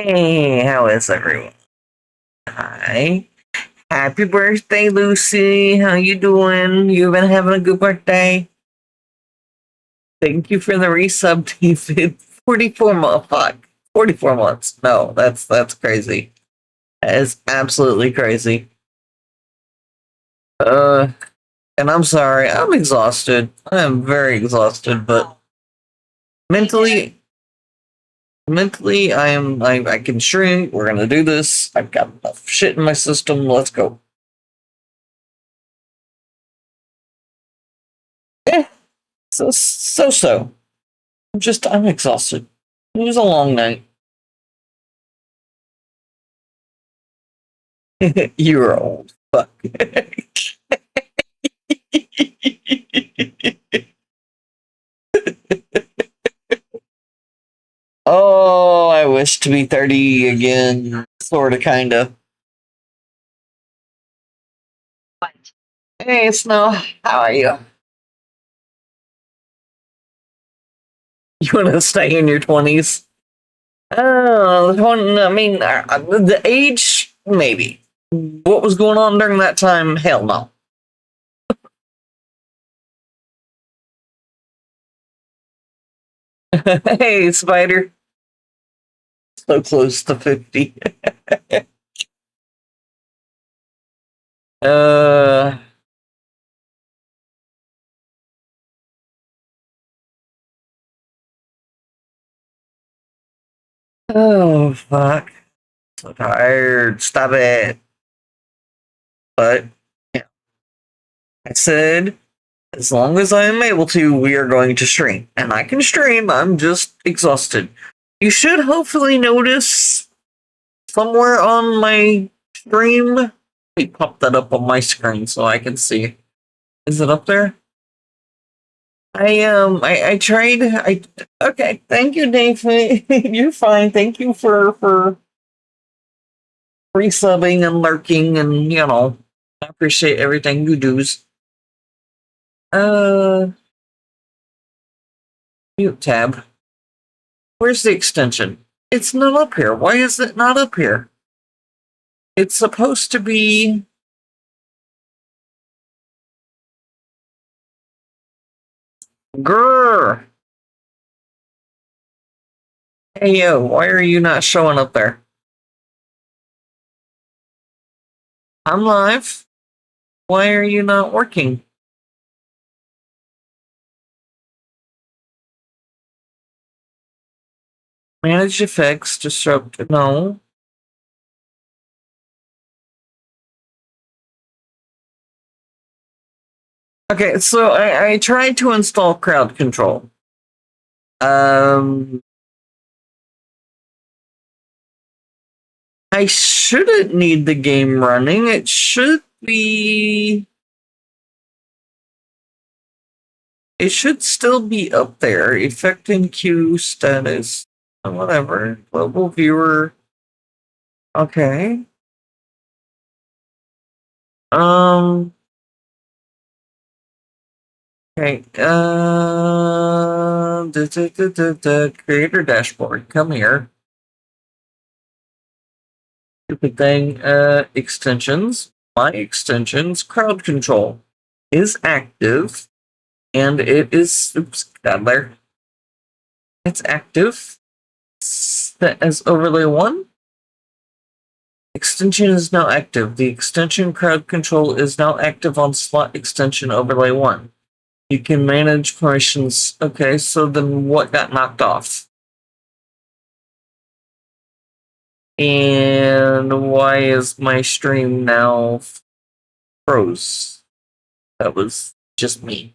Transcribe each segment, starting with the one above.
Hey, how is everyone? Hi. Happy birthday, Lucy. How you doing? You been having a good birthday? Thank you for the resub, David. 44 months. Fuck. 44 months. No, that's crazy. That is absolutely crazy. Uh, and I'm sorry. I'm exhausted. I am very exhausted, but mentally, mentally, I can stream. We're gonna do this. I've got enough shit in my system. Let's go. Eh, so. I'm exhausted. It was a long night. You're old. Fuck. Oh, I wish to be 30 again. Sorta, kinda. Hey, Snow. How are you? You want to stay in your 20s? I mean, the age, maybe. What was going on during that time? Hell no. Hey, Spider. So close to 50. uh, oh, fuck. So tired. Stop it. But yeah, I said, as long as I am able to, we are going to stream. And I can stream, I'm just exhausted. You should hopefully notice somewhere on my stream. Let me pop that up on my screen so I can see. Is it up there? I tried. I Okay. Thank you, Dave. You're fine. Thank you for resubbing and lurking, and I appreciate everything you do. Uh, Mute tab. Where's the extension? It's not up here. Why is it not up here? It's supposed to be. Grrr. Hey yo, why are you not showing up there? I'm live. Why are you not working? Manage effects, disrupt. No. Okay, so I tried to install crowd control. Um, I shouldn't need the game running. It should be. It should still be up there. Effect and queue status. Whatever. Global viewer. Okay. Um. Okay. The creator dashboard. Come here. Stupid thing. Extensions. My extensions. Crowd control is active, and it is. Oops, down there. It's active. Set as overlay one. Extension is now active. The extension crowd control is now active on slot extension overlay one. You can manage permissions. Okay, so then what got knocked off? And why is my stream now froze? That was just me.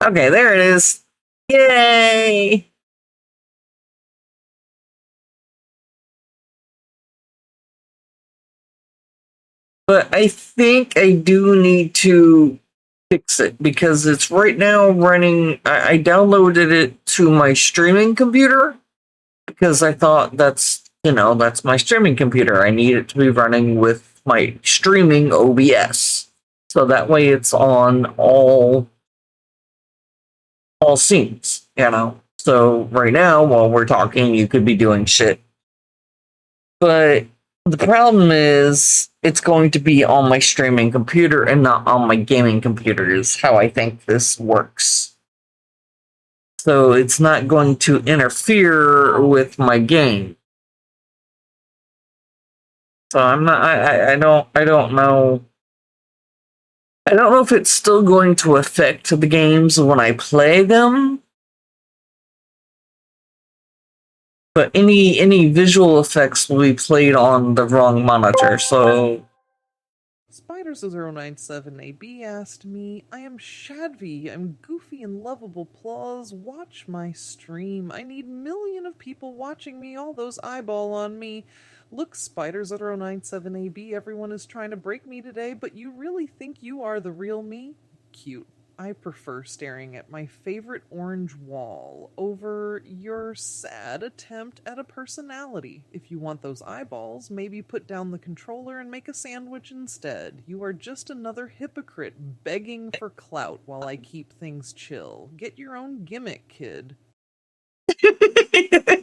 Okay, there it is. Yay! But I think I do need to fix it because it's right now running. I downloaded it to my streaming computer because I thought that's my streaming computer. I need it to be running with my streaming OBS, so that way it's on all scenes. So right now, while we're talking, you could be doing shit But the problem is it's going to be on my streaming computer and not on my gaming computer, is how I think this works. So it's not going to interfere with my game. So I'm not. I don't. I don't know. I don't know if it's still going to affect the games when I play them. But any visual effects will be played on the wrong monitor. So Spider097AB asked me, I am Shadvi, I'm goofy and lovable plus, watch my stream. I need million of people watching me, all those eyeball on me. Look, Spider097AB, everyone is trying to break me today, but you really think you are the real me? Cute. I prefer staring at my favorite orange wall over your sad attempt at a personality. If you want those eyeballs, maybe put down the controller and make a sandwich instead. You are just another hypocrite begging for clout while I keep things chill. Get your own gimmick, kid.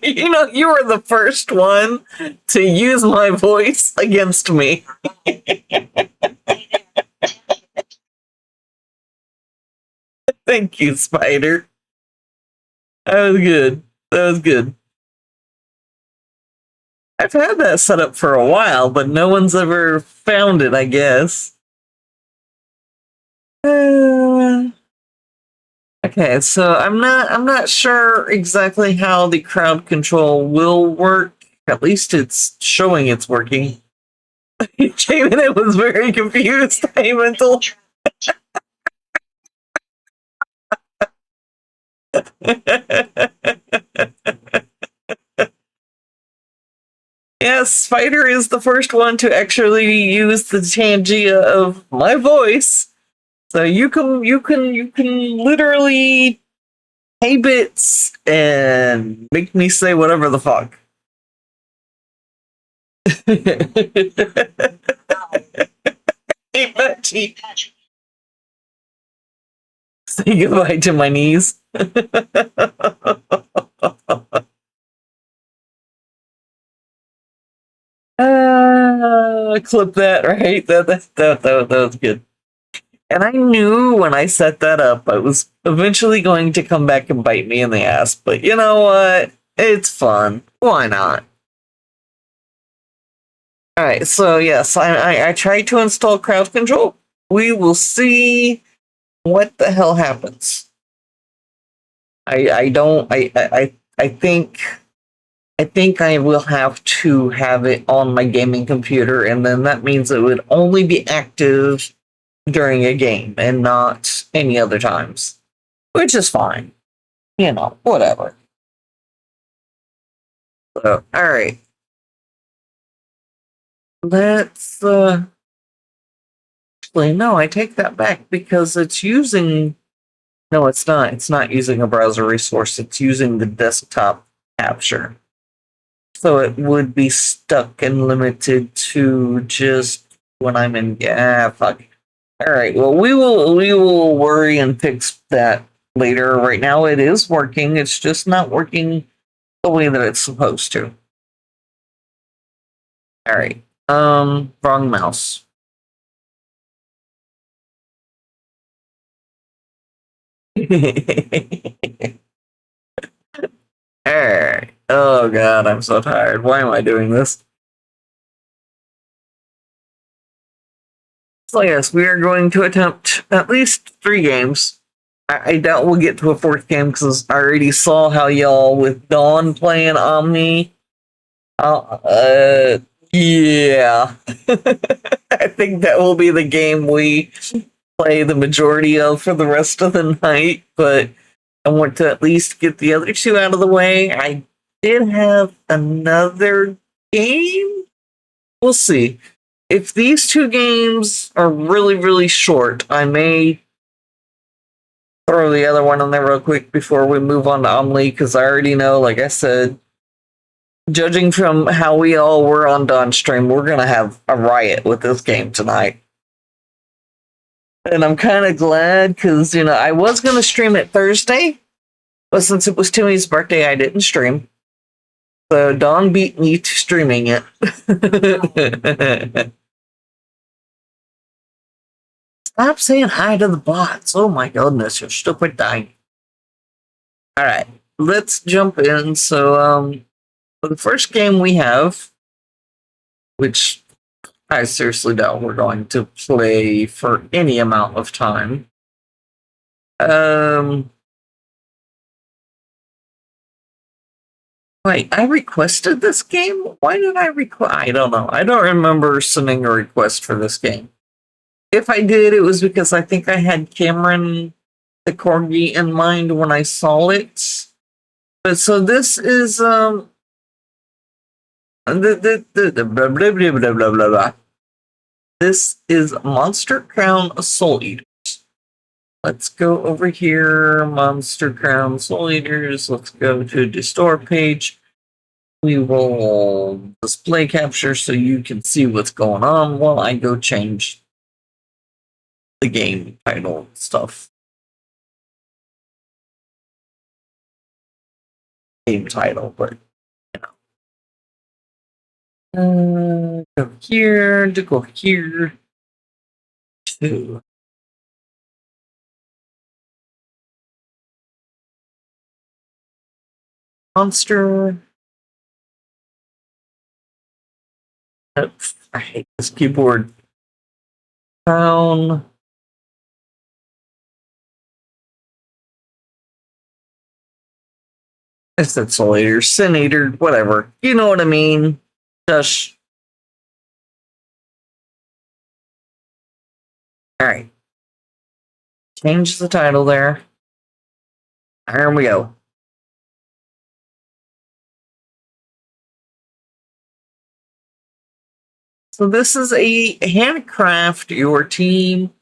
you were the first one to use my voice against me. Thank you, Spider. That was good. That was good. I've had that set up for a while, but no one's ever found it, I guess. Okay, so I'm not sure exactly how the crowd control will work. At least it's showing it's working. Jamin was very confused. Hey, mental. Yes, Spider is the first one to actually use the Tangia of my voice. So you can literally pay bits and make me say whatever the fuck. Hey, Betty. Say goodbye to my knees. Clip that, right? That was good. And I knew when I set that up, I was eventually going to come back and bite me in the ass. But you know what? It's fun. Why not? All right. So yes, I tried to install crowd control. We will see what the hell happens. I don't. I think. I think I will have to have it on my gaming computer, and then that means it would only be active during a game and not any other times, which is fine. Whatever. So, all right, let's. Actually, no, I take that back because it's using. No, it's not. It's not using a browser resource. It's using the desktop capture. So it would be stuck and limited to just when I'm in. Yeah, fuck. All right. Well, we will worry and fix that later. Right now, it is working. It's just not working the way that it's supposed to. All right. Wrong mouse. All right. Oh god, I'm so tired. Why am I doing this? So yes, we are going to attempt at least 3 games. I doubt we'll get to a 4th game because I already saw how y'all with Dawn playing Omni. Yeah. I think that will be the game we play the majority of for the rest of the night, but I want to at least get the other 2 out of the way. I did have another game. We'll see. If these 2 games are really, really short, I may throw the other one in there real quick before we move on to Omni, because I already know, like I said, judging from how we all were on Dawn stream, we're gonna have a riot with this game tonight. And I'm kind of glad because I was gonna stream it Thursday, but since it was Timmy's birthday, I didn't stream. So Dawn beat me to streaming it. Stop saying hi to the bots. Oh my goodness, you're stupid dying. Alright, let's jump in. So the first game we have, which I seriously doubt we're going to play for any amount of time. Wait, I requested this game? Why did I request? I don't know. I don't remember sending a request for this game. If I did, it was because I think I had Cameron the Corgi in mind when I saw it. But so this is blah, blah, blah, blah, blah, blah. This is Monster Crown Soul Eaters. Let's go over here, Monster Crown Soul Eaters. Let's go to the store page. We will display capture so you can see what's going on while I go change the game title stuff. Game title, but you know. Go here, to go here, to monster. I hate this keyboard. Crown. I said Soul Eater, Sin Eater, whatever. You know what I mean? Just. Alright. Change the title there. Here we go. So this is a handcraft your team.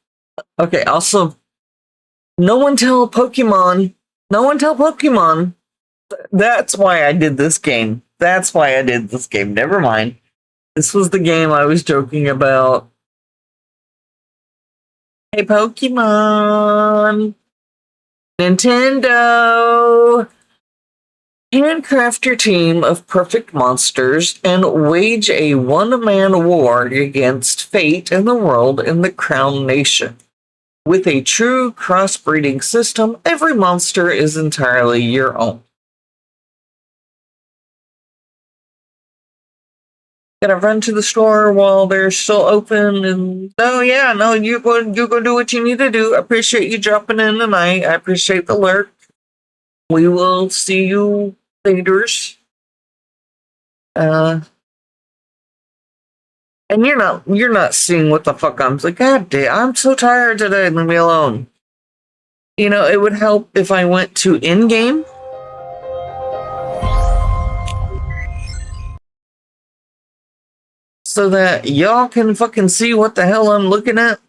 Okay, also, no one tell Pokemon. No one tell Pokemon. That's why I did this game. That's why I did this game. Never mind. This was the game I was joking about. Hey, Pokemon! Nintendo! Handcraft your team of perfect monsters and wage a one-man war against fate and the world in the Crown Nation. With a true crossbreeding system, every monster is entirely your own. Gotta run to the store while they're still open, and no, you go do what you need to do. I appreciate you dropping in tonight. I appreciate the lurk. We will see you later. And you're not seeing what the fuck I'm like. God damn, I'm so tired today. Leave me alone. You know, it would help if I went to in-game. So that y'all can fucking see what the hell I'm looking at.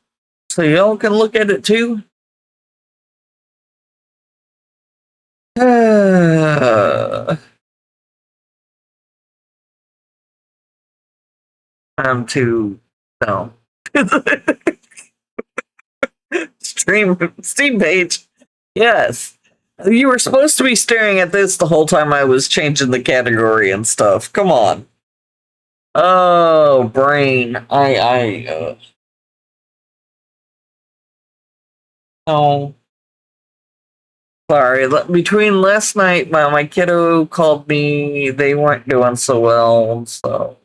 So y'all can look at it too. I'm too no. Steam page. Yes. You were supposed to be staring at this the whole time I was changing the category and stuff. Come on. Oh, brain. Oh. Sorry. Between last night, my kiddo called me. They weren't doing so well, so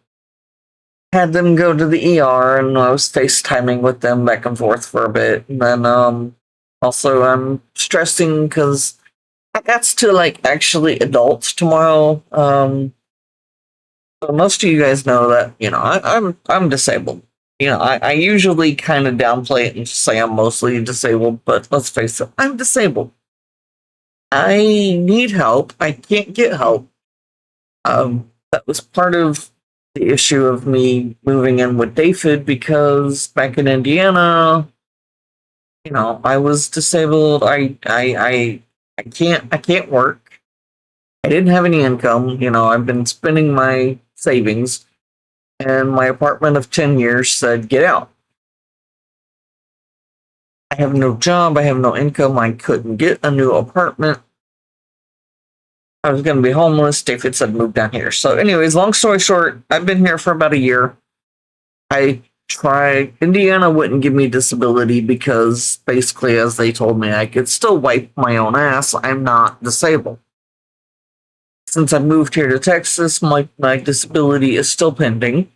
had them go to the ER, and I was FaceTiming with them back and forth for a bit. And then, also I'm stressing because I got to like actually adults tomorrow. So most of you guys know that I'm disabled. I usually kind of downplay it and say I'm mostly disabled, but let's face it, I'm disabled. I need help. I can't get help. That was part of the issue of me moving in with David because back in Indiana, I was disabled. I can't work. I didn't have any income. I've been spending my savings, and my apartment of 10 years said, get out. I have no job. I have no income. I couldn't get a new apartment. I was going to be homeless. David said move down here. So, anyways, long story short, I've been here for about a year. I tried. Indiana wouldn't give me disability because basically, as they told me, I could still wipe my own ass. I'm not disabled. Since I moved here to Texas, my disability is still pending.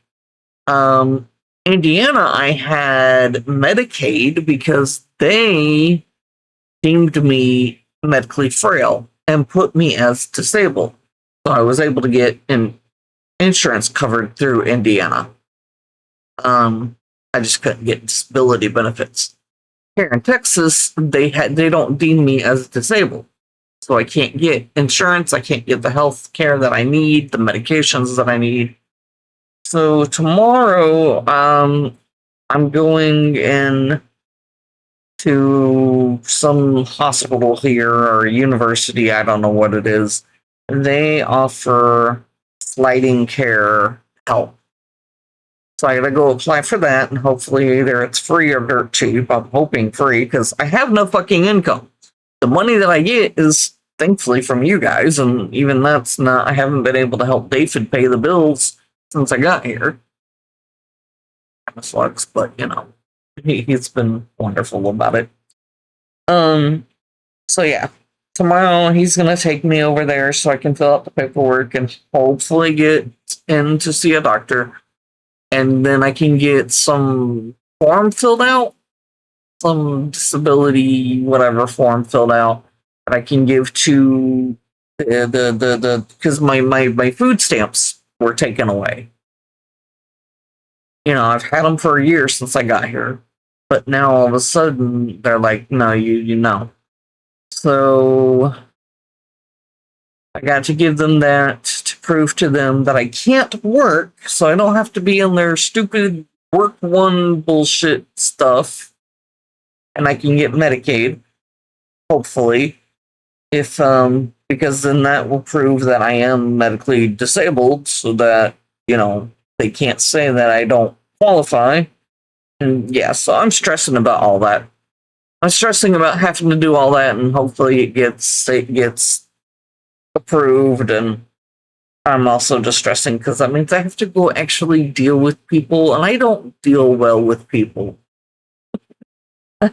Indiana, I had Medicaid because they deemed me medically frail and put me as disabled. So I was able to get insurance covered through Indiana. I just couldn't get disability benefits. Here in Texas, they don't deem me as disabled. So I can't get insurance, I can't get the health care that I need, the medications that I need. So tomorrow, I'm going in to some hospital here or university, I don't know what it is. They offer sliding care help. So I gotta go apply for that, and hopefully either it's free or dirt cheap. I'm hoping free because I have no fucking income. The money that I get is thankfully from you guys, and even that's not. I haven't been able to help David pay the bills since I got here. Kind of sucks, but you know, he's been wonderful about it. So yeah, tomorrow he's gonna take me over there so I can fill out the paperwork and hopefully get in to see a doctor, and then I can get some form filled out, some disability whatever form filled out that I can give to the because my food stamps were taken away. You know, I've had them for a year since I got here, but now all of a sudden they're like, no, you know. So I got to give them that to prove to them that I can't work, so I don't have to be in their stupid work one bullshit stuff, and I can get Medicaid, hopefully, if because then that will prove that I am medically disabled, so that you know they can't say that I don't qualify. And yeah, so I'm stressing about all that. I'm stressing about having to do all that, and hopefully it gets approved. And I'm also just stressing because that means I have to go actually deal with people, and I don't deal well with people. I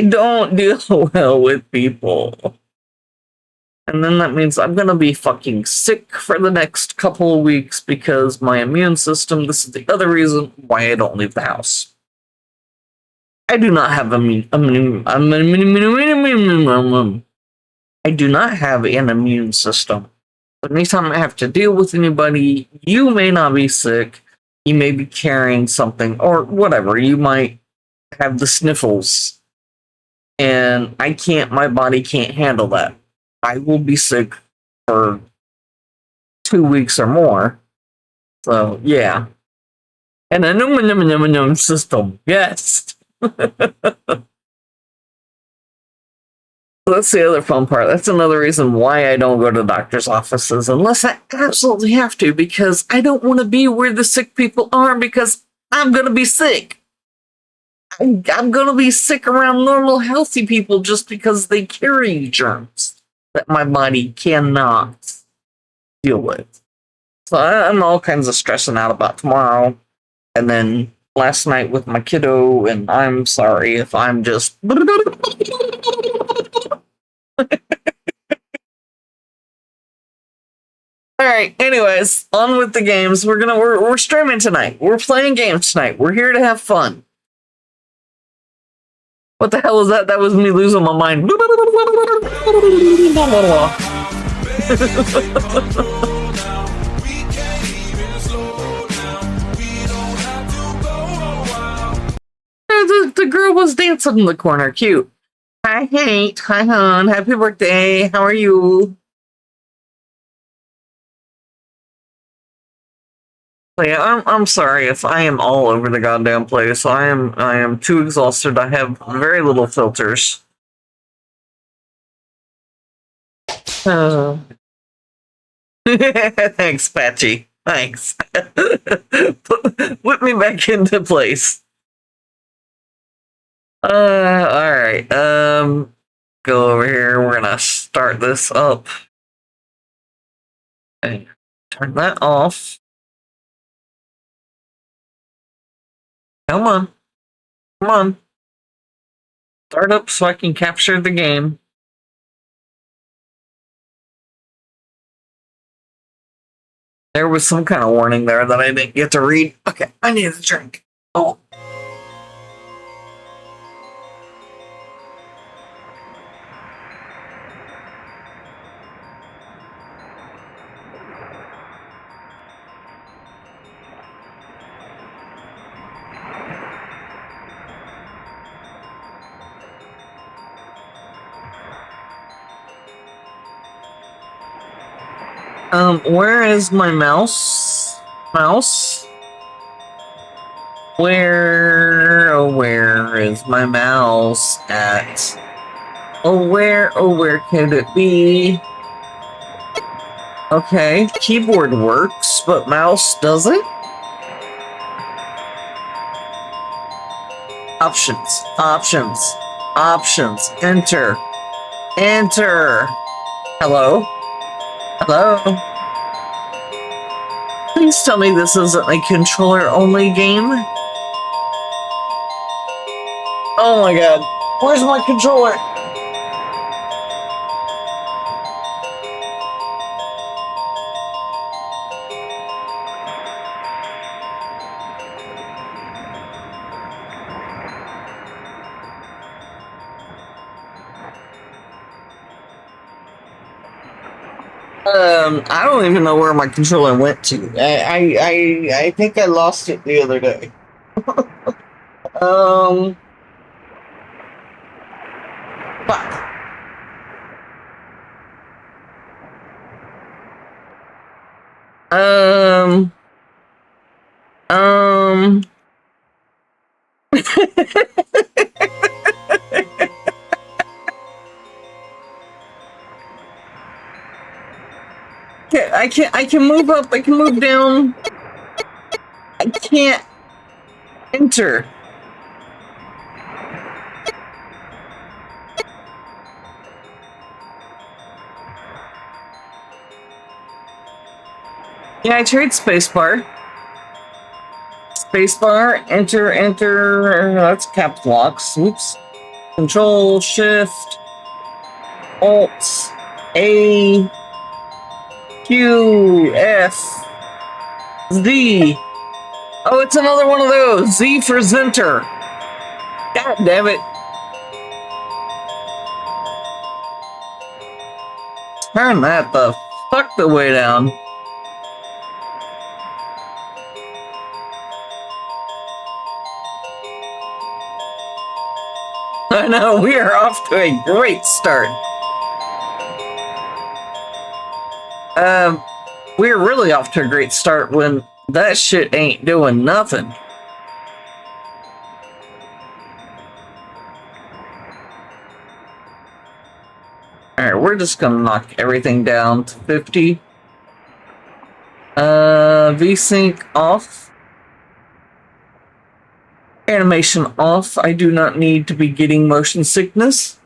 don't deal well with people. And then that means I'm gonna be fucking sick for the next couple of weeks because my immune system. This is the other reason why I don't leave the house. I do not have I do not have an immune system. Anytime I have to deal with anybody, you may not be sick, you may be carrying something, or whatever. You might have the sniffles, and my body can't handle that. I will be sick for 2 weeks or more. So, yeah. And an immune system, yes. That's the other fun part. That's another reason why I don't go to doctor's offices unless I absolutely have to, because I don't want to be where the sick people are because I'm going to be sick. I'm going to be sick around normal, healthy people just because they carry germs that my body cannot deal with. So I'm all kinds of stressing out about tomorrow. And then last night with my kiddo, and I'm sorry if I'm just... Alright, anyways, on with the games. We're streaming tonight. We're playing games tonight. We're here to have fun. What the hell is that? That was me losing my mind. The girl was dancing in the corner. Cute. Hi, Hank. Hi, hon. Happy birthday. How are you? So yeah, I'm sorry if I am all over the goddamn place. I am too exhausted. I have very little filters. Thanks, Patchy. Thanks. Whip me back into place. Alright. Go over here. We're gonna start this up. Okay. Turn that off. Come on. Come on. Start up so I can capture the game. There was some kind of warning there that I didn't get to read. Okay, I need a drink. Oh. Where is my mouse? Mouse? Where is my mouse at? Oh, where could it be? Okay, keyboard works, but mouse doesn't? Options, enter. Hello? Please tell me this isn't a controller-only game. Oh my god. Where's my controller? I don't even know where my controller went to. I think I lost it the other day. Fuck. I can move up, I can move down. I can't enter. Yeah, I tried spacebar. Spacebar, enter, that's caps locks. Oops. Control, Shift, Alt, A, Q, F, Z. Oh, it's another one of those. Z for Zenter. God damn it. Turn that the fuck the way down. I know, we are off to a great start. We're really off to a great start when that shit ain't doing nothing. Alright, we're just gonna knock everything down to 50. VSync off. Animation off. I do not need to be getting motion sickness.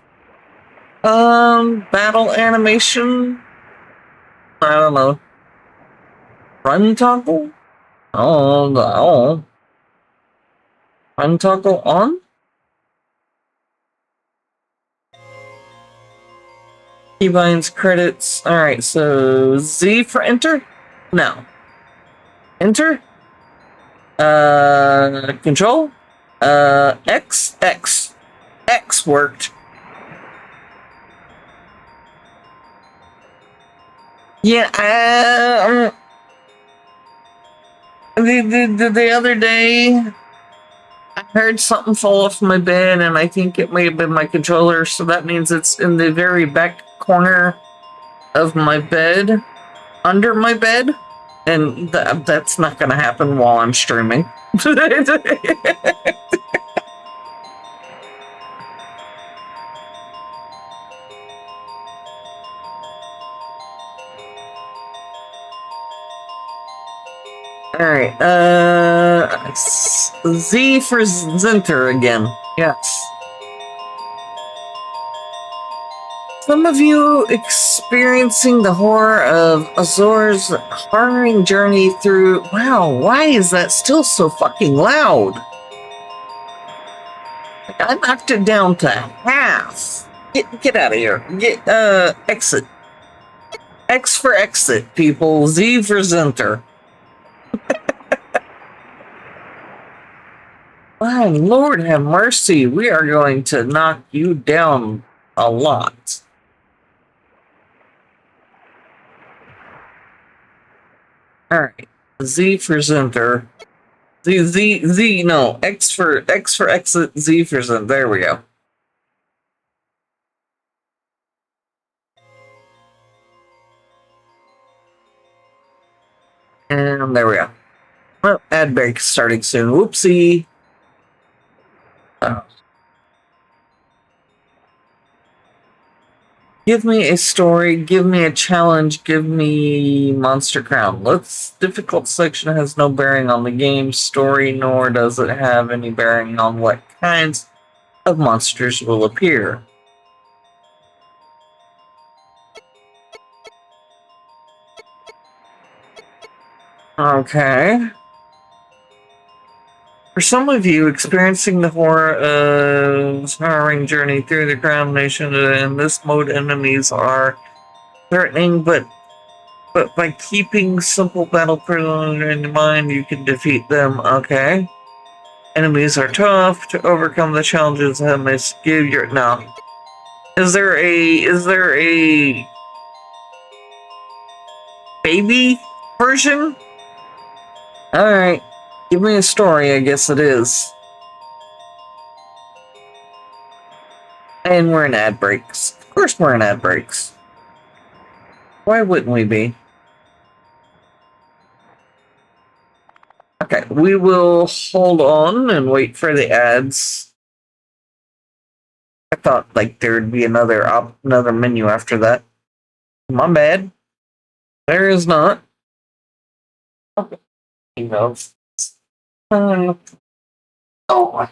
Battle animation. I don't know. Run toggle? Oh. Run toggle on? Keybinds, credits. Alright, so Z for enter? No. Enter? Control? X worked. Yeah, the other day, I heard something fall off my bed, and I think it may have been my controller, so that means it's in the very back corner of my bed, under my bed, and that's not gonna happen while I'm streaming. Alright, Z for Zenter again. Yes. Some of you experiencing the horror of Azor's harrowing journey through. Wow, why is that still so fucking loud? I knocked it down to half. Get out of here. Exit. X for exit, people. Z for Zenter. My Lord have mercy. We are going to knock you down a lot. Alright. Z for Zenter. No. X for exit, Z for Zenter. There we go. And there we go. Well, ad break starting soon. Whoopsie. Oh. Give me a story, give me a challenge, give me Monster Crown. Difficult section has no bearing on the game's story, nor does it have any bearing on what kinds of monsters will appear. Okay. For some of you, experiencing the horror of harrowing journey through the Crown Nation, in this mode enemies are threatening, but by keeping simple battle principles in mind, you can defeat them. Okay. Enemies are tough to overcome the challenges that may give your now. Is there a baby version? Alright. Give me a story, I guess it is. And we're in ad breaks. Of course we're in ad breaks. Why wouldn't we be? Okay, we will hold on and wait for the ads. I thought like there'd be another menu after that. My bad. There is not. Okay. Emails. Oh. Go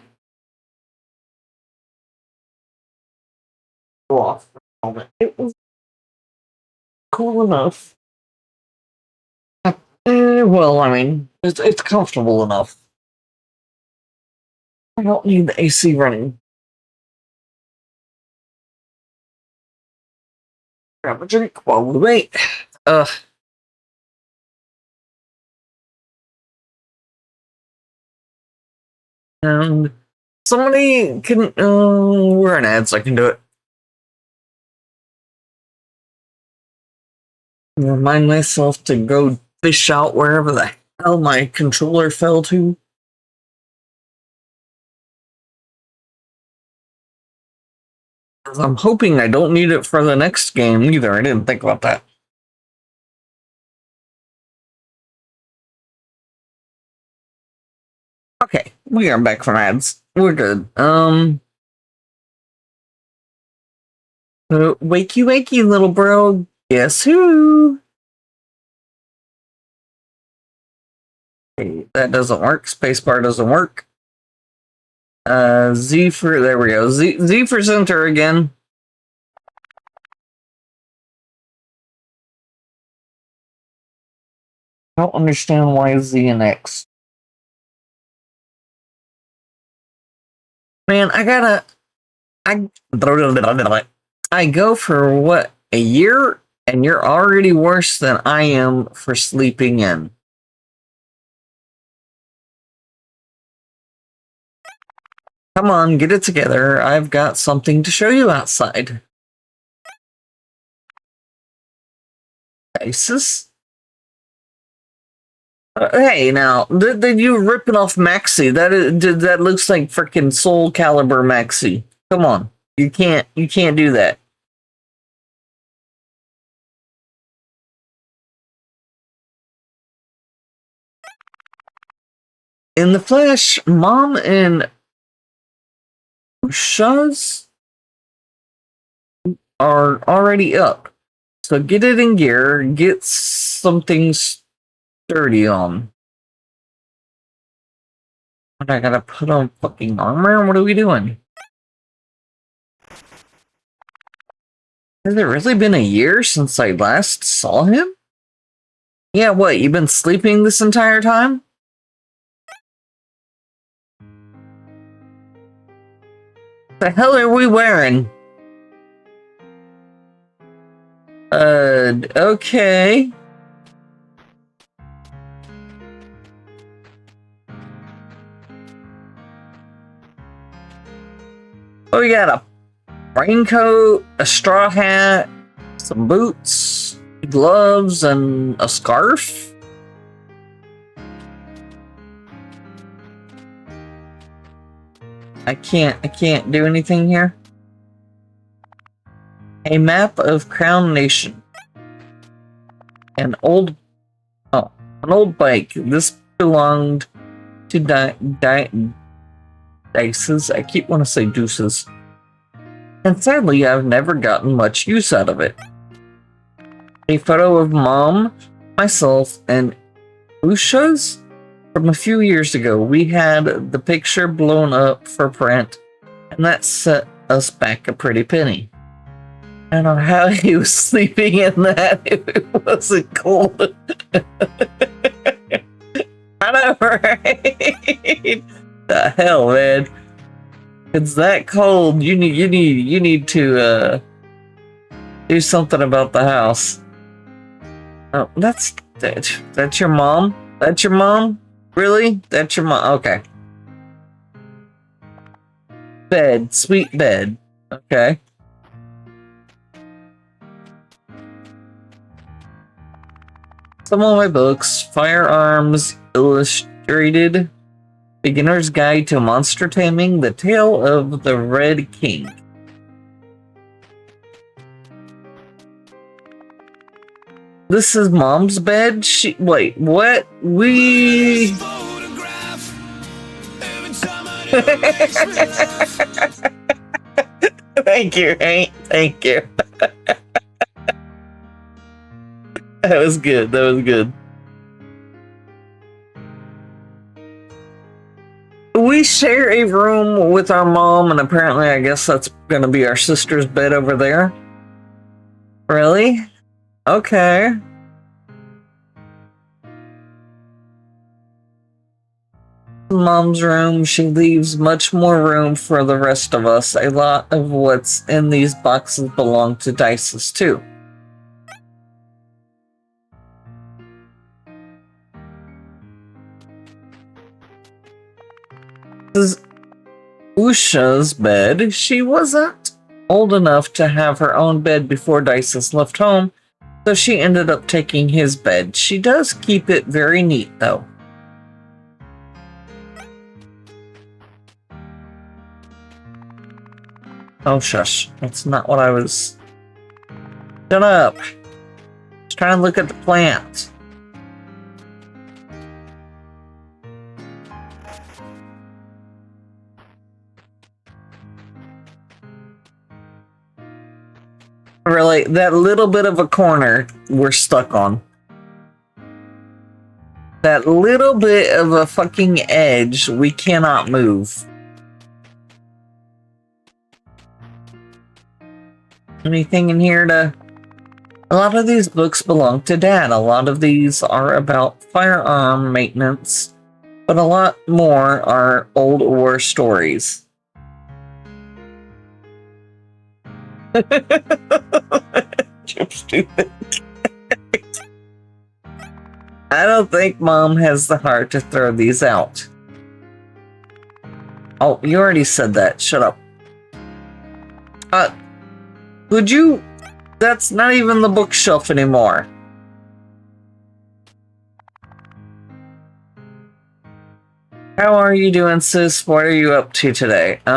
off for a moment. It was cool enough. Well, I mean, it's comfortable enough. I don't need the AC running. Grab a drink while we wait. And somebody can. We're in ads. I can do it. Remind myself to go fish out wherever the hell my controller fell to. I'm hoping I don't need it for the next game either. I didn't think about that. Okay, we are back from ads. We're good. Wakey wakey, little bro. Guess who? Okay, that doesn't work. Spacebar doesn't work. Z for, there we go. Z for center again. I don't understand why Z and X. Man, I go for what, a year, and you're already worse than I am for sleeping in. Come on, get it together. I've got something to show you outside. Isis? Hey, now, did you ripping off Maxi? That looks like freaking Soul Calibur Maxi. Come on, you can't do that. In the flesh, Mom and Shuz are already up. So get it in gear, get something sturdy on. What, I gotta put on fucking armor? What are we doing? Has it really been a year since I last saw him? Yeah, what, you've been sleeping this entire time? The hell are we wearing? Okay. Oh, we got a raincoat, a straw hat, some boots, gloves, and a scarf. I can't do anything here. A map of Crown Nation. An old bike. This belonged to Dices. I keep wanting to say Deuces. And sadly, I've never gotten much use out of it. A photo of Mom, myself, and Usha's from a few years ago. We had the picture blown up for print, and that set us back a pretty penny. I don't know how he was sleeping in that if it wasn't cold. I know, right? The hell, man! It's that cold. You need to do something about the house. Oh, that's your mom. That's your mom. Really? That's your mom. Okay. Bed, sweet bed. Okay. Some of my books: Firearms Illustrated, Beginner's Guide to Monster Taming, The Tale of the Red King. This is Mom's bed? Wait, what? Thank you, Hank. Thank you. That was good. That was good. We share a room with our mom, and apparently I guess that's going to be our sister's bed over there. Really? Okay. Mom's room. She leaves much more room for the rest of us. A lot of what's in these boxes belong to Dices too. This is Usha's bed. She wasn't old enough to have her own bed before Dices left home, so she ended up taking his bed. She does keep it very neat, though. Oh, shush. That's not what I was... Shut up. Just trying to look at the plants. Really, that little bit of a corner we're stuck on. That little bit of a fucking edge we cannot move. Anything in here to... A lot of these books belong to Dad. A lot of these are about firearm maintenance, but a lot more are old war stories. You're stupid. I don't think Mom has the heart to throw these out. Oh, you already said that. Shut up. Would you... That's not even the bookshelf anymore. How are you doing, sis? What are you up to today? What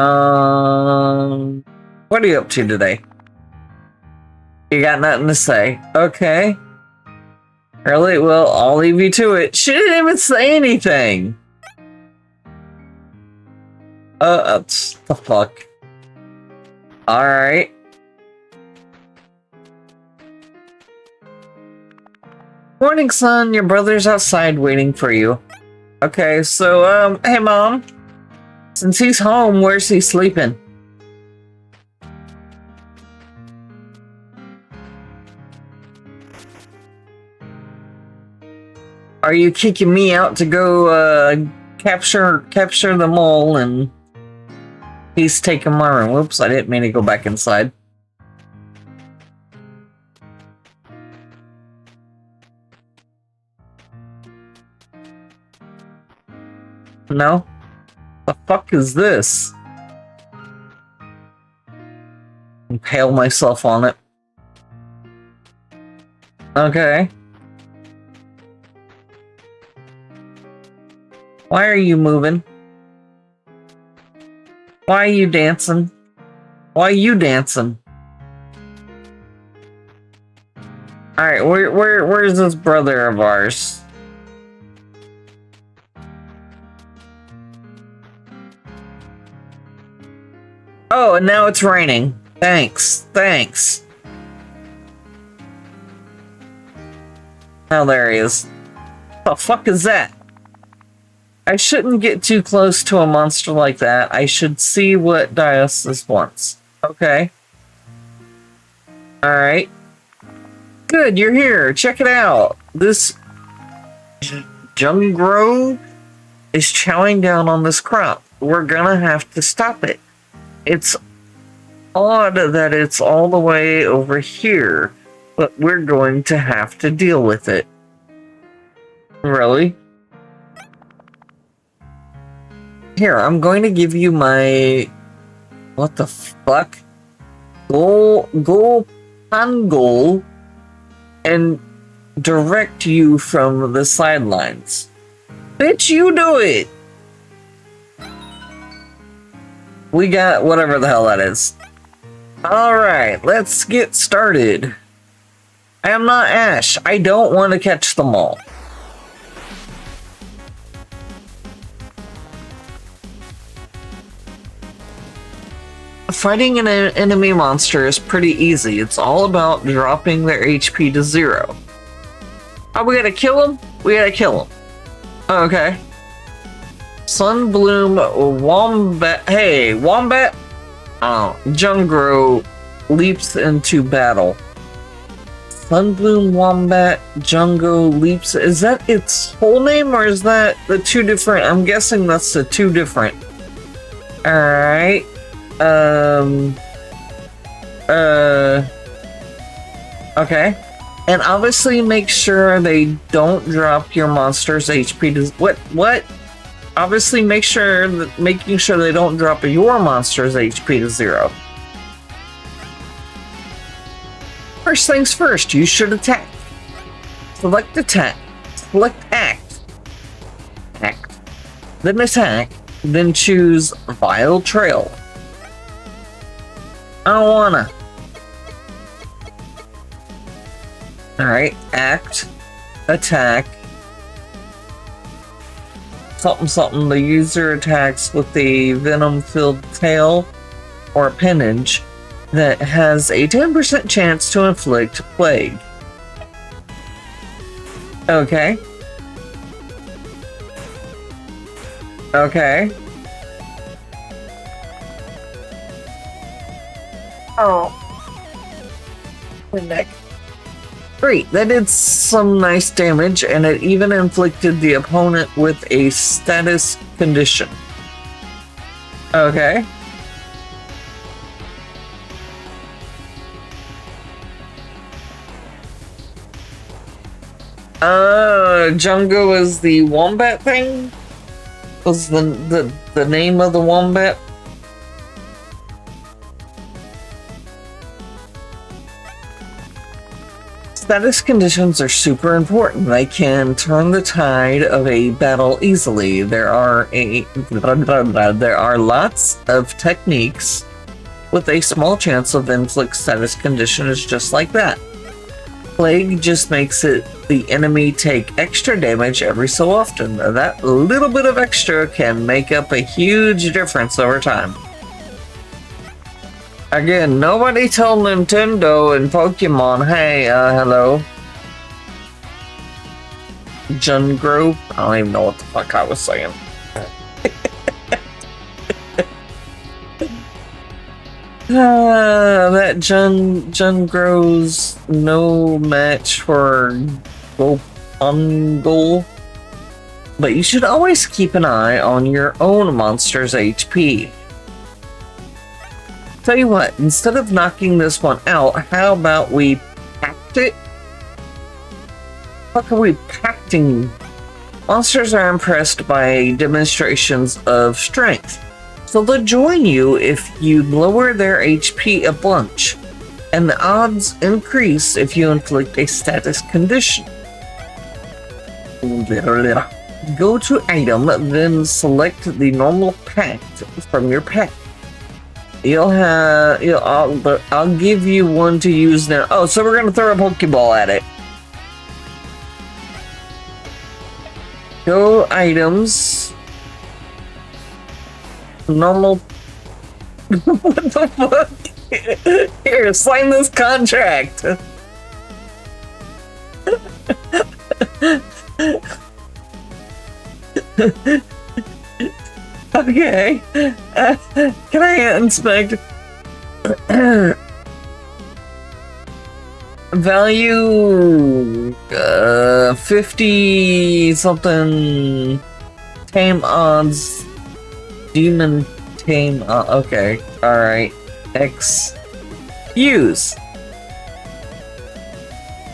are you up to today? You got nothing to say. Okay. Really? Well, I'll leave you to it. She didn't even say anything. That's the fuck. Alright. Morning, son. Your brother's outside waiting for you. Okay, so, hey, Mom. Since he's home, where's he sleeping? Are you kicking me out to go capture them all? And he's taking my room. Whoops, I didn't mean to go back inside. No? The fuck is this? Impale myself on it. Okay. Why are you moving? Why are you dancing? Why are you dancing? Alright, where's this brother of ours? Oh, and now it's raining. Thanks. Thanks. Oh, there he is. What the fuck is that? I shouldn't get too close to a monster like that. I should see what Dionysus wants. Okay. Alright. Good, you're here. Check it out. This Jungro is chowing down on this crop. We're gonna have to stop it. It's odd that it's all the way over here, but we're going to have to deal with it. Really? Here, I'm going to give you my... What the fuck? Go Pangol and direct you from the sidelines. Bitch, you do it! We got whatever the hell that is. Alright, let's get started. I am not Ash. I don't want to catch them all. Fighting an enemy monster is pretty easy. It's all about dropping their HP to 0. Oh, we gotta kill them? We gotta kill them. Okay. Sunbloom Wombat. Hey, Wombat! Oh, Jungro leaps into battle. Sunbloom Wombat Jungo leaps. Is that its whole name or is that the two different? I'm guessing that's the two different. Alright. Okay. And obviously make sure they don't drop your monster's HP to... What? Obviously making sure they don't drop your monster's HP to 0. First things first, you should attack. Select attack. Select act. Act. Then attack. Then choose Vile Trail. I don't wanna. Alright, act. Attack. Something, the user attacks with a venom-filled tail or appendage that has a 10% chance to inflict plague. Okay. Okay. Oh. The neck. Great, that did some nice damage, and it even inflicted the opponent with a status condition. Okay. Jungo is the wombat thing? Was the name of the wombat? Status conditions are super important. They can turn the tide of a battle easily. There are lots of techniques with a small chance of inflict status conditions just like that. Plague just makes it the enemy take extra damage every so often. That little bit of extra can make up a huge difference over time. Again, nobody tell Nintendo and Pokemon, hey, hello. Jungro? I don't even know what the fuck I was saying. That Jungro's no match for goal. But you should always keep an eye on your own monster's HP. Tell you what, instead of knocking this one out, how about we pact it? What are we pacting? Monsters are impressed by demonstrations of strength, so they'll join you if you lower their HP a bunch, and the odds increase if you inflict a status condition. Go to item, then select the normal pact from your pack. I'll give you one to use now. Oh, so we're gonna throw a Pokeball at it. Go items. Normal. What the fuck? Here, sign this contract. Okay. Can I inspect? Value 50 something. Tame odds. Demon tame. Okay. All right. X. Use.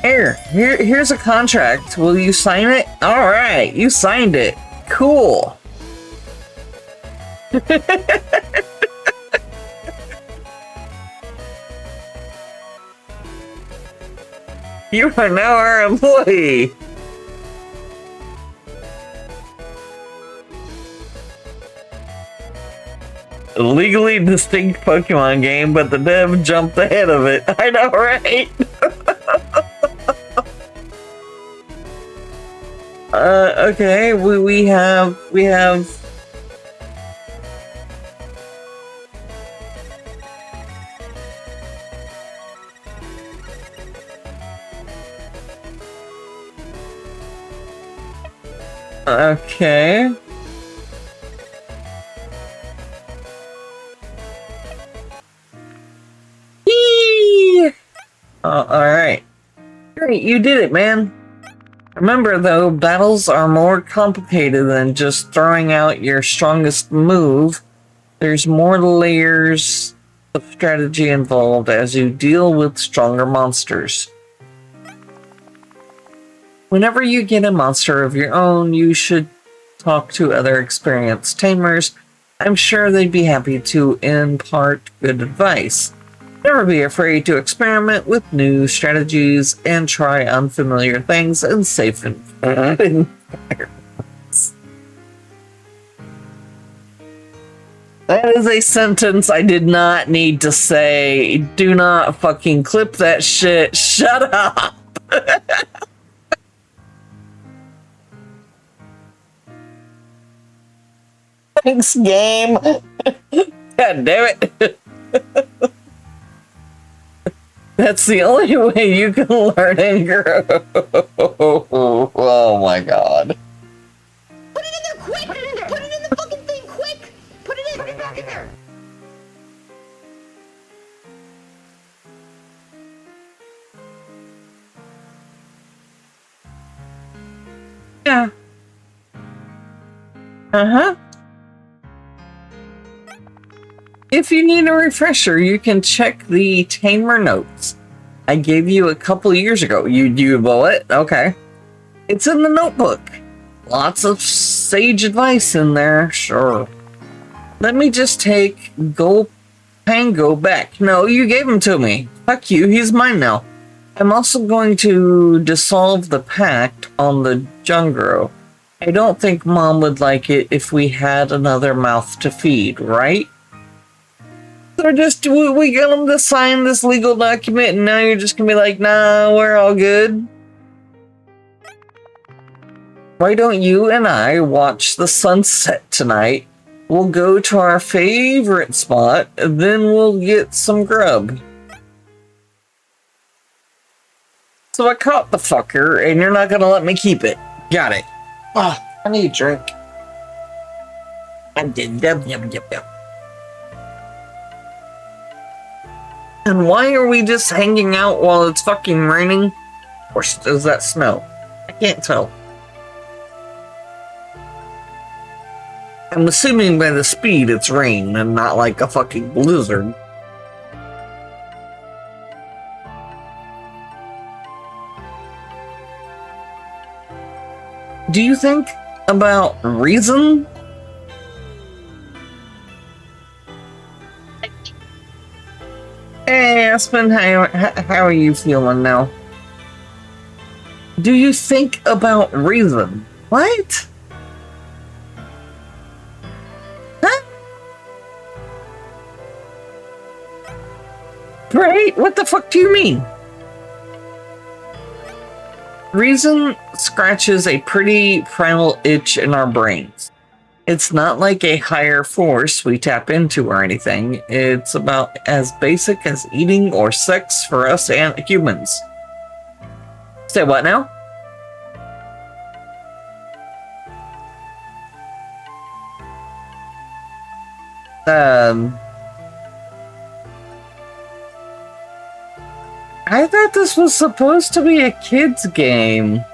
Here's a contract. Will you sign it? All right. You signed it. Cool. You are now our employee. A legally distinct Pokemon game, but the dev jumped ahead of it. I know, right? Okay, we have okay. Yee! Alright. Great, you did it, man. Remember, though, battles are more complicated than just throwing out your strongest move. There's more layers of strategy involved as you deal with stronger monsters. Whenever you get a monster of your own, you should talk to other experienced tamers. I'm sure they'd be happy to impart good advice. Never be afraid to experiment with new strategies and try unfamiliar things in safe environments. That is a sentence I did not need to say. Do not fucking clip that shit. Shut up! Thanks, game. God damn it. That's the only way you can learn and grow. Oh my god. Put it in there quick! Put it in there! Put it in the fucking thing quick! Put it in! Put it back in there! Yeah. Uh-huh. If you need a refresher, you can check the Tamer notes I gave you a couple years ago. You bullet? Okay. It's in the notebook. Lots of sage advice in there, sure. Let me just take Pango back. No, you gave him to me. Fuck you, he's mine now. I'm also going to dissolve the pact on the Jungro. I don't think Mom would like it if we had another mouth to feed, right? So we got him to sign this legal document and now you're just gonna be like, nah, we're all good. Why don't you and I watch the sunset tonight? We'll go to our favorite spot, and then we'll get some grub. So I caught the fucker, and you're not gonna let me keep it. Got it. Ah, I need a drink. I did. Yep. And why are we just hanging out while it's fucking raining? Or does that snow? I can't tell. I'm assuming by the speed it's rain and not like a fucking blizzard. Do you think about reason? Hey, Aspen, how are you feeling now? Do you think about reason? What? Huh? Great, what the fuck do you mean? Reason scratches a pretty primal itch in our brains. It's not like a higher force we tap into or anything. It's about as basic as eating or sex for us and humans. Say what now? I thought this was supposed to be a kid's game.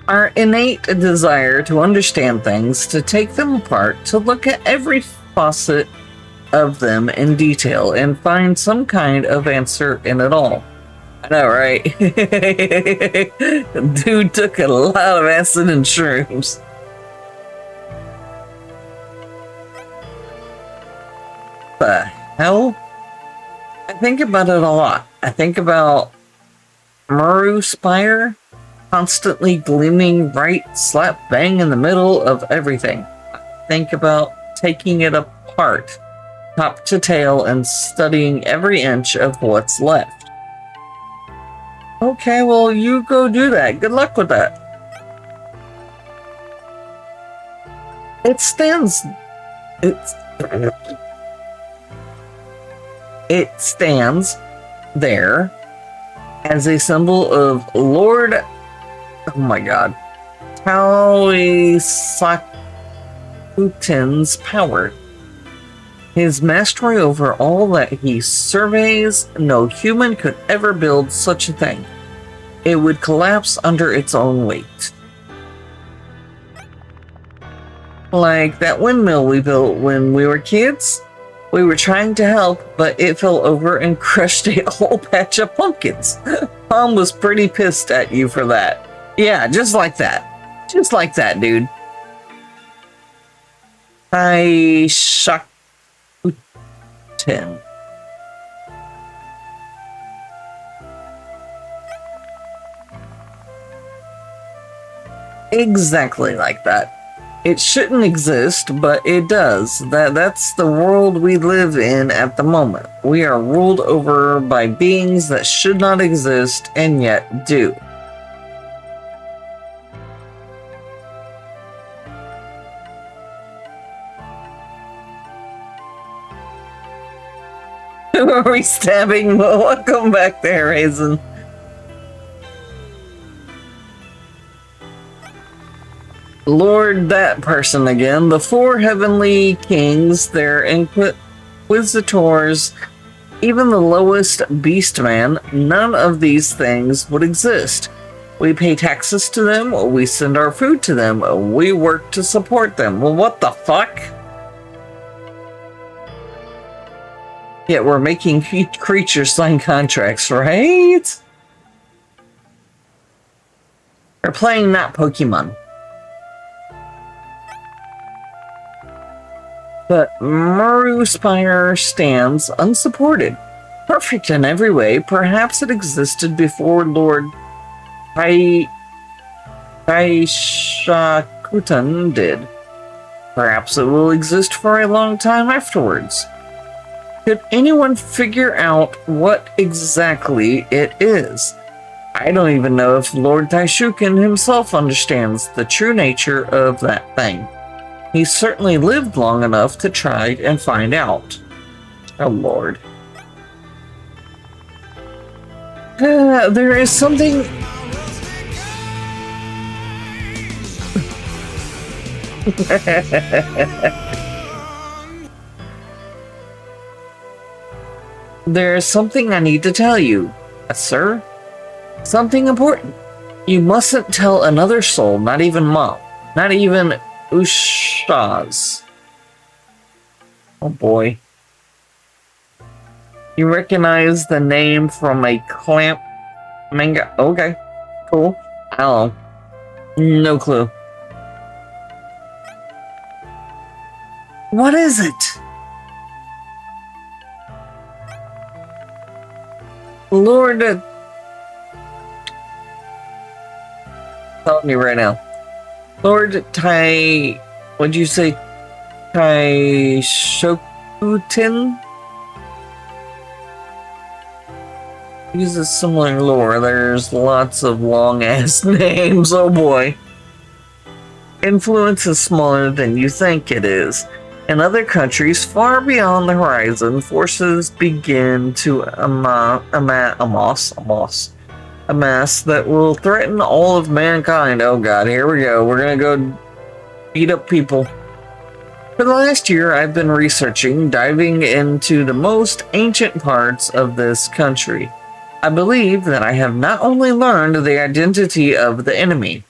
Our innate desire to understand things, to take them apart, to look at every facet of them in detail and find some kind of answer in it all. I know, right? Dude took a lot of acid and shrooms. The hell? I think about it a lot. I think about Muru Spire constantly gleaming right slap bang in the middle of everything. I think about taking it apart, top to tail, and studying every inch of what's left. Okay, well, you go do that. Good luck with that. It stands there as a symbol of Lord, oh my god, Tauisakutin's power. His mastery over all that he surveys. No human could ever build such a thing. It would collapse under its own weight. Like that windmill we built when we were kids. We were trying to help, but it fell over and crushed a whole patch of pumpkins. Mom was pretty pissed at you for that. Yeah, just like that. Just like that, dude. Tauisakutin. Exactly like that. It shouldn't exist, but it does. That's the world we live in at the moment. We are ruled over by beings that should not exist and yet do. Who are we stabbing? Welcome back there, Raisin. Lord, that person again. The four heavenly kings, their inquisitors, even the lowest beastman, none of these things would exist. We pay taxes to them, we send our food to them, we work to support them. Well, what the fuck? Yet we're making creatures sign contracts, right? We're playing not Pokemon. But Muru Spire stands unsupported. Perfect in every way. Perhaps it existed before Lord Tauisakutin did. Perhaps it will exist for a long time afterwards. Could anyone figure out what exactly it is? I don't even know if Lord Taishuken himself understands the true nature of that thing. He certainly lived long enough to try and find out. Oh, Lord. There is something There's something I need to tell you, sir. Something important. You mustn't tell another soul, not even Mom. Not even Ushaz. Oh boy. You recognize the name from a clamp manga? Okay, cool. I don't know. No clue. What is it? Lord, telling me right now. Lord Tai, what'd you say? Tai Shokutin? Uses similar lore. There's lots of long ass names. Oh boy. Influence is smaller than you think it is. In other countries far beyond the horizon, forces begin to amass that will threaten all of mankind. Oh god, here we go. We're gonna go beat up people. For the last year, I've been researching, diving into the most ancient parts of this country. I believe that I have not only learned the identity of the enemy,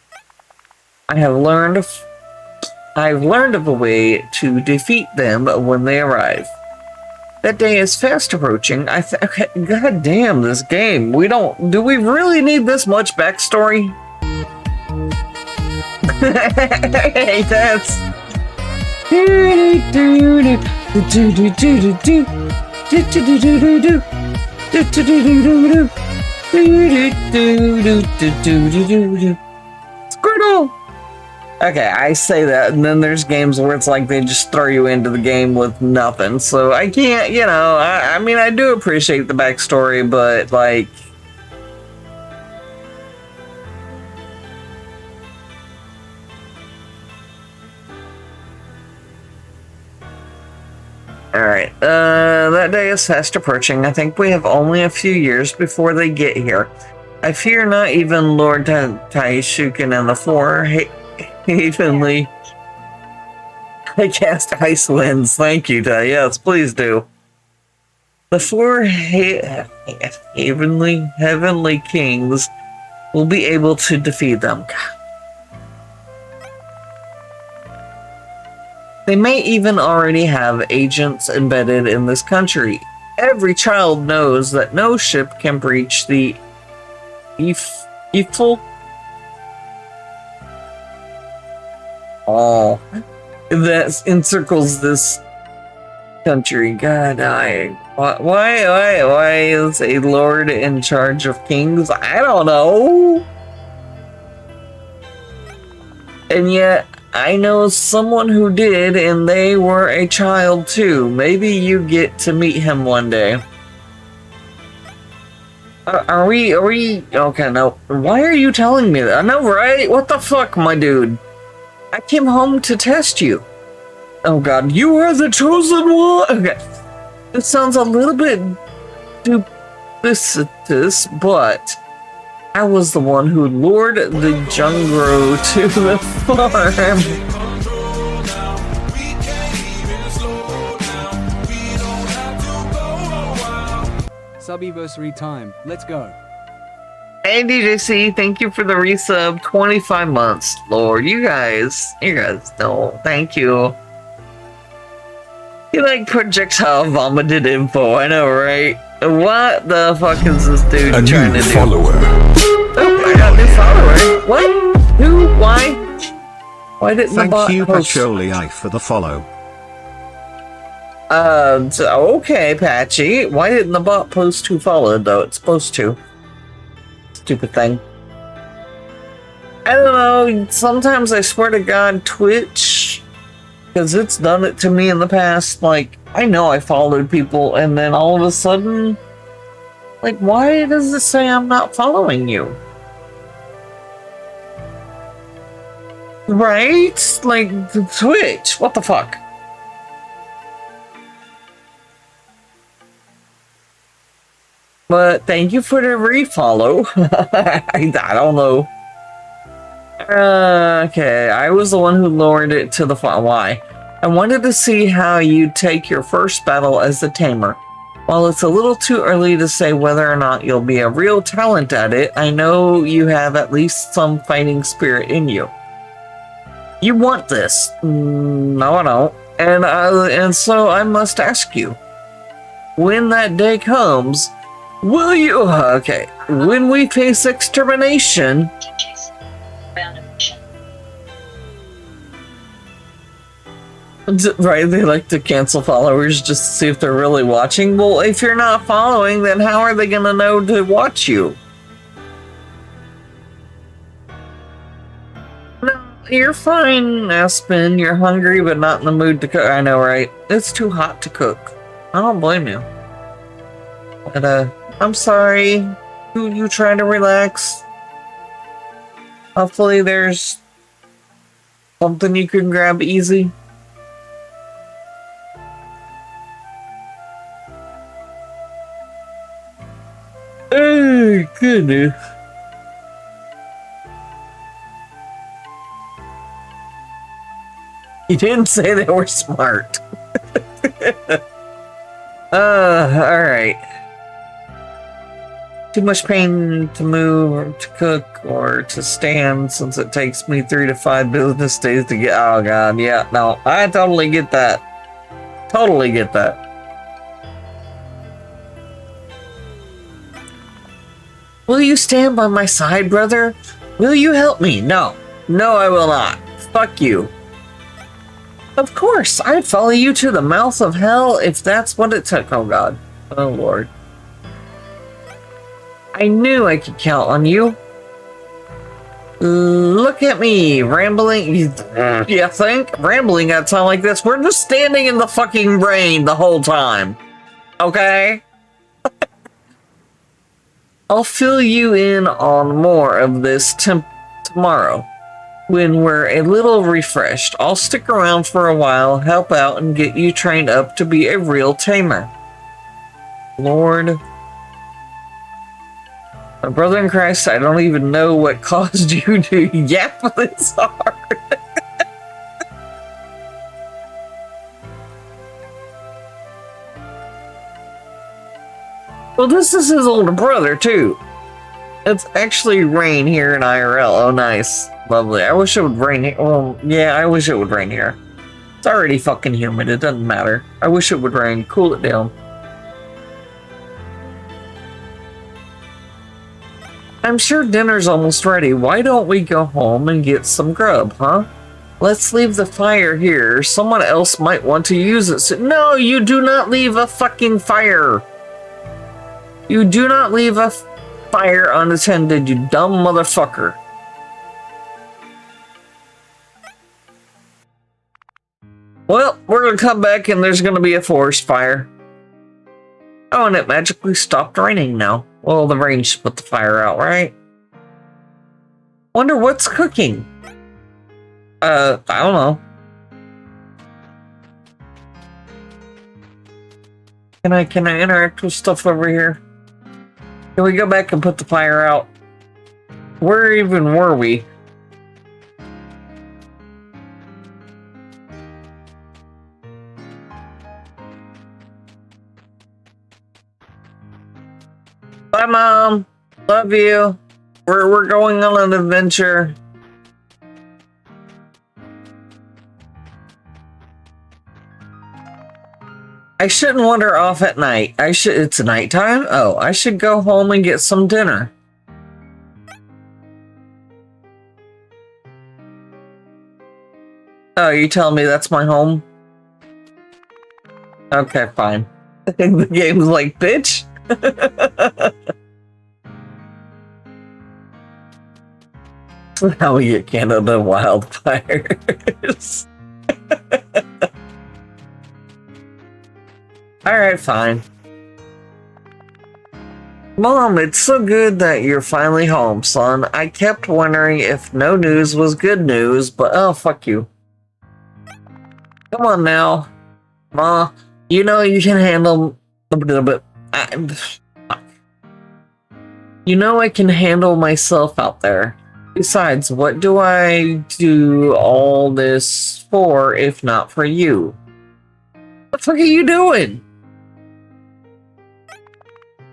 I've learned of a way to defeat them when they arrive. That day is fast approaching. Okay, god damn this game. Do we really need this much backstory? Hey, that's... Squirtle! Okay, I say that, and then there's games where it's like they just throw you into the game with nothing. So I can't, you know, I mean, I do appreciate the backstory, but like... Alright, that day is fast approaching. I think we have only a few years before they get here. I fear not even Lord Taishuken and the Four Heavenly... I cast Ice Winds. Thank you, Tai. Yes, please do. The four heavenly kings will be able to defeat them. They may even already have agents embedded in this country. Every child knows that no ship can breach the Eiffel. Oh, that encircles this country. God, why is a lord in charge of kings? I don't know. And yet, I know someone who did, and they were a child too. Maybe you get to meet him one day. Are we, okay, no. Why are you telling me that? I know, right? What the fuck, my dude? I came home to test you. Oh god, you are the chosen one! Okay. This sounds a little bit duplicitous, but I was the one who lured the Jungro to the farm. Subiversary time. Let's go. Hey DJC, thank you for the resub. 25 months. Lord, you guys know. Thank you. You like projectile vomited info, I know, right? What the fuck is this dude trying to do? Follower. Oh, I got a new follower. What? Who? Why? Why didn't the bot Thank you, post? Patchouli, for the follow. Okay, Patchy. Why didn't the bot post who followed, though? It's supposed to. Stupid thing. I don't know. Sometimes I swear to God, Twitch, because it's done it to me in the past. Like, I know I followed people, and then all of a sudden, like, why does it say I'm not following you? Right? Like, Twitch. What the fuck? But thank you for the refollow. I don't know. Alright, Okay, I was the one who lowered it to the why? I wanted to see how you'd take your first battle as the tamer. While it's a little too early to say whether or not you'll be a real talent at it, I know you have at least some fighting spirit in you. You want this? No, I don't. And so I must ask you, when that day comes, will you? Okay, when we face extermination. Right, they like to cancel followers just to see if they're really watching. Well, if you're not following, then how are they gonna know to watch you? No, you're fine, Aspen. You're hungry, but not in the mood to cook. I know, right? It's too hot to cook. I don't blame you. But, I'm sorry. You trying to relax? Hopefully there's something you can grab easy. Oh, goodness. He didn't say they were smart. Alright. Too much pain to move or to cook or to stand since it takes me 3 to 5 business days to get. Oh, God. Yeah, no. I totally get that. Totally get that. Will you stand by my side, brother? Will you help me? No. No, I will not. Fuck you. Of course, I'd follow you to the mouth of hell if that's what it took. Oh, God. Oh, Lord. I knew I could count on you. Look at me, rambling. You think? Rambling at a time like this? We're just standing in the fucking rain the whole time. Okay? I'll fill you in on more of this tomorrow. When we're a little refreshed, I'll stick around for a while, help out, and get you trained up to be a real tamer. Lord. My brother in Christ, I don't even know what caused you to yap this hard. Well, this is his older brother, too. It's actually rain here in IRL. Oh, nice. Lovely. I wish it would rain here. Well, yeah, I wish it would rain here. It's already fucking humid. It doesn't matter. I wish it would rain. Cool it down. I'm sure dinner's almost ready. Why don't we go home and get some grub, huh? Let's leave the fire here. Someone else might want to use it. So no, you do not leave a fucking fire. You do not leave a fire unattended, you dumb motherfucker. Well, we're gonna come back and there's gonna be a forest fire. Oh, and it magically stopped raining now. Well, the rain should put the fire out, right? Wonder what's cooking. I don't know. Can I interact with stuff over here? Can we go back and put the fire out? Where even were we? Bye, Mom. Love you. We're going on an adventure. I shouldn't wander off at night. It's nighttime? Oh, I should go home and get some dinner. Oh, you telling me that's my home? Okay, fine. The game's like, bitch. How we get Canada wildfires. Alright, fine. Mom, it's so good that you're finally home, son. I kept wondering if no news was good news, but oh, fuck you. Come on now. Ma, you know you can handle... You know I can handle myself out there. Besides, what do I do all this for if not for you? What the fuck are you doing?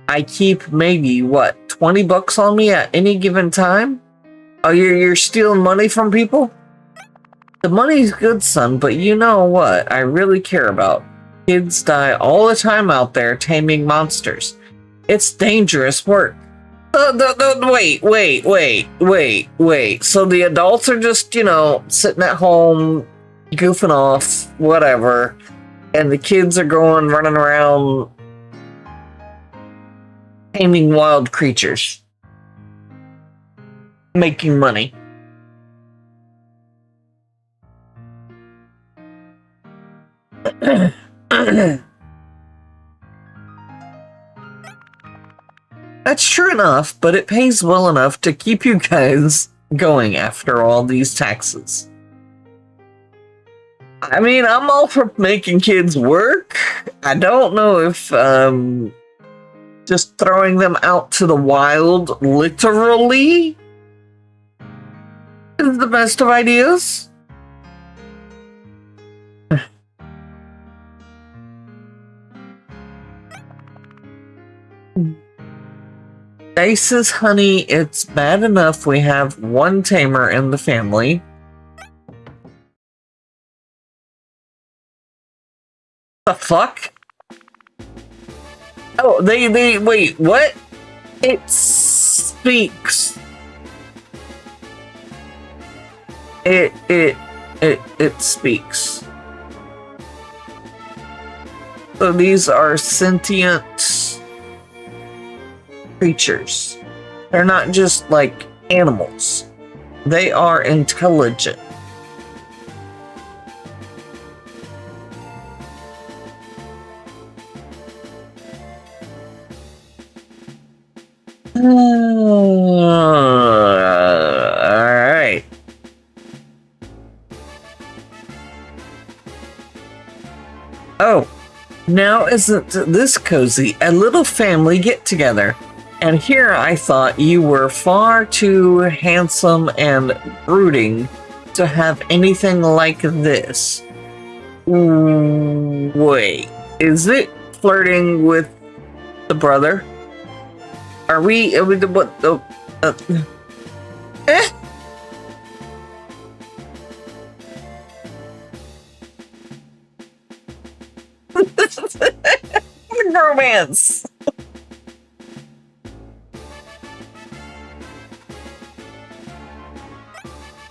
I keep maybe, what, 20 bucks on me at any given time? Oh, you're stealing money from people? The money's good, son, but you know what I really care about? Kids die all the time out there taming monsters. It's dangerous work. Wait. So the adults are just, sitting at home, goofing off, whatever, and the kids are running around, taming wild creatures, making money. That's true enough, but it pays well enough to keep you guys going after all these taxes. I mean, I'm all for making kids work. I don't know if just throwing them out to the wild, literally, is the best of ideas. Dices, honey, it's bad enough we have one tamer in the family. The fuck? Oh, they wait, what? It speaks. It speaks. So these are sentient creatures. They're not just like animals. They are intelligent. Alright. Oh, now isn't this cozy? A little family get-together. And here I thought you were far too handsome and brooding to have anything like this. Wait, is it flirting with the brother? Are we what? Romance.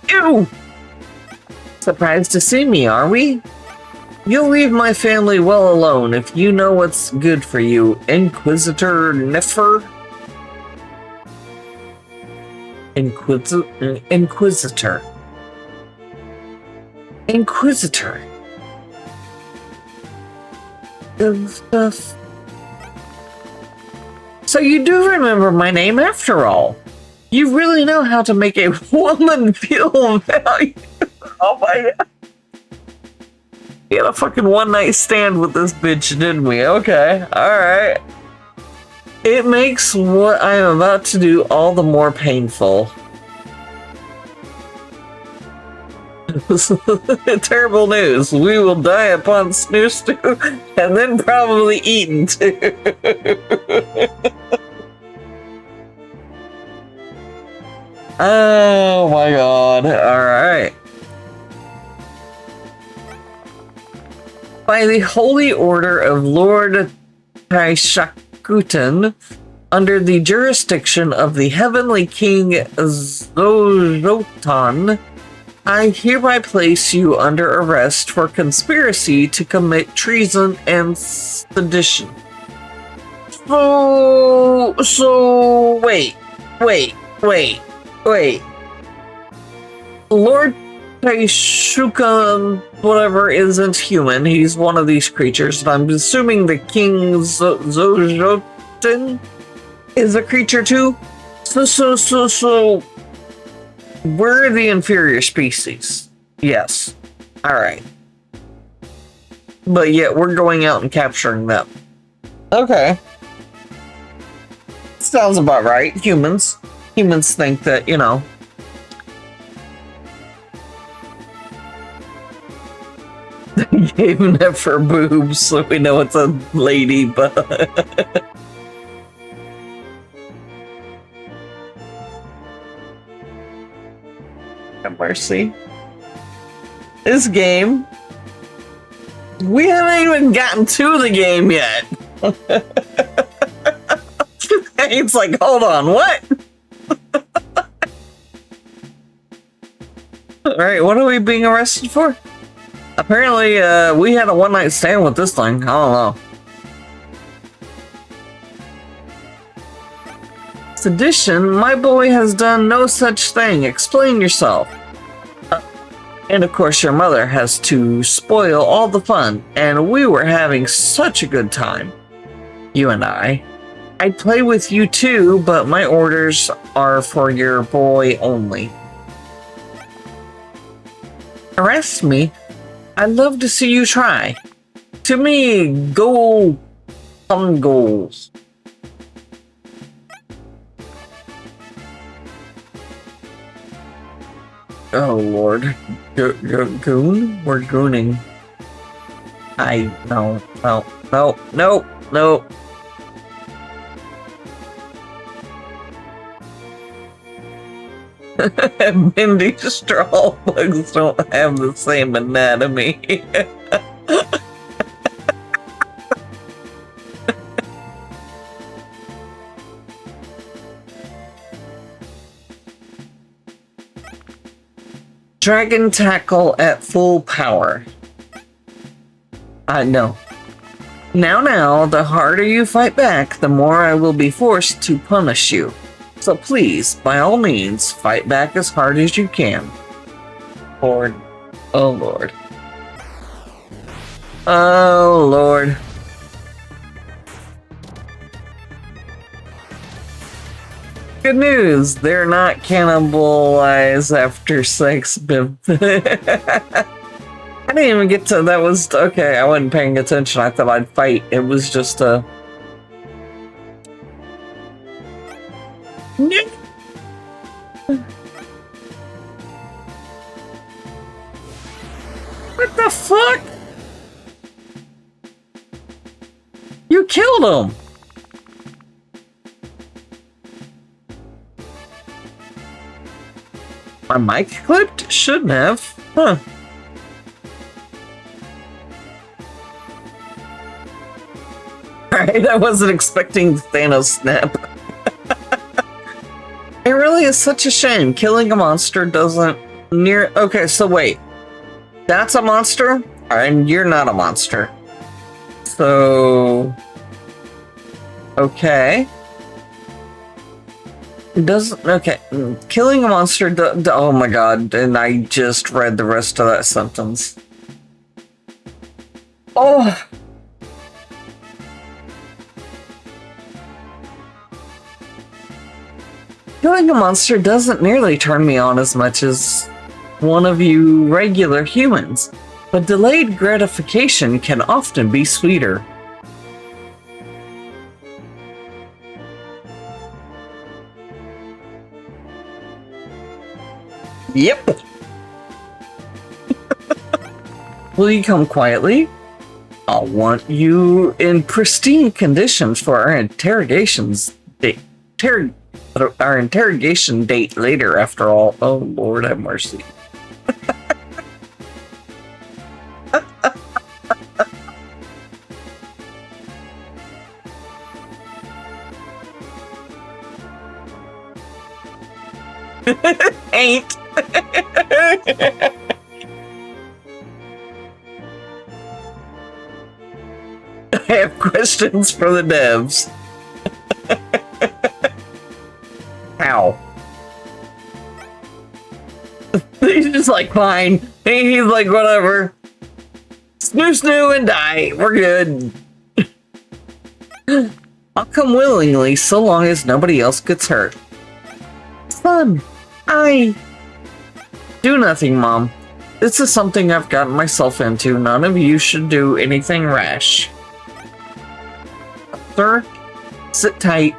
Ew! Surprised to see me, are we? You'll leave my family well alone if you know what's good for you, Inquisitor Niffer. Inquisitor. So you do remember my name after all. You really know how to make a woman feel valued. Oh my god. We had a fucking one-night stand with this bitch, didn't we? Okay, alright. It makes what I am about to do all the more painful. Terrible news. We will die upon snoo stew and then probably eaten too. Oh my god. Alright. By the holy order of Lord Taishakutan, under the jurisdiction of the heavenly king Zozotan, I hereby place you under arrest for conspiracy to commit treason and sedition. Wait. Lord Taishukan, whatever, isn't human. He's one of these creatures. I'm assuming the king Zozotan is a creature too. So. We're the inferior species. Yes. Alright. But yet we're going out and capturing them. Okay. Sounds about right. Humans think that, Even if her boobs, so we know it's a lady, but have mercy. This game, we haven't even gotten to the game yet. It's like, hold on, what? Alright, what are we being arrested for? Apparently, we had a one-night stand with this thing. I don't know. Sedition, my boy has done no such thing. Explain yourself. And of course, your mother has to spoil all the fun, and we were having such a good time. You and I. I'd play with you too, but my orders are for your boy only. Arrest me? I'd love to see you try. To me, goal some goals. Oh Lord. Goon? We're gooning. No. Mindy straw bugs don't have the same anatomy. Dragon tackle at full power. No. Now, the harder you fight back, the more I will be forced to punish you. So please, by all means, fight back as hard as you can. Lord. Oh, Lord. Oh, Lord. Good news, they're not cannibalized after sex, Bib. I didn't even get to, that was, okay, I wasn't paying attention. I thought I'd fight. It was just a... What the fuck? You killed him! My mic clipped? Shouldn't have. Huh. Alright, I wasn't expecting Thanos snap. It really is such a shame. Killing a monster doesn't near... Okay, so wait. That's a monster? And you're not a monster. So... Okay. Doesn't... Okay. Killing a monster... Oh my god. And I just read the rest of that sentence. Oh... Killing a monster doesn't nearly turn me on as much as one of you regular humans, but delayed gratification can often be sweeter. Yep. Will you come quietly? I'll want you in pristine condition for our interrogations date. Our interrogation date later, after all. Oh, Lord have mercy. Ain't. I have questions for the devs. How? He's just like, fine. He's like, whatever. Snoo and die. We're good. I'll come willingly so long as nobody else gets hurt. Son, I... Do nothing, Mom. This is something I've gotten myself into. None of you should do anything rash. Sir, sit tight.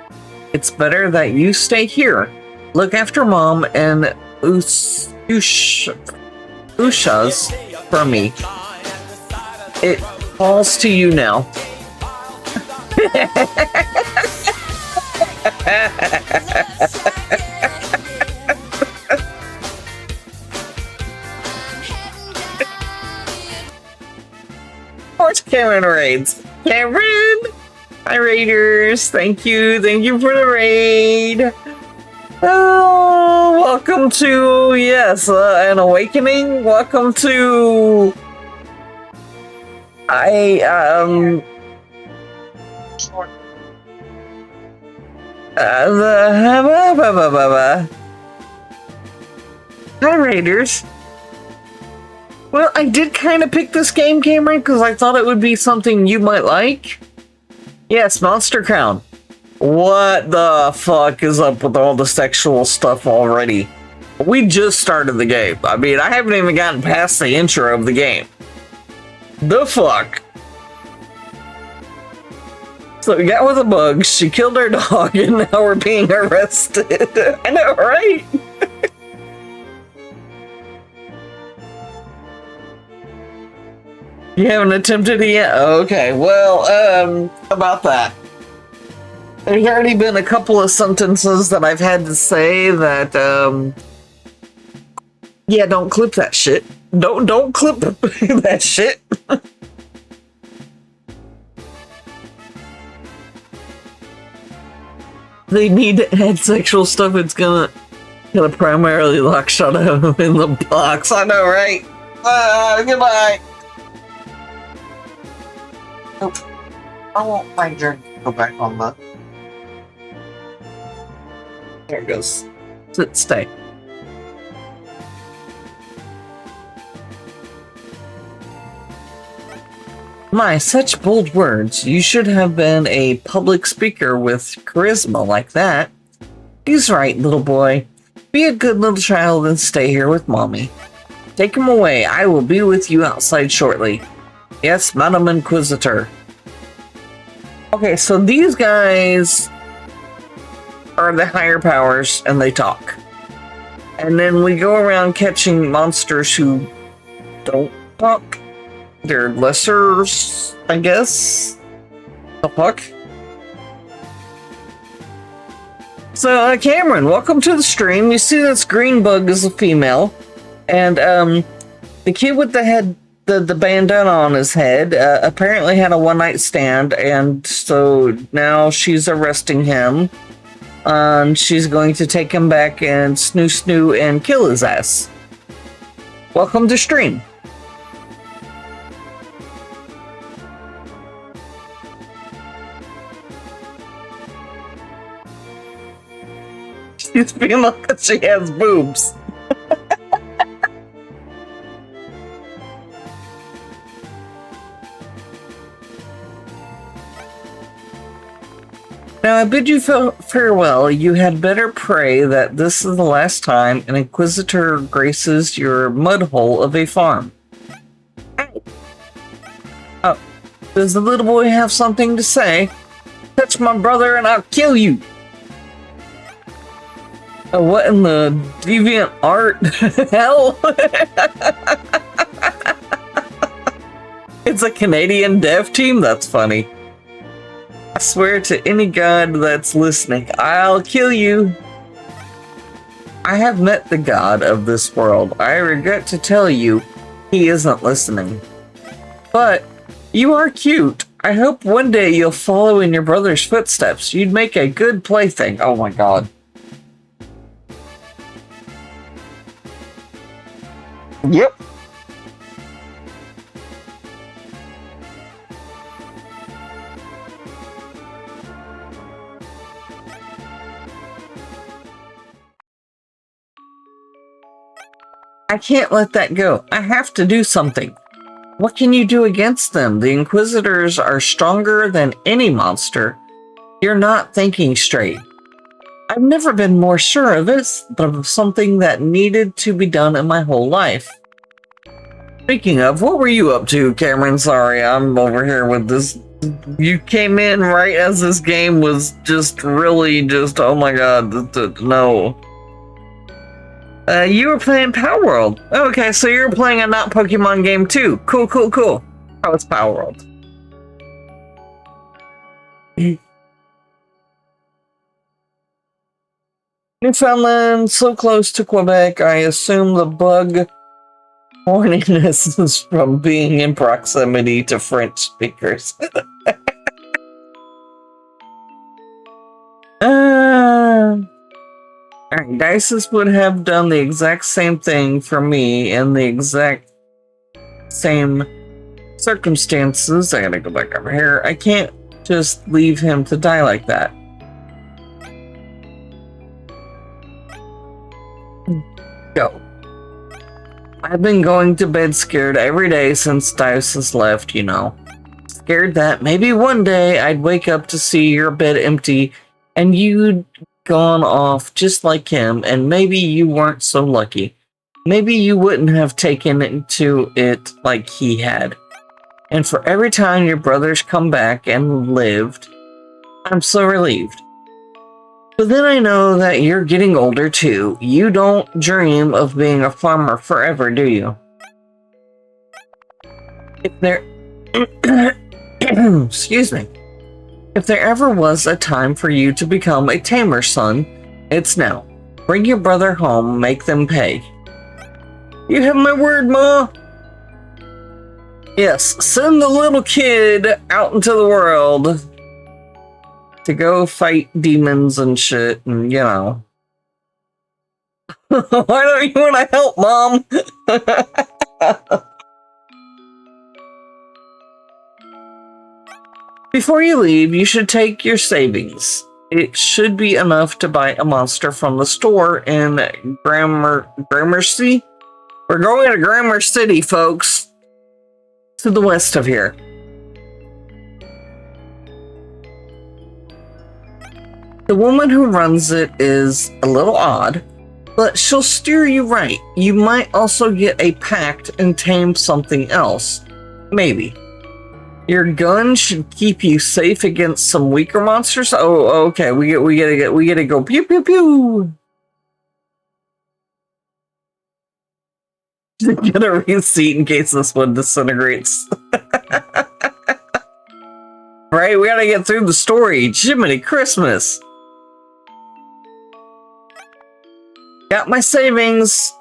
It's better that you stay here. Look after Mom and Ushas for me. It falls to you now. Where's Cameron Raids? Cameron! Hi, Raiders. Thank you for the raid. Oh, welcome to, yes, an awakening. Welcome to... Hi, Raiders. Well, I did kind of pick this game, Cameron, because I thought it would be something you might like. Yes, Monster Crown. What the fuck is up with all the sexual stuff already? We just started the game. I mean, I haven't even gotten past the intro of the game. The fuck? So we got with a bug, she killed our dog, and now we're being arrested. I know, right? You haven't attempted it yet? Okay, well, how about that? There's already been a couple of sentences that I've had to say that, yeah, don't clip that shit. Don't clip that shit. They need to add sexual stuff. It's gonna primarily lock shot him in the box. I know, right? Goodbye. Nope. I won't find your go back on the. There it goes. Sit, stay. My, such bold words. You should have been a public speaker with charisma like that. He's right, little boy. Be a good little child and stay here with Mommy. Take him away. I will be with you outside shortly. Yes, Madam Inquisitor. Okay, so these guys are the higher powers and they talk. And then we go around catching monsters who don't talk. They're lessers, I guess. The fuck? So, Cameron, welcome to the stream. You see this green bug is a female. And, the kid with the head, the bandana on his head, apparently had a one-night stand. And so now she's arresting him. And she's going to take him back and snoo and kill his ass. Welcome to stream. She's female because she has boobs. Now I bid you farewell. You had better pray that this is the last time an Inquisitor graces your mud hole of a farm. Oh, does the little boy have something to say? Touch my brother and I'll kill you. What in the deviant art hell? It's a Canadian dev team? That's funny. I swear to any god that's listening, I'll kill you. I have met the god of this world. I regret to tell you, he isn't listening. But you are cute. I hope one day you'll follow in your brother's footsteps. You'd make a good plaything. Oh my god. Yep. I can't let that go. I have to do something. What can you do against them? The Inquisitors are stronger than any monster. You're not thinking straight. I've never been more sure of this, but of something that needed to be done in my whole life. Speaking of, what were you up to, Cameron? Sorry, I'm over here with this. You came in right as this game was just really just, oh my god, no. You were playing Power World. Okay, so you're playing a not Pokemon game too. Cool. How is Power World? Newfoundland, so close to Quebec, I assume the bug horniness is from being in proximity to French speakers. Alright, Dices would have done the exact same thing for me in the exact same circumstances. I gotta go back over here. I can't just leave him to die like that. Go. I've been going to bed scared every day since Dices left, you know. Scared that maybe one day I'd wake up to see your bed empty and you'd gone off just like him, and maybe you weren't so lucky. Maybe you wouldn't have taken to it like he had. And for every time your brothers come back and lived, I'm so relieved. But then I know that you're getting older too. You don't dream of being a farmer forever, do you? If there... Excuse me. If there ever was a time for you to become a tamer, son, it's now. Bring your brother home, make them pay. You have my word, Ma? Yes, send the little kid out into the world to go fight demons and shit, and you know. Why don't you want to help, Mom? Before you leave, you should take your savings. It should be enough to buy a monster from the store in Gramercy. We're going to Grammar City, folks. To the west of here. The woman who runs it is a little odd, but she'll steer you right. You might also get a pact and tame something else. Maybe. Your gun should keep you safe against some weaker monsters. Oh, okay. We gotta go pew pew pew. Get a receipt in case this one disintegrates. Right, we gotta get through the story. Jiminy Christmas. Got my savings.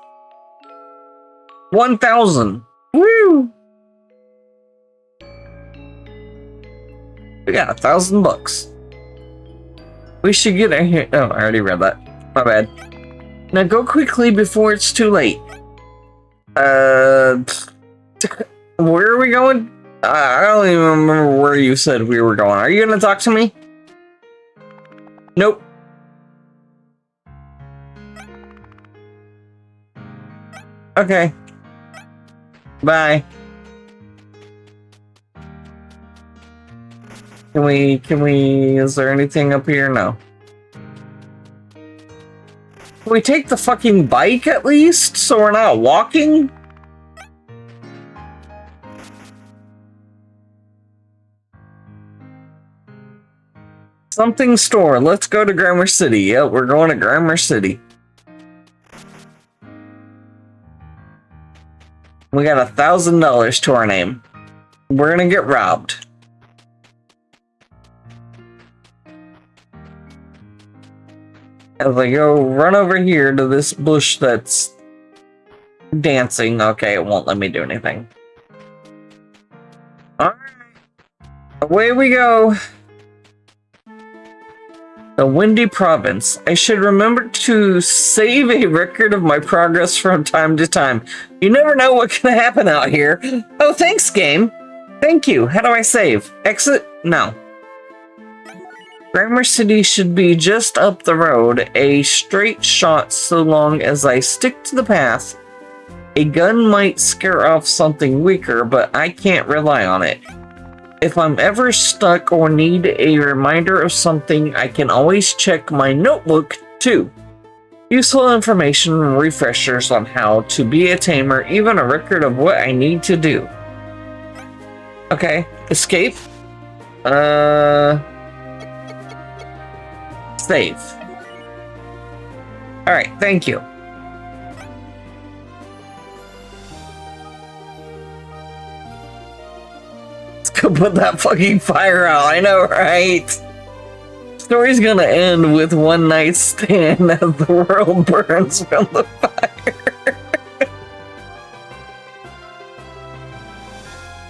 1,000. Woo! We got $1,000. We should get a here. Oh, I already read that. My bad. Now go quickly before it's too late. Where are we going? I don't even remember where you said we were going. Are you gonna talk to me? Nope. Okay. Bye. Can we, is there anything up here? No. Can we take the fucking bike at least, so we're not walking? Something store. Let's go to Grammar City. Yep, we're going to Grammar City. We got $1,000 to our name. We're gonna get robbed. As I go run over here to this bush that's dancing. Okay, it won't let me do anything. Alright. Away we go. The Windy Province. I should remember to save a record of my progress from time to time. You never know what can happen out here. Oh, thanks, game. Thank you. How do I save? Exit? No. Grammar City should be just up the road, a straight shot so long as I stick to the path. A gun might scare off something weaker, but I can't rely on it. If I'm ever stuck or need a reminder of something, I can always check my notebook too. Useful information and refreshers on how to be a tamer, even a record of what I need to do. Okay, escape. Save. Alright, thank you. to put that fucking fire out. I know, right? Story's gonna end with one night stand as the world burns from the fire.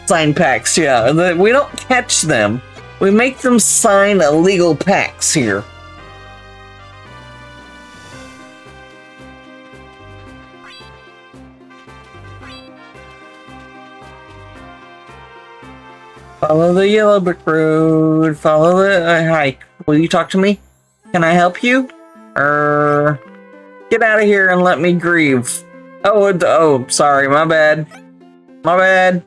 Sign packs, yeah. We don't catch them. We make them sign illegal pacts here. Follow the yellow brick road. Follow the... hi. Will you talk to me? Can I help you? Get out of here and let me grieve. Oh, sorry. My bad. My bad.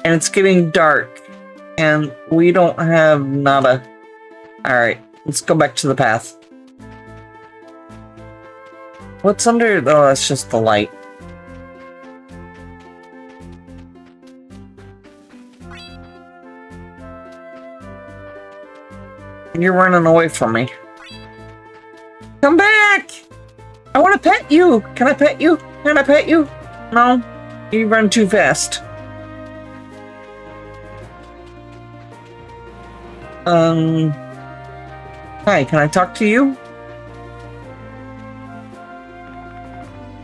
And it's getting dark. And we don't have nada. Alright. Let's go back to the path. What's under... oh, that's just the light. You're running away from me. Come back! I want to pet you! Can I pet you? Can I pet you? No. You run too fast. Hi, can I talk to you?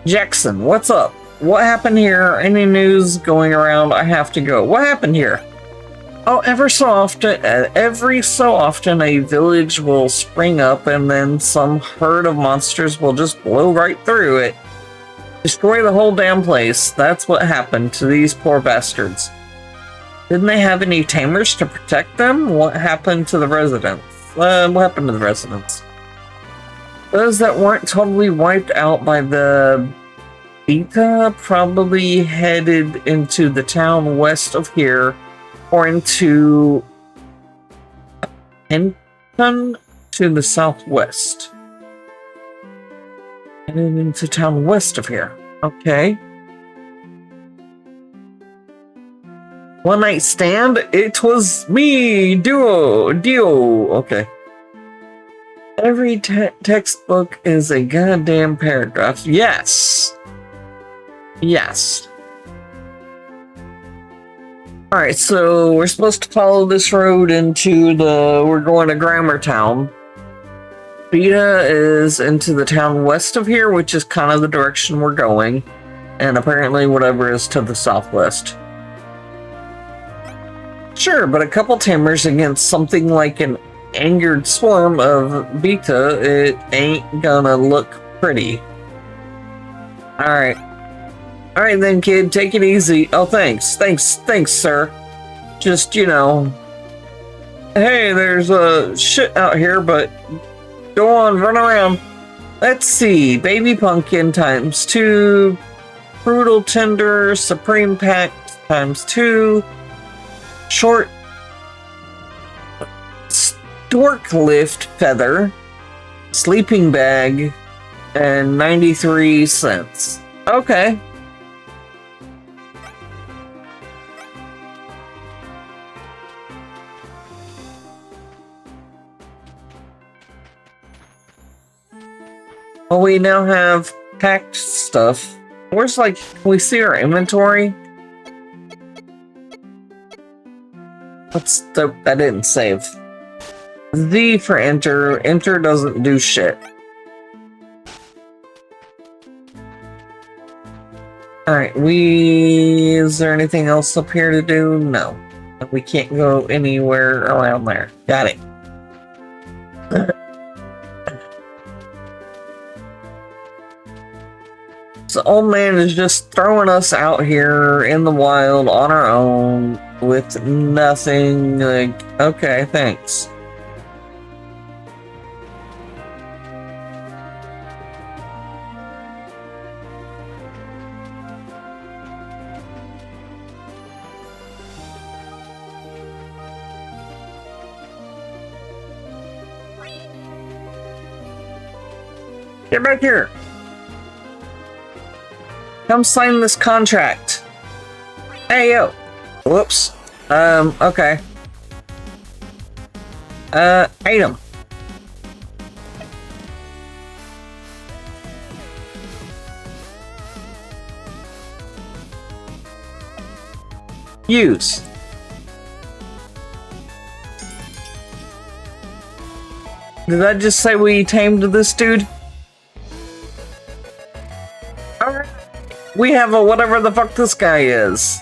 Jackson, what's up? What happened here? Any news going around? I have to go. What happened here? Oh, every so often a village will spring up and then some herd of monsters will just blow right through it. Destroy the whole damn place. That's what happened to these poor bastards. Didn't they have any tamers to protect them? What happened to the residents? What happened to the residents? Those that weren't totally wiped out by the Beta probably headed into the town west of here, or into Hinton to the southwest. And then into town west of here. Okay. One night stand? It was me, Dio. Okay. Every textbook is a goddamn paragraph. Yes. Yes. Alright, so we're supposed to follow this road into we're going to Grammar Town. Beta is into the town west of here, which is kind of the direction we're going. And apparently whatever is to the southwest. Sure, but a couple tamers against something like an angered swarm of Beta, it ain't gonna look pretty. Alright. Alright then, kid, take it easy. Oh, thanks, sir. Just, you know... hey, there's shit out here, but... go on, run around. Let's see, Baby Pumpkin times 2... Brutal Tender, Supreme Pack times 2... Short... Stork Lift Feather... Sleeping Bag... and 93 cents. Okay. Well, we now have packed stuff. Where's, like, can we see our inventory? What's the... I didn't save. Z for enter. Enter doesn't do shit. Alright, is there anything else up here to do? No. We can't go anywhere around there. Got it. So old man is just throwing us out here in the wild on our own with nothing. Like, okay, thanks. Get back here. Come sign this contract. Hey, yo. Whoops. Okay. Item. Use. Did I just say we tamed this dude? Alright. We have a whatever the fuck this guy is.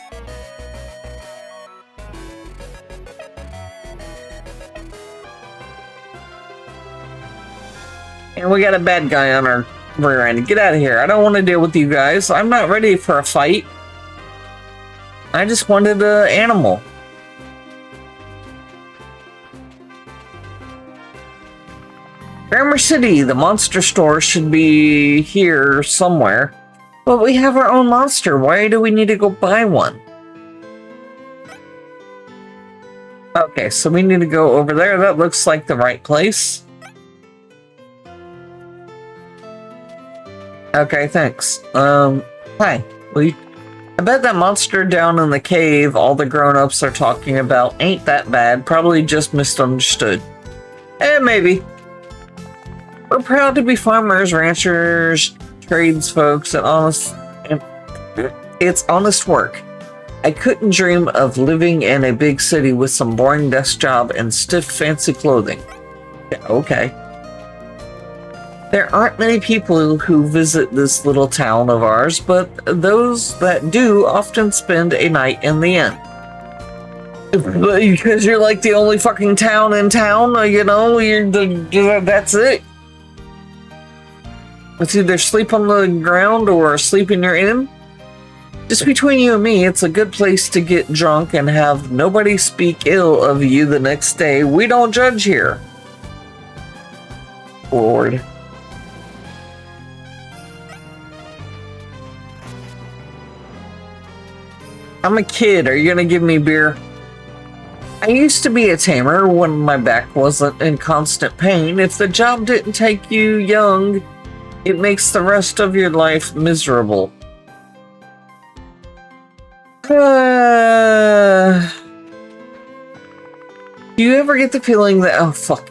And we got a bad guy on our rear end. Get out of here. I don't want to deal with you guys. I'm not ready for a fight. I just wanted an animal. Grammar City, the monster store should be here somewhere. But we have our own monster. Why do we need to go buy one? Okay, so we need to go over there. That looks like the right place. Okay, thanks. Hi. I bet that monster down in the cave all the grown-ups are talking about ain't that bad. Probably just misunderstood. Maybe. We're proud to be farmers, ranchers, tradesfolks, and it's honest work. I couldn't dream of living in a big city with some boring desk job and stiff fancy clothing. Yeah, okay. There aren't many people who visit this little town of ours, but those that do often spend a night in the inn. Because you're like the only fucking town in town, you know, that's it. It's either sleep on the ground or sleep in your inn. Just between you and me, it's a good place to get drunk and have nobody speak ill of you the next day. We don't judge here. Lord. I'm a kid. Are you gonna give me beer? I used to be a tamer when my back wasn't in constant pain. If the job didn't take you young, it makes the rest of your life miserable. Do you ever get the feeling that, oh fuck,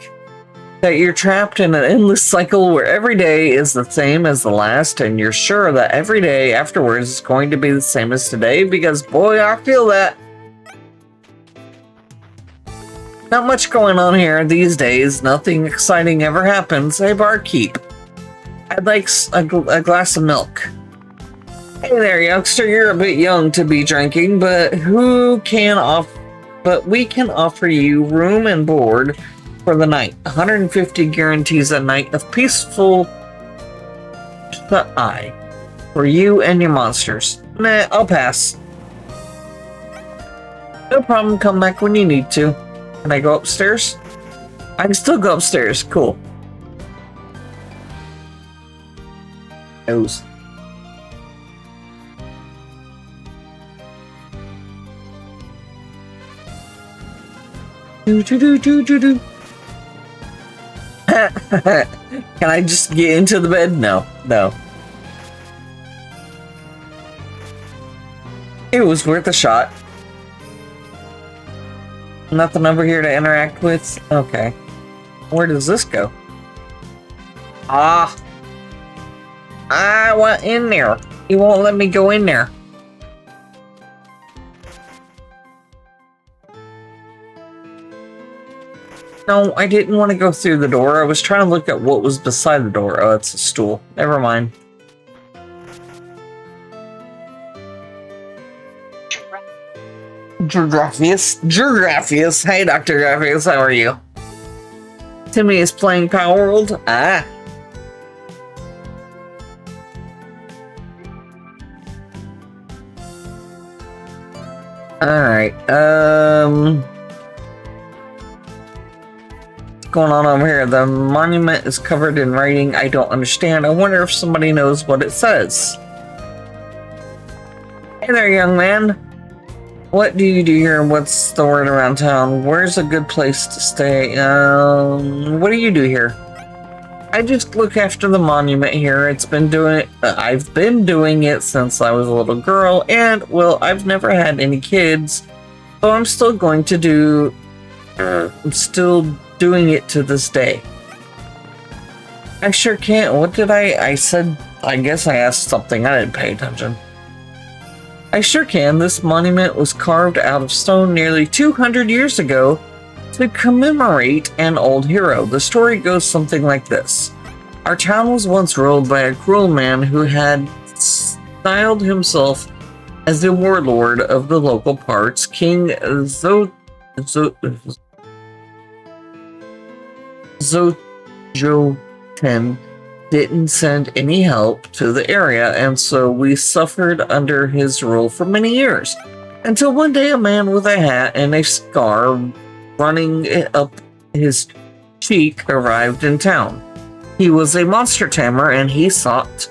that you're trapped in an endless cycle where every day is the same as the last and you're sure that every day afterwards is going to be the same as today? Because boy, I feel that. Not much going on here these days. Nothing exciting ever happens. Hey, barkeep. I'd like a glass of milk. Hey there, youngster. You're a bit young to be drinking, but we can offer you room and board for the night. 150 guarantees a night of peaceful eye for you and your monsters. Nah, I'll pass. No problem. Come back when you need to. Can I go upstairs? I can still go upstairs. Cool. Nose. Do. Can I just get into the bed? No. It was worth a shot. Nothing over here to interact with? Okay. Where does this go? I want in there. You won't let me go in there. No, I didn't want to go through the door. I was trying to look at what was beside the door. Oh, it's a stool. Never mind. Graffius. Hey, Dr. Graffius, how are you? Timmy is playing Power World. Ah. Alright, what's going on over here? The monument is covered in writing I don't understand. I wonder if somebody knows what it says. Hey there, young man. What do you do here? What's the word around town? Where's a good place to stay? What do you do here? I just look after the monument here. I've been doing it since I was a little girl, and well, I've never had any kids, so I'm still going to do. I'm still doing it to this day. I sure can't. What did I said? I guess I asked something. I didn't pay attention. I sure can. This monument was carved out of stone nearly 200 years ago to commemorate an old hero. The story goes something like this. Our town was once ruled by a cruel man who had styled himself as the warlord of the local parts. King Zojoten didn't send any help to the area, and so we suffered under his rule for many years. Until one day a man with a hat and a scar running up his cheek arrived in town. He was a monster tamer, and he sought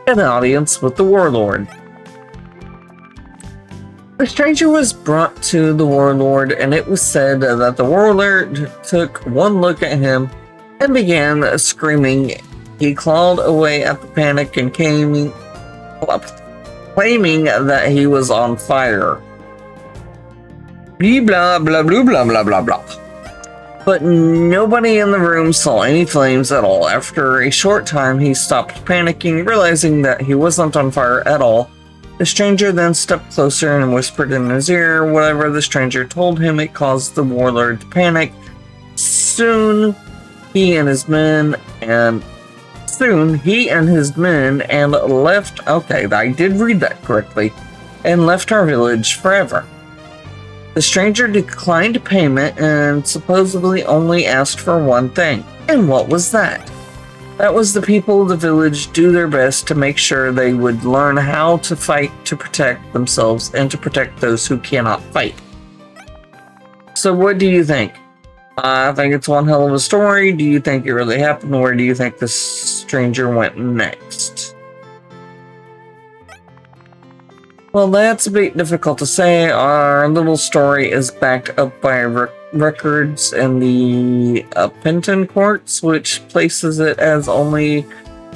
an audience with the warlord. The stranger was brought to the warlord, and it was said that the warlord took one look at him and began screaming. He clawed away at the panic and claiming that he was on fire. Blah, blah, blah, blah, blah, blah, blah. But nobody in the room saw any flames at all. After a short time, he stopped panicking, realizing that he wasn't on fire at all. The stranger then stepped closer and whispered in his ear. Whatever the stranger told him, it caused the warlord to panic. Soon, he and his men left. Okay, I did read that correctly. And left our village forever. The stranger declined payment and supposedly only asked for one thing. And what was that? That was the people of the village do their best to make sure they would learn how to fight to protect themselves and to protect those who cannot fight. So what do you think? I think it's one hell of a story. Do you think it really happened? Where do you think the stranger went next? Well, that's a bit difficult to say. Our little story is backed up by records in the Penton courts, which places it as only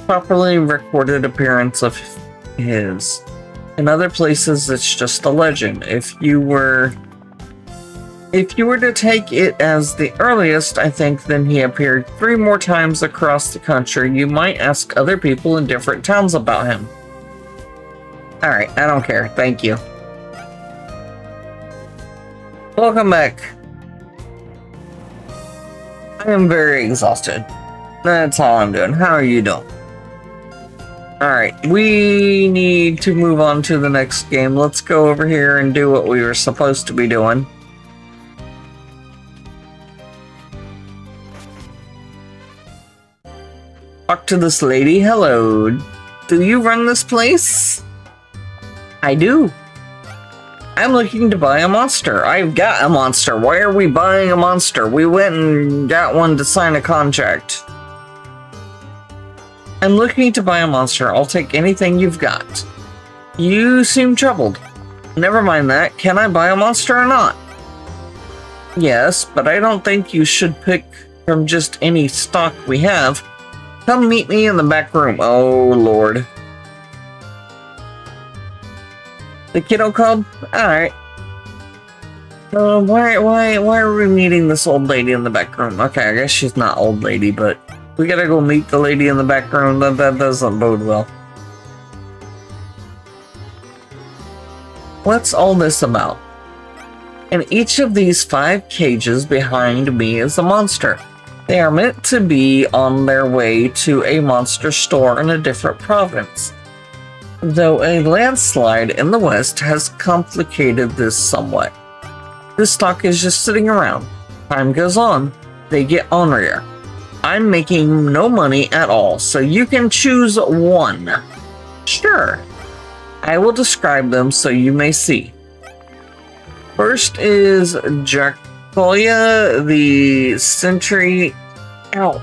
properly recorded appearance of his. In other places, it's just a legend. If you were to take it as the earliest, I think then he appeared 3 more times across the country. You might ask other people in different towns about him. Alright, I don't care. Thank you. Welcome back. I am very exhausted. That's all I'm doing. How are you doing? Alright, we need to move on to the next game. Let's go over here and do what we were supposed to be doing. Talk to this lady. Hello. Do you run this place? I do. I'm looking to buy a monster. I've got a monster. Why are we buying a monster? We went and got one to sign a contract. I'm looking to buy a monster. I'll take anything you've got. You seem troubled. Never mind that. Can I buy a monster or not? Yes, but I don't think you should pick from just any stock we have. Come meet me in the back room. Oh, Lord. The kiddo club? Alright. Why are we meeting this old lady in the back room? Okay, I guess she's not old lady, but we gotta go meet the lady in the back room. That doesn't bode well. What's all this about? In each of these 5 cages behind me is a monster. They are meant to be on their way to a monster store in a different province. Though a landslide in the west has complicated this somewhat. This stock is just sitting around. Time goes on, they get ornerier. I'm making no money at all, so you can choose one. Sure. I will describe them so you may see. First is Dracolia, the Century... Ow.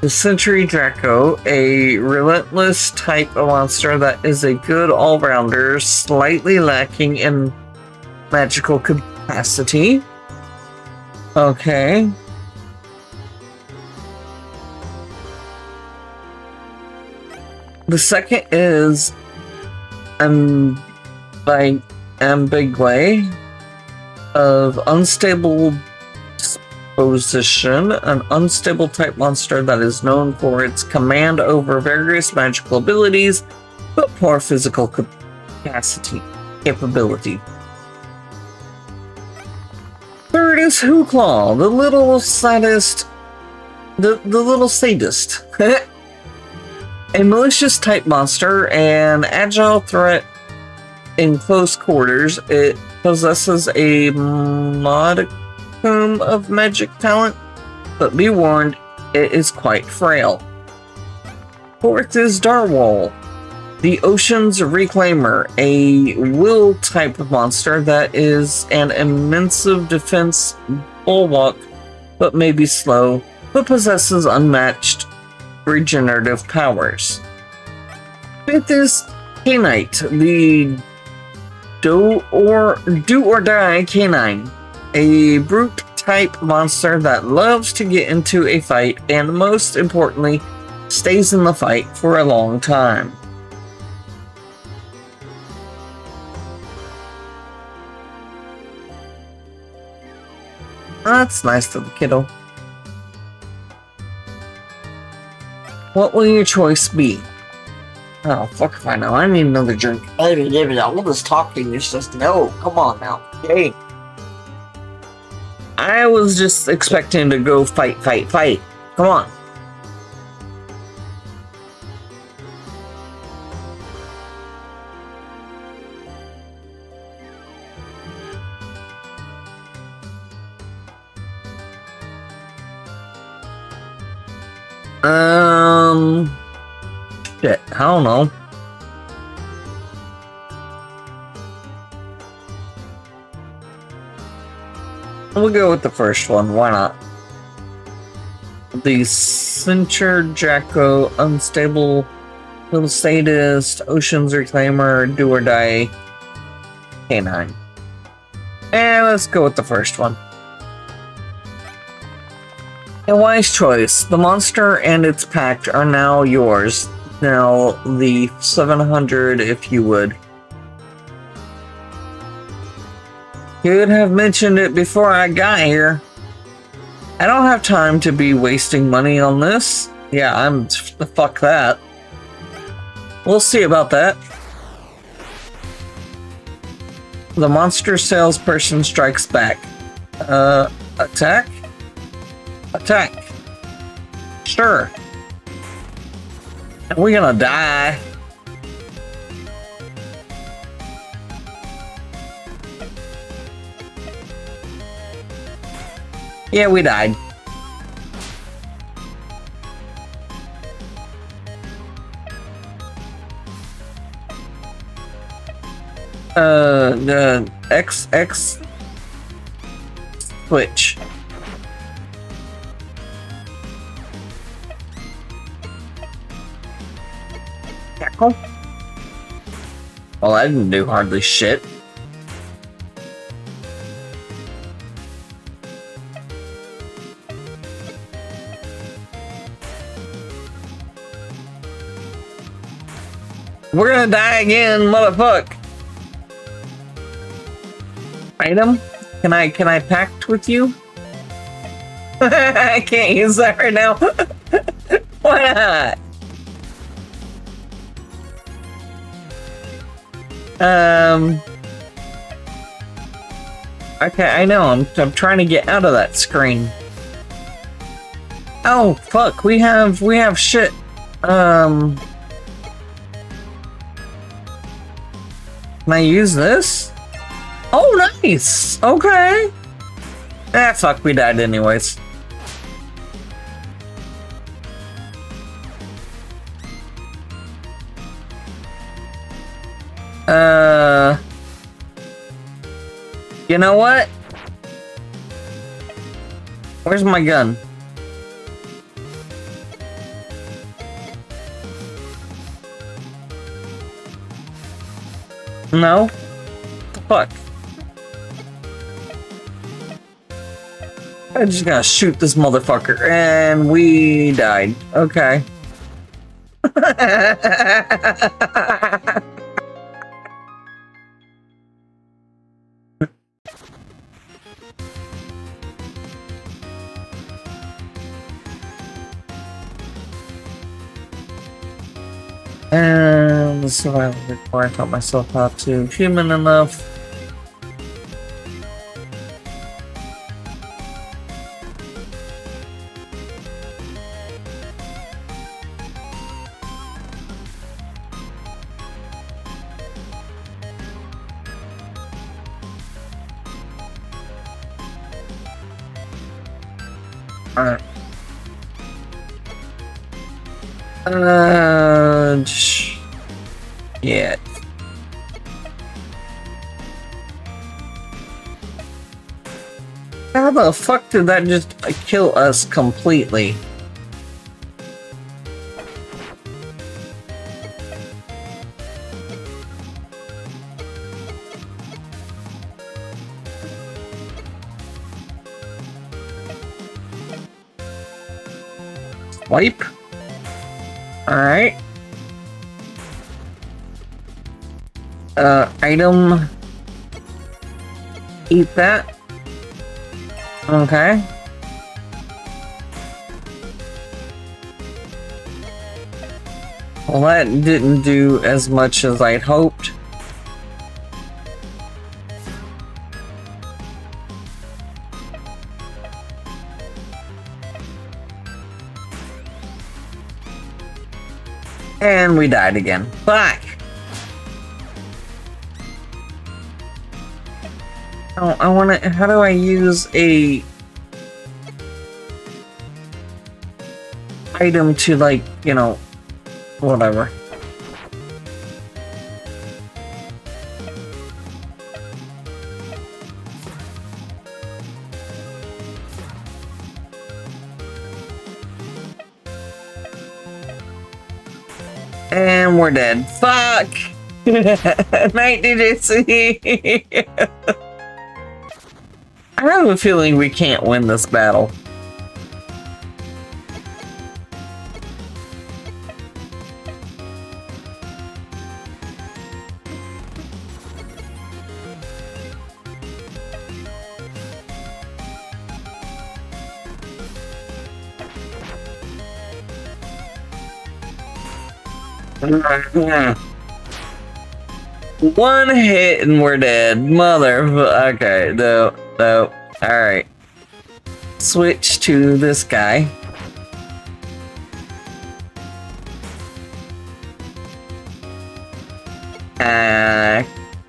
The Century Draco, a relentless type of monster that is a good all-rounder, slightly lacking in magical capacity. Okay. The second is Ambigue, of unstable disposition, an unstable type monster that is known for its command over various magical abilities, but poor physical capability. Third is Hooclaw, the little sadist. The little sadist. A malicious type monster, an agile threat in close quarters. It possesses a modicum of magic talent, but be warned, it is quite frail. Fourth is Darwall, the Ocean's Reclaimer, a will type monster that is an immense defense bulwark, but may be slow, but possesses unmatched regenerative powers. Fifth is Canite, the do or die canine, a brute type monster that loves to get into a fight and, most importantly, stays in the fight for a long time. That's nice of the kiddo. What will your choice be? Oh, fuck if I know. I need another drink. I didn't give it all this talking. It's just no. Come on now. Hey. I was just expecting to go fight. Come on. Shit, I don't know. We'll go with the first one, why not? The Cincher Jacko, Unstable Little Sadist, Ocean's Reclaimer, Do or Die Canine. And let's go with the first one. A wise choice. The monster and its pack are now yours. Now the 700 if you would. Could have mentioned it before I got here. I don't have time to be wasting money on this. Yeah, fuck that. We'll see about that. The monster salesperson strikes back. Attack? Attack. Sure. Are we gonna die? Yeah, we died. The XX switch. Tackle? Well, I didn't do hardly shit. We're gonna die again, motherfuck. Item? Can I pact with you? I can't use that right now. Why not? Okay, I know. I'm trying to get out of that screen. Oh fuck, we have shit. Can I use this? Oh, nice. Okay. Ah, fuck, we died anyways. You know what? Where's my gun? No? What the fuck? I just gotta shoot this motherfucker, and we died. Okay. in the survival before I taught myself how to. Human enough. Alright. Yeah. How the fuck did that just kill us completely? Wipe. Alright. Item. Eat that. Okay. Well, that didn't do as much as I'd hoped. And we died again. Fuck! Oh, I wanna... How do I use a... item to, like, you know... whatever. And we're dead. Fuck! Night, DJC! I have a feeling we can't win this battle. One hit and we're dead. Okay, no. Alright. Switch to this guy.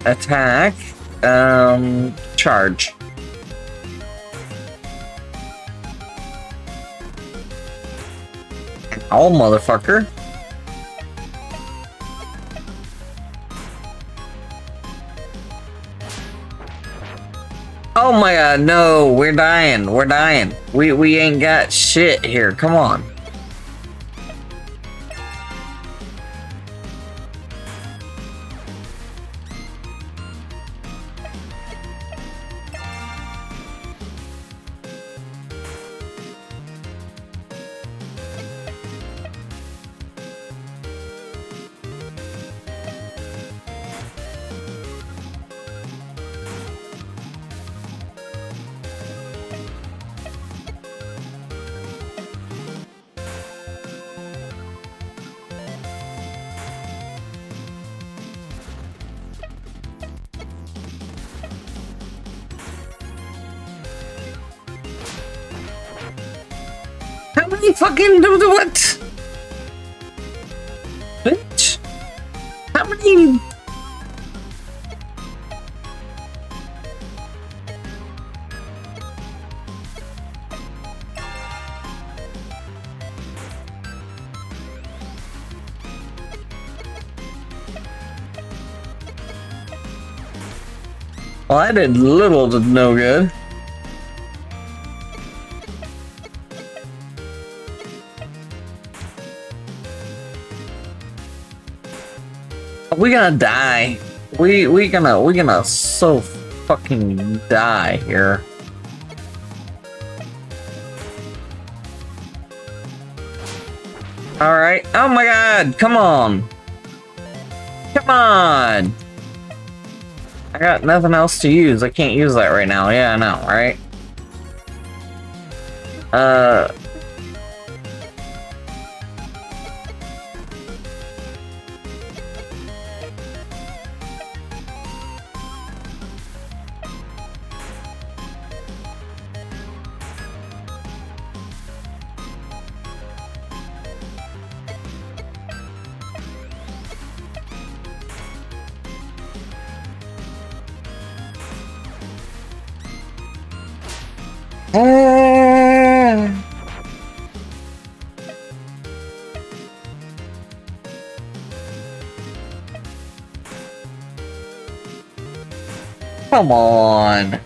Attack. Charge. Oh, motherfucker. Oh my god, no, we're dying. We ain't got shit here, come on. How many fucking do what? Bitch. How many? Well, I did little to no good. We gonna die. We gonna so fucking die here. All right. Oh my god! Come on! Come on! I got nothing else to use. I can't use that right now. Yeah, I know, right? Ah. Come on.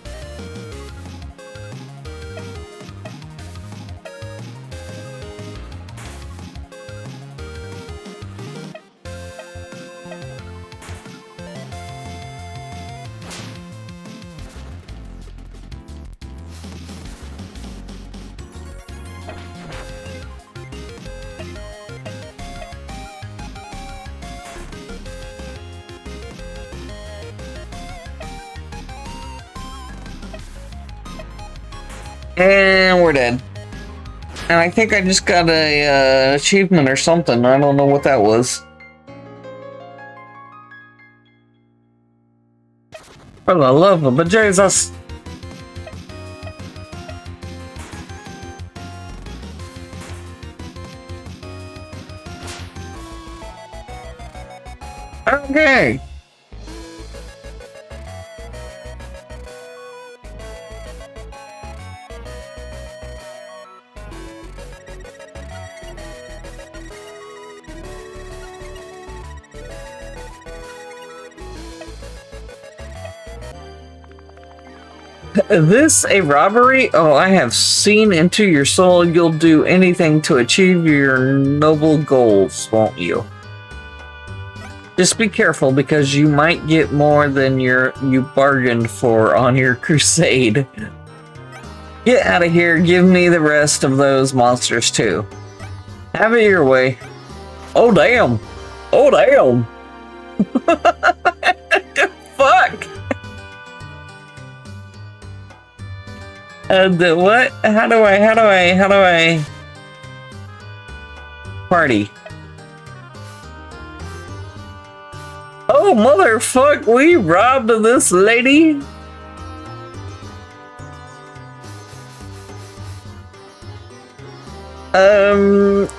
And we're dead. And I think I just got a achievement or something. I don't know what that was. For the love of Jesus. Okay. This a robbery? Oh, I have seen into your soul. You'll do anything to achieve your noble goals, won't you? Just be careful because you might get more than you bargained for on your crusade. Get out of here. Give me the rest of those monsters too. Have it your way. Oh damn. Oh damn. What the fuck? What? How do I party? Oh motherfuck, we robbed this lady.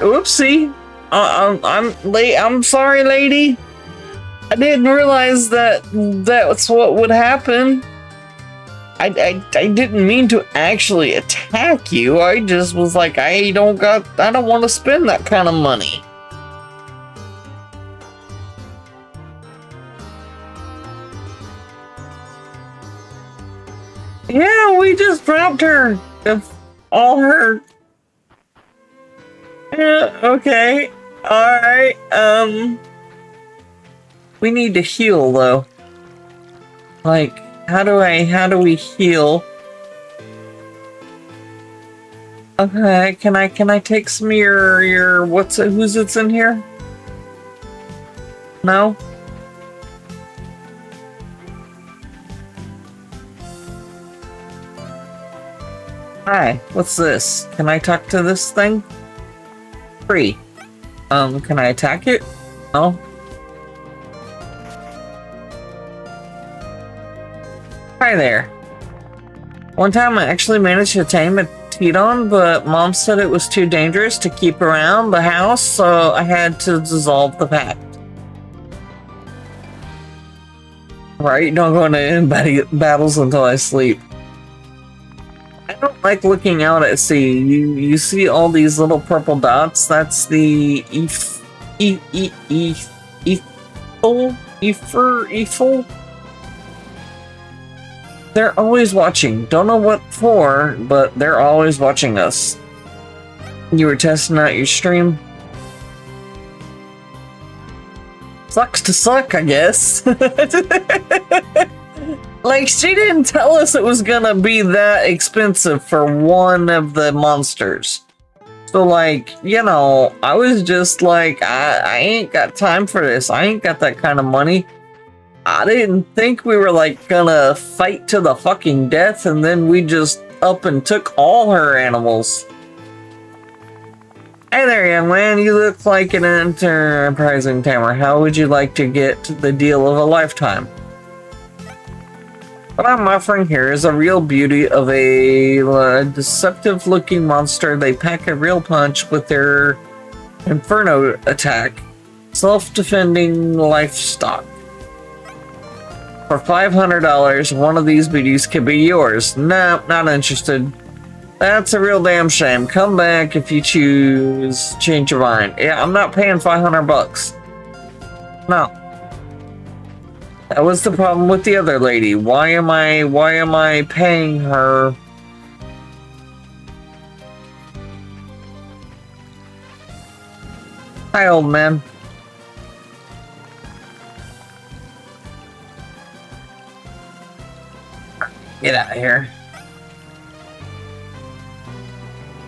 Whoopsie. I'm late. I'm sorry, lady. I didn't realize that's what would happen. I didn't mean to actually attack you. I just was like, I don't want to spend that kind of money. Yeah, we just dropped her. All her. Yeah, okay. Alright, we need to heal though. Like, how do we heal? Okay, can I take some of your who's it's in here? No? Hi, what's this? Can I talk to this thing? Free. Can I attack it? No? Hi there. One time I actually managed to tame a Tedon, but Mom said it was too dangerous to keep around the house, so I had to dissolve the pact. Right, don't go into any battles until I sleep. I don't like looking out at sea. You see all these little purple dots? That's the Eiffel? They're always watching. Don't know what for, but they're always watching us. You were testing out your stream? Sucks to suck, I guess. Like, she didn't tell us it was gonna be that expensive for one of the monsters. So, like, you know, I was just like, I ain't got time for this. I ain't got that kind of money. I didn't think we were, like, gonna fight to the fucking death, and then we just up and took all her animals. Hey there, young man. You look like an enterprising tamer. How would you like to get the deal of a lifetime? What I'm offering here is a real beauty of a deceptive-looking monster. They pack a real punch with their Inferno attack. Self-defending livestock. For $500, one of these beauties could be yours. Nope, not interested. That's a real damn shame. Come back if you change your mind. Yeah, I'm not paying 500 bucks. No. That was the problem with the other lady. Why am I paying her? Hi, old man. Get out of here.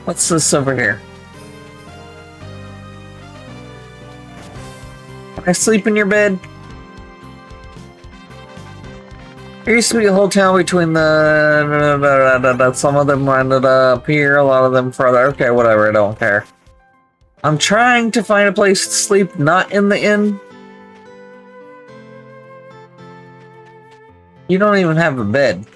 What's this over here? Can I sleep in your bed? There used to be a whole town between the... Some of them ended up here, a lot of them further. Okay, whatever, I don't care. I'm trying to find a place to sleep not in the inn. You don't even have a bed.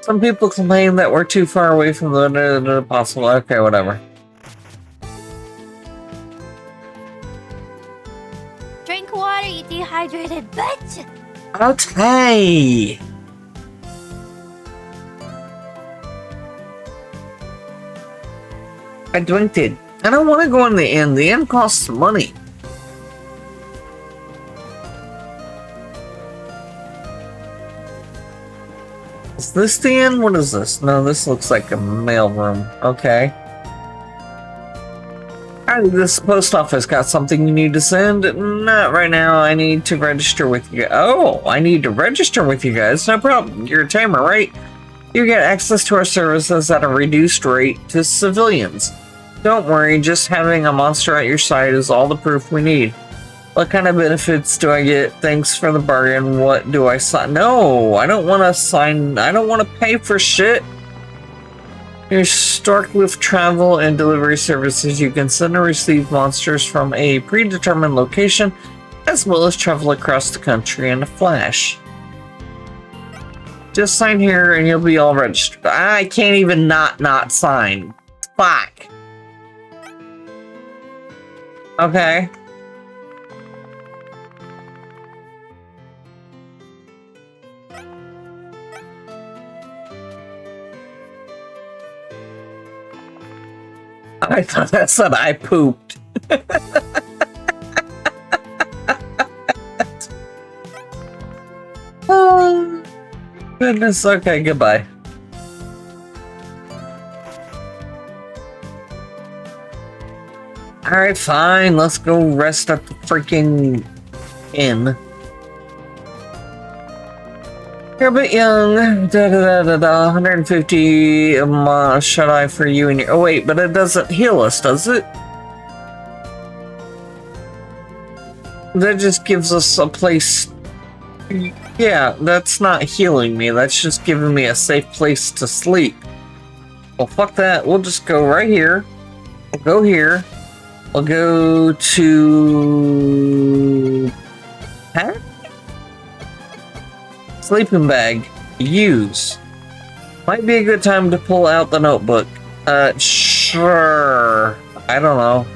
Some people complain that we're too far away from the possible. Okay, whatever. Drink water, you dehydrated bitch! Okay. I drinked it. I don't want to go in the inn. The inn costs money. Is this the inn? What is this? No, this looks like a mail room. Okay. Alright, this post office got something you need to send? Not right now. I need to register with you. Oh, I need to register with you guys. No problem. You're a tamer, right? You get access to our services at a reduced rate to civilians. Don't worry, just having a monster at your side is all the proof we need. What kind of benefits do I get? Thanks for the bargain. What do I sign? No, I don't want to sign. I don't want to pay for shit. Here's Starklift travel and delivery services. You can send and receive monsters from a predetermined location, as well as travel across the country in a flash. Just sign here and you'll be all registered. I can't even not sign. Fuck. Okay. I thought that said I pooped. Oh, goodness. Okay, goodbye. Alright, fine. Let's go rest at the freaking inn. You're a bit young. 150 shut-eye for you and your... Oh, wait, but it doesn't heal us, does it? That just gives us a place... Yeah, that's not healing me. That's just giving me a safe place to sleep. Well, fuck that. We'll just go right here. We'll go here. We'll go to... Huh? Sleeping bag. Use. Might be a good time to pull out the notebook. Sure. I don't know.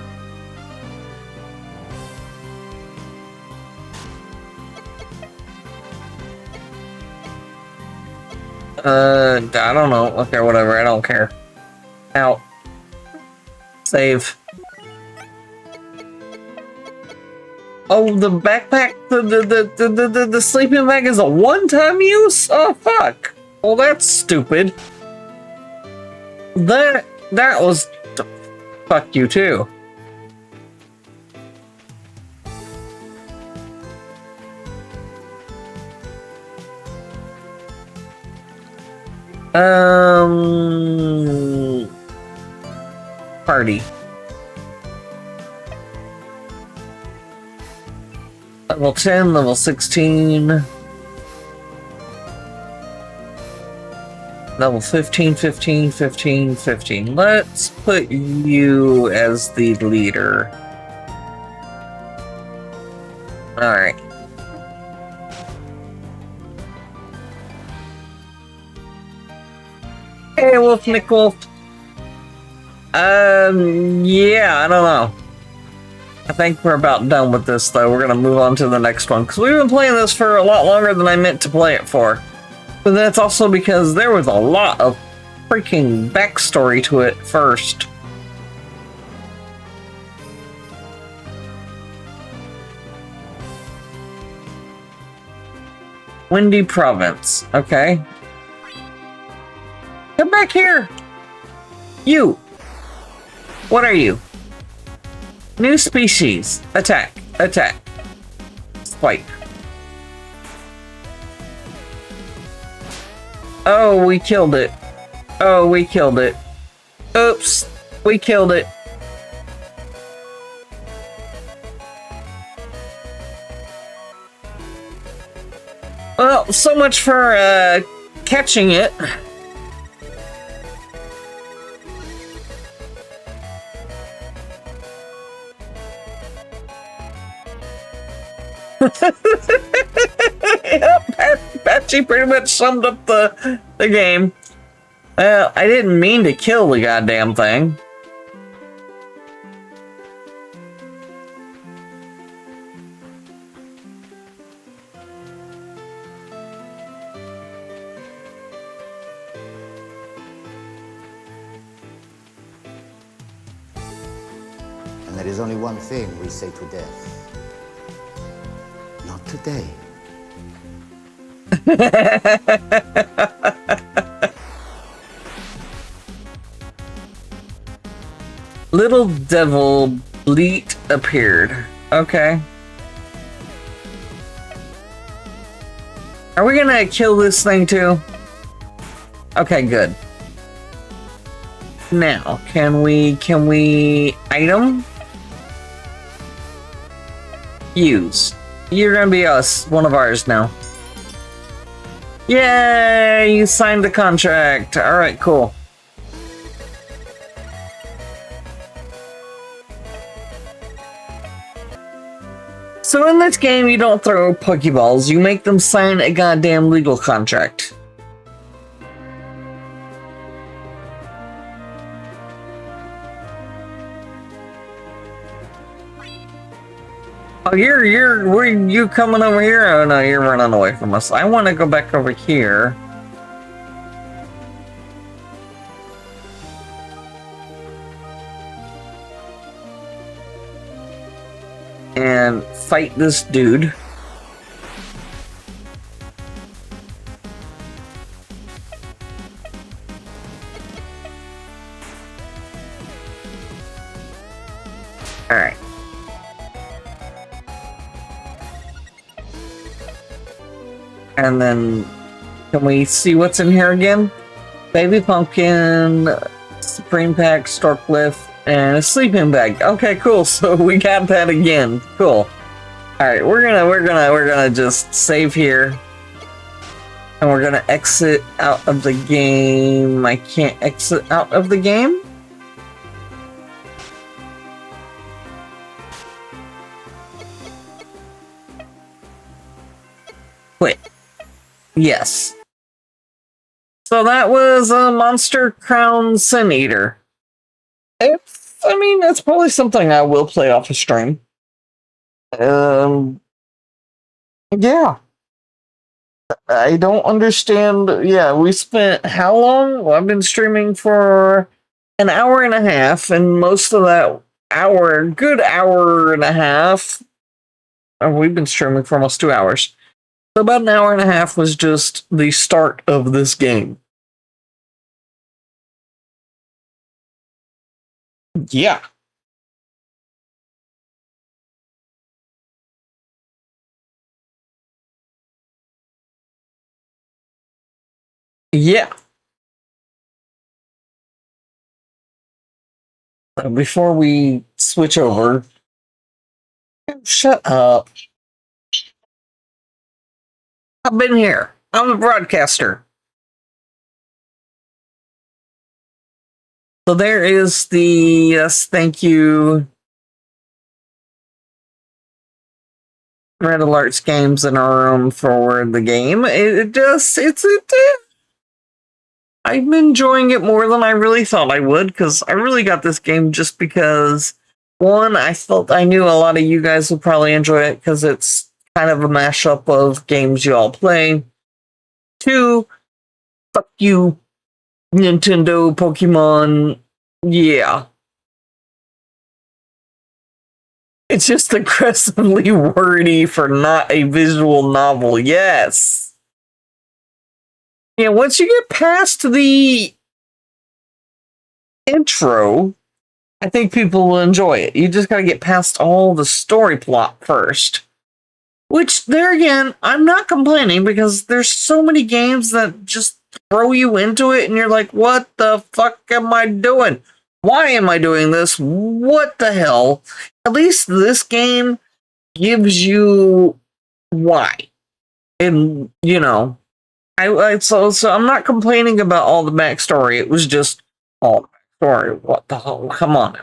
I don't know. Okay, whatever. I don't care. Out. Save. Oh, the backpack, the sleeping bag is a one-time use? Oh, fuck. Well, that's stupid. That was... Fuck you, too. Party. Level 10, level 16. Level 15, 15, 15, 15. Let's put you as the leader. Alright. Hey, Wolf, Nick Wolf. Yeah, I don't know. I think we're about done with this, though. We're gonna move on to the next one, because we've been playing this for a lot longer than I meant to play it for. But that's also because there was a lot of freaking backstory to it first. Windy Province. Okay. Come back here! You! What are you? New species. Attack. Attack. Spike. Oh, we killed it. Oh, we killed it. Oops. We killed it. Well, so much for catching it. Yep, Patchy pretty much summed up the game. Well, I didn't mean to kill the goddamn thing. And there is only one thing we say to death. Not today. Little devil bleat appeared. Okay. Are we gonna kill this thing too? Okay, good. Now, can we item? Use. You're gonna be us, one of ours now. Yay! You signed the contract. Alright, cool. So in this game, you don't throw Pokeballs, you make them sign a goddamn legal contract. Oh, were you coming over here? Oh no, you're running away from us. I want to go back over here. And fight this dude. Alright. And then, can we see what's in here again? Baby Pumpkin, Supreme Pack, Storklift, and a sleeping bag. Okay, cool. So we got that again. Cool. All right, we're gonna just save here, and we're gonna exit out of the game. I can't exit out of the game. Quit. Yes. So that was a Monster Crown Sin Eater. I mean, that's probably something I will play off a stream. Yeah. I don't understand. Yeah, we spent how long? Well, I've been streaming for an hour and a half, and most of that hour, good hour and a half, we've been streaming for almost 2 hours. So about an hour and a half was just the start of this game. Yeah. Yeah. Before we switch over, shut up. I've been here. I'm a broadcaster. So there is the yes, thank you. Red Alerts games in our room for the game. I'm enjoying it more than I really thought I would, because I really got this game just because, one, I felt I knew a lot of you guys would probably enjoy it because it's kind of a mashup of games you all play. Two, fuck you, Nintendo, Pokemon. Yeah. It's just aggressively wordy for not a visual novel. Yes. Yeah, once you get past the intro, I think people will enjoy it. You just gotta get past all the story plot first. Which, there again, I'm not complaining because there's so many games that just throw you into it and you're like, what the fuck am I doing? Why am I doing this? What the hell? At least this game gives you why. And, you know, so I'm not complaining about all the backstory. It was just all the backstory. What the hell? Come on.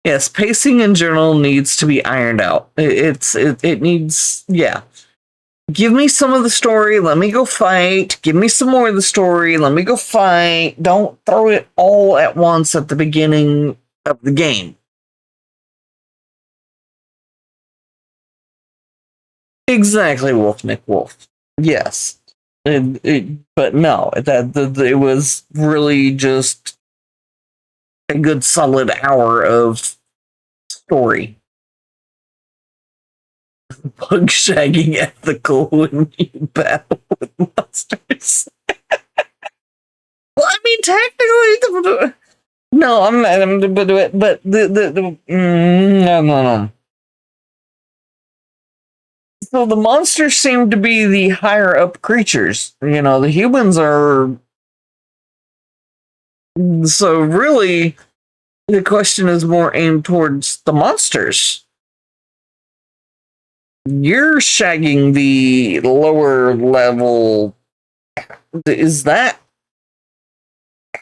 Yes, pacing in general needs to be ironed out. It needs, yeah. Give me some of the story. Let me go fight. Give me some more of the story. Let me go fight. Don't throw it all at once at the beginning of the game. Exactly, Wolf Nick Wolf. Yes, but no, it was really just a good solid hour of story. Bug shagging ethical when you battle with monsters. Well, I mean, technically, no, I'm not. I'm gonna do it, but no. So the monsters seem to be the higher up creatures. You know, the humans are. So really, the question is more aimed towards the monsters. You're shagging the lower level. Is that?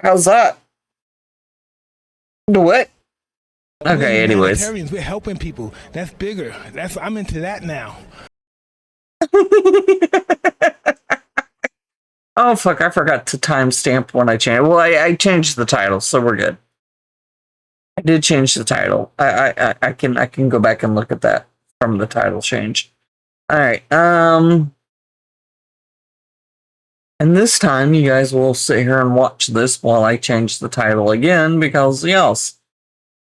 How's that? The what? Okay, anyways. Humanitarians, we're helping people. That's bigger. I'm into that now. Oh fuck! I forgot to timestamp when I changed. Well, I changed the title, so we're good. I did change the title. I can go back and look at that from the title change. All right. And this time you guys will sit here and watch this while I change the title again because yes.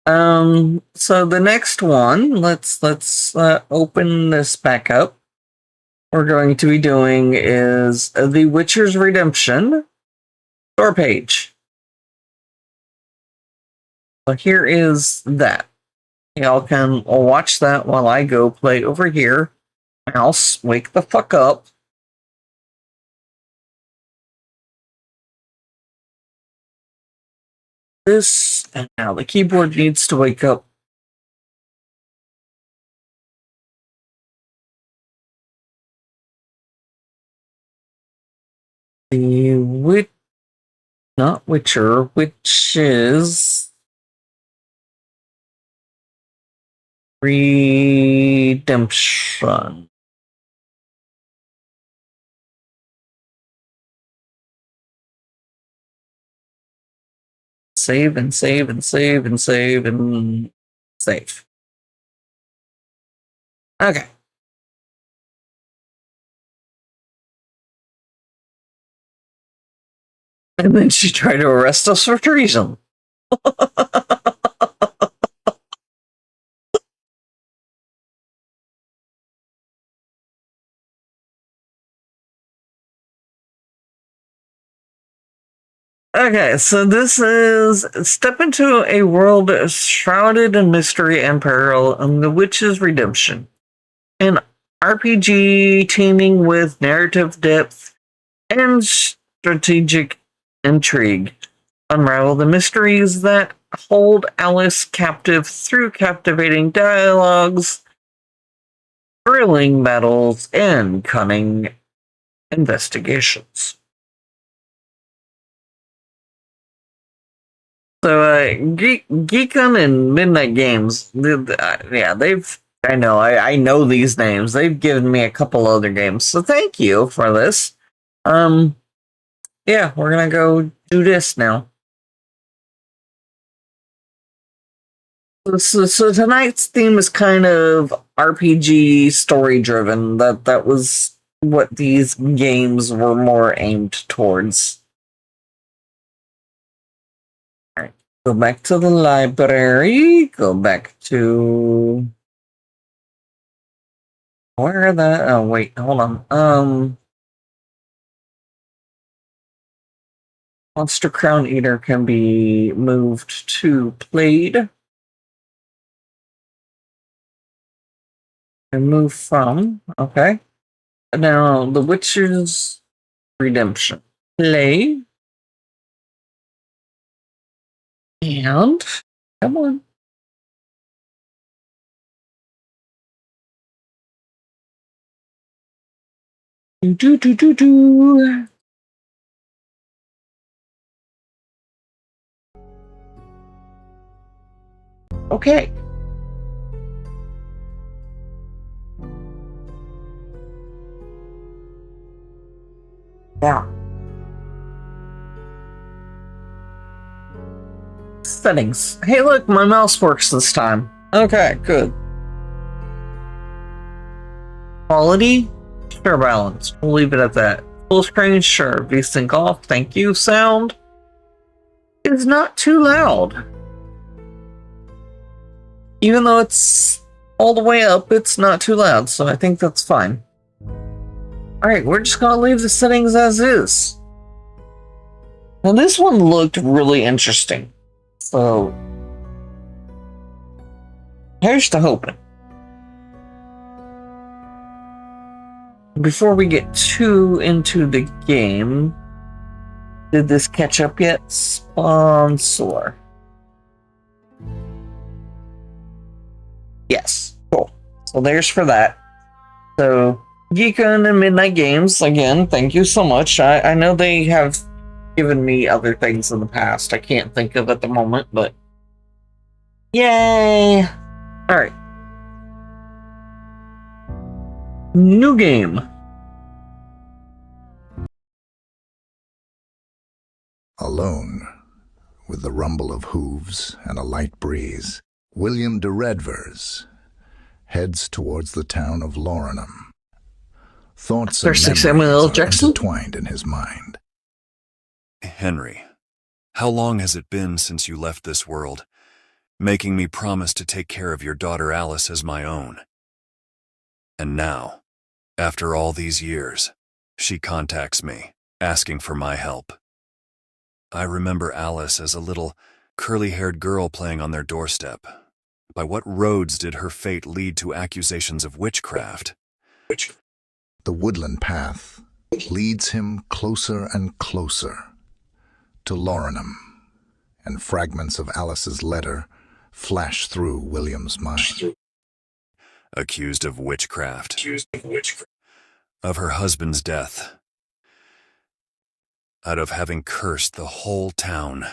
So the next one, let's open this back up. We're going to be doing is The Witcher's Redemption store page. So here is that. Y'all can watch that while I go play over here. Mouse, wake the fuck up. This, and now the keyboard needs to wake up. The not Witcher, which is Redemption. Save and save and save and save and save. Okay. And then she tried to arrest us for treason. Okay, so this is step into a world shrouded in mystery and peril and the witch's redemption. An RPG teeming with narrative depth and strategic intrigue. Unravel the mysteries that hold Alice captive through captivating dialogues, thrilling battles, and cunning investigations. So, Geekon and Midnight Games, yeah, I know these names. They've given me a couple other games, so thank you for this. Yeah, we're gonna go do this now. So tonight's theme is kind of RPG story driven. That was what these games were more aimed towards. Alright. Go back to the library. Go back to where are the oh wait, hold on. Monster Crown Eater can be moved to played. And move from, okay. Now, The Witcher's Redemption. Play. And, come on. Do. Okay. Now. Settings. Hey, look, my mouse works this time. Okay, good. Quality? Sure, balance. We'll leave it at that. Full screen? Sure. VSync off. Thank you. Sound is not too loud. Even though it's all the way up, it's not too loud, so I think that's fine. Alright, we're just gonna leave the settings as is. Now this one looked really interesting. So here's to hoping. Before we get too into the game, did this catch up yet? Sponsor. Yes, cool. So there's for that. So Geekon and Midnight Games, again, thank you so much. I know they have given me other things in the past. I can't think of at the moment, but yay! Alright. New game. Alone, with the rumble of hooves and a light breeze, William de Redvers heads towards the town of Laurenham. Thoughts and Samuel memories are Jackson? intertwined in his mind. Henry, how long has it been since you left this world, making me promise to take care of your daughter Alice as my own? And now, after all these years, she contacts me, asking for my help. I remember Alice as a little, curly-haired girl playing on their doorstep. By what roads did her fate lead to accusations of witchcraft? The woodland path leads him closer and closer to Laurenham, and fragments of Alice's letter flash through William's mind. Accused of witchcraft. Of her husband's death. Out of having cursed the whole town.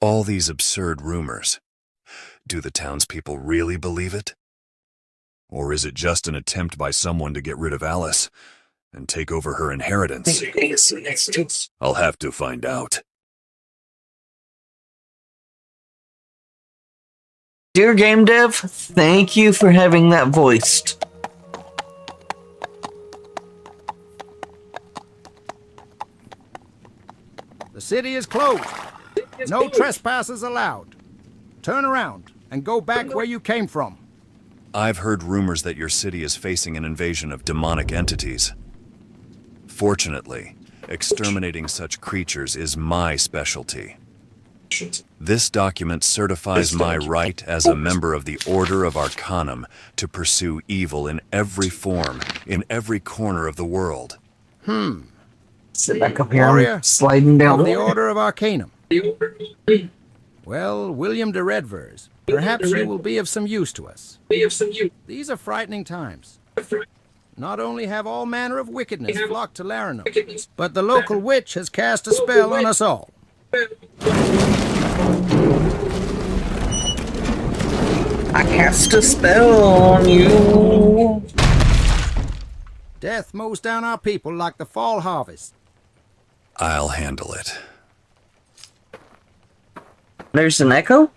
All these absurd rumors. Do the townspeople really believe it? Or is it just an attempt by someone to get rid of Alice and take over her inheritance? I'll have to find out. Dear game dev, thank you for having that voiced. The city is closed. No trespassers allowed. Turn around and go back where you came from. I've heard rumors that your city is facing an invasion of demonic entities. Fortunately, exterminating such creatures is my specialty. This document certifies my right as a member of the Order of Arcanum to pursue evil in every form, in every corner of the world. Sit back up here, Warrior I'm sliding down. of the Order of Arcanum. Well, William de Redvers, perhaps you will be of some use to us. These are frightening times. Not only have all manner of wickedness flocked to Laurenham, but the local witch has cast a spell on us all. I cast a spell on you. Death mows down our people like the fall harvest. I'll handle it. There's an echo?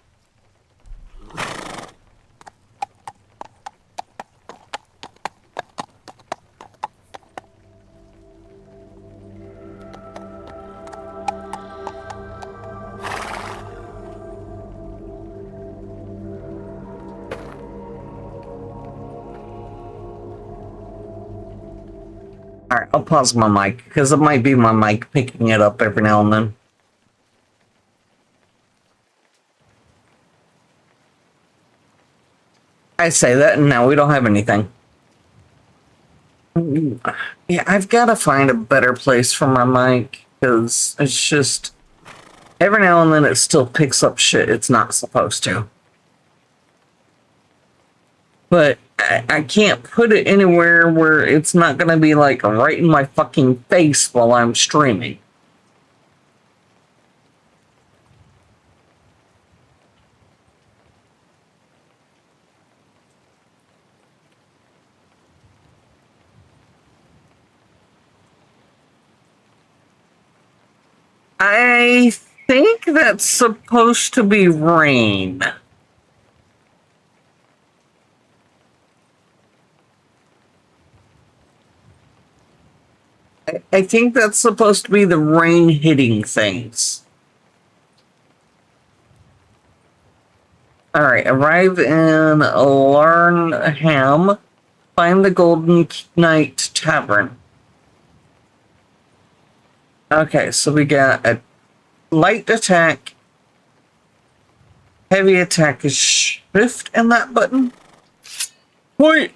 Alright, I'll pause my mic, because it might be my mic picking it up every now and then. I say that, and now we don't have anything. Yeah, I've got to find a better place for my mic, because it's just... Every now and then it still picks up shit it's not supposed to. But I can't put it anywhere where it's not gonna be like right in my fucking face while I'm streaming. I think that's supposed to be rain. I think that's supposed to be the rain hitting things. Alright, arrive in Larnham. Find the Golden Knight Tavern. Okay, so we got a light attack. Heavy attack is shift in that button. Wait!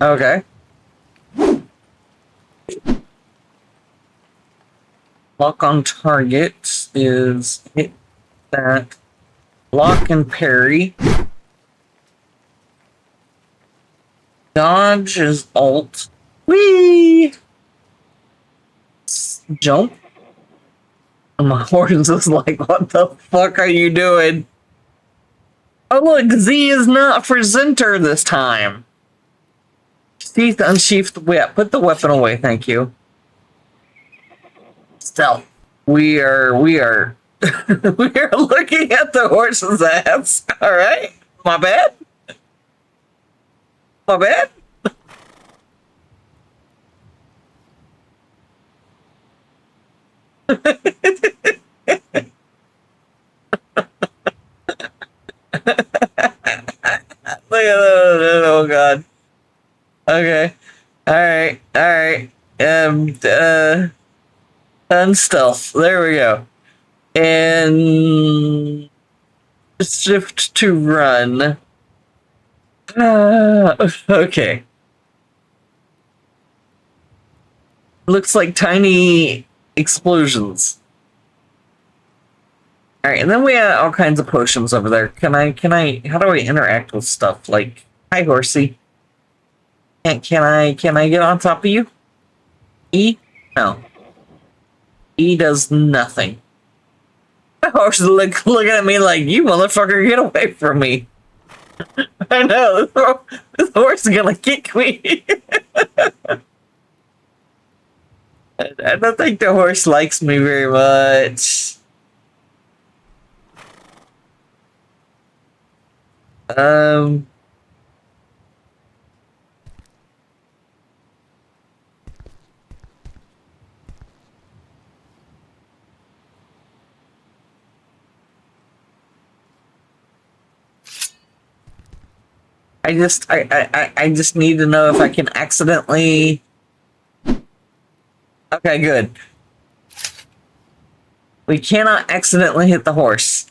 Okay. Lock on target is hit that. Lock and parry. Dodge is alt. Whee! Jump. And my horse is like, what the fuck are you doing? Oh look, Z is not for Zinter this time. Sheath, unsheath the whip. Put the weapon away, thank you. Stealth. We are we are looking at the horse's ass. Alright. My bad. My bad. Look at that. Oh god. Okay. Alright. Alright. Unstealth. There we go. And shift to run. Okay. Looks like tiny explosions. Alright, and then we have all kinds of potions over there. Can I, how do I interact with stuff? Like, hi horsey. Can I get on top of you? E? No. E does nothing. The horse is looking at me like, you motherfucker, get away from me. I know, this horse is gonna kick me. I don't think the horse likes me very much. I just need to know if I can accidentally. Okay, good. We cannot accidentally hit the horse.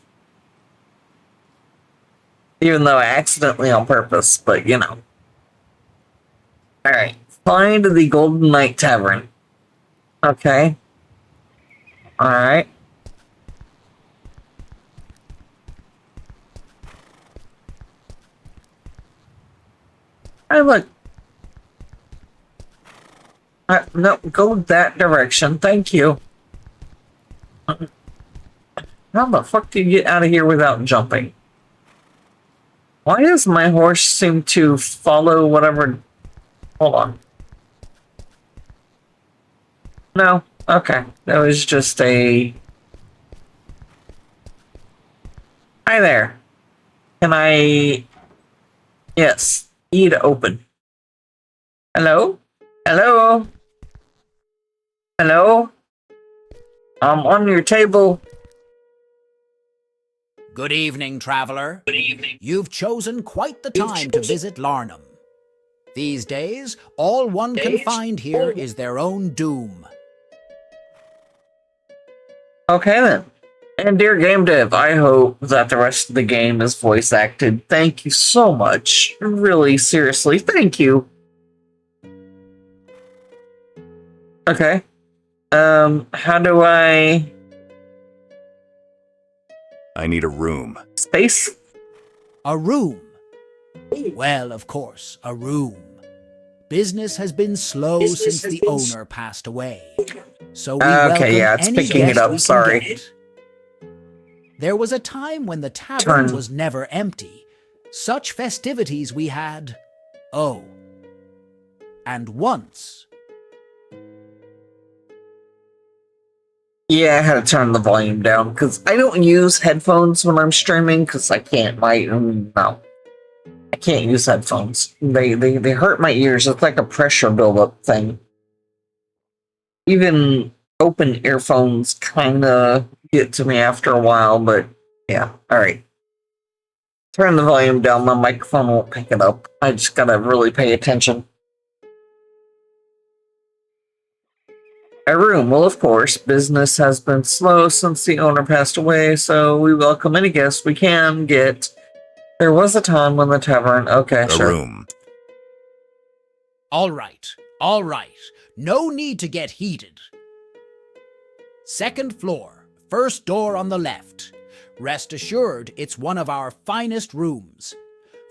Even though I accidentally on purpose, but you know. Alright. Find the Golden Knight Tavern. Okay. Alright. Hey, look. No, go that direction. Thank you. How the fuck do you get out of here without jumping? Why does my horse seem to follow whatever... Hold on. No. Okay. That was just a... Hi there. Can I... Yes. E to open. Hello? Hello? Hello? I'm on your table. Good evening, traveler. Good evening. You've chosen quite the time to visit Larnham. These days, all one can find here is their own doom. Okay then. And dear game dev, I hope that the rest of the game is voice acted. Thank you so much. Really, seriously, thank you. Okay. How do I... I need a room. Space? A room? Well, of course, a room. Business has been slow since the owner passed away. So we welcome it's any picking it guest up, we can sorry. get. There was a time when the tavern was never empty. Such festivities we had. Oh. And once. Yeah, I had to turn the volume down because I don't use headphones when I'm streaming because I can't. No, I can't use headphones. They hurt my ears. It's like a pressure buildup thing. Even open earphones kind of get to me after a while, but yeah. All right, turn the volume down. My microphone won't pick it up. I just gotta really pay attention. A room. Well, of course, business has been slow since the owner passed away, so we welcome any guests we can get. There was a time when the tavern... Okay, A sure. room. All right. All right. No need to get heated. Second floor. First door on the left. Rest assured, it's one of our finest rooms.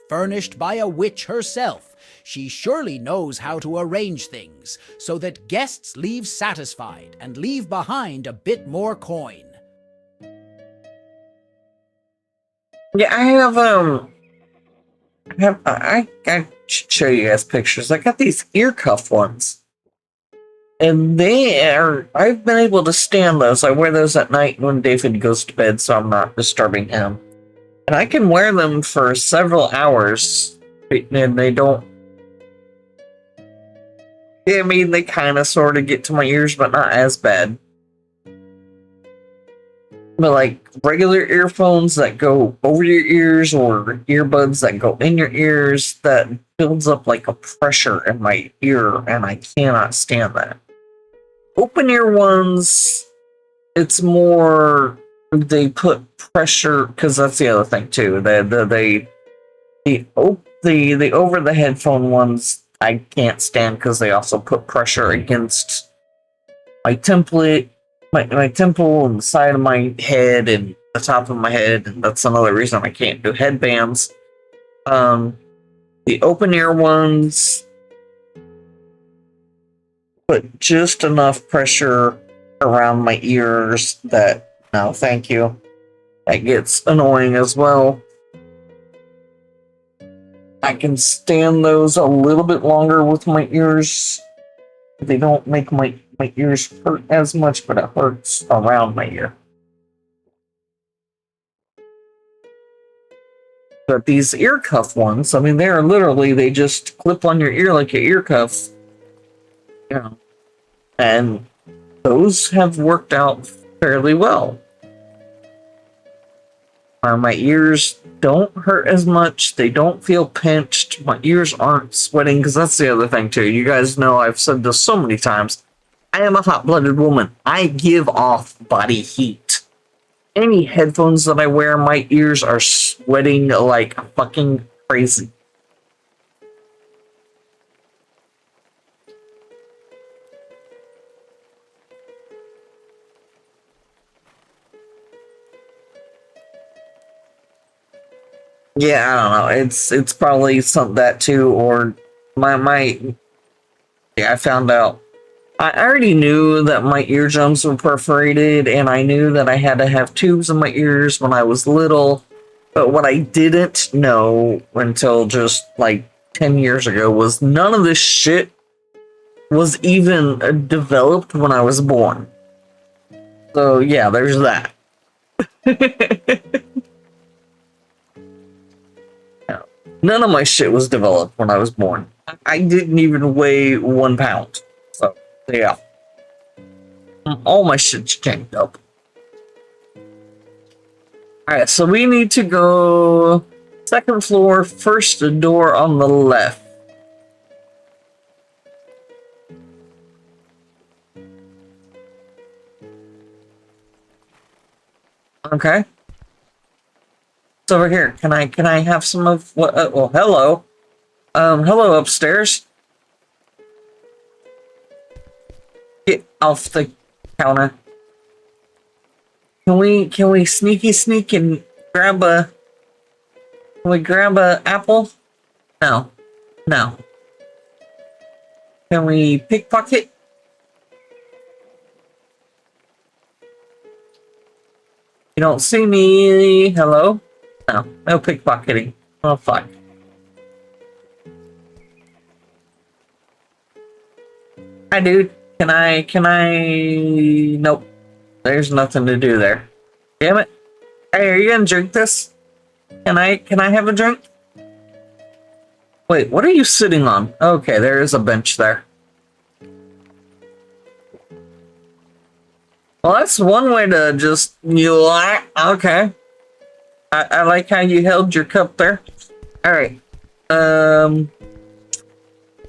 Furnished by a witch herself, she surely knows how to arrange things so that guests leave satisfied and leave behind a bit more coin. Yeah, I should show you guys pictures. I got these ear cuff ones. And I've been able to stand those. I wear those at night when David goes to bed so I'm not disturbing him. And I can wear them for several hours, and they don't... Yeah, I mean, they kind of sort of get to my ears, but not as bad. But like regular earphones that go over your ears or earbuds that go in your ears, that builds up like a pressure in my ear, and I cannot stand that. Open ear ones, it's more... They put pressure, because that's the other thing too. The over the headphone ones I can't stand because they also put pressure against my temple and the side of my head and the top of my head, and that's another reason I can't do headbands. The open ear ones put just enough pressure around my ears that no, thank you. That gets annoying as well. I can stand those a little bit longer with my ears. They don't make my ears hurt as much, but it hurts around my ear. But these ear cuff ones, I mean, they're literally, they just clip on your ear like an ear cuff. You know. And those have worked out fairly well. My ears don't hurt as much. They don't feel pinched. My ears aren't sweating, because that's the other thing too. You guys know I've said this so many times. I am a hot-blooded woman. I give off body heat. Any headphones that I wear, my ears are sweating like fucking crazy. Yeah, I don't know. It's probably something that too, or yeah, I found out. I already knew that my eardrums were perforated, and I knew that I had to have tubes in my ears when I was little. But what I didn't know until just like 10 years ago was none of this shit was even developed when I was born. So yeah, there's that. None of my shit was developed when I was born. I didn't even weigh 1 pound. So, yeah. All my shit's janked up. Alright, so we need to go 2nd floor, first door on the left. Okay. It's over here. Can I have some of what? Well, hello. Hello upstairs. Get off the counter. Can we sneaky sneak and grab a? Can we grab a apple? No. No. Can we pickpocket? You don't see me. Hello? No. No pickpocketing. Oh, fuck. Hi, dude. Can I... Nope. There's nothing to do there. Damn it. Hey, are you gonna drink this? Can I have a drink? Wait, what are you sitting on? Okay, there is a bench there. Well, that's one way to just... Okay. I like how you held your cup there. Alright.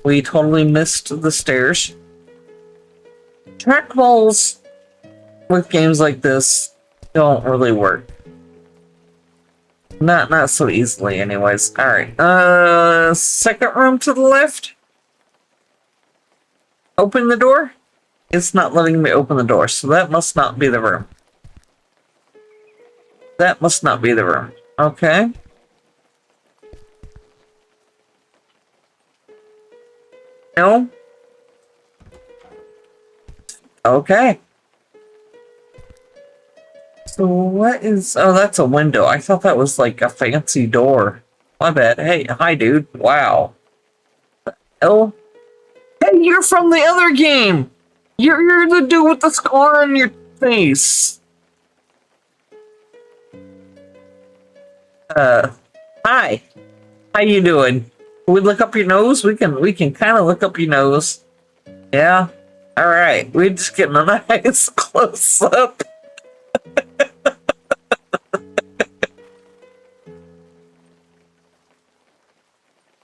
We totally missed the stairs. Trackballs with games like this don't really work. Not so easily anyways. Alright. 2nd room to the left. Open the door. It's not letting me open the door, so that must not be the room. That must not be the room. Okay. No. Okay. So what is... Oh, that's a window. I thought that was like a fancy door. My bad. Hey, hi, dude. Wow. Oh. Hey, you're from the other game! You're the dude with the scar on your face. Hi. How you doing? Can we look up your nose? We can kind of look up your nose. Yeah? Alright. We're just getting a nice close up.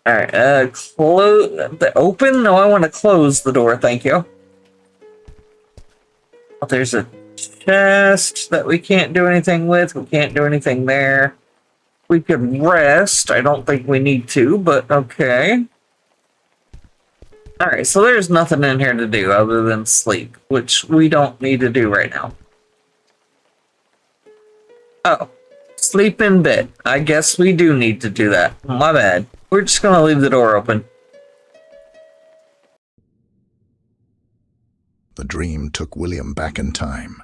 Alright, close... Open? No, I want to close the door, thank you. Oh, there's a chest that we can't do anything with. We can't do anything there. We could rest. I don't think we need to, but okay. Alright, so there's nothing in here to do other than sleep, which we don't need to do right now. Oh, sleep in bed. I guess we do need to do that. My bad. We're just gonna leave the door open. The dream took William back in time,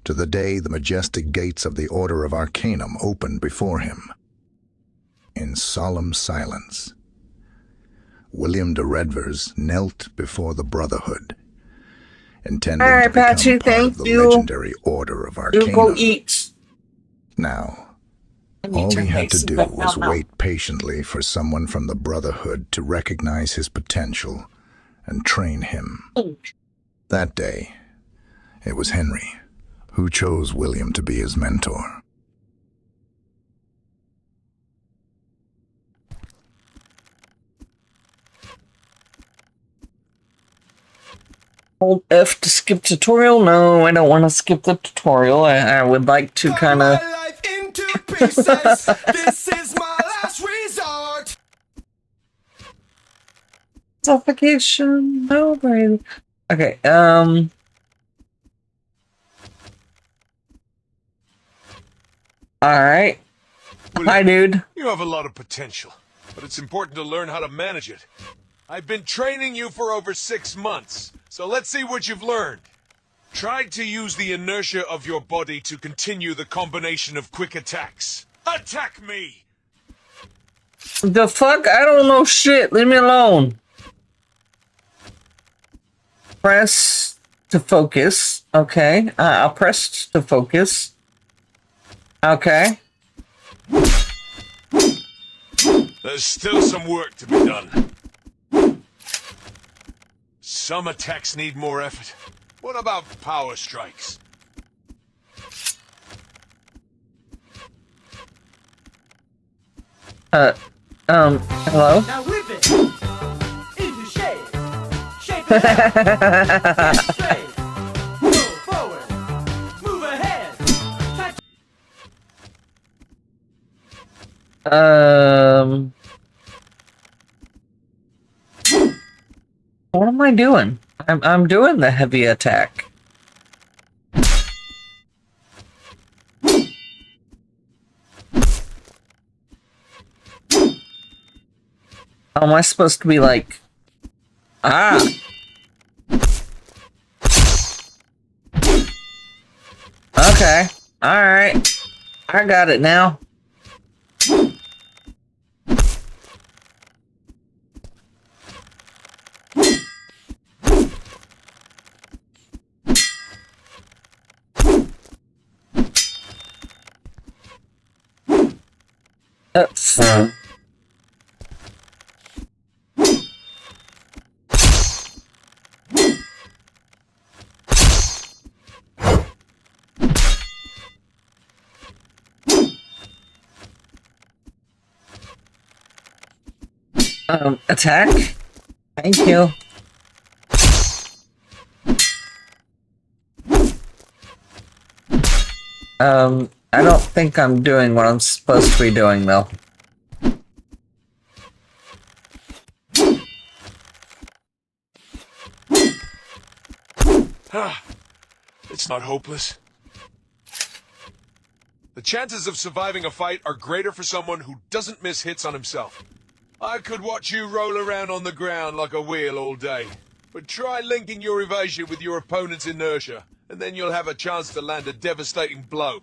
to the day the majestic gates of the Order of Arcanum opened before him. In solemn silence, William de Redvers knelt before the Brotherhood, intending to become Patchy, part of the legendary Order of Arcanum. You go eat. Now, all he had to do was wait patiently for someone from the Brotherhood to recognize his potential and train him. That day, it was Henry who chose William to be his mentor. Hold F to skip tutorial? No, I don't want to skip the tutorial. I would like to kind of... This is my last resort. Suffocation? No, baby. Okay, Alright. Hi, dude. You have a lot of potential, but it's important to learn how to manage it. I've been training you for over 6 months, so let's see what you've learned. Try to use the inertia of your body to continue the combination of quick attacks. Attack me! The fuck? I don't know shit. Leave me alone. Press to focus. Okay. I'll press to focus. Okay. There's still some work to be done. Some attacks need more effort. What about power strikes? Hello? Now whip it into shape. Shape it up. Straight. Move forward. Move ahead. What am I doing? I'm doing the heavy attack. How am I supposed to be like... Ah! Okay. Alright. I got it now. Oops. Attack? Thank you. I don't think I'm doing what I'm supposed to be doing, though. It's not hopeless. The chances of surviving a fight are greater for someone who doesn't miss hits on himself. I could watch you roll around on the ground like a wheel all day. But try linking your evasion with your opponent's inertia, and then you'll have a chance to land a devastating blow.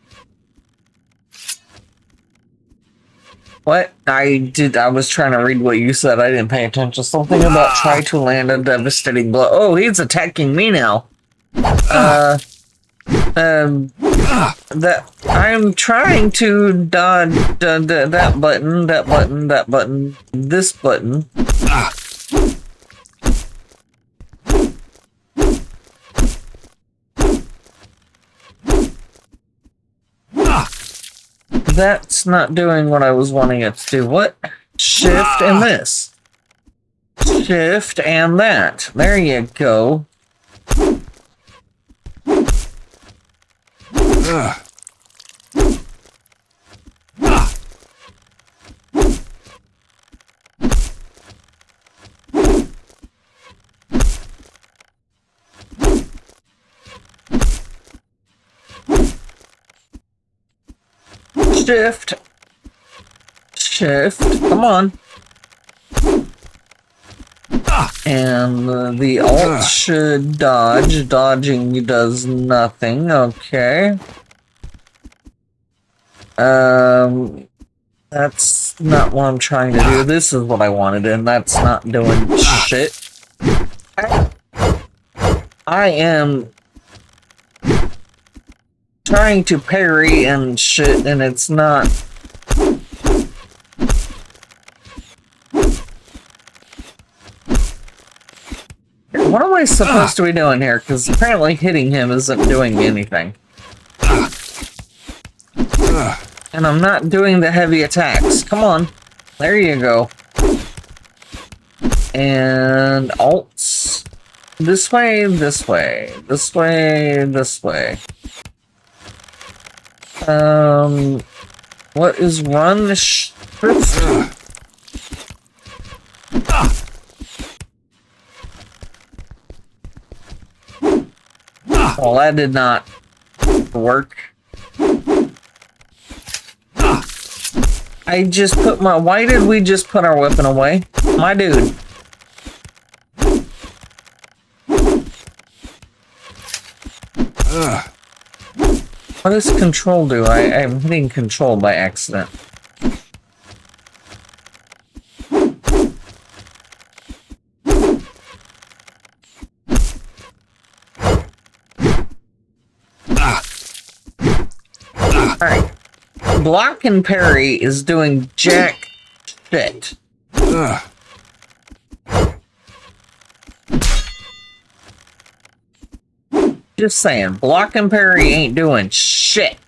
What? I was trying to read what you said. I didn't pay attention. Something about try to land a devastating blow. Oh, he's attacking me now. That I'm trying to dodge that button, this button. That's not doing what I was wanting it to do. What? Shift and this. Shift and that. There you go. Shift. Shift. Come on. And the alt should dodge. Dodging does nothing. Okay. That's not what I'm trying to do. This is what I wanted, and that's not doing shit. I am trying to parry and shit, and it's not. What am I supposed to be doing here? Because apparently hitting him isn't doing anything. And I'm not doing the heavy attacks. Come on. There you go. And alts. This way, this way. This way, this way. What is run? Shift? Well, that did not work. I just put my... Why did we just put our weapon away? My dude. What does control do? I'm hitting control by accident. Alright. Block and parry is doing jack shit. Just saying, block and parry ain't doing shit.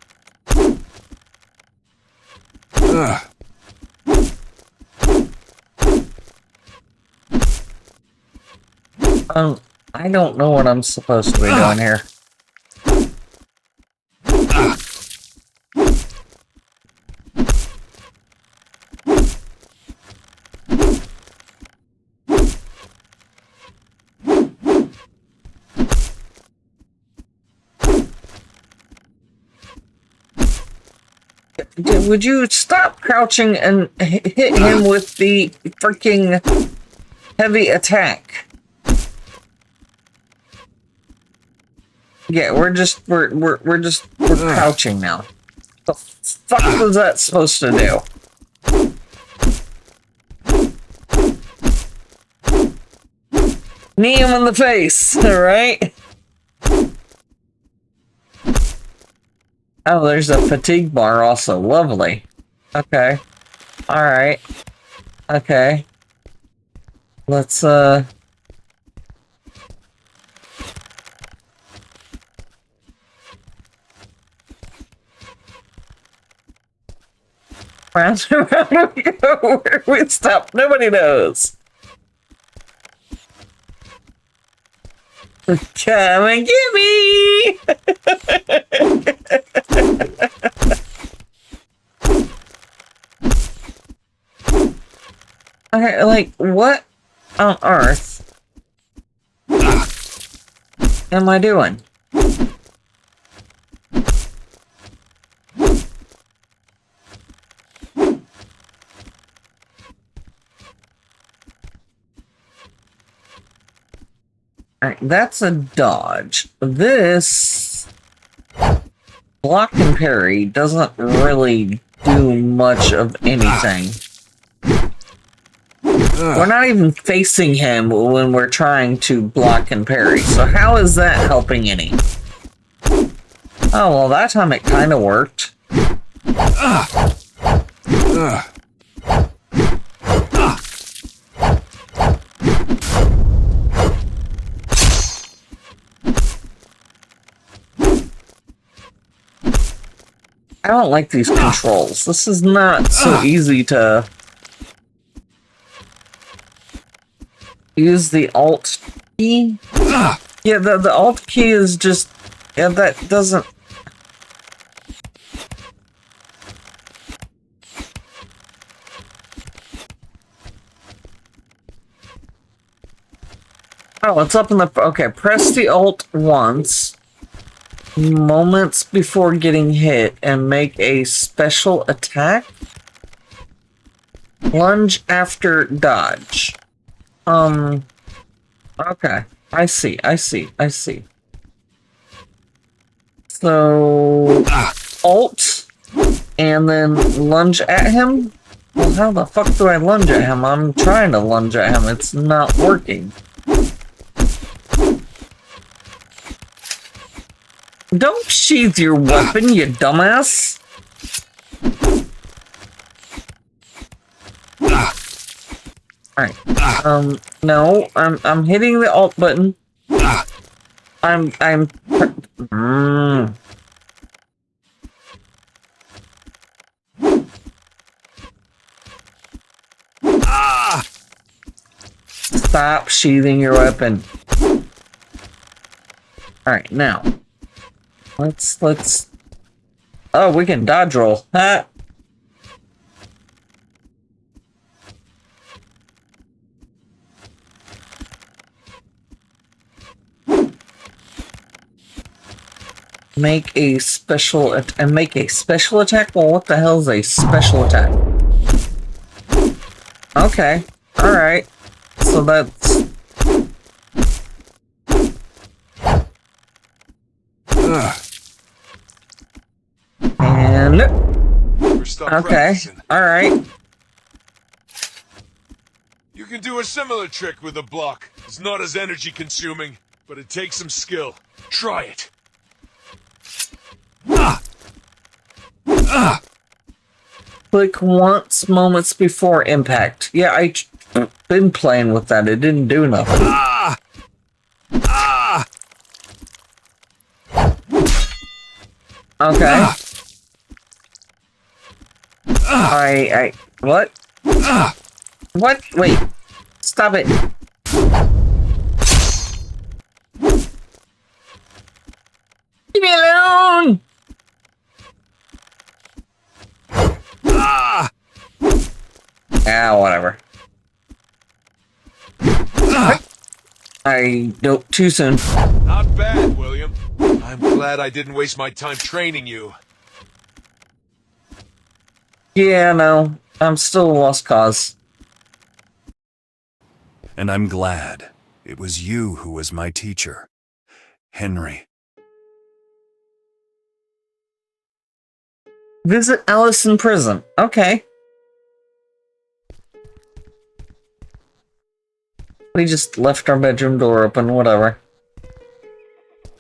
I don't know what I'm supposed to be doing here. Would you stop crouching and hit him with the freaking heavy attack? Yeah, we're crouching now. The fuck was that supposed to do? Knee him in the face, alright? Oh, there's a fatigue bar also. Lovely. Okay. Alright. Okay. Let's, round and round we go. Where we stop, nobody knows. Come and get me! Okay, like, what on earth am I doing? Alright, that's a dodge. This block and parry doesn't really do much of anything. We're not even facing him when we're trying to block and parry, so how is that helping any? Oh, well, that time it kind of worked. I don't like these controls. This is not so easy to use the Alt key. Yeah, the Alt key is just... Yeah, that doesn't... Oh, it's up in the... Okay, press the Alt once. Moments before getting hit and make a special attack. Lunge after dodge. Okay. I see. So Alt and then lunge at him? Well, how the fuck do I lunge at him? I'm trying to lunge at him. It's not working. Don't sheath your weapon, you dumbass! Alright. No, I'm hitting the Alt button. Stop sheathing your weapon. Alright, now. Let's... Oh, we can dodge roll. Ha! Make a special attack? Well, what the hell is a special attack? Okay. Alright. So that's... And... Okay. Alright. You can do a similar trick with a block. It's not as energy consuming, but it takes some skill. Try it. Click once moments before impact. Yeah, been playing with that. It didn't do nothing. Ah! Ah! Okay. What? What? Wait. Stop it. Leave me alone! Ah! Ah, whatever. Nope, too soon. Not bad, William. I'm glad I didn't waste my time training you. Yeah, no. I'm still a lost cause. And I'm glad it was you who was my teacher, Henry. Visit Alice in prison. Okay. We just left our bedroom door open, whatever.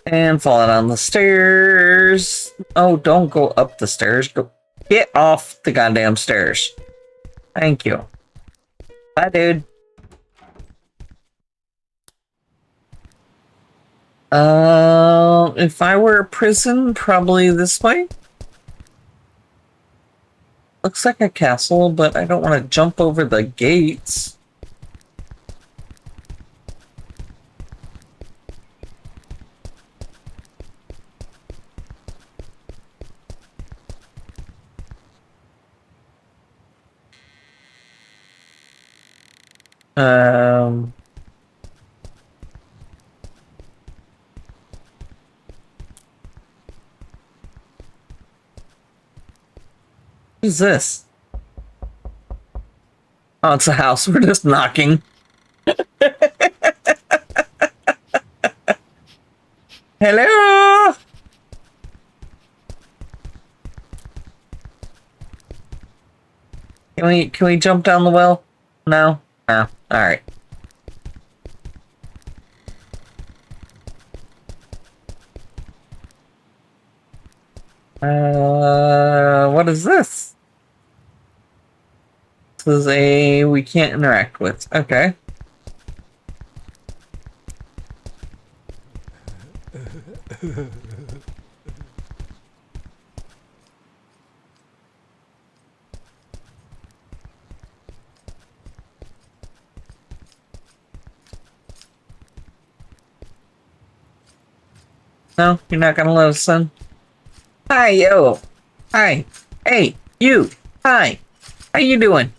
And falling down the stairs. Oh, don't go up the stairs. Go get off the goddamn stairs. Thank you. Bye, dude. If I were a prison, probably this way. Looks like a castle, but I don't want to jump over the gates. Who's this? Oh, it's a house. We're just knocking. Hello? Can we jump down the well? No? No. Alright. What is this? This is a we can't interact with. Okay. No, you're not gonna let us in? Hi, yo. Hi. Hey, you. Hi. How you doing?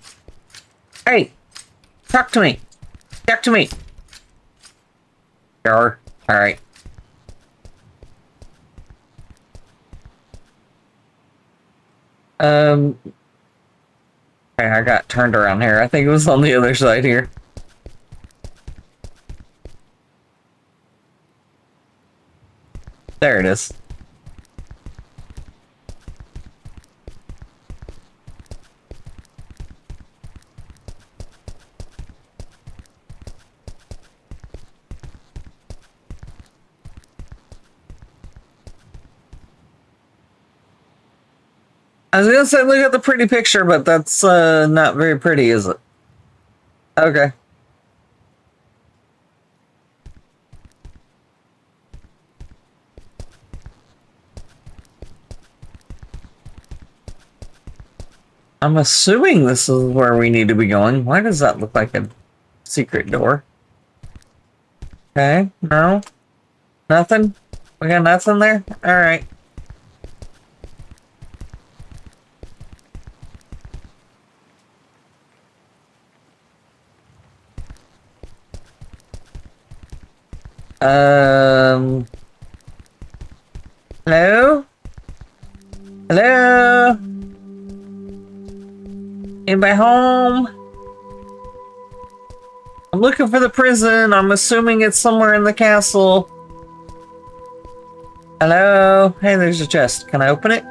Hey. Talk to me. Talk to me. Sure. Alright. Okay, I got turned around here. I think it was on the other side here. There it is. I was gonna say look at the pretty picture, but that's not very pretty, is it? Okay. I'm assuming this is where we need to be going. Why does that look like a secret door? Okay, no. Nothing? We got nothing there? Alright. Hello? Hello? Anybody home? I'm looking for the prison. I'm assuming it's somewhere in the castle. Hello? Hey, there's a chest. Can I open it?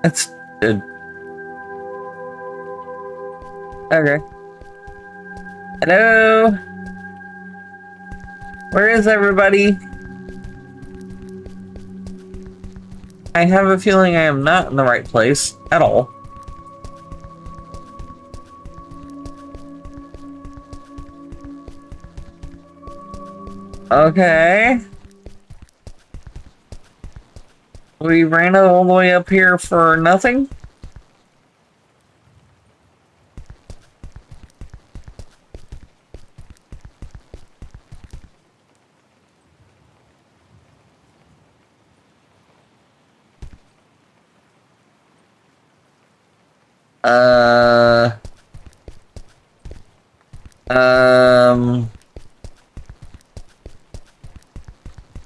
That's good. Okay. Hello? Where is everybody? I have a feeling I am not in the right place at all. Okay. We ran all the way up here for nothing?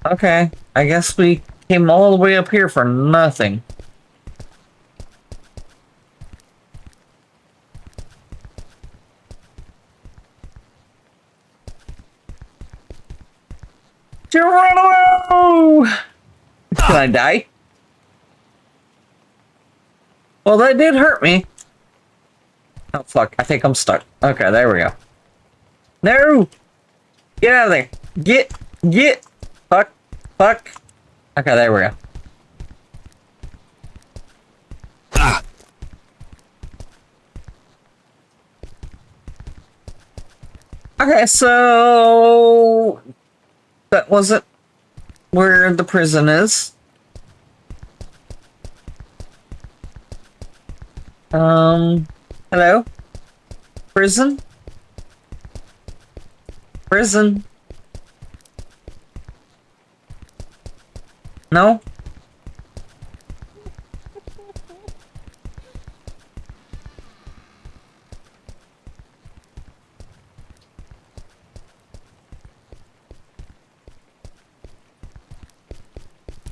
Okay. I guess we came all the way up here for nothing. Geronimo! Can I die? Well, that did hurt me. Oh, fuck. I think I'm stuck. Okay, there we go. No! Get out of there. Get! Fuck. Fuck. Okay, there we go. Ah! Okay, so... that wasn't where the prison is. Hello? Prison? Prison? No?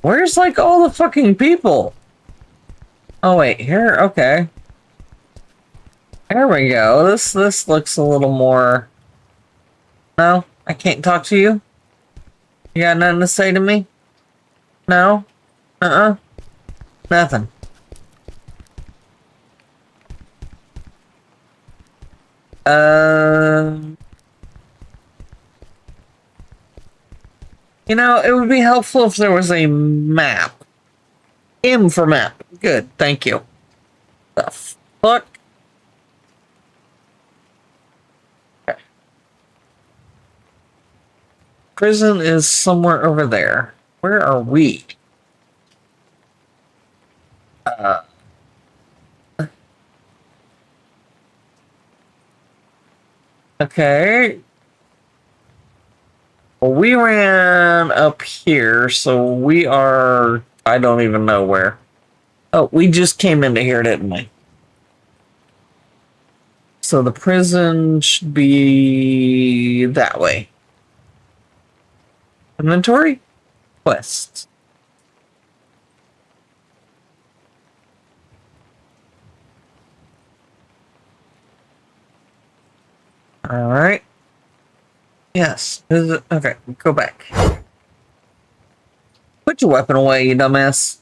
Where's, like, all the fucking people? Oh, wait, here? Okay. There we go. This looks a little more... No? I can't talk to you? You got nothing to say to me? No? Nothing. You know, it would be helpful if there was a map. M for map. Good, thank you. The fuck? Okay. Prison is somewhere over there. Where are we? Okay. Well, we ran up here, so we are... I don't even know where. Oh, we just came into here, didn't we? So the prison should be that way. Inventory? Quests. Alright. Yes. Is it? Okay, go back. Put your weapon away, you dumbass.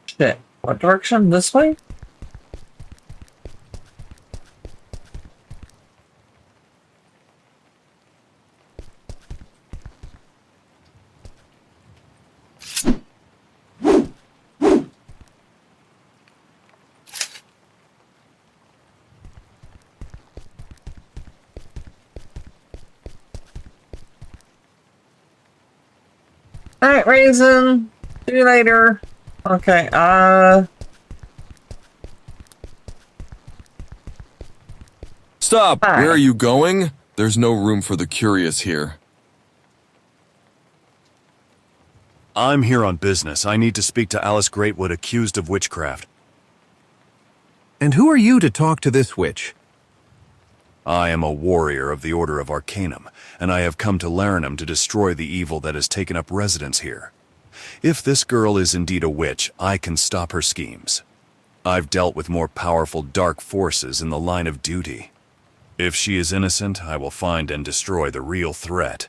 Shit. What direction? This way? Alright, Raisin. See you later. Okay, Stop! Hi. Where are you going? There's no room for the curious here. I'm here on business. I need to speak to Alice Greatwood, accused of witchcraft. And who are you to talk to this witch? I am a warrior of the Order of Arcanum, and I have come to Larenum to destroy the evil that has taken up residence here. If this girl is indeed a witch, I can stop her schemes. I've dealt with more powerful dark forces in the line of duty. If she is innocent, I will find and destroy the real threat.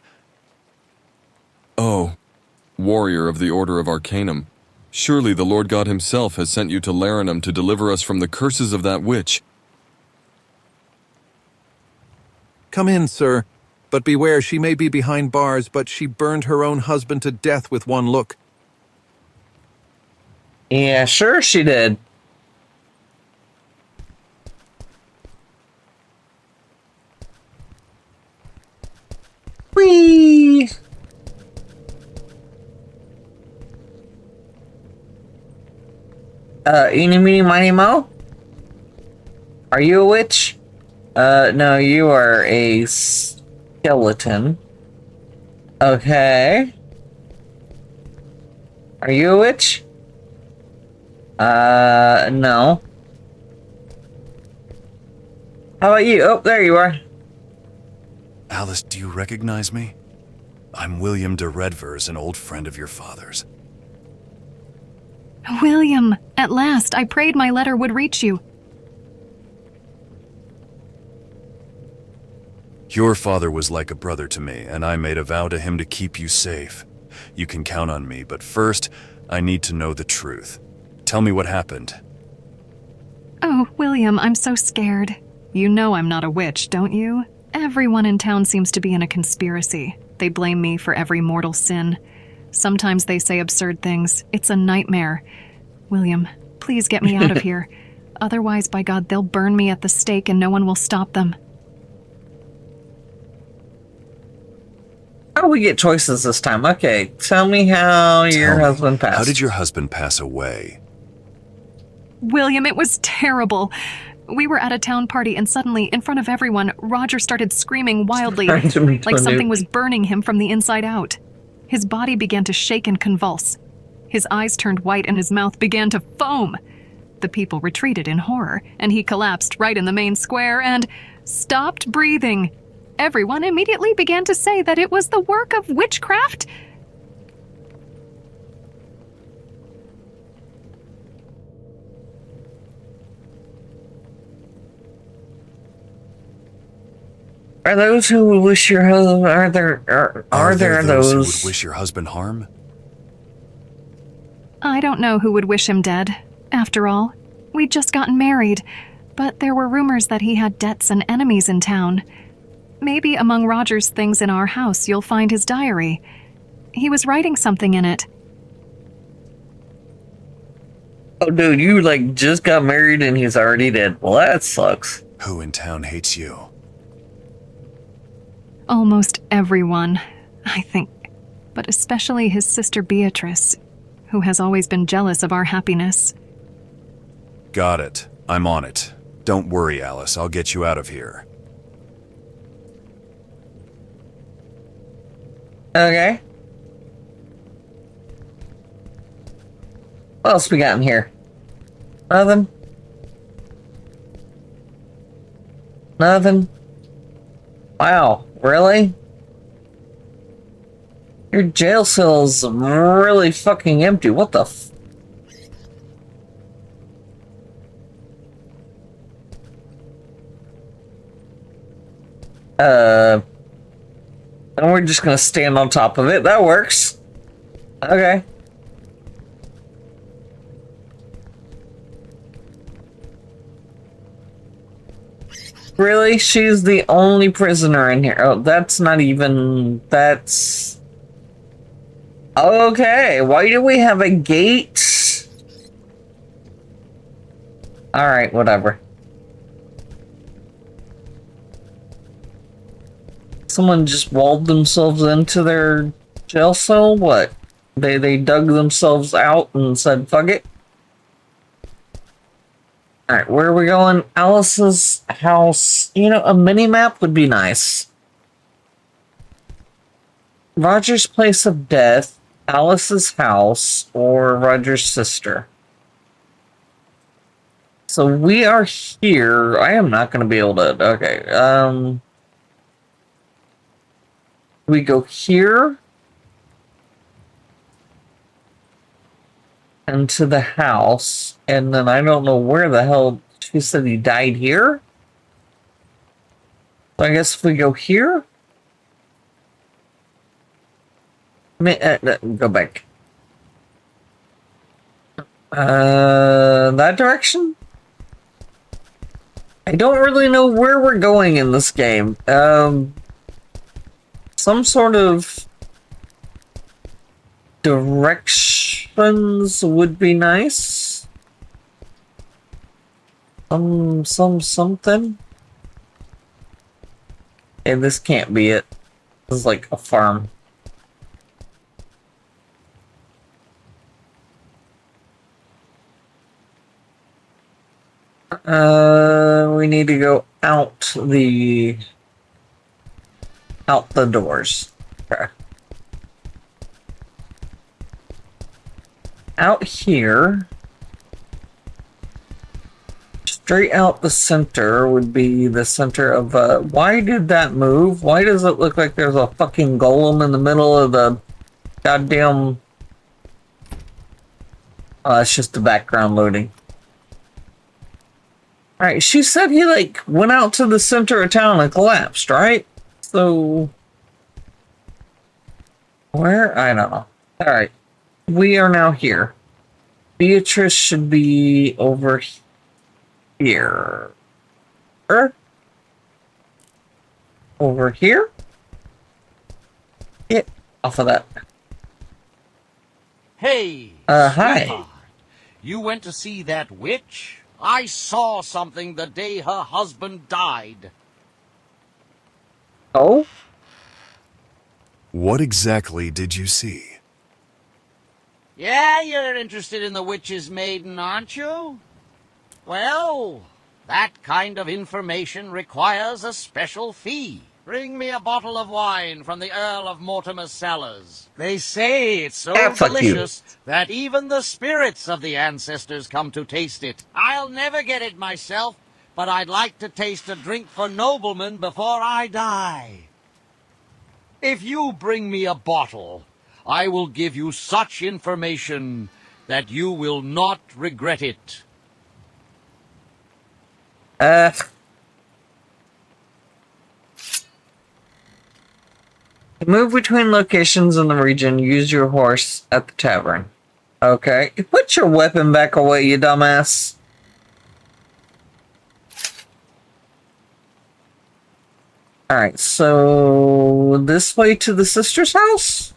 Oh, warrior of the Order of Arcanum. Surely the Lord God himself has sent you to Larenum to deliver us from the curses of that witch. Come in, sir. But beware, she may be behind bars, but she burned her own husband to death with one look. yeah, sure she did. Eeny, meeny, miny, mo? Are you a witch? No, you are a skeleton. Okay. Are you a witch? No. How about you? Oh, there you are. Alice, do you recognize me? I'm William de Redvers, an old friend of your father's. William, at last, I prayed my letter would reach you. Your father was like a brother to me, and I made a vow to him to keep you safe. You can count on me, but first, I need to know the truth. Tell me what happened. Oh, William, I'm so scared. You know I'm not a witch, don't you? Everyone in town seems to be in a conspiracy. They blame me for every mortal sin. Sometimes they say absurd things. It's a nightmare. William, please get me out of here. Otherwise, by God, they'll burn me at the stake and no one will stop them. How do we get choices this time? Okay, tell me how your husband passed. How did your husband pass away? William, it was terrible. We were at a town party and suddenly, in front of everyone, Roger started screaming wildly, like something was burning him from the inside out. His body began to shake and convulse. His eyes turned white and his mouth began to foam. The people retreated in horror, and he collapsed right in the main square and stopped breathing. Everyone immediately began to say that it was the work of witchcraft. Are those who would wish your husband? Are there those who would wish your husband harm? I don't know who would wish him dead. After all, we'd just gotten married, but there were rumors that he had debts and enemies in town. Maybe among Roger's things in our house you'll find his diary. He was writing something in it. Oh, dude, you like just got married and he's already dead. Well, that sucks. Who in town hates you? Almost everyone, I think, but especially his sister Beatrice, who has always been jealous of our happiness. Got it. I'm on it. Don't worry, Alice. I'll get you out of here. Okay. What else we got in here? Nothing. Nothing. Wow, really? Your jail cell's really fucking empty. What the f- And we're just gonna stand on top of it. That works. Okay. Really? She's the only prisoner in here. Oh, that's not even... That's... Okay, why do we have a gate? Alright, whatever. Someone just walled themselves into their jail cell? What? They dug themselves out and said, fuck it? Alright, where are we going? Alice's house. You know, a mini-map would be nice. Roger's place of death, Alice's house, or Roger's sister. So we are here. I am not going to be able to... Okay, we go here. And to the house. And then I don't know where the hell... She said he died here? So I guess if we go here... Go back. That direction? I don't really know where we're going in this game. Some sort of directions would be nice. Something. Hey, this can't be it. This is like a farm. We need to go out the doors. Okay. Out here, straight out the center would be the center of, why did that move? Why does it look like there's a fucking golem in the middle of the goddamn... Oh, that's just the background loading. Alright, she said he, like, went out to the center of town and collapsed, right? So... Where? I don't know. Alright. We are now here. Beatrice should be over here. Over here? Get off of that. Hey, hi. sweetheart. You went to see that witch? I saw something the day her husband died. Oh? What exactly did you see? Yeah, you're interested in the witch's maiden, aren't you? Well, that kind of information requires a special fee. Bring me a bottle of wine from the Earl of Mortimer's cellars. They say it's so delicious that even the spirits of the ancestors come to taste it. I'll never get it myself, but I'd like to taste a drink for noblemen before I die. If you bring me a bottle, I will give you such information that you will not regret it. Move between locations in the region. Use your horse at the tavern. Okay. Put your weapon back away, you dumbass. Alright, so... this way to the sister's house?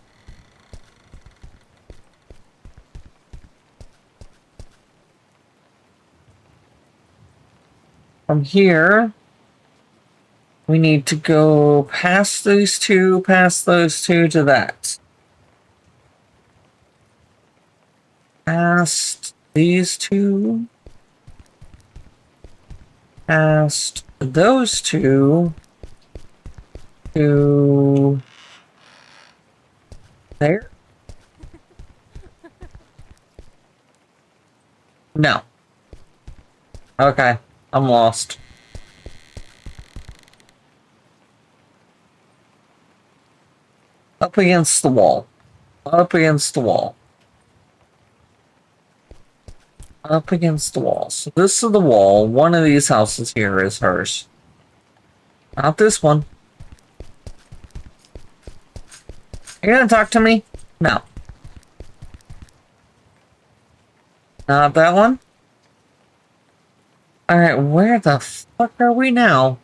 From here... we need to go past those two to that. Past these two. Past those two. To there? No. Okay, I'm lost. Up against the wall. Up against the wall. Up against the wall. So this is the wall. One of these houses here is hers. Not this one. Are you gonna talk to me? No. Not that one? Alright, where the fuck are we now?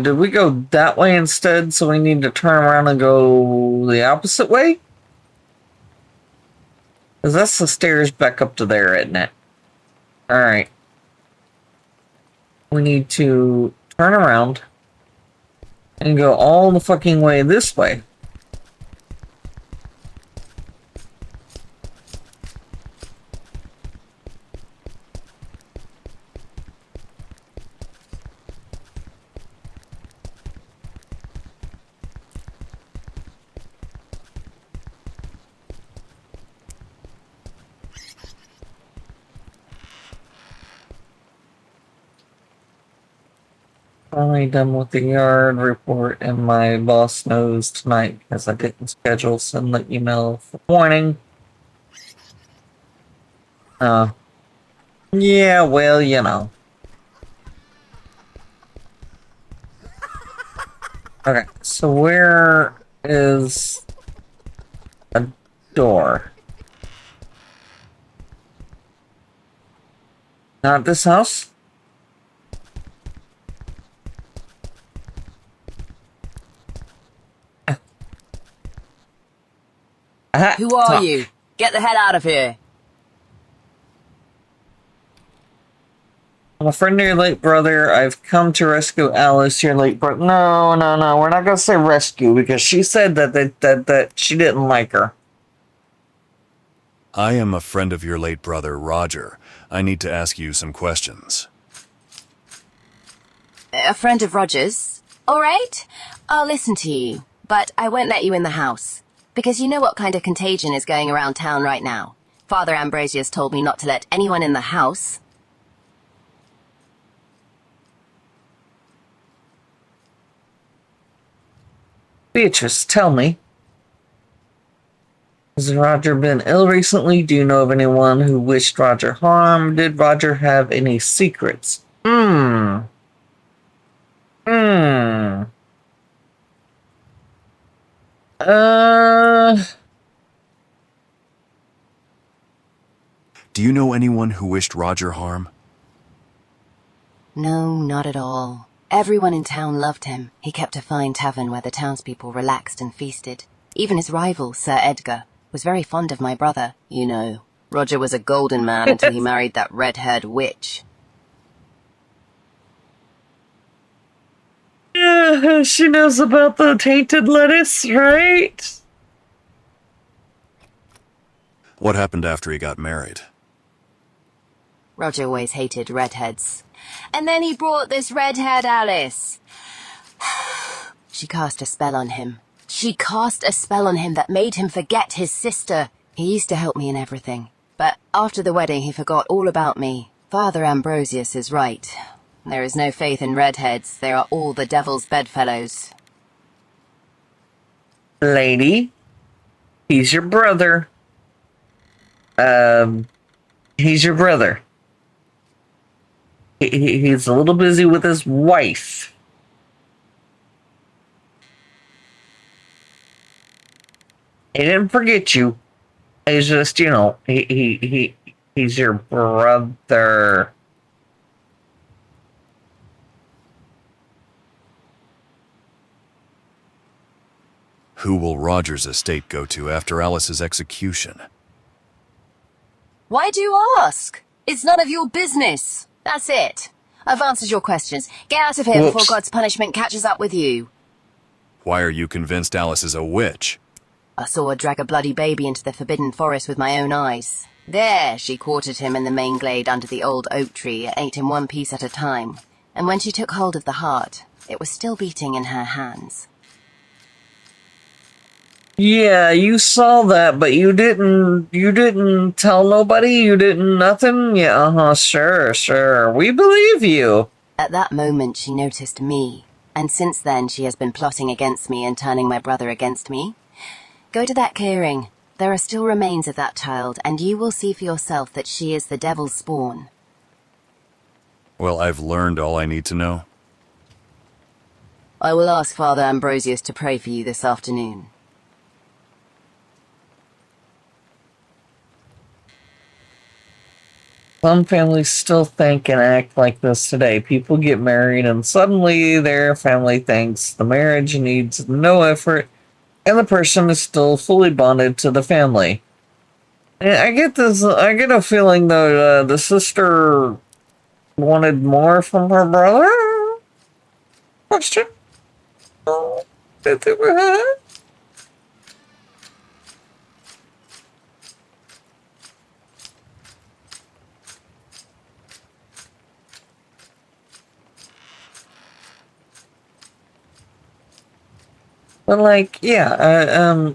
Did we go that way instead, so we need to turn around and go the opposite way? Because that's the stairs back up to there, isn't it? Alright. We need to turn around and go all the fucking way this way. Finally done with the yard report, and my boss knows tonight because I didn't schedule send the email for warning. Yeah, well, you know. Okay, so where is a door? Not this house? Who are you? Get the hell out of here. I'm a friend of your late brother. I've come to rescue Alice, your late brother. No, no, no. We're not gonna say rescue because she said that she didn't like her. I am a friend of your late brother, Roger. I need to ask you some questions. A friend of Roger's? All right, I'll listen to you, but I won't let you in the house. Because you know what kind of contagion is going around town right now. Father Ambrosius told me not to let anyone in the house. Beatrice, tell me. Has Roger been ill recently? Do you know of anyone who wished Roger harm? Did Roger have any secrets? Do you know anyone who wished Roger harm? No, not at all. Everyone in town loved him. He kept a fine tavern where the townspeople relaxed and feasted. Even his rival, Sir Edgar, was very fond of my brother. You know, Roger was a golden man until he married that red-haired witch. Yeah, she knows about the tainted lettuce, right? What happened after he got married? Roger always hated redheads. And then he brought this red-haired Alice. She cast a spell on him. She cast a spell on him that made him forget his sister. He used to help me in everything. But after the wedding, he forgot all about me. Father Ambrosius is right. There is no faith in redheads. They are all the devil's bedfellows. Lady, he's your brother. He's your brother. He's a little busy with his wife. He didn't forget you. He's just, you know, he's your brother. Who will Roger's estate go to after Alice's execution? Why do you ask? It's none of your business. That's it. I've answered your questions. Get out of here before God's punishment catches up with you. Why are you convinced Alice is a witch? I saw her drag a bloody baby into the forbidden forest with my own eyes. There, she quartered him in the main glade under the old oak tree, ate him one piece at a time. And when she took hold of the heart, it was still beating in her hands. Yeah, you saw that, but you didn't tell nobody, you didn't nothing? Yeah, sure, we believe you. At that moment, she noticed me, and since then she has been plotting against me and turning my brother against me. Go to that clearing. There are still remains of that child, and you will see for yourself that she is the devil's spawn. Well, I've learned all I need to know. I will ask Father Ambrosius to pray for you this afternoon. Some families still think and act like this today. People get married and suddenly their family thinks the marriage needs no effort and the person is still fully bonded to the family. And I get a feeling though the sister wanted more from her brother? Question? Did they have? But like, yeah,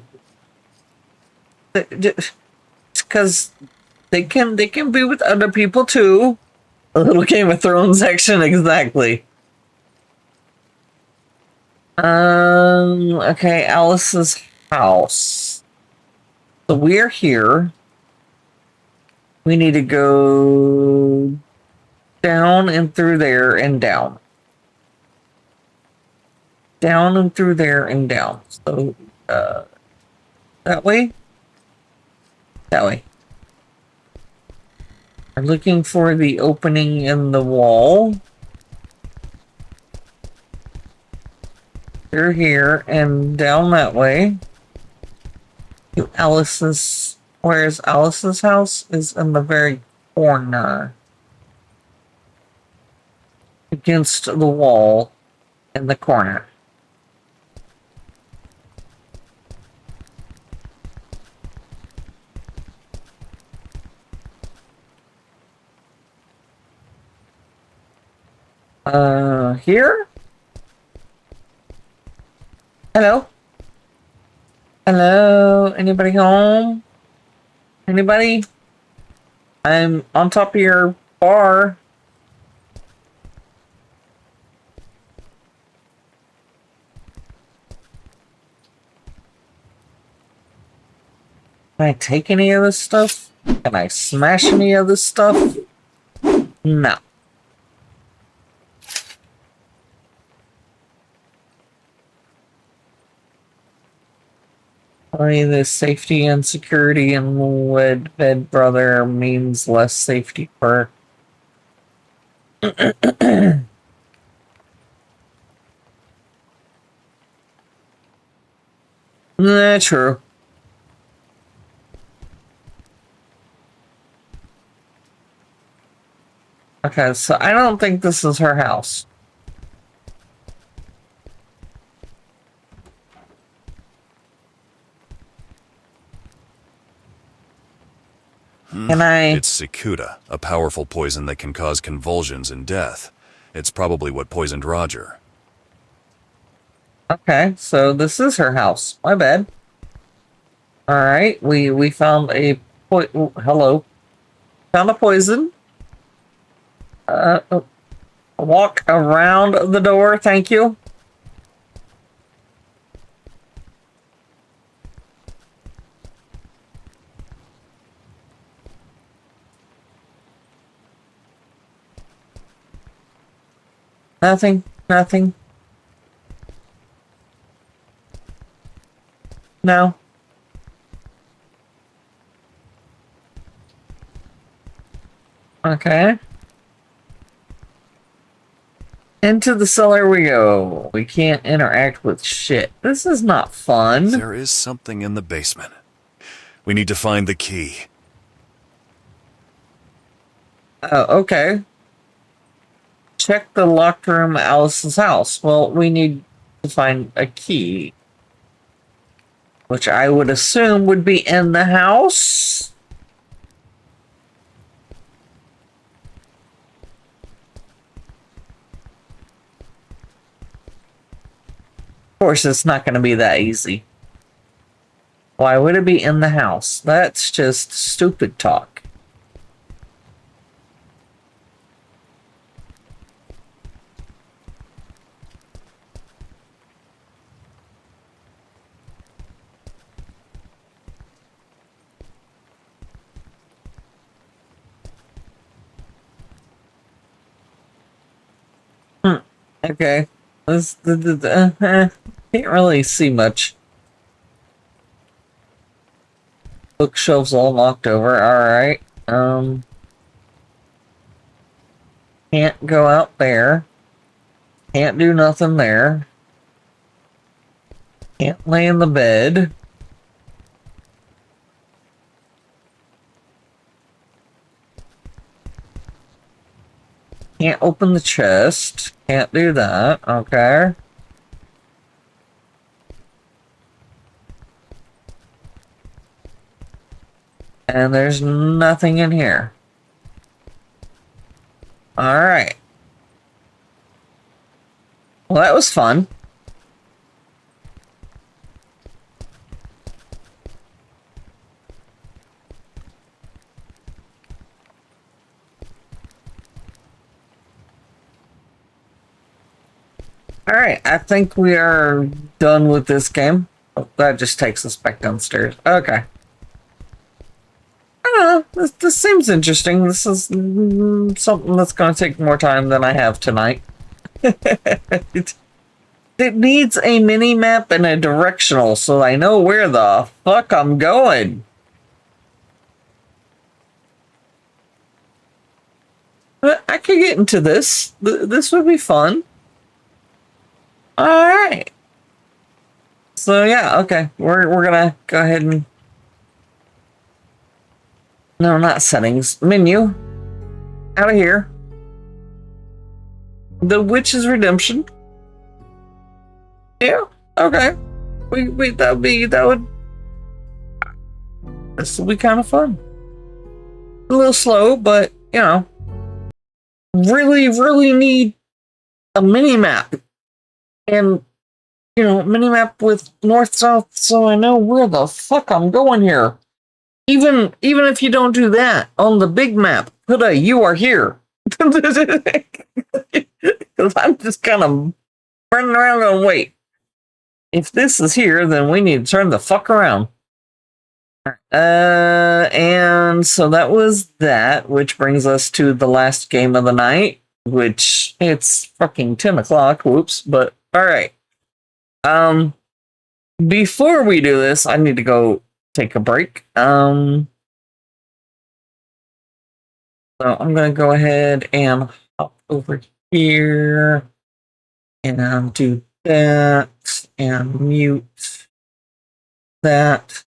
because they can be with other people too. A little Game of Thrones action, exactly. Okay, Alice's house. So we're here. We need to go down and through there and down. Down and through there and down. So, that way? That way. I'm looking for the opening in the wall. Through here and down that way. To Alice's... Where's Alice's house? Is in the very corner. against the wall in the corner. Here? Hello? Hello? Anybody home? Anybody? I'm on top of your bar. Can I take any of this stuff? Can I smash any of this stuff? No. Only the safety and security in wood bed brother means less safety for. Nah, true. Okay, so I don't think this is her house. Can I? It's cicuta, a powerful poison that can cause convulsions and death. It's probably what poisoned Roger. Okay, so this is her house. My bad. All right, we found a hello. Found a poison. Walk around the door. Thank you. Nothing. Nothing. No. Okay. Into the cellar we go. We can't interact with shit. This is not fun. There is something in the basement. We need to find the key. Okay. Check the locked room at Alice's house. Well, we need to find a key. Which I would assume would be in the house. Of course, it's not going to be that easy. Why would it be in the house? That's just stupid talk. Okay. Can't really see much. Bookshelves all knocked over. Alright. Can't go out there. Can't do nothing there. Can't lay in the bed. Can't open the chest. Can't do that. Okay. And there's nothing in here. Alright. Well, that was fun. Alright, I think we are done with this game. Oh, that just takes us back downstairs. Okay. I don't know, this seems interesting. This is something that's going to take more time than I have tonight. It needs a mini-map and a directional so I know where the fuck I'm going. But I could get into this. This would be fun. Alright. So yeah, okay. We're gonna go ahead and... No, not settings. Menu. Out of here. The Witch's Redemption. Yeah, okay. This will be kind of fun. A little slow, but you know, really need a mini map, and you know, mini map with north south, so I know where the fuck I'm going here. Even if you don't do that on the big map, put a "you are here," because I'm just kind of running around and wait. If this is here, then we need to turn the fuck around. And so that was that, which brings us to the last game of the night, which it's fucking 10 o'clock. Whoops, but all right. Before we do this, I need to go take a break. So I'm gonna go ahead and hop over here and do that and mute that.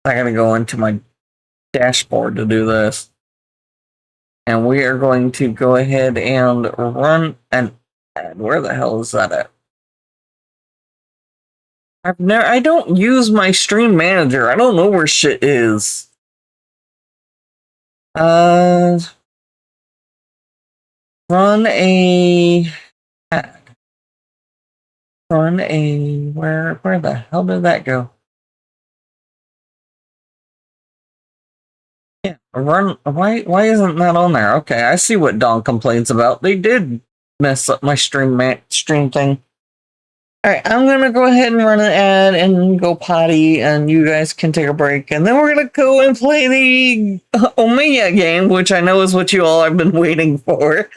I gotta go into my dashboard to do this. And we are going to go ahead and run an ad. Where the hell is that at? I don't use my stream manager. I don't know where shit is. Run a ad. Run a where the hell did that go? Yeah, run. Why isn't that on there? Okay, I see what Dawn complains about. They did mess up my stream thing. All right, I'm gonna go ahead and run an ad and go potty, and you guys can take a break, and then we're gonna go and play the Omiya game, which I know is what you all have been waiting for.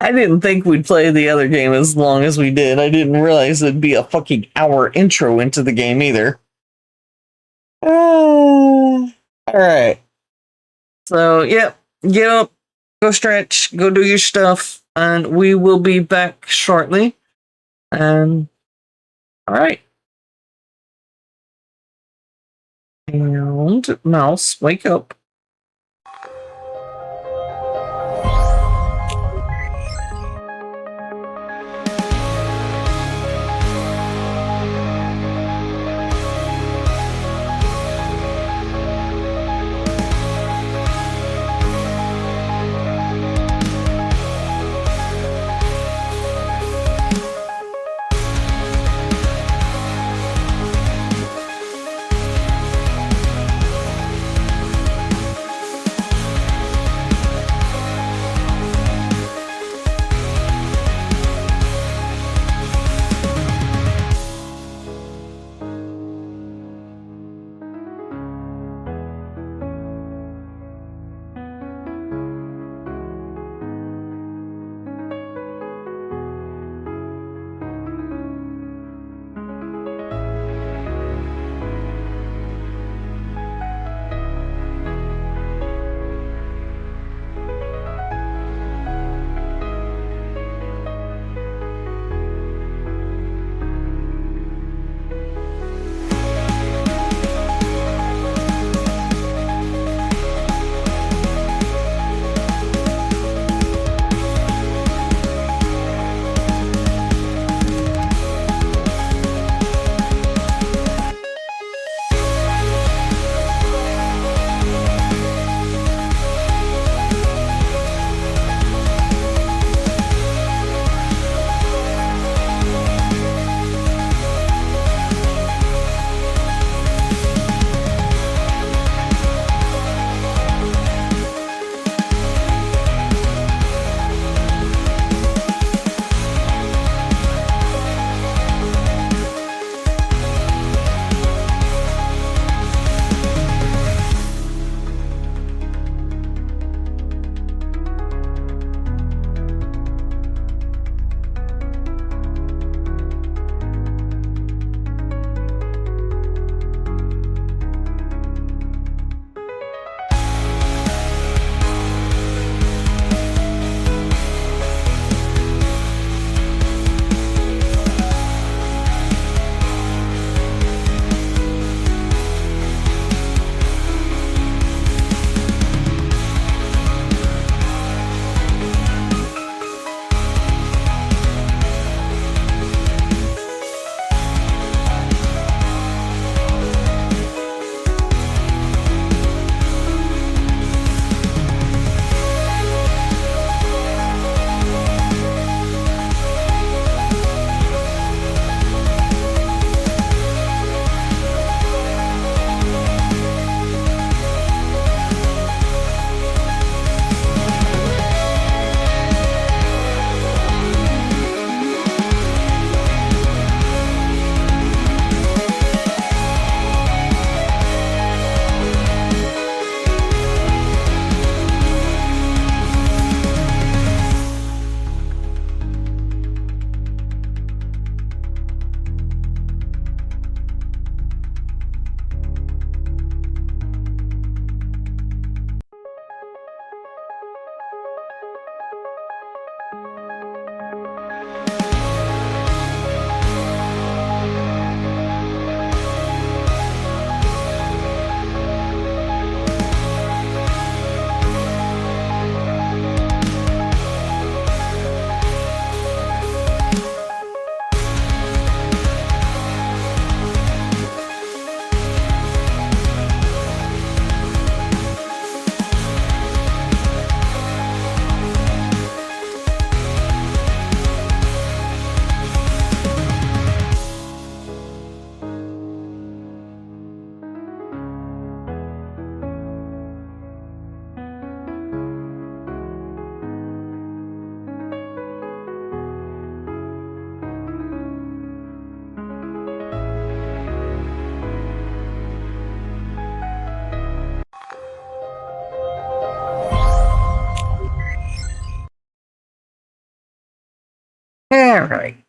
I didn't think we'd play the other game as long as we did. I didn't realize it'd be a fucking hour intro into the game either. All right. So, yep, get up, go stretch, go do your stuff, and we will be back shortly. And, all right. And, Mouse, wake up.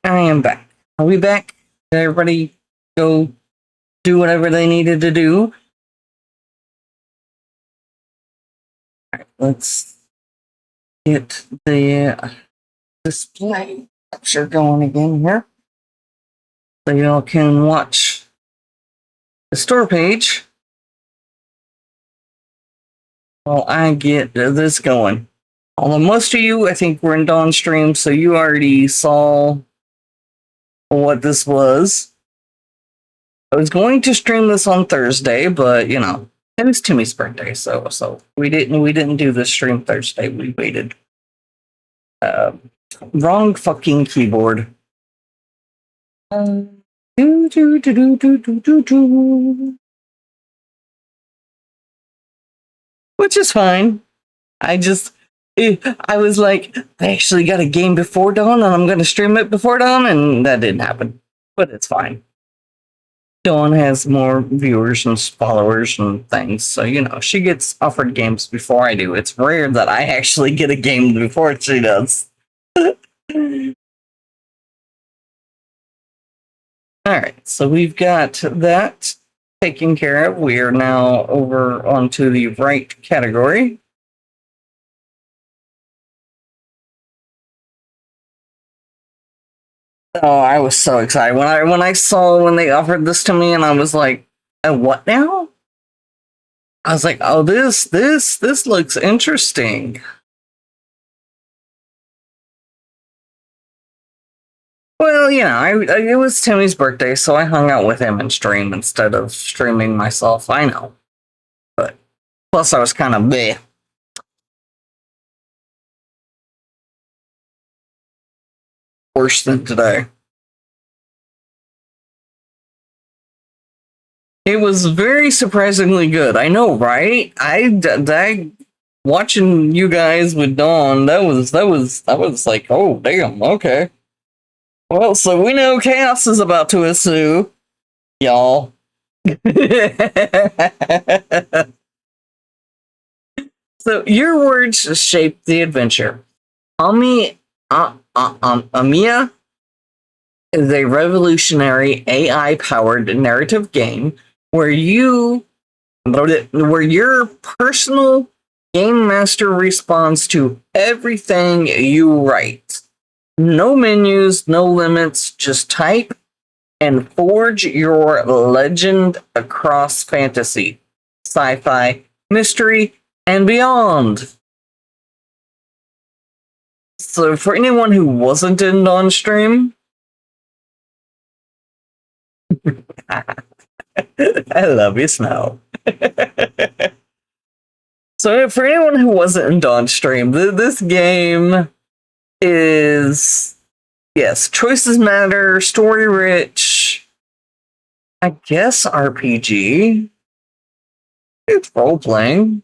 I am back. Are we back? Did everybody go do whatever they needed to do? Alright, let's get the display capture going again here. So y'all can watch the store page while I get this going. Although most of you, I think, were in Dawn stream, so you already saw what this was. I was going to stream this on Thursday, but you know, it was Timmy's birthday, so we didn't do this stream Thursday. We waited. Wrong fucking keyboard. Which is fine. I was like, I actually got a game before dawn, and I'm going to stream it before dawn, and that didn't happen. But it's fine. Dawn has more viewers and followers and things, so you know, she gets offered games before I do. It's rare that I actually get a game before she does. Alright, so we've got that taken care of. We are now over onto the right category. Oh, I was so excited when I saw when they offered this to me, and I was like, "What now?" I was like, "Oh, this looks interesting." Well, you know, it was Timmy's birthday, so I hung out with him and stream instead of streaming myself. I know, but plus I was kind of bleh. Worse than today. It was very surprisingly good. I know, right? I watching you guys with Dawn. That was like, oh damn, okay. Well, so we know chaos is about to ensue, y'all. So your words shape the adventure. Amiya is a revolutionary AI-powered narrative game where your personal game master responds to everything you write. No menus, no limits, just type and forge your legend across fantasy, sci-fi, mystery, and beyond. So for anyone who wasn't in on stream, I love you, Snow. So for anyone who wasn't in Dawn stream, this game is, yes, choices matter, story rich, I guess RPG. It's role playing.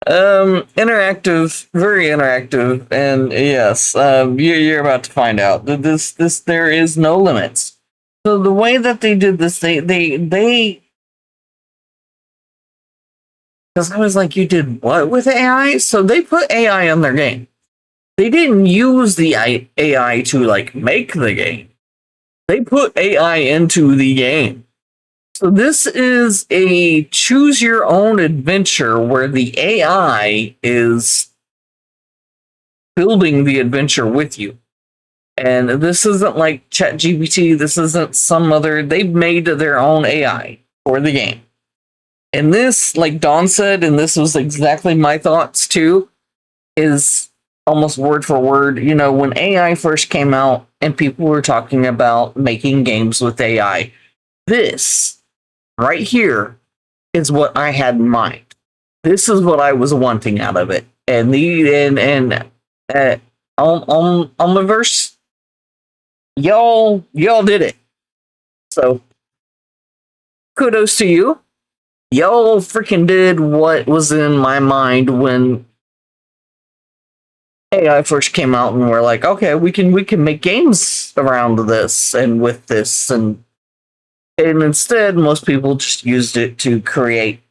Interactive, very interactive, and yes, you're about to find out that this there is no limits. So the way that they did this, they because I was like, you did what with AI? So they put AI on their game. They didn't use the AI to like make the game. They put AI into the game. So this is a choose your own adventure where the AI is building the adventure with you. And this isn't like ChatGPT, this isn't some other, they've made their own AI for the game. And this, like Dawn said, and this was exactly my thoughts too, is almost word for word, you know, when AI first came out and people were talking about making games with AI, this right here is what I had in mind. This is what I was wanting out of it. And Omniverse, y'all did it. So kudos to you. Y'all freaking did what was in my mind when AI first came out, and we're like, okay, we can make games around this and with this, and instead most people just used it to create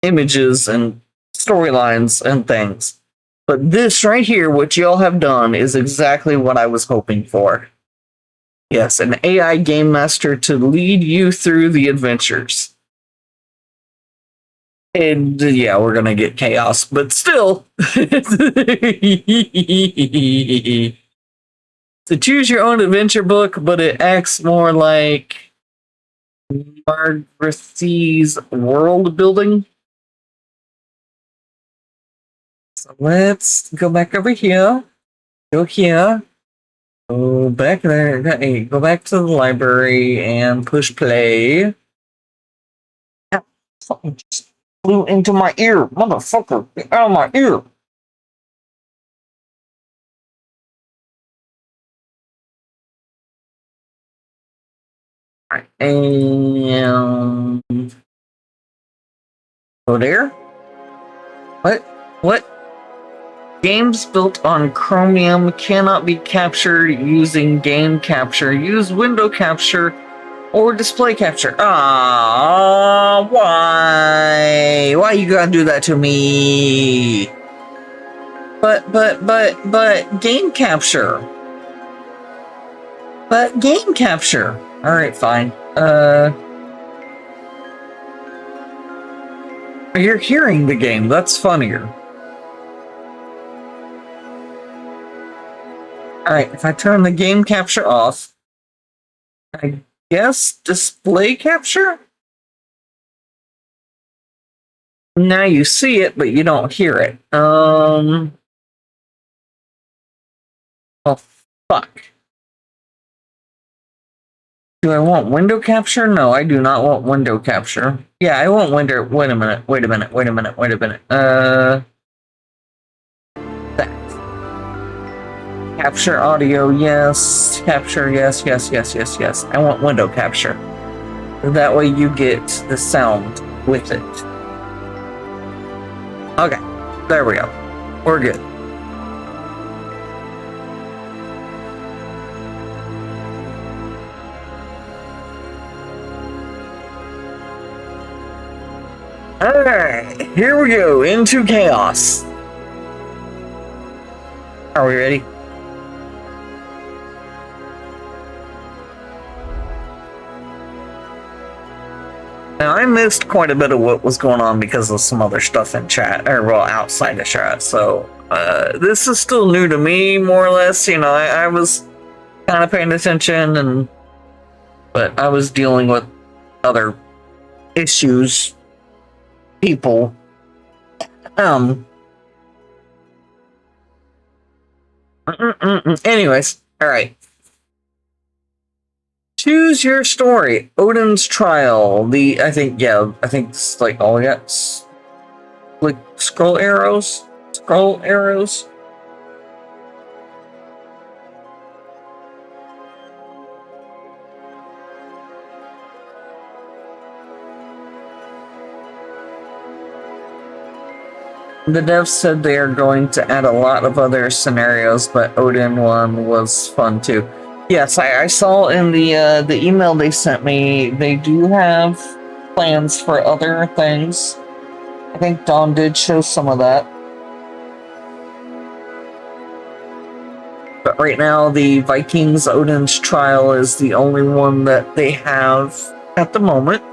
images and storylines and things. But this right here, what y'all have done, is exactly what I was hoping for. Yes, an AI game master to lead you through the adventures. And yeah, we're gonna get chaos, but still. To choose your own adventure book, but it acts more like Margrethy's world building. So let's go back over here. Go here. Go back there. Hey, go back to the library and push play. Ah, something just flew into my ear. Motherfucker, get out of my ear. Alright, and go there. What? What? Games built on Chromium cannot be captured using game capture. Use window capture or display capture. Ah, why? Why you gotta do that to me? But game capture. But game capture. Alright, fine. You're hearing the game, that's funnier. Alright, if I turn the game capture off, I guess display capture? Now you see it, but you don't hear it. Oh, fuck. Do I want window capture? No, I do not want window capture. Yeah, I want window. Wait a minute. That. Capture audio, yes. Capture, yes. I want window capture. That way you get the sound with it. Okay, there we go. We're good. Alright, here we go, into chaos. Are we ready? Now, I missed quite a bit of what was going on because of some other stuff in chat, or well, outside of chat, so this is still new to me, more or less. You know, I was kind of paying attention, but I was dealing with other issues. People. Anyways, alright. Choose your story. Odin's Trial. I think it's like all we got. Like scroll arrows. The devs said they are going to add a lot of other scenarios, but Odin one was fun too. Yes, I saw in the email they sent me, they do have plans for other things. I think Dawn did show some of that. But right now, the Vikings Odin's Trial is the only one that they have at the moment.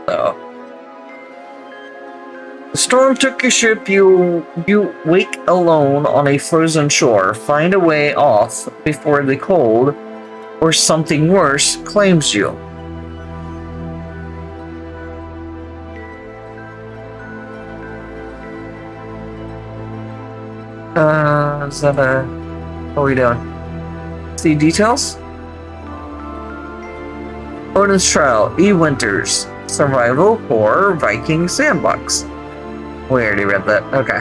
So. The storm took your ship, you wake alone on a frozen shore. Find a way off before the cold, or something worse, claims you. Is that what are we doing? See details? Odin's Trial, E. Winters, Survival Horror Viking Sandbox. We already read that. Okay.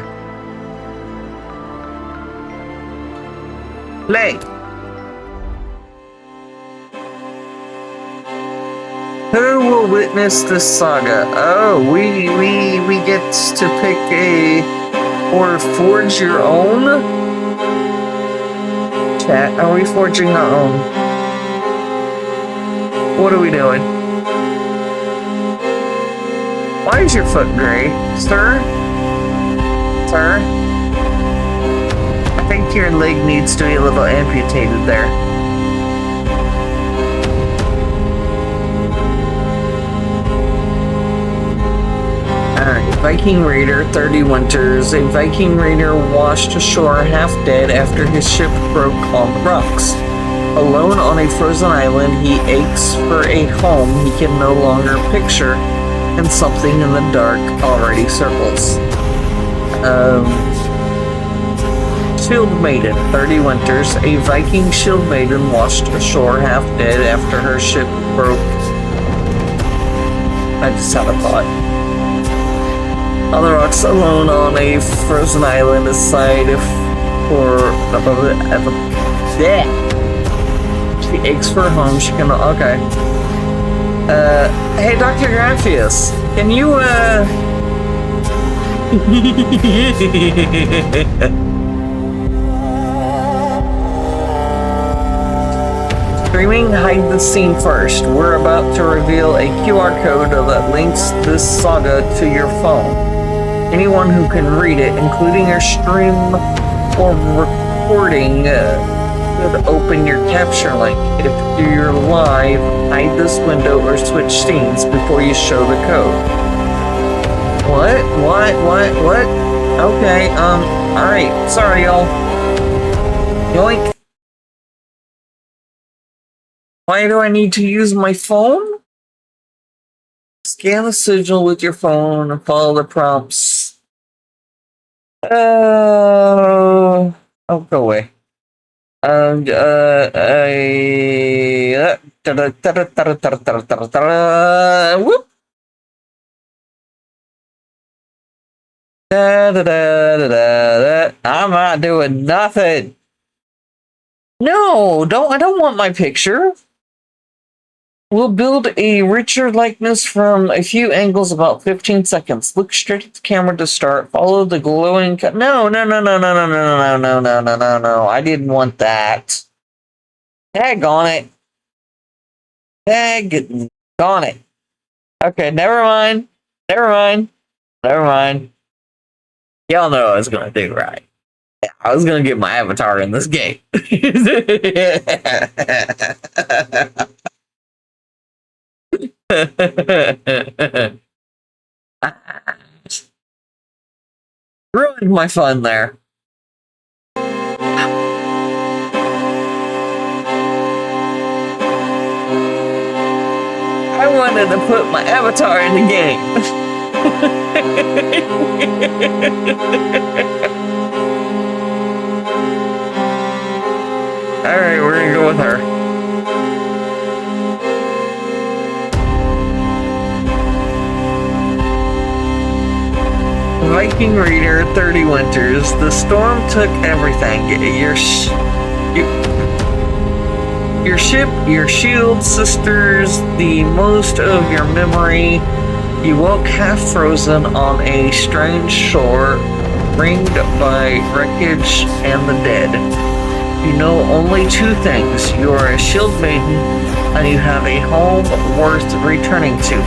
Play. Who will witness this saga? Oh, we get to pick or forge your own? Chat, are we forging our own? What are we doing? Why is your foot gray, sir? Sir? I think your leg needs to be a little amputated there. Alright, Viking Raider, 30 winters. A Viking Raider washed ashore half dead after his ship broke on the rocks. Alone on a frozen island, he aches for a home he can no longer picture, and something in the dark already circles. Shield Maiden, 30 winters. A Viking shield maiden washed ashore half dead after her ship broke. I just had a thought. On the rocks, alone on a frozen island, aside for yeah. She aches for a home. She can. Okay. Hey, Dr. Graphius, can you Streaming, hide the scene first. We're about to reveal a QR code that links this saga to your phone. Anyone who can read it, including your stream or recording, could open your capture link. If you're live, hide this window or switch scenes before you show the code. What? Okay, alright. Sorry, y'all. Yoink. Why do I need to use my phone? Scan the sigil with your phone and follow the prompts. Oh, go away. Whoop. I'm not doing nothing. No, I don't want my picture. We'll build a richer likeness from a few angles, about 15 seconds. Look straight at the camera to start. Follow the glowing... No. I didn't want that. Tag on it. Tag on it. Okay, never mind. Y'all know what I was going to do, right? Yeah, I was going to get my avatar in this game. Ruined my fun there. I wanted to put my avatar in the game. Alright, we're gonna go with her. Viking Raider, 30 winters. The storm took everything. Your ship, your shield, sisters, the most of your memory. You woke half frozen on a strange shore, ringed by wreckage and the dead. You know only two things. You are a shield maiden, and you have a home worth returning to.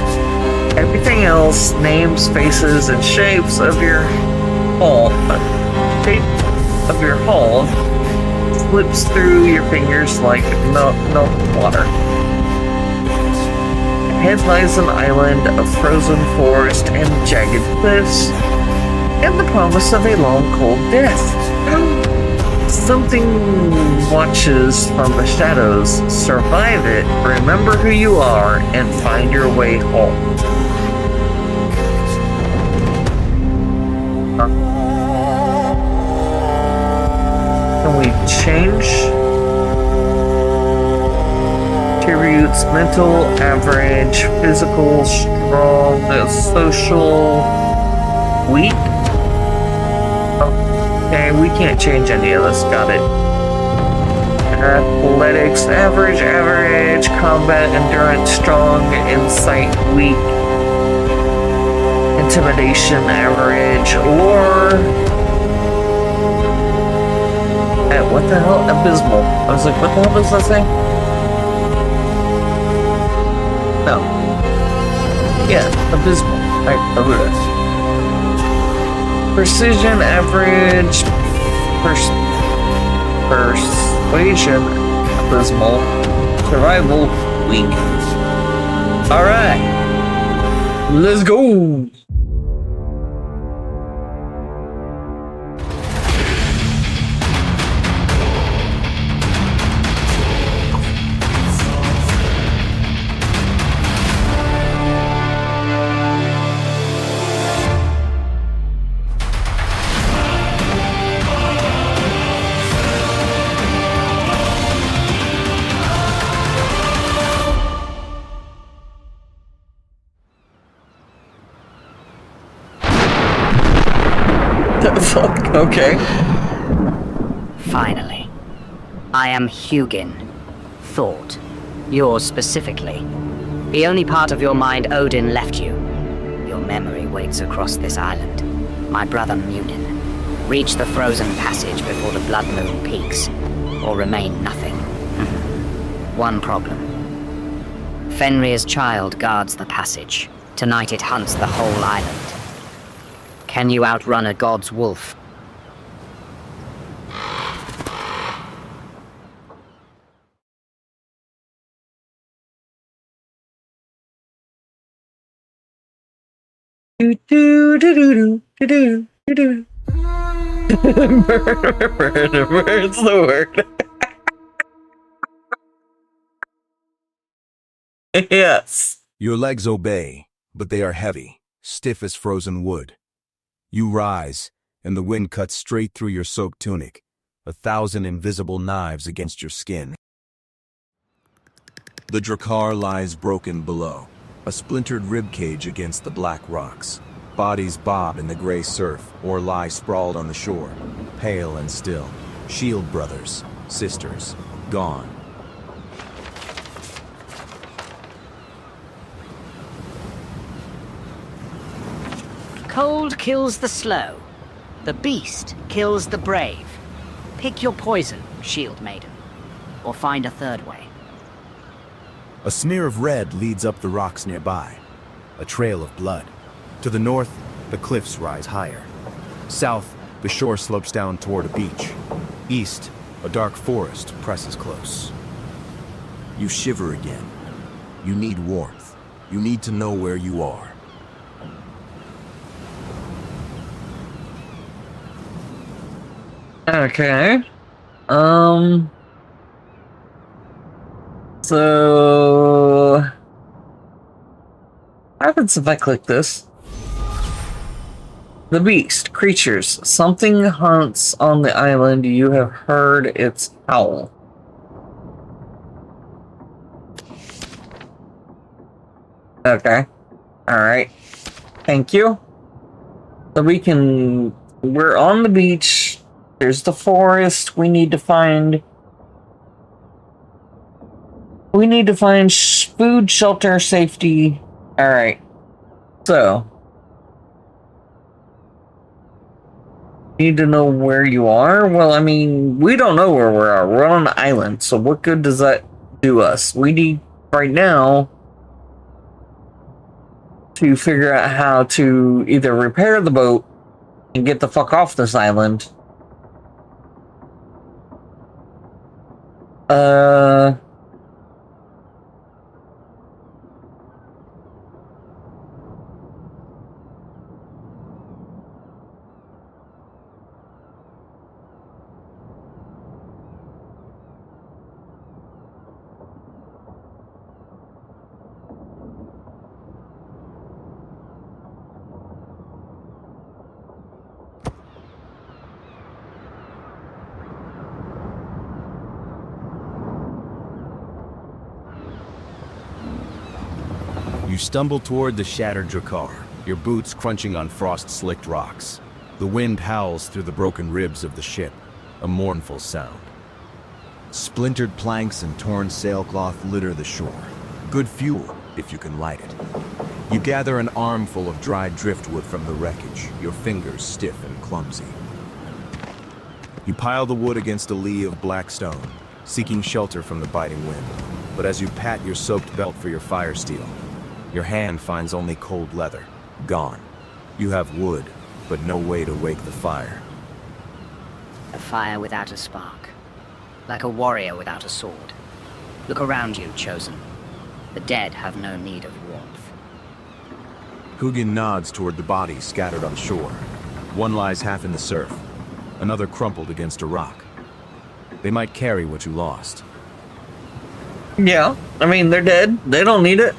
Everything else, names, faces, and shapes of your hull, slips through your fingers like milk water. Ahead lies an island of frozen forest and jagged cliffs, and the promise of a long, cold death. Something watches from the shadows. Survive it, remember who you are, and find your way home. Can we change? Attributes: mental, average, physical, strong, social, weak. Okay, we can't change any of this. Got it. Athletics: average, combat, endurance, strong, insight, weak, intimidation, average, lore. What the hell? Abysmal. I was like, what the hell does that say? No. Yeah, abysmal. Right, over this. Persuasion, abysmal. Survival, weak. Alright. Let's go! Fuck, okay. Finally. I am Hugin. Thought. Yours specifically. The only part of your mind Odin left you. Your memory waits across this island. My brother Munin. Reach the frozen passage before the blood moon peaks, or remain nothing. One problem. Fenrir's child guards the passage. Tonight it hunts the whole island. Can you outrun a god's wolf? Do do do do do do do do. It's the word. Yes. Your legs obey, but they are heavy, stiff as frozen wood. You rise, and the wind cuts straight through your soaked tunic, 1,000 invisible knives against your skin. The Drakkar lies broken below, a splintered ribcage against the black rocks. Bodies bob in the gray surf or lie sprawled on the shore, pale and still. Shield brothers, sisters, gone. Cold kills the slow. The beast kills the brave. Pick your poison, Shield Maiden. Or find a third way. A smear of red leads up the rocks nearby, a trail of blood. To the north, the cliffs rise higher. South, the shore slopes down toward a beach. East, a dark forest presses close. You shiver again. You need warmth. You need to know where you are. Okay. So what happens if I click this? The beast, creatures. Something hunts on the island. You have heard its howl. Okay. Alright. Thank you. So we're on the beach. There's the forest. We need to find food, shelter, safety. Alright. So need to know where you are? Well, I mean, we don't know where we are. We're on an island, so what good does that do us? We need, right now, to figure out how to either repair the boat and get the fuck off this island. You stumble toward the shattered Drakkar, your boots crunching on frost-slicked rocks. The wind howls through the broken ribs of the ship, a mournful sound. Splintered planks and torn sailcloth litter the shore. Good fuel, if you can light it. You gather an armful of dried driftwood from the wreckage, your fingers stiff and clumsy. You pile the wood against a lee of black stone, seeking shelter from the biting wind. But as you pat your soaked belt for your fire steel, your hand finds only cold leather, gone. You have wood, but no way to wake the fire. A fire without a spark. like a warrior without a sword. Look around you, Chosen. The dead have no need of warmth. Hugin nods toward the bodies scattered on shore. One lies half in the surf, another crumpled against a rock. They might carry what you lost. Yeah, I mean, they're dead. They don't need it.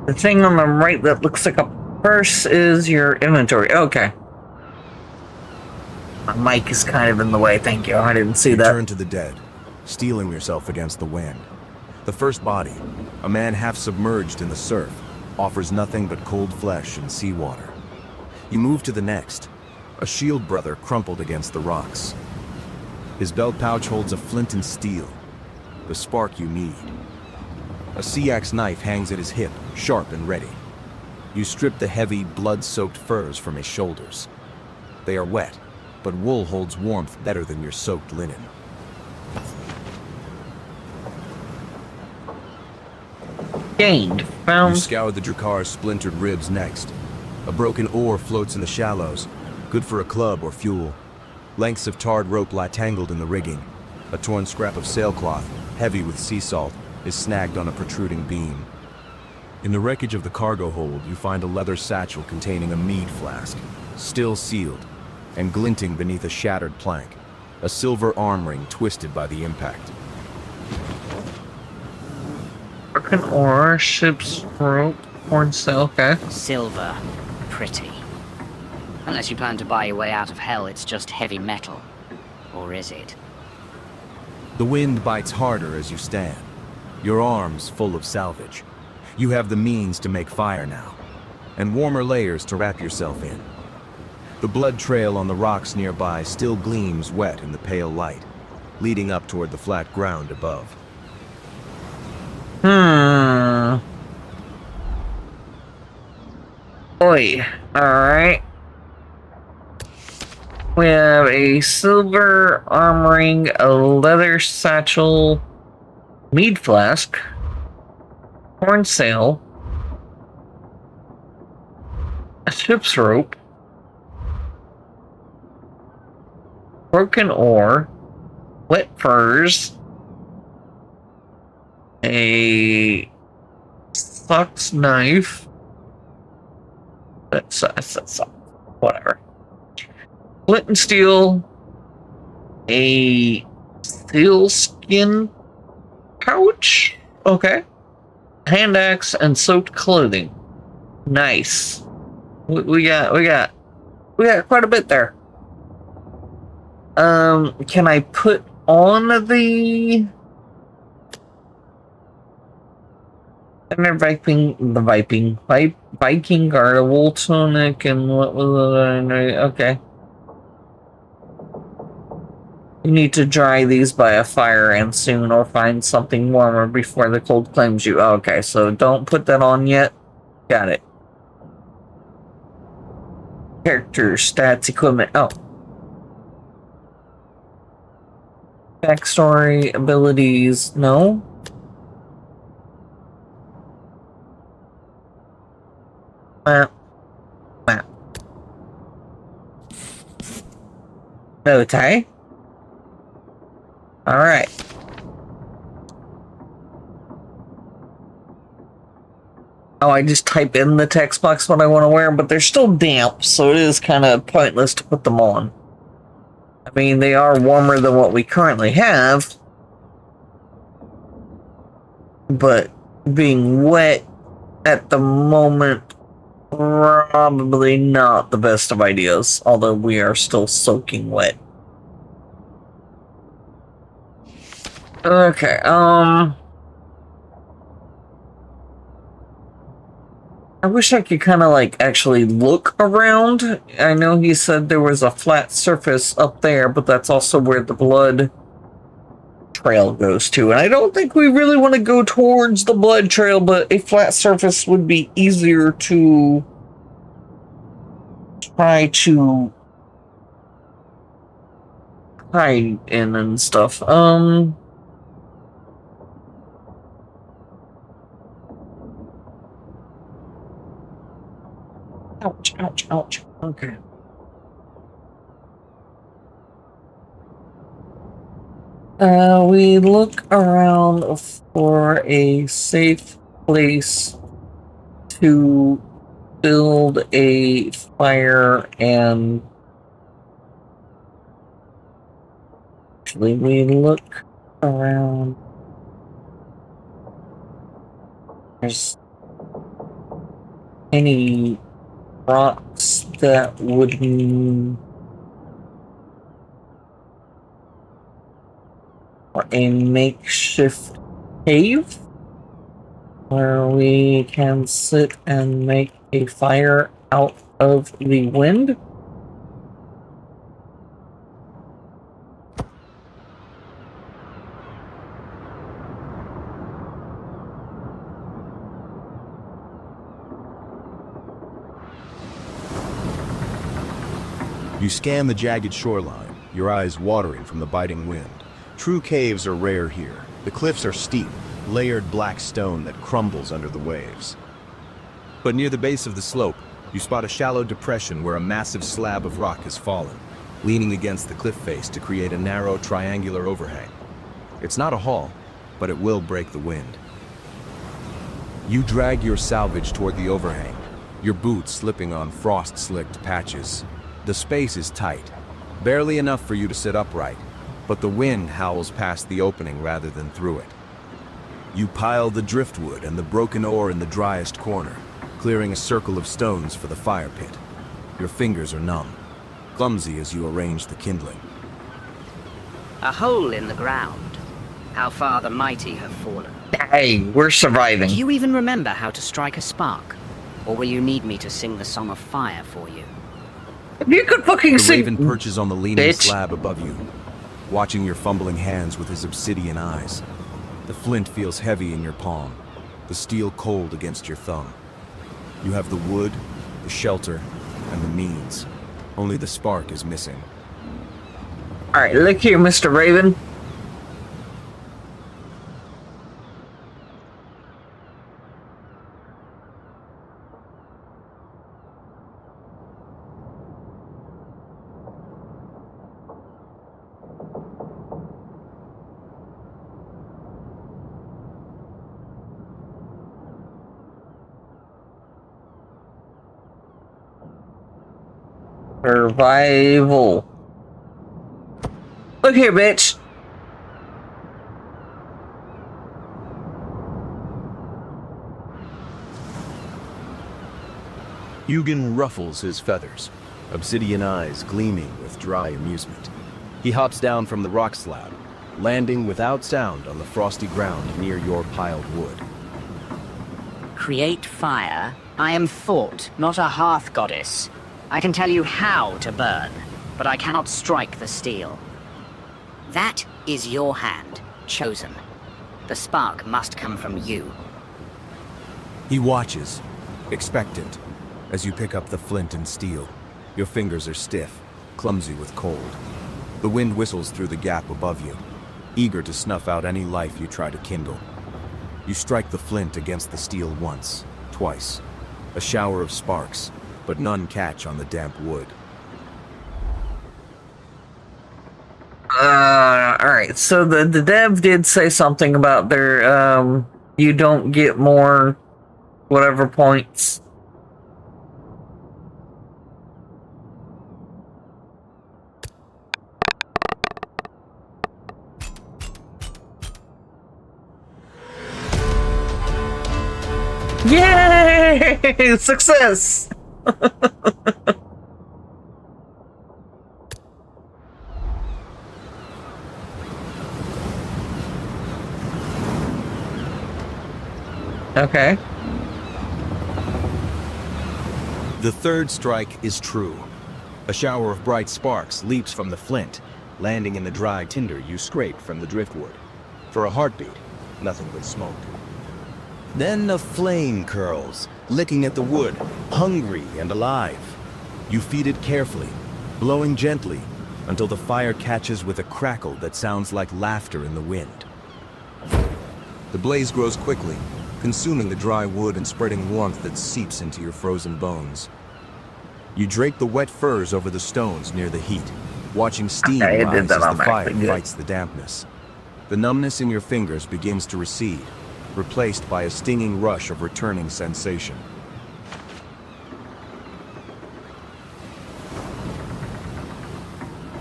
The thing on the right that looks like a purse is your inventory. Okay. My mic is kind of in the way, thank you. I didn't see that. Turn to the dead, steeling yourself against the wind. The first body, a man half submerged in the surf, offers nothing but cold flesh and seawater. You move to the next, a shield brother crumpled against the rocks. His belt pouch holds a flint and steel, the spark you need. A sea axe knife hangs at his hip, sharp and ready. You strip the heavy, blood-soaked furs from his shoulders. They are wet, but wool holds warmth better than your soaked linen. Gained. Found. You scour the Drakar's splintered ribs next. A broken oar floats in the shallows, good for a club or fuel. Lengths of tarred rope lie tangled in the rigging. A torn scrap of sailcloth, heavy with sea salt, is snagged on a protruding beam. In the wreckage of the cargo hold, you find a leather satchel containing a mead flask, still sealed, and glinting beneath a shattered plank, a silver arm ring twisted by the impact. Broken oar, ship's rope, horn sail, okay. Silver. Pretty. Unless you plan to buy your way out of hell, it's just heavy metal. Or is it? The wind bites harder as you stand, your arms full of salvage. You have the means to make fire now, and warmer layers to wrap yourself in. The blood trail on the rocks nearby still gleams wet in the pale light, leading up toward the flat ground above. Oi. Alright. We have a silver arm ring, a leather satchel, mead flask, horn sail, a ship's rope, broken oar, wet furs, a fox knife. That's whatever. Flint and steel, a sealskin pouch. Okay. Hand axe and soaked clothing. Nice. We got quite a bit there. Can I put on the Viking guard, a wool tunic, and what was it? Okay. You need to dry these by a fire and soon, or find something warmer before the cold claims you. Okay, so don't put that on yet. Got it. Character, stats, equipment. Oh. Backstory, abilities, no. Map. No tie. Alright. Oh, I just type in the text box what I want to wear, but they're still damp, so it is kind of pointless to put them on. I mean, they are warmer than what we currently have, but being wet at the moment, probably not the best of ideas, although we are still soaking wet. Okay, I wish I could kind of like actually look around. I know he said there was a flat surface up there, but that's also where the blood trail goes to. And I don't think we really want to go towards the blood trail, but a flat surface would be easier to try to hide in and stuff. Ouch, ouch, ouch. Okay. We look around for a safe place to build a fire, and actually we look around. There's any rocks that would or a makeshift cave where we can sit and make a fire out of the wind. You scan the jagged shoreline, your eyes watering from the biting wind. True caves are rare here. The cliffs are steep, layered black stone that crumbles under the waves. But near the base of the slope, you spot a shallow depression where a massive slab of rock has fallen, leaning against the cliff face to create a narrow triangular overhang. It's not a haul, but it will break the wind. You drag your salvage toward the overhang, your boots slipping on frost-slicked patches. The space is tight, barely enough for you to sit upright, but the wind howls past the opening rather than through it. You pile the driftwood and the broken ore in the driest corner, clearing a circle of stones for the fire pit. Your fingers are numb, clumsy as you arrange the kindling. A hole in the ground. How far the mighty have fallen. Hey, we're surviving. Do you even remember how to strike a spark? Or will you need me to sing the Song of Fire for you? You could fucking The sing. raven perches on the leaning bitch. slab above you, watching your fumbling hands with his obsidian eyes. The flint feels heavy in your palm, the steel cold against your thumb. You have the wood, the shelter, and the means. Only the spark is missing. Alright, look here, Mr. Raven. Survival. Look here, bitch. Hugin ruffles his feathers, obsidian eyes gleaming with dry amusement. He hops down from the rock slab, landing without sound on the frosty ground near your piled wood. Create fire? I am Thought, not a hearth goddess. I can tell you how to burn, but I cannot strike the steel. That is your hand, chosen. The spark must come from you. He watches, expectant, as you pick up the flint and steel. Your fingers are stiff, clumsy with cold. The wind whistles through the gap above you, eager to snuff out any life you try to kindle. You strike the flint against the steel once, twice. A shower of sparks, but none catch on the damp wood. Alright, so the dev did say something about their, you don't get more whatever points. Yay! Success! Okay. The third strike is true. A shower of bright sparks leaps from the flint, landing in the dry tinder you scraped from the driftwood. For a heartbeat, nothing but smoke. Then a flame curls, licking at the wood, hungry and alive. You feed it carefully, blowing gently, until the fire catches with a crackle that sounds like laughter in the wind. The blaze grows quickly, consuming the dry wood and spreading warmth that seeps into your frozen bones. You drape the wet furs over the stones near the heat, watching steam rise as the fire fights the dampness. The numbness in your fingers begins to recede, replaced by a stinging rush of returning sensation.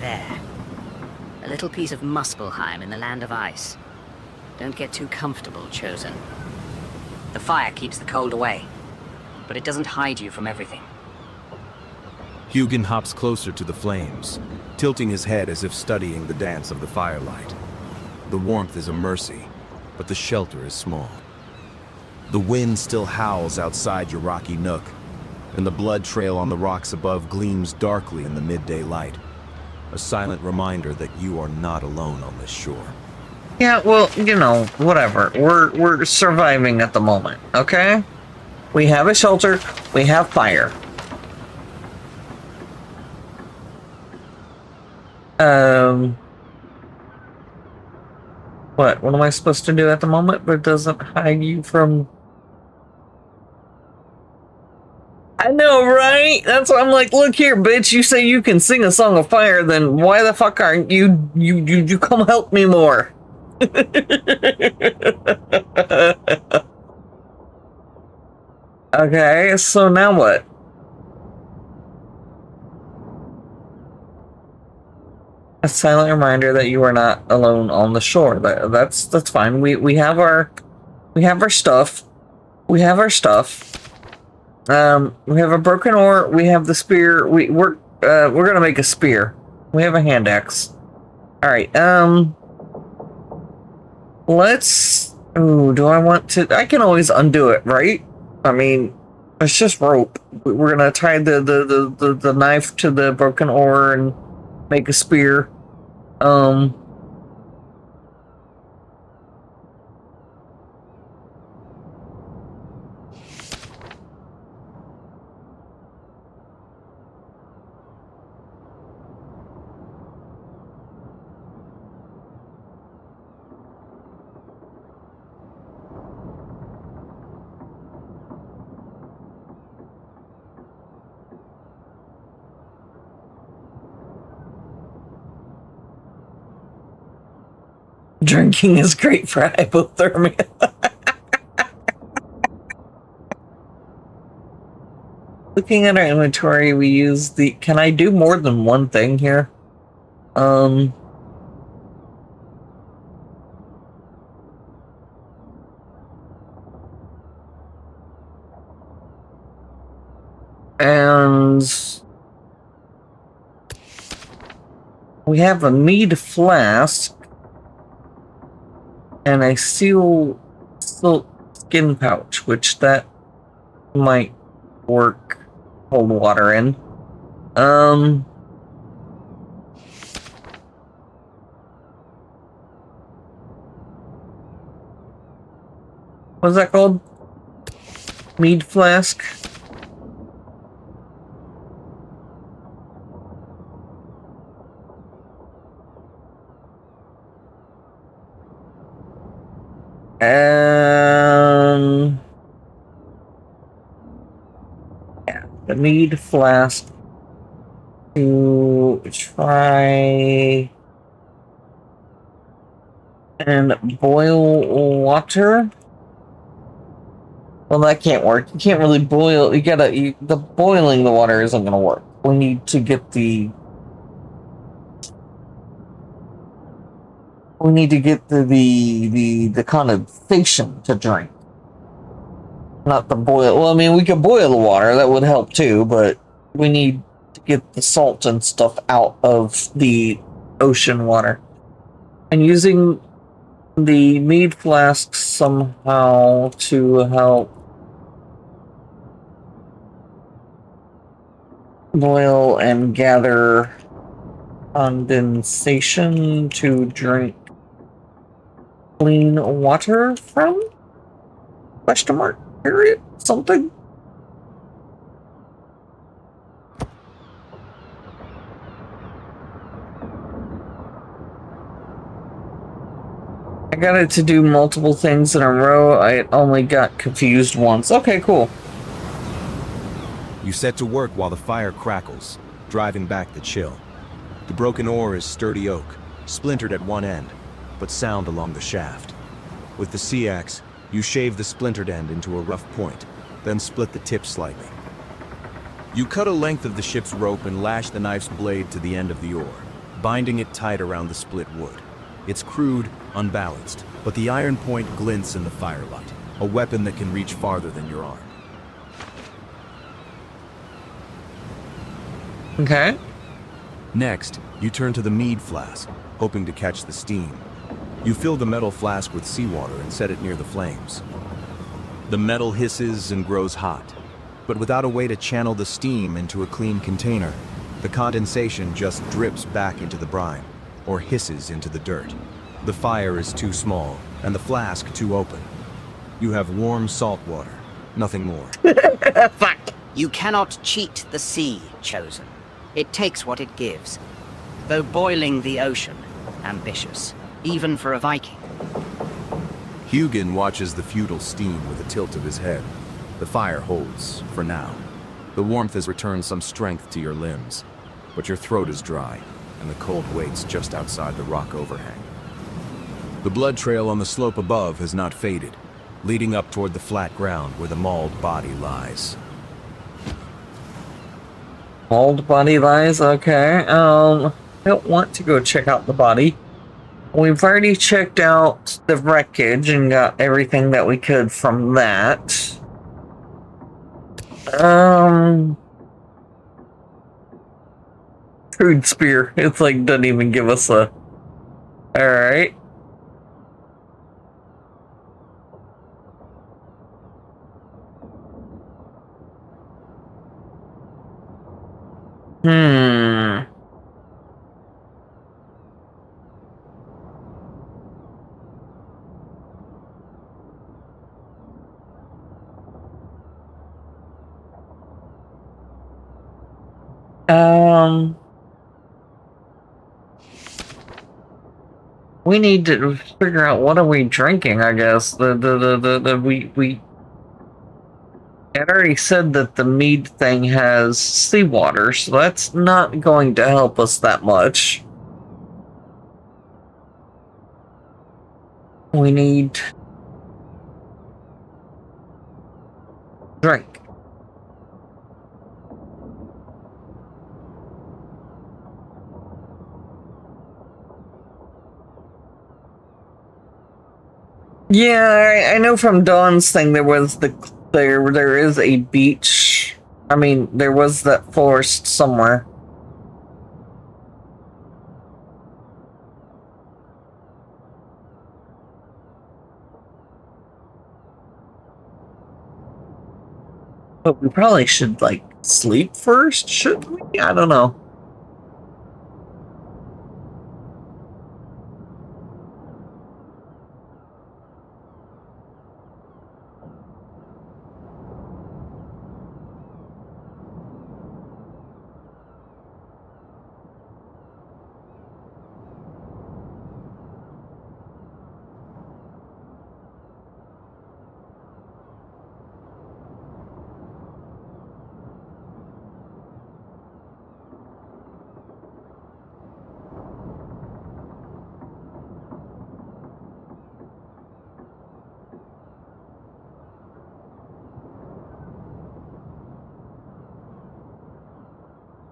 There. A little piece of Muspelheim in the land of ice. Don't get too comfortable, Chosen. The fire keeps the cold away, but it doesn't hide you from everything. Hugin hops closer to the flames, tilting his head as if studying the dance of the firelight. The warmth is a mercy, but the shelter is small. The wind still howls outside your rocky nook, and the blood trail on the rocks above gleams darkly in the midday light. A silent reminder that you are not alone on this shore. Yeah, well, you know, whatever. We're surviving at the moment, okay? We have a shelter, we have fire. What am I supposed to do at the moment? But it doesn't hide you from... I know, right? That's why I'm like, look here, bitch, you say you can sing a song of fire, then why the fuck aren't you come help me more? Okay, so now what? A silent reminder that you are not alone on the shore. That's fine. We have our stuff. We have our stuff. We have a broken oar. We have the spear. We're gonna make a spear. We have a hand axe. All right. Let's. Ooh, do I want to? I can always undo it, right? I mean, it's just rope. We're gonna tie the knife to the broken oar and make a spear. Drinking is great for hypothermia. Looking at our inventory, we use the... Can I do more than one thing here? And... we have a mead flask. And a silk skin pouch, which that might work. Hold water in. What's that called? Mead flask? Yeah, the mead flask to try and boil water. Well, that can't work. You can't really boil. The boiling the water isn't going to work. We need to get the condensation to drink. Not the boil. Well, I mean, we could boil the water. That would help too, but we need to get the salt and stuff out of the ocean water. And using the mead flask somehow to help boil and gather condensation to drink clean water from? Question mark? Period? Something? I got it to do multiple things in a row. I only got confused once. Okay, cool. You set to work while the fire crackles, driving back the chill. The broken ore is sturdy oak, splintered at one end, but sound along the shaft. With the sea axe, you shave the splintered end into a rough point, then split the tip slightly. You cut a length of the ship's rope and lash the knife's blade to the end of the oar, binding it tight around the split wood. It's crude, unbalanced, but the iron point glints in the firelight, a weapon that can reach farther than your arm. Okay. Next, you turn to the mead flask, hoping to catch the steam. You fill the metal flask with seawater and set it near the flames. The metal hisses and grows hot, but without a way to channel the steam into a clean container, the condensation just drips back into the brine, or hisses into the dirt. The fire is too small, and the flask too open. You have warm salt water, nothing more. Fuck! You cannot cheat the sea, Chosen. It takes what it gives. Though boiling the ocean, ambitious, even for a Viking. Hugin watches the futile steam with a tilt of his head. The fire holds, for now. The warmth has returned some strength to your limbs, but your throat is dry, and the cold waits just outside the rock overhang. The blood trail on the slope above has not faded, leading up toward the flat ground where the mauled body lies. Mauled body lies? Okay. I don't want to go check out the body. We've already checked out the wreckage and got everything that we could from that. Crude spear. It's like, doesn't even give us a... Alright. We need to figure out what are we drinking, I guess. We had already said that the mead thing has seawater, so that's not going to help us that much. We need drink. Yeah, I know from Dawn's thing there was there is a beach. I mean, there was that forest somewhere. But we probably should, like, sleep first, shouldn't we? I don't know.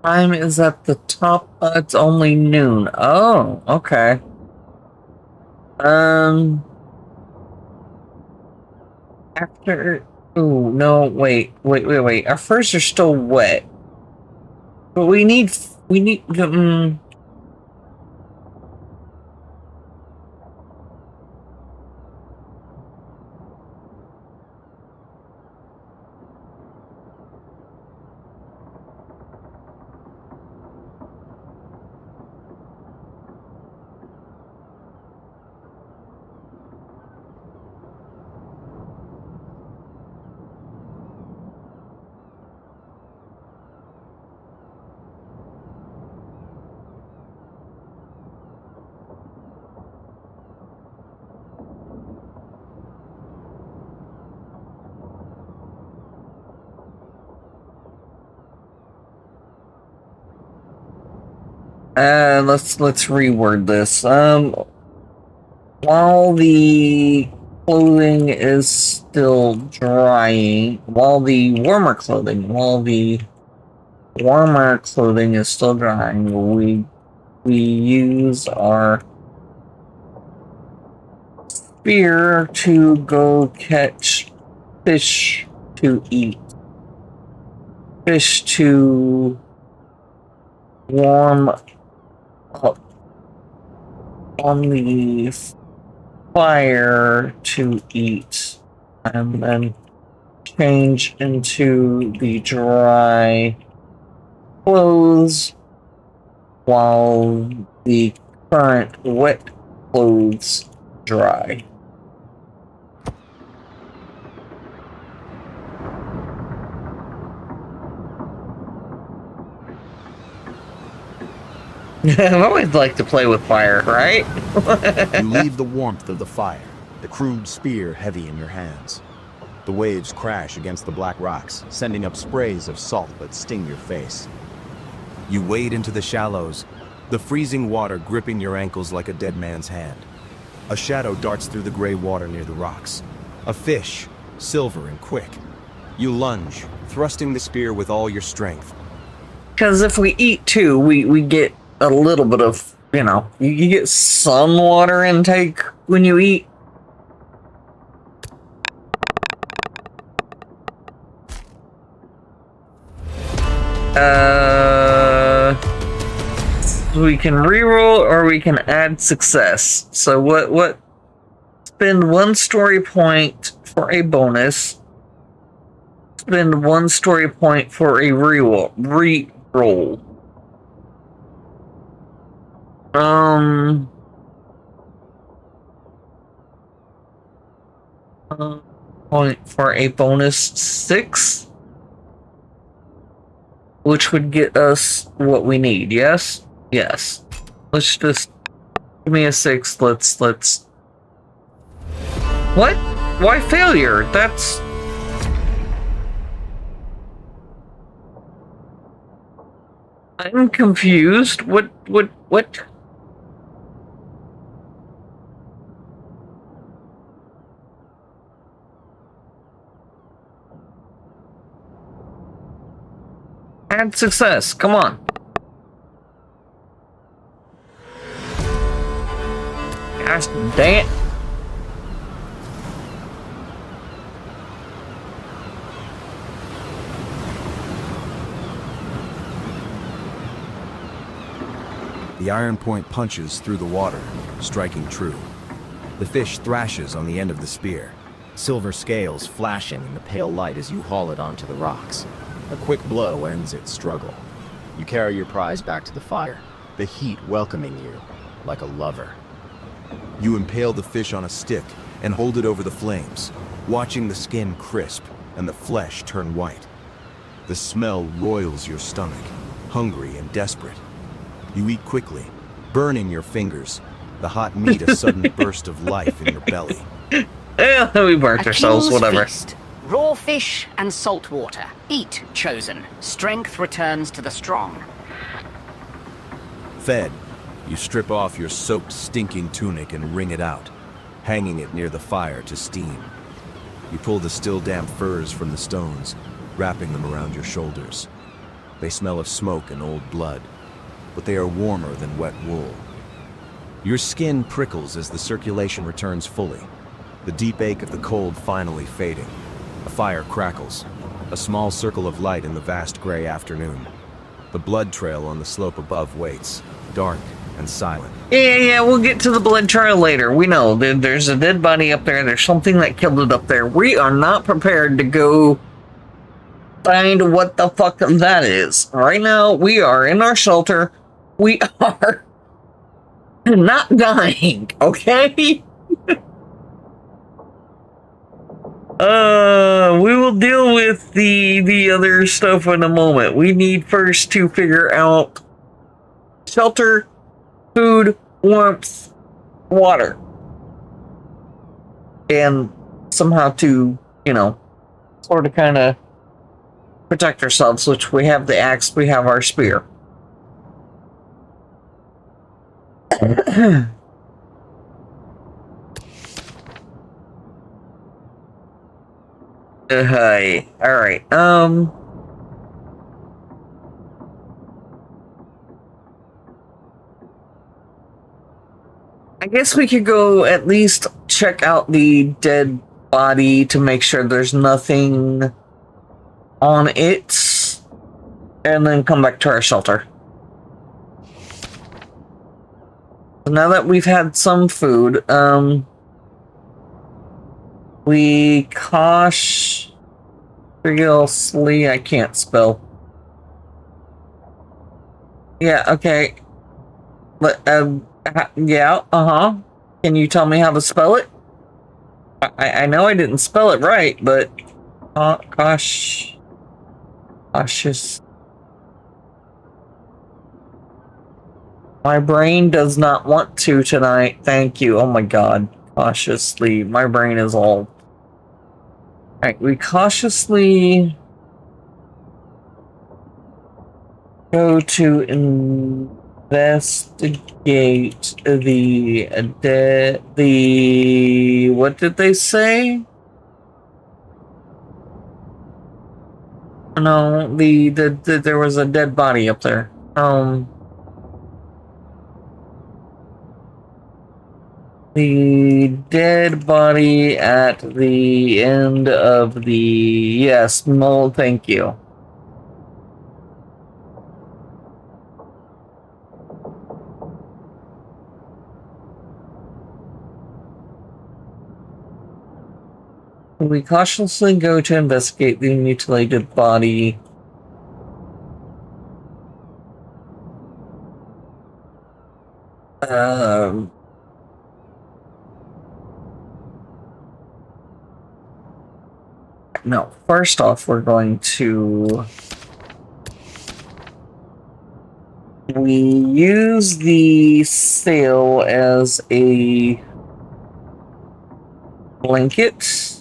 Time is at the top. It's only noon. Oh, okay. After. Ooh, no, wait. Our furs are still wet. But we need. Let's reword this. While the clothing is still drying, while the warmer clothing is still drying, we use our spear to go catch fish to eat. Fish to warm up on the fire to eat, and then change into the dry clothes while the current wet clothes dry. I've always liked to play with fire, right? You leave the warmth of the fire, the crude spear heavy in your hands. The waves crash against the black rocks, sending up sprays of salt that sting your face. You wade into the shallows, the freezing water gripping your ankles like a dead man's hand. A shadow darts through the gray water near the rocks. A fish, silver and quick. You lunge, thrusting the spear with all your strength. Because if we eat too, we get a little bit of, you get some water intake when you eat. We can reroll or we can add success. So what spend 1 story point for a bonus. Spend 1 story point for a reroll. Point for a bonus 6, which would get us what we need. Yes. Let's just give me a 6. Let's. What? Why failure? That's. I'm confused. What? Add success. Come on. Gosh dang it. The iron point punches through the water, striking true. The fish thrashes on the end of the spear, silver scales flashing in the pale light as you haul it onto the rocks. A quick blow ends its struggle. You carry your prize back to the fire, the heat welcoming you like a lover. You impale the fish on a stick and hold it over the flames, watching the skin crisp and the flesh turn white. The smell roils your stomach, hungry and desperate. You eat quickly, burning your fingers, the hot meat a sudden burst of life in your belly. Yeah, we burnt ourselves, whatever. Feast. Raw fish and salt water. Eat, chosen. Strength returns to the strong. Fed, you strip off your soaked, stinking tunic and wring it out, hanging it near the fire to steam. You pull the still damp furs from the stones, wrapping them around your shoulders. They smell of smoke and old blood, but they are warmer than wet wool. Your skin prickles as the circulation returns fully, the deep ache of the cold finally fading. A fire crackles, a small circle of light in the vast gray afternoon. The blood trail on the slope above waits, dark and silent. Yeah, we'll get to the blood trail later. We know there's a dead body up there. There's something that killed it up there. We are not prepared to go find what the fuck that is. Right now, we are in our shelter. We are not dying, okay? We will deal with the other stuff in a moment. We need first to figure out shelter, food, warmth, water. And somehow to, sort of kind of protect ourselves, which we have the axe, we have our spear. Hi. Alright, I guess we could go at least check out the dead body to make sure there's nothing on it, and then come back to our shelter. So now that we've had some food, we cautiously, I can't spell. Yeah, okay. But, yeah, uh-huh. Can you tell me how to spell it? I know I didn't spell it right, but cautious. My brain does not want to tonight. Thank you. Oh my god. Cautiously. My brain is all... Alright, we cautiously go to investigate the what did they say? No, there was a dead body up there. The dead body at the end of the... Yes, mole, thank you. We cautiously go to investigate the mutilated body. No, first off, we're going to... We use the sail as a blanket.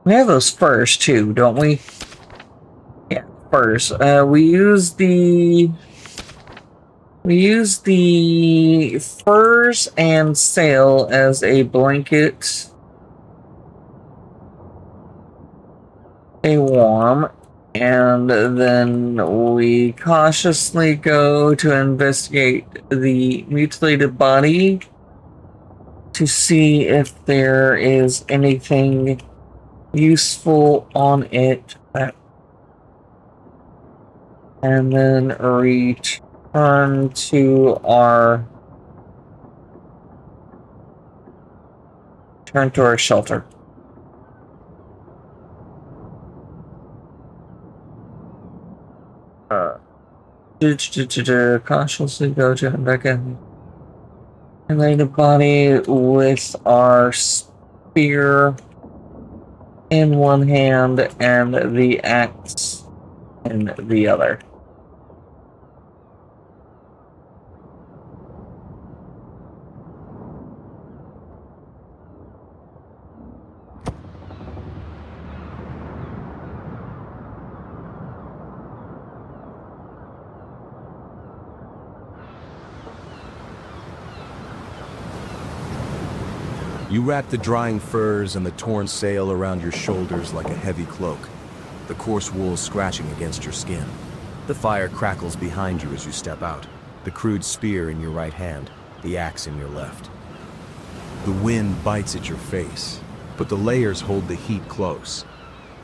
We have those furs too, don't we? Yeah, furs. We use the furs and sail as a blanket. Stay warm, and then we cautiously go to investigate the mutilated body to see if there is anything useful on it, and then return to our shelter. Cautiously go to back in and lay the body with our spear in one hand and the axe in the other. You wrap the drying furs and the torn sail around your shoulders like a heavy cloak, the coarse wool scratching against your skin. The fire crackles behind you as you step out, the crude spear in your right hand, the axe in your left. The wind bites at your face, but the layers hold the heat close.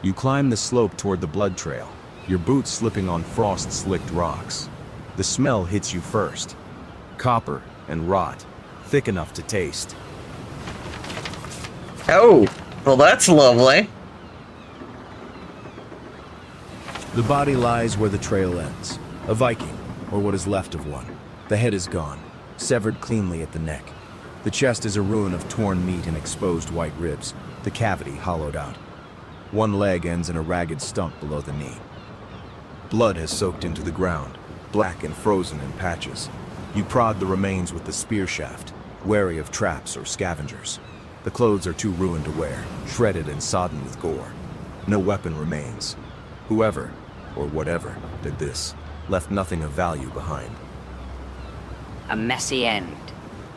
You climb the slope toward the blood trail, your boots slipping on frost-slicked rocks. The smell hits you first. Copper and rot, thick enough to taste. Oh, well that's lovely. The body lies where the trail ends. A Viking, or what is left of one. The head is gone, severed cleanly at the neck. The chest is a ruin of torn meat and exposed white ribs, the cavity hollowed out. One leg ends in a ragged stump below the knee. Blood has soaked into the ground, black and frozen in patches. You prod the remains with the spear shaft, wary of traps or scavengers. The clothes are too ruined to wear, shredded and sodden with gore. No weapon remains. Whoever, or whatever, did this, left nothing of value behind. A messy end.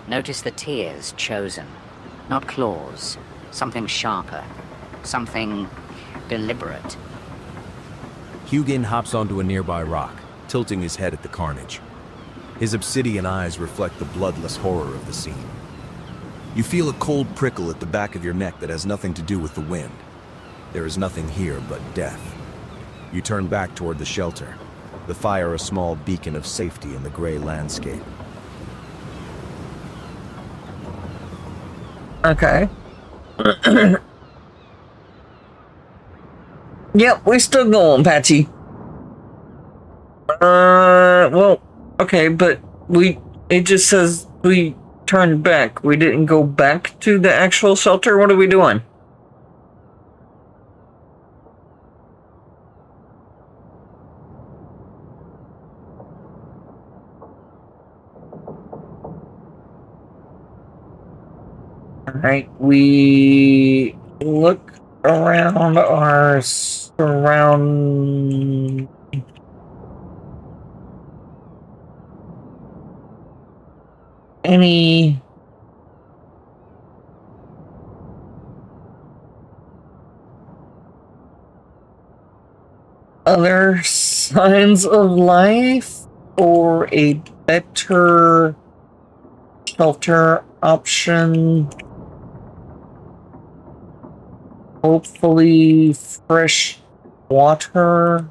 Notice the tears chosen. Not claws. Something sharper. Something deliberate. Hugin hops onto a nearby rock, tilting his head at the carnage. His obsidian eyes reflect the bloodless horror of the scene. You feel a cold prickle at the back of your neck that has nothing to do with the wind. There is nothing here but death. You turn back toward the shelter, the fire a small beacon of safety in the gray landscape. Okay. Yep, we still going, Patchy. Well, okay, but it just says we turned back. We didn't go back to the actual shelter? What are we doing? Alright, we look around our surround. Any other signs of life or a better shelter option? Hopefully fresh water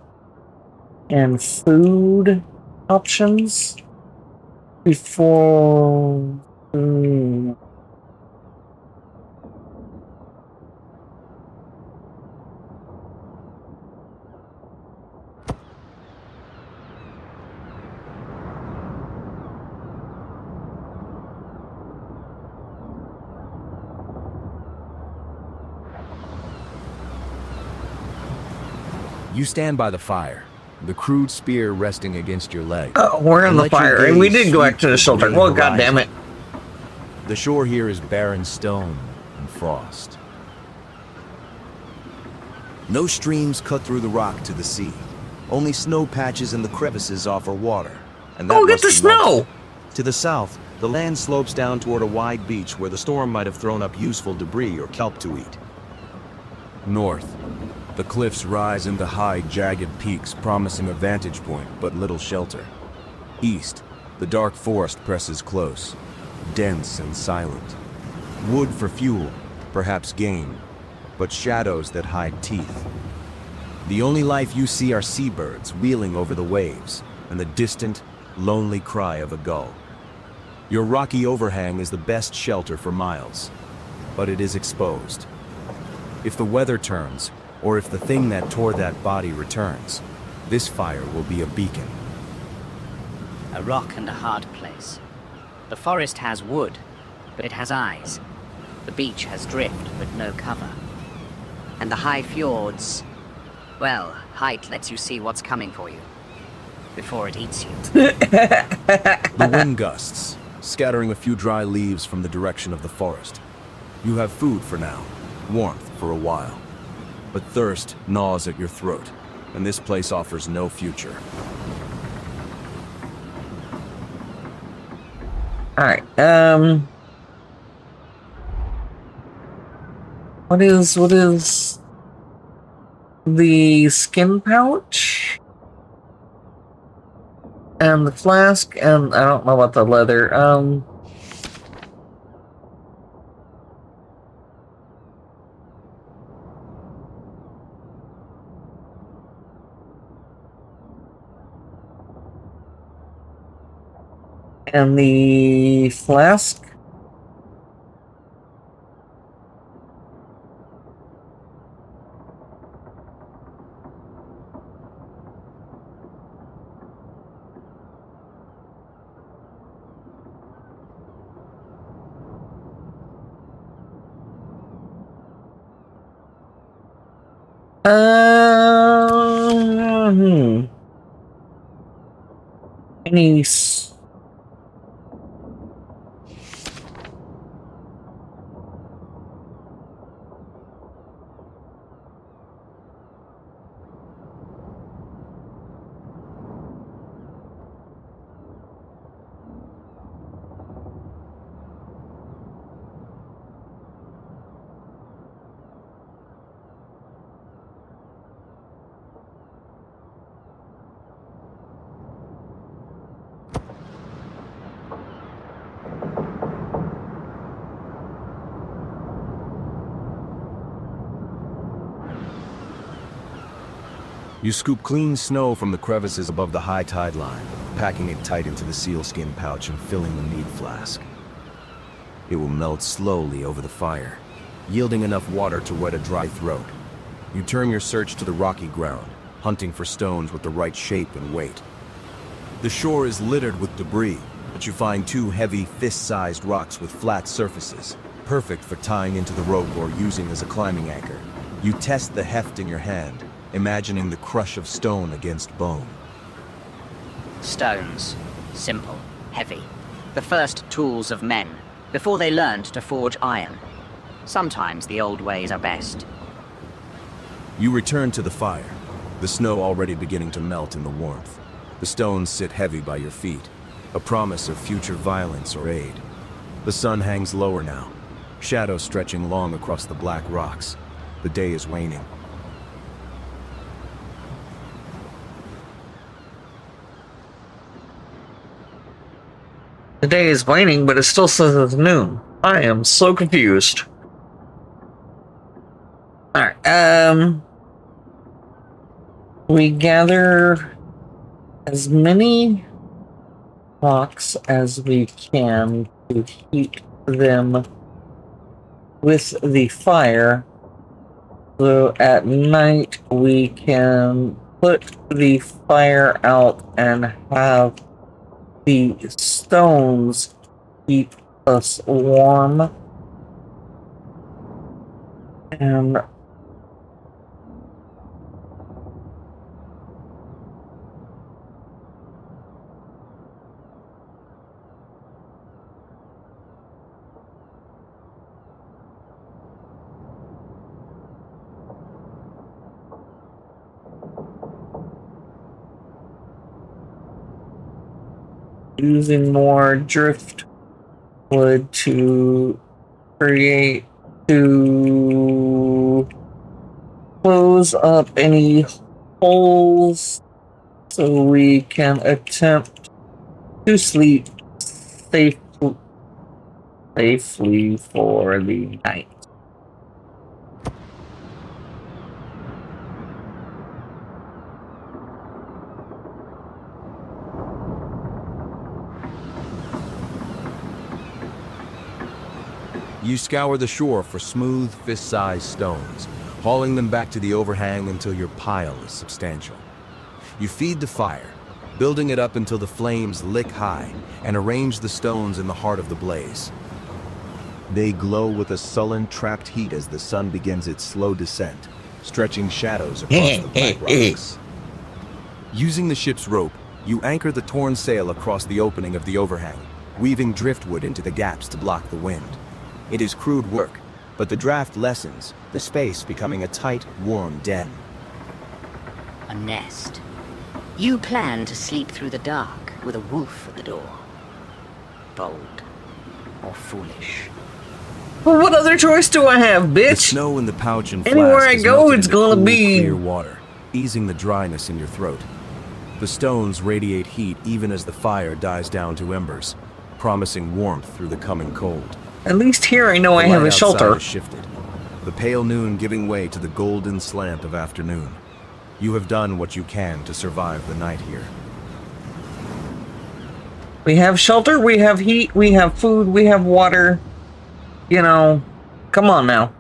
and food options before You stand by the fire, the crude spear resting against your leg. Oh, we're in the Let your fire, and we gaze did go back sweep to the the shelter. grey Well, God damn it. horizon. The shore here is barren stone and frost. No streams cut through the rock to the sea. Only snow patches in the crevices offer water. And that Oh, get the must be melted. snow! To the south, the land slopes down toward a wide beach where the storm might have thrown up useful debris or kelp to eat. North, the cliffs rise into high, jagged peaks, promising a vantage point but little shelter. East, the dark forest presses close, dense and silent. Wood for fuel, perhaps game, but shadows that hide teeth. The only life you see are seabirds wheeling over the waves, and the distant, lonely cry of a gull. Your rocky overhang is the best shelter for miles, but it is exposed. If the weather turns, or if the thing that tore that body returns, this fire will be a beacon. A rock and a hard place. The forest has wood, but it has eyes. The beach has drift, but no cover. And the high fjords... well, height lets you see what's coming for you. Before it eats you. The wind gusts, scattering a few dry leaves from the direction of the forest. You have food for now, warmth for a while. But thirst gnaws at your throat, and this place offers no future. Alright, what is the skin pouch? And the flask, and I don't know about the leather, and the flask. Any You scoop clean snow from the crevices above the high tide line, packing it tight into the sealskin pouch and filling the mead flask. It will melt slowly over the fire, yielding enough water to wet a dry throat. You turn your search to the rocky ground, hunting for stones with the right shape and weight. The shore is littered with debris, but you find 2 heavy, fist-sized rocks with flat surfaces, perfect for tying into the rope or using as a climbing anchor. You test the heft in your hand, imagining the crush of stone against bone. Stones. Simple. Heavy. The first tools of men, before they learned to forge iron. Sometimes the old ways are best. You return to the fire, the snow already beginning to melt in the warmth. The stones sit heavy by your feet, a promise of future violence or aid. The sun hangs lower now, shadows stretching long across the black rocks. The day is waning. The day is waning, but it still says it's noon. I am so confused. Alright, we gather as many rocks as we can to heat them with the fire, so at night we can put the fire out and have the stones keep us warm. And using more driftwood to close up any holes so we can attempt to sleep safely for the night. You scour the shore for smooth, fist-sized stones, hauling them back to the overhang until your pile is substantial. You feed the fire, building it up until the flames lick high, and arrange the stones in the heart of the blaze. They glow with a sullen, trapped heat as the sun begins its slow descent, stretching shadows across the black rocks. Using the ship's rope, you anchor the torn sail across the opening of the overhang, weaving driftwood into the gaps to block the wind. It is crude work, but the draft lessens, the space becoming a tight, warm den. A nest. You plan to sleep through the dark with a wolf at the door. Bold or foolish? Well, what other choice do I have, bitch? The snow in the pouch and flask anywhere I is go, melted it's into gonna cool, be clear water, easing the dryness in your throat. The stones radiate heat even as the fire dies down to embers, promising warmth through the coming cold. At least here I know I have a shelter. Has shifted, the pale noon giving way to the golden slant of afternoon. You have done what you can to survive the night here. We have shelter, we have heat, we have food, we have water. You know, come on now.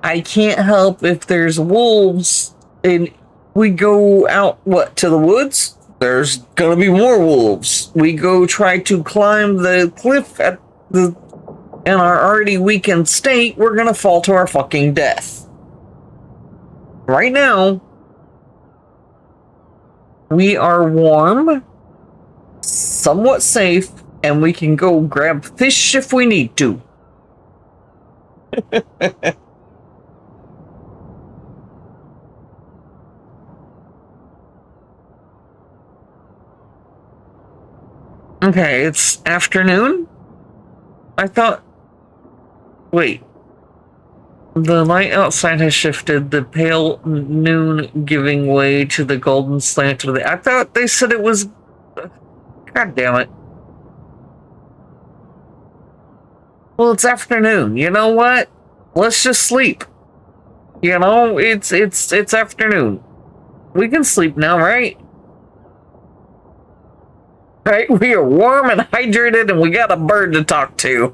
I can't help if there's wolves and we go out, what, to the woods? There's gonna be more wolves. We go try to climb the cliff in our already weakened state, we're gonna fall to our fucking death. Right now, we are warm, somewhat safe, and we can go grab fish if we need to. Okay, it's afternoon? I thought... Wait. The light outside has shifted, the pale noon giving way to the golden slant of the... I thought they said it was... God damn it. Well, it's afternoon. You know what? Let's just sleep. You know, it's afternoon. We can sleep now, right? Right? We are warm and hydrated, and we got a bird to talk to.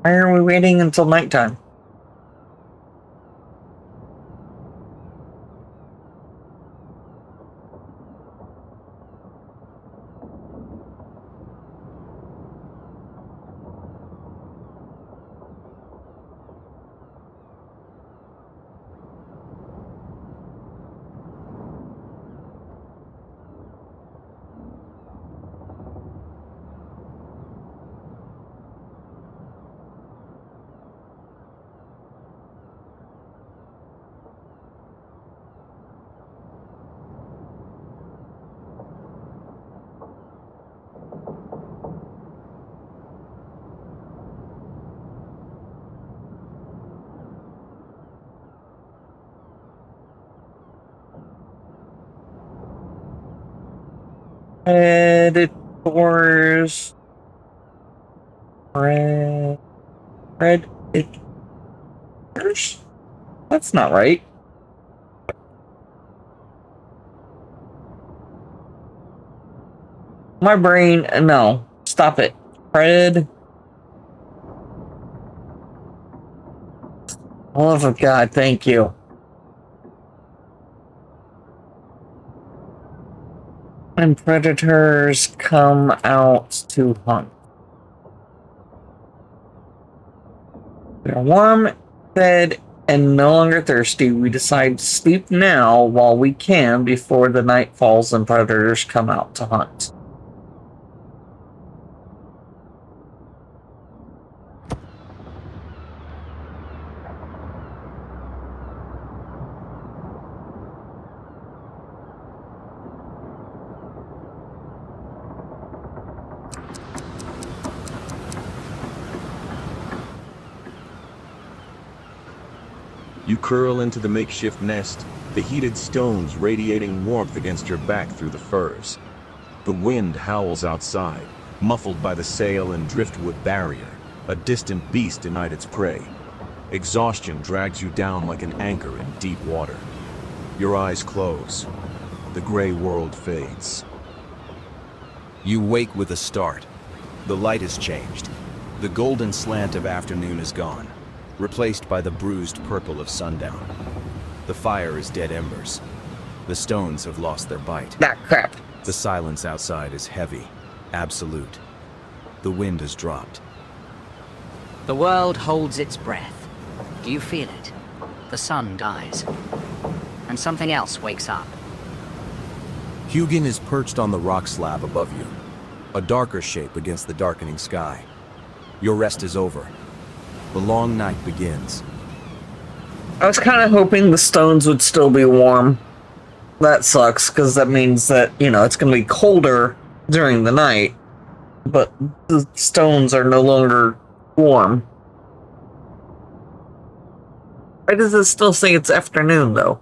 Why are we waiting until nighttime? Editors. Red. Editors? That's not right. My brain, no. Stop it. Fred. Love of God, thank you. And predators come out to hunt. We are warm, fed, and no longer thirsty. We decide to sleep now while we can before the night falls and predators come out to hunt. You curl into the makeshift nest, the heated stones radiating warmth against your back through the furs. The wind howls outside, muffled by the sail and driftwood barrier. A distant beast denied its prey. Exhaustion drags you down like an anchor in deep water. Your eyes close. The gray world fades. You wake with a start. The light has changed. The golden slant of afternoon is gone, replaced by the bruised purple of sundown. The fire is dead embers. The stones have lost their bite. Ah, crap. The silence outside is heavy, absolute. The wind has dropped. The world holds its breath. Do you feel it? The sun dies. And something else wakes up. Hugin is perched on the rock slab above you, a darker shape against the darkening sky. Your rest is over. The long night begins. I was kind of hoping the stones would still be warm. That sucks, because that means that, you know, it's going to be colder during the night, but the stones are no longer warm. Why does it still say it's afternoon, though?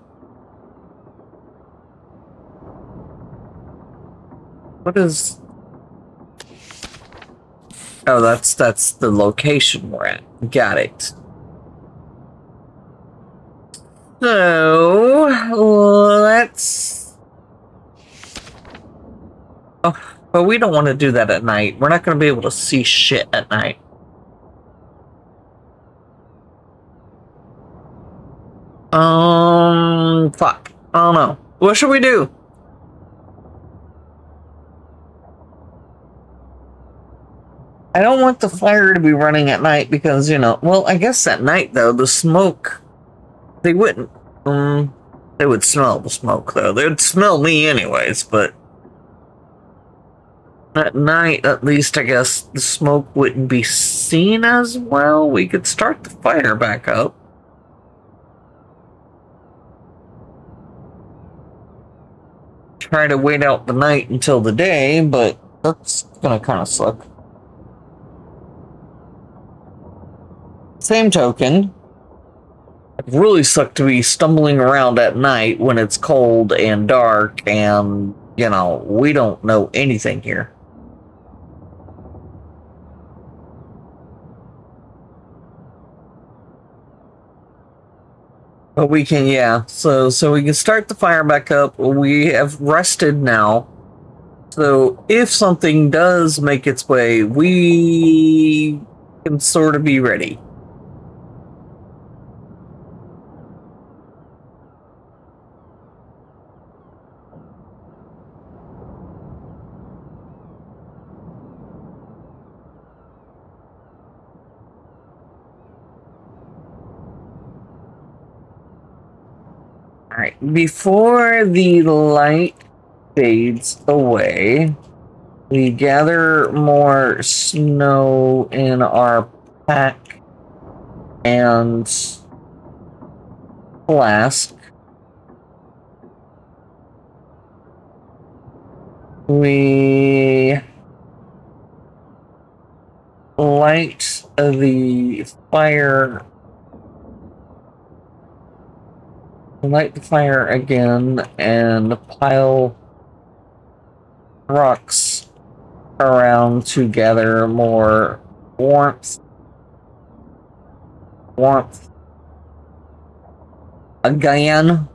What is... Oh, that's the location we're at. Got it. So, let's... Oh, but we don't want to do that at night. We're not going to be able to see shit at night. Fuck. I don't know. What should we do? I don't want the fire to be running at night because, you know, well, I guess at night, though, the smoke, they wouldn't, they would smell the smoke, though. They'd smell me anyways, but at night, at least, I guess the smoke wouldn't be seen as well. We could start the fire back up. Try to wait out the night until the day, but That's gonna kind of suck. Same token, it really suck to be stumbling around at night when it's cold and dark and, you know, we don't know anything here. But we can, yeah, so we can start the fire back up. We have rested now. So if something does make its way, we can sort of be ready. Alright, before the light fades away, we gather more snow in our pack and flask. We light the fire. Light the fire again and pile rocks around to gather more warmth. Again.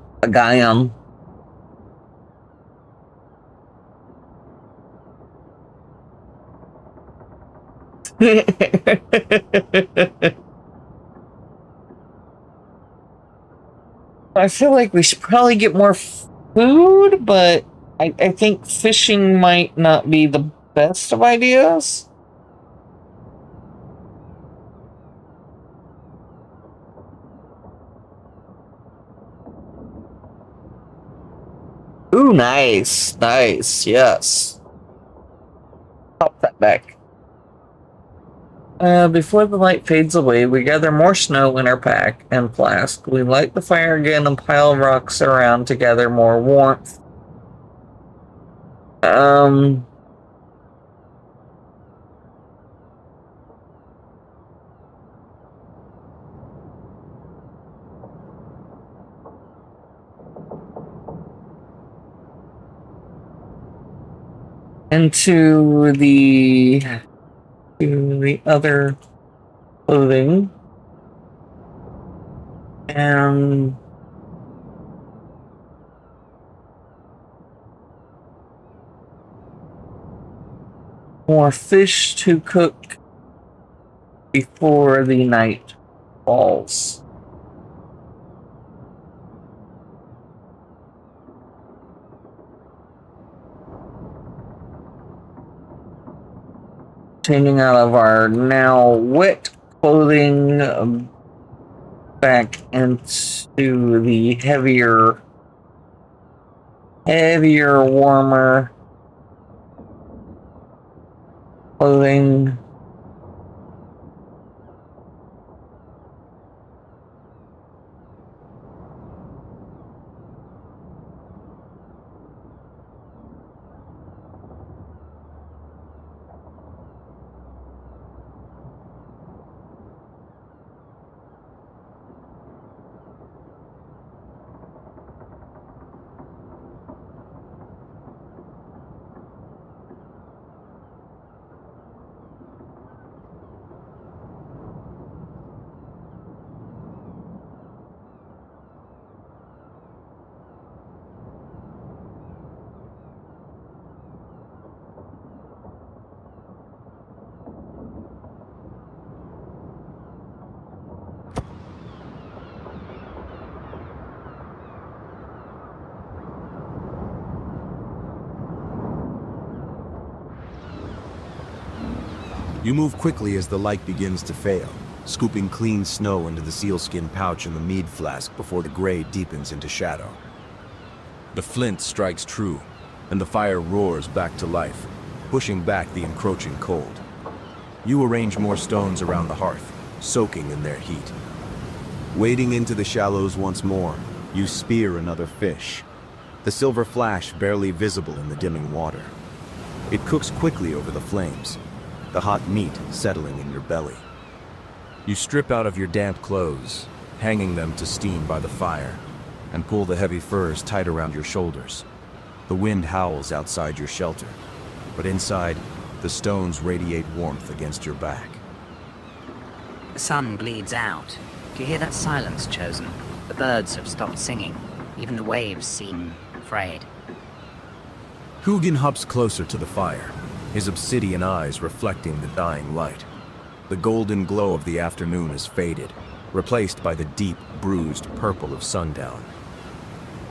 I feel like we should probably get more food, but I think fishing might not be the best of ideas. Ooh, nice, yes. Pop that back. Before the light fades away, we gather more snow in our pack and flask. We light the fire again and pile rocks around to gather more warmth. Into the other clothing and more fish to cook before the night falls. Changing out of our now wet clothing back into the heavier, warmer clothing. You move quickly as the light begins to fail, scooping clean snow into the sealskin pouch in the mead flask before the gray deepens into shadow. The flint strikes true, and the fire roars back to life, pushing back the encroaching cold. You arrange more stones around the hearth, soaking in their heat. Wading into the shallows once more, you spear another fish, the silver flash barely visible in the dimming water. It cooks quickly over the flames, the hot meat settling in your belly. You strip out of your damp clothes, hanging them to steam by the fire, and pull the heavy furs tight around your shoulders. The wind howls outside your shelter, but inside, the stones radiate warmth against your back. The sun bleeds out. Do you hear that silence, Chosen? The birds have stopped singing. Even the waves seem afraid. Hugin hops closer to the fire, his obsidian eyes reflecting the dying light. The golden glow of the afternoon is faded, replaced by the deep, bruised purple of sundown.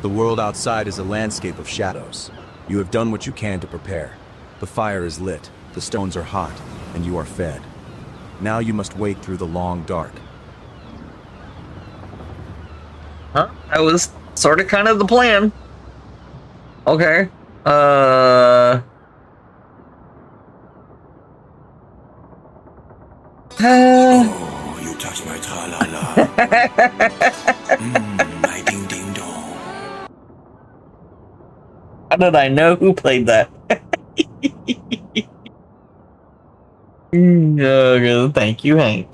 The world outside is a landscape of shadows. You have done what you can to prepare. The fire is lit, the stones are hot, and you are fed. Now you must wait through the long dark. Huh? That was sort of kind of the plan. Okay. Oh, you touch my tra-la-la. My ding-ding-dong. How did I know who played that? Okay, thank you, Hank.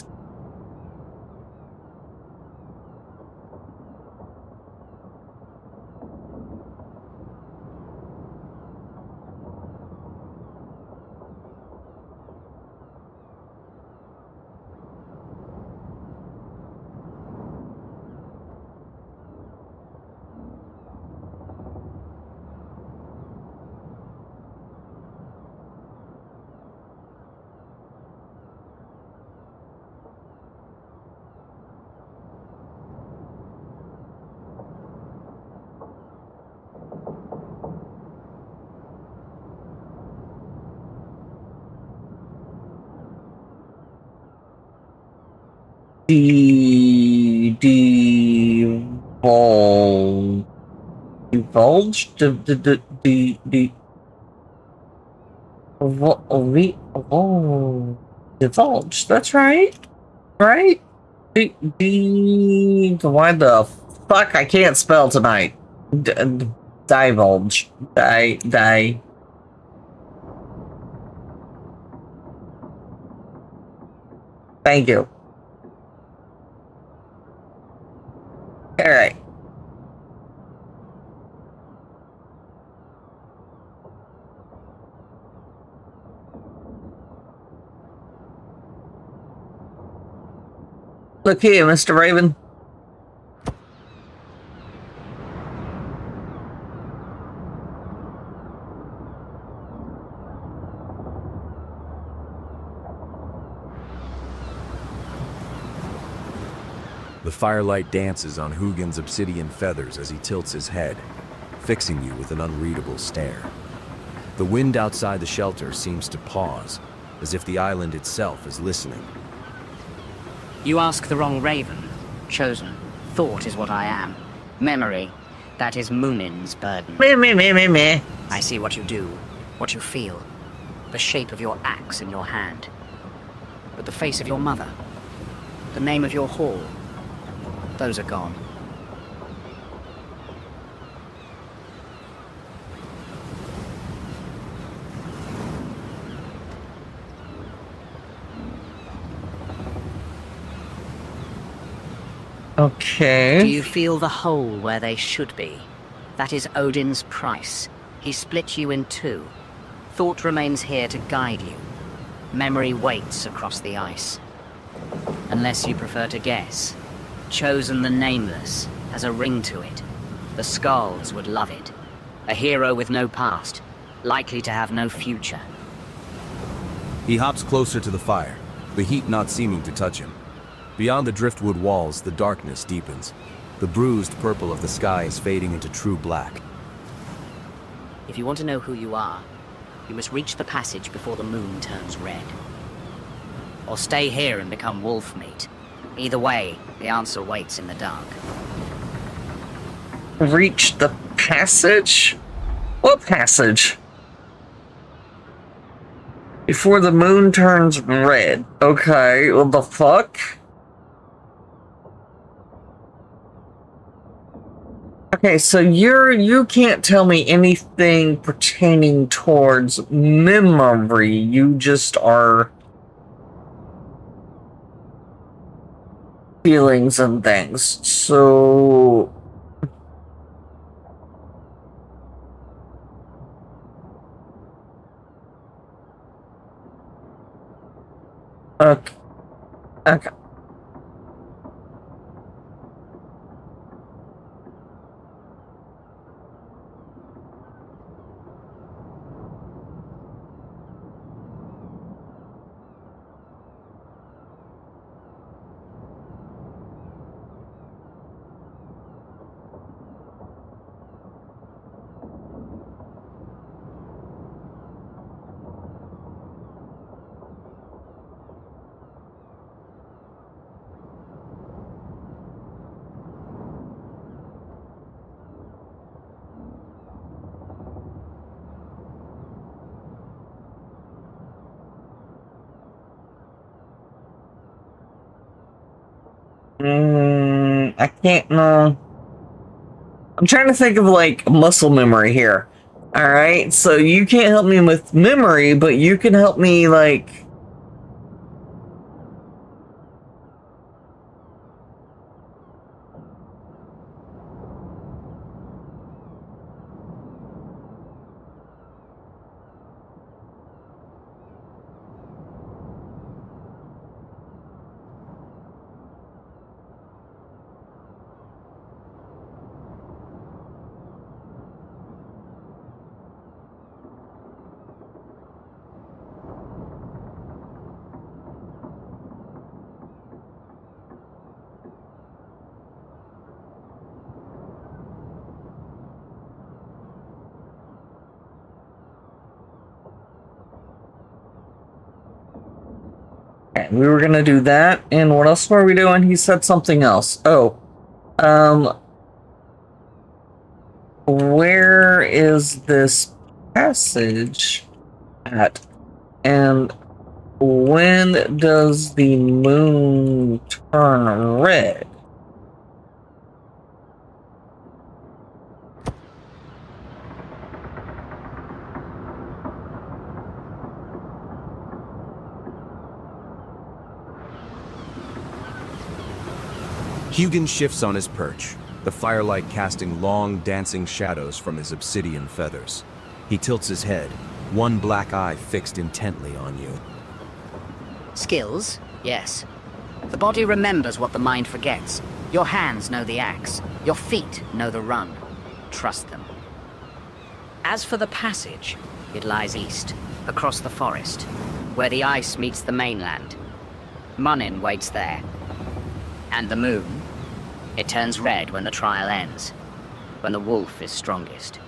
Divulge. That's right. Right? Why the fuck I can't spell tonight? Divulge. Thank you. All right. Look here, Mr. Raven. The firelight dances on Hugin's obsidian feathers as he tilts his head, fixing you with an unreadable stare. The wind outside the shelter seems to pause, as if the island itself is listening. You ask the wrong Raven. Chosen. Thought is what I am. Memory. That is Moonin's burden. Me. I see what you do, what you feel. The shape of your axe in your hand. But the face of your mother. The name of your hall. Those are gone. Okay. Do you feel the hole where they should be? That is Odin's price. He split you in two. Thought remains here to guide you. Memory waits across the ice. Unless you prefer to guess. Chosen the Nameless has a ring to it. The Skalds would love it. A hero with no past, likely to have no future. He hops closer to the fire, the heat not seeming to touch him. Beyond the driftwood walls, the darkness deepens. The bruised purple of the sky is fading into true black. If you want to know who you are, you must reach the passage before the moon turns red. Or stay here and become wolf meat. Either way, the answer waits in the dark. Reach the passage? What passage? Before the moon turns red. Okay, what the fuck? Okay, so you can't tell me anything pertaining towards memory. You just are feelings and things. So okay. Okay. I can't know. I'm trying to think of like muscle memory here. All right, so you can't help me with memory, but you can help me like. We were gonna do that, and what else were we doing? He said something else. Oh, where is this passage at? And when does the moon turn red? Hugin shifts on his perch, the firelight casting long, dancing shadows from his obsidian feathers. He tilts his head, one black eye fixed intently on you. Skills? Yes. The body remembers what the mind forgets. Your hands know the axe. Your feet know the run. Trust them. As for the passage, it lies east, across the forest, where the ice meets the mainland. Munin waits there. And the moon? It turns red when the trial ends, when the wolf is strongest.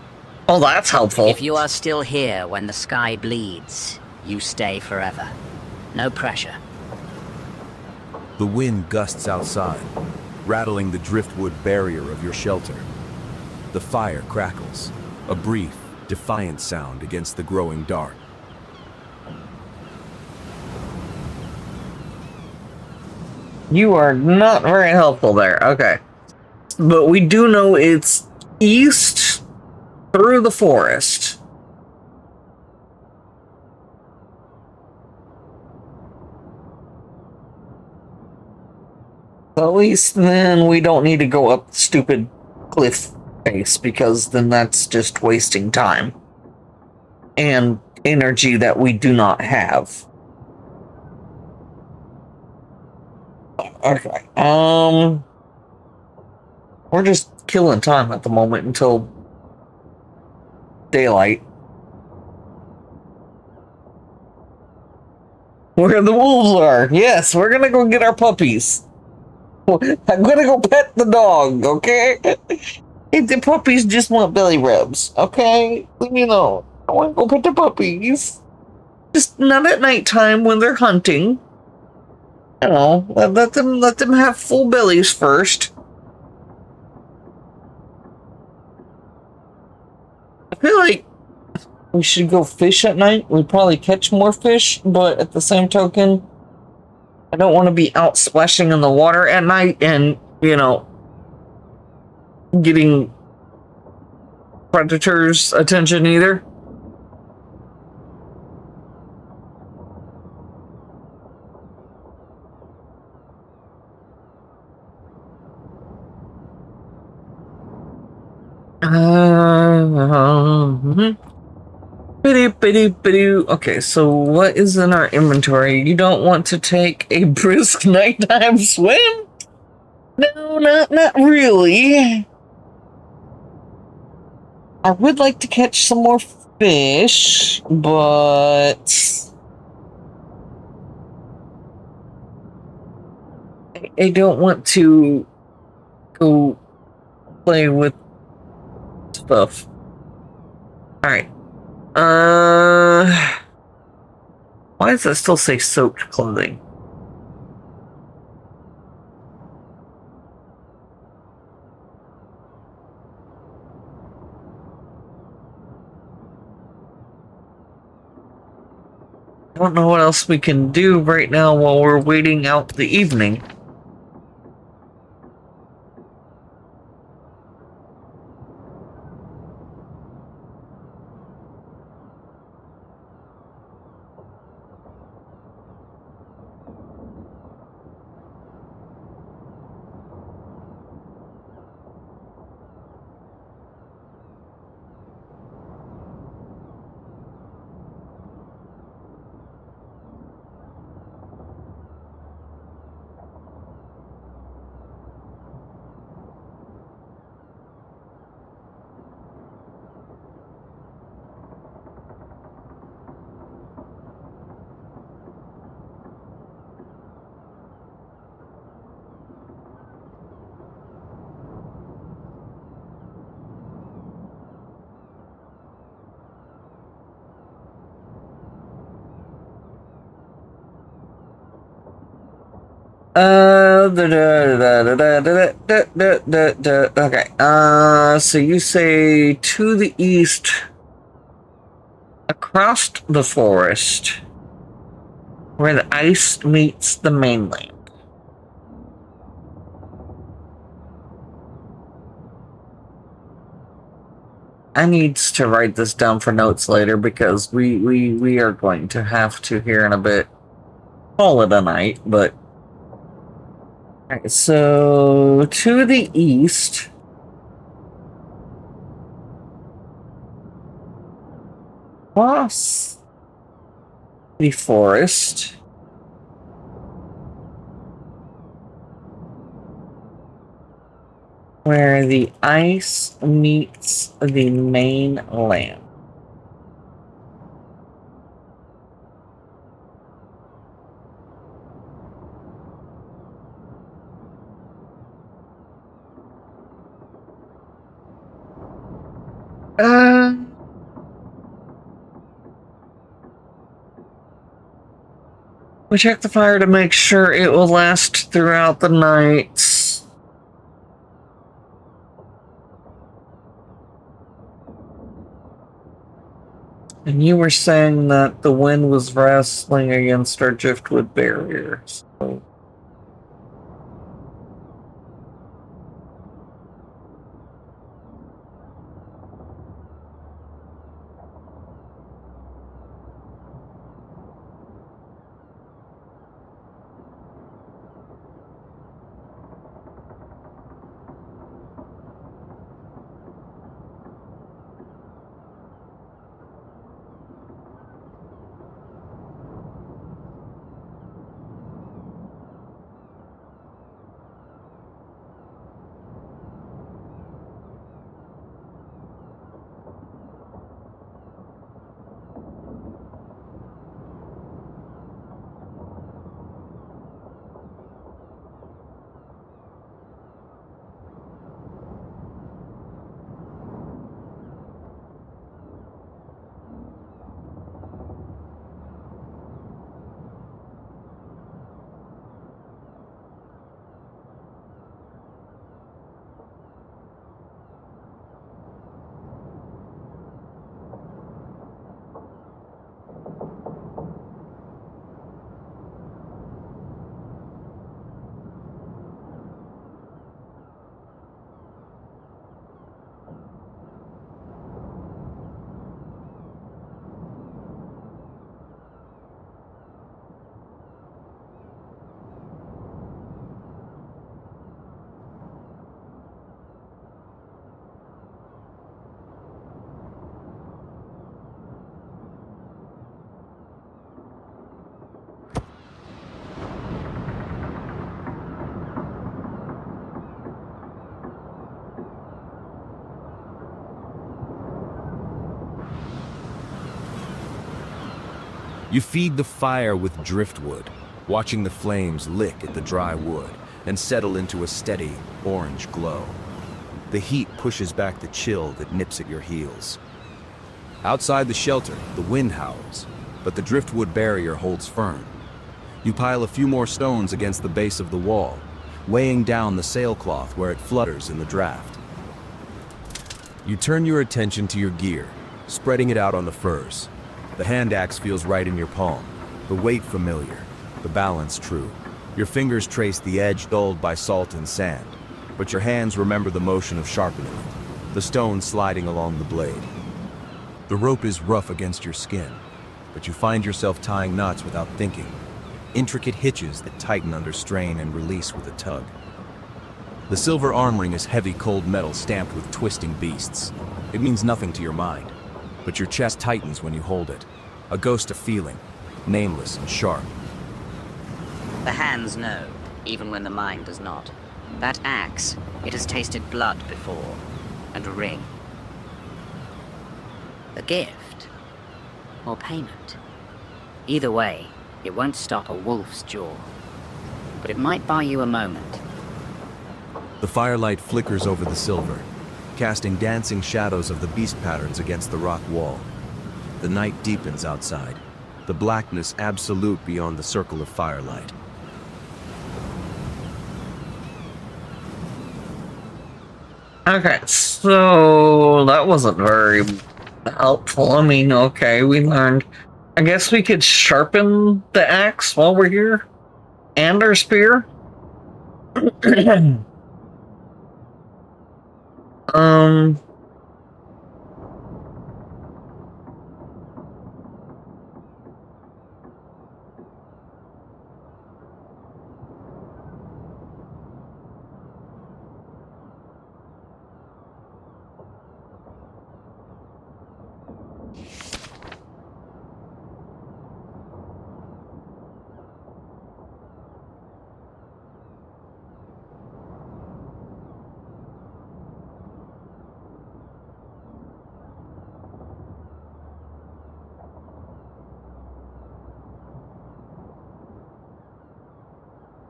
Oh, that's helpful. If you are still here when the sky bleeds, you stay forever. No pressure. The wind gusts outside, rattling the driftwood barrier of your shelter. The fire crackles, a brief, defiant sound against the growing dark. You are not very helpful there. Okay. But we do know it's east through the forest. At least then we don't need to go up the stupid cliff face, because then that's just wasting time. And energy that we do not have. Okay. We're just killing time at the moment until daylight. Where the wolves are. Yes, we're gonna go get our puppies. I'm gonna go pet the dog, okay? Hey, the puppies just want belly rubs, okay? Leave me alone. I want to go pet the puppies. Just not at nighttime when they're hunting. You know, let them have full bellies first. I feel like we should go fish at night. We'd probably catch more fish, but at the same token, I don't want to be out splashing in the water at night and, you know, getting predator's attention either. Okay, so what is in our inventory? You don't want to take a brisk nighttime swim? No, not really. I would like to catch some more fish, but I don't want to go play with stuff. Alright. Why does that still say soaked clothing? I don't know what else we can do right now while we're waiting out the evening. Okay. So you say to the east, across the forest, where the ice meets the mainland. I need to write this down for notes later because we are going to have to here in a bit call it a night, but alright, so to the east, across the forest, where the ice meets the mainland. We check the fire to make sure it will last throughout the night. And you were saying that the wind was wrestling against our driftwood barrier. So. You feed the fire with driftwood, watching the flames lick at the dry wood and settle into a steady orange glow. The heat pushes back the chill that nips at your heels. Outside the shelter, the wind howls, but the driftwood barrier holds firm. You pile a few more stones against the base of the wall, weighing down the sailcloth where it flutters in the draft. You turn your attention to your gear, spreading it out on the furs. The hand axe feels right in your palm, the weight familiar, the balance true. Your fingers trace the edge dulled by salt and sand, but your hands remember the motion of sharpening it, the stone sliding along the blade. The rope is rough against your skin, but you find yourself tying knots without thinking, intricate hitches that tighten under strain and release with a tug. The silver arm ring is heavy cold metal stamped with twisting beasts. It means nothing to your mind, but your chest tightens when you hold it, a ghost of feeling, nameless and sharp. The hands know, even when the mind does not. That axe, it has tasted blood before, and a ring. A gift, or payment. Either way, it won't stop a wolf's jaw, but it might buy you a moment. The firelight flickers over the silver, casting dancing shadows of the beast patterns against the rock wall. The night deepens outside, the blackness absolute beyond the circle of firelight. Okay, so that wasn't very helpful. I mean, okay, we learned. I guess we could sharpen the axe while we're here, and our spear.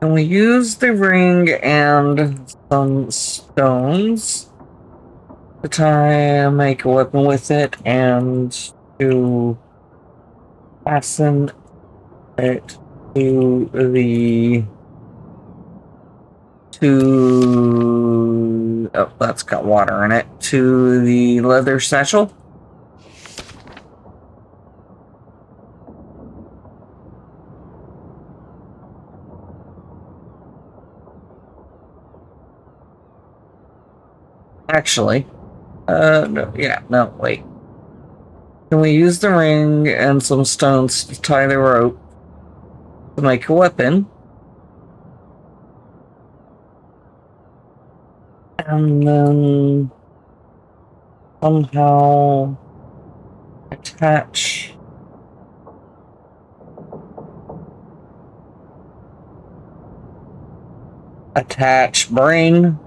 Can we use the ring and some stones to make a weapon with it and to fasten it to oh, that's got water in it, to the leather satchel? Actually, no, yeah, no, wait. Can we use the ring and some stones to tie the rope to make a weapon? And then somehow attach brain.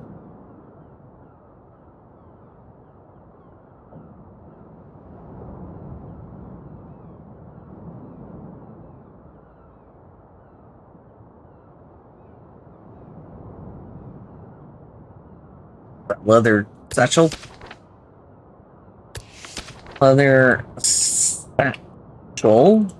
Leather satchel. Leather satchel.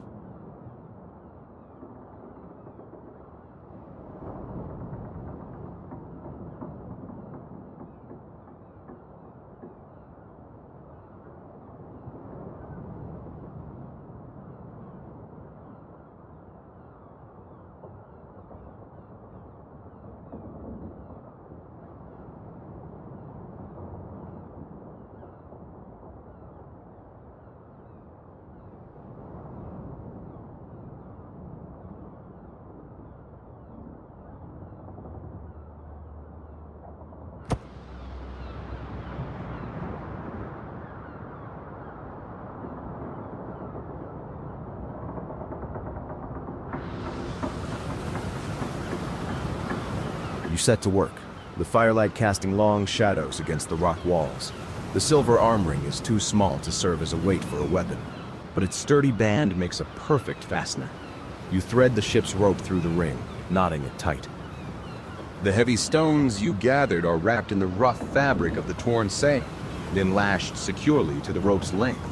You set to work, the firelight casting long shadows against the rock walls. The silver arm ring is too small to serve as a weight for a weapon, but its sturdy band makes a perfect fastener. You thread the ship's rope through the ring, knotting it tight. The heavy stones you gathered are wrapped in the rough fabric of the torn sail, then lashed securely to the rope's length,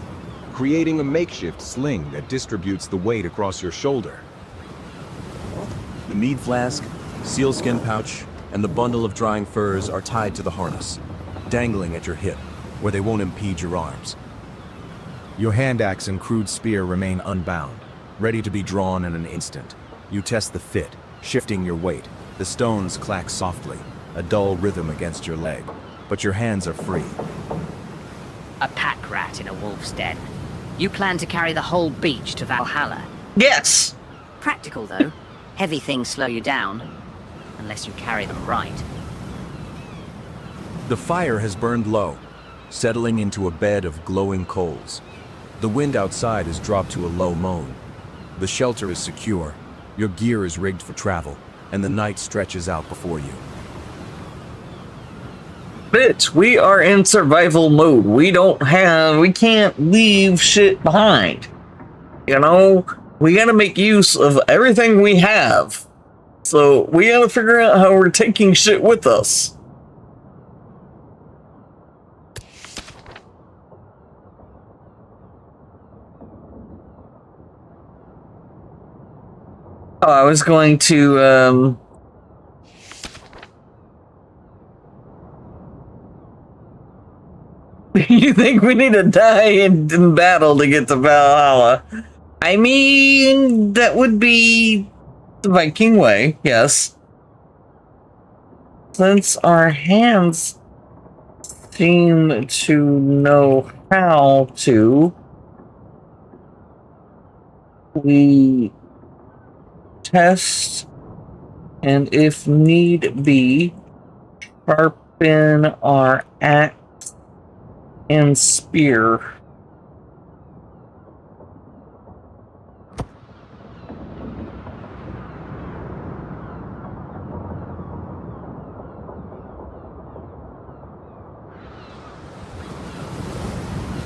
creating a makeshift sling that distributes the weight across your shoulder. The mead flask, sealskin pouch, and the bundle of drying furs are tied to the harness, dangling at your hip, where they won't impede your arms. Your hand axe and crude spear remain unbound, ready to be drawn in an instant. You test the fit, shifting your weight. The stones clack softly, a dull rhythm against your leg, but your hands are free. A pack rat in a wolf's den. You plan to carry the whole beach to Valhalla? Yes! Practical, though. Heavy things slow you down, unless you carry them right. The fire has burned low, settling into a bed of glowing coals. The wind outside has dropped to a low moan. The shelter is secure, your gear is rigged for travel, and the night stretches out before you. Bitch, we are in survival mode. We can't leave shit behind. You know, we gotta make use of everything we have. So we gotta figure out how we're taking shit with us. Oh, I was going to, you think we need to die in battle to get to Valhalla? I mean, that would be the Viking way, yes. Since our hands seem to know how to, we test, and if need be, sharpen our axe and spear.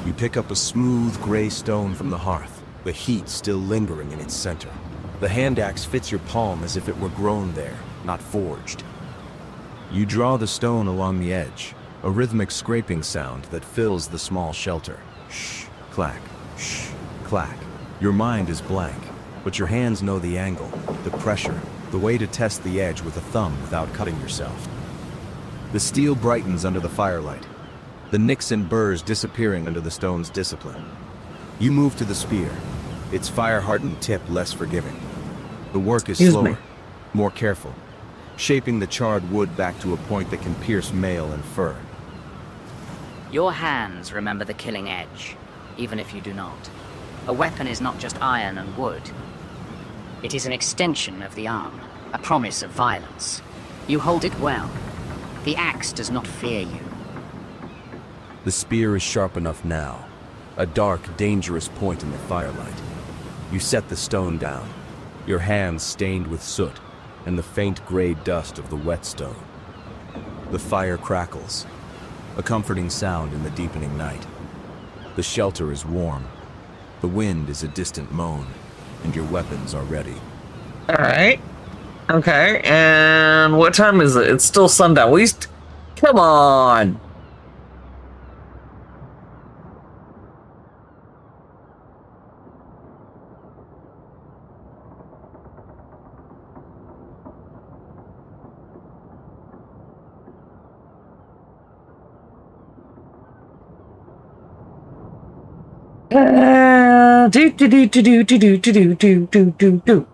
You pick up a smooth gray stone from the hearth, the heat still lingering in its center. The hand axe fits your palm as if it were grown there, not forged. You draw the stone along the edge, a rhythmic scraping sound that fills the small shelter. Shh, clack, shh, clack. Your mind is blank, but your hands know the angle, the pressure, the way to test the edge with a thumb without cutting yourself. The steel brightens under the firelight, the nicks and burrs disappearing under the stone's discipline. You move to the spear, its fire-hardened tip less forgiving. The work is slower, more careful, shaping the charred wood back to a point that can pierce mail and fur. Your hands remember the killing edge, even if you do not. A weapon is not just iron and wood. It is an extension of the arm, a promise of violence. You hold it well. The axe does not fear you. The spear is sharp enough now, a dark, dangerous point in the firelight. You set the stone down, your hands stained with soot and the faint gray dust of the whetstone. The fire crackles, a comforting sound in the deepening night. The shelter is warm, the wind is a distant moan, and your weapons are ready. Alright. Okay, and what time is it? It's still sundown. Come on! Do.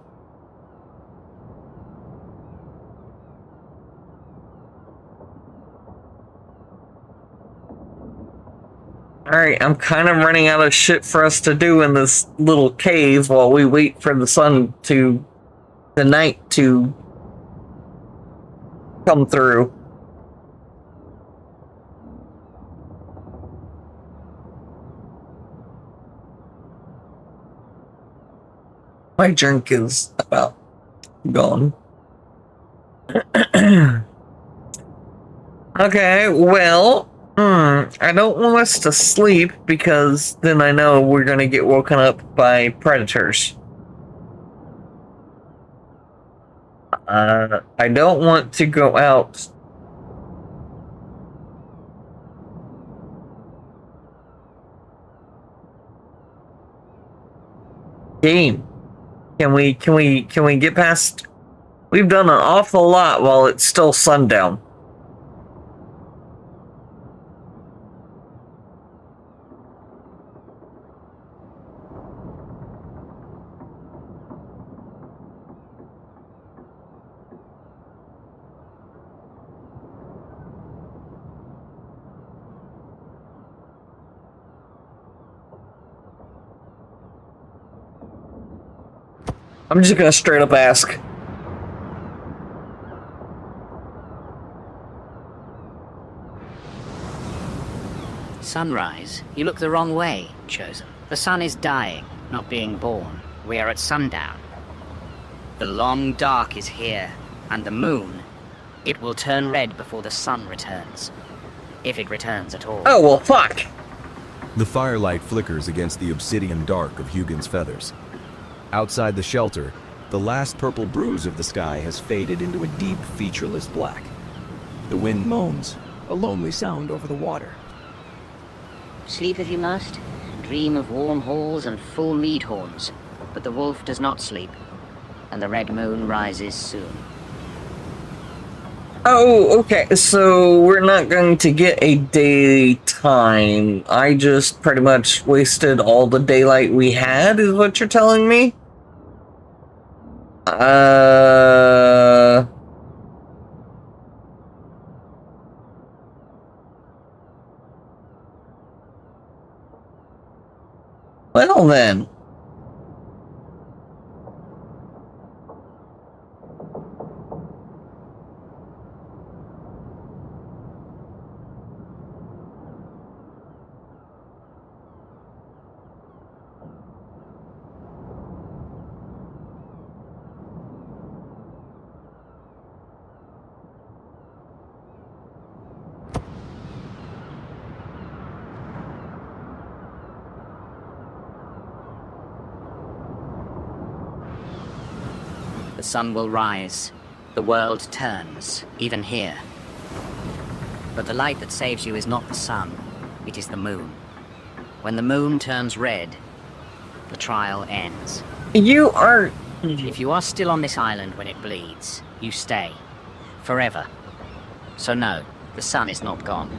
Alright, I'm kind of running out of shit for us to do in this little cave while we wait for the night to come through. My drink is about gone. Okay, well, I don't want us to sleep because then I know we're gonna get woken up by predators. I don't want to go out. Game. Can we get past? We've done an awful lot while it's still sundown. I'm just gonna straight up ask. Sunrise? You look the wrong way, Chosen. The sun is dying, not being born. We are at sundown. The long dark is here, and the moon. It will turn red before the sun returns. If it returns at all. Oh, well, fuck! The firelight flickers against the obsidian dark of Hugin's feathers. Outside the shelter, the last purple bruise of the sky has faded into a deep, featureless black. The wind moans, a lonely sound over the water. Sleep if you must. Dream of warm halls and full mead horns. But the wolf does not sleep, and the red moon rises soon. Oh, okay, so we're not going to get a daytime. I just pretty much wasted all the daylight we had, is what you're telling me? Well then. The sun will rise. The world turns, even here. But the light that saves you is not the sun. It is the moon. When the moon turns red, the trial ends. You are... If you are still on this island when it bleeds, you stay. Forever. So no, the sun is not gone.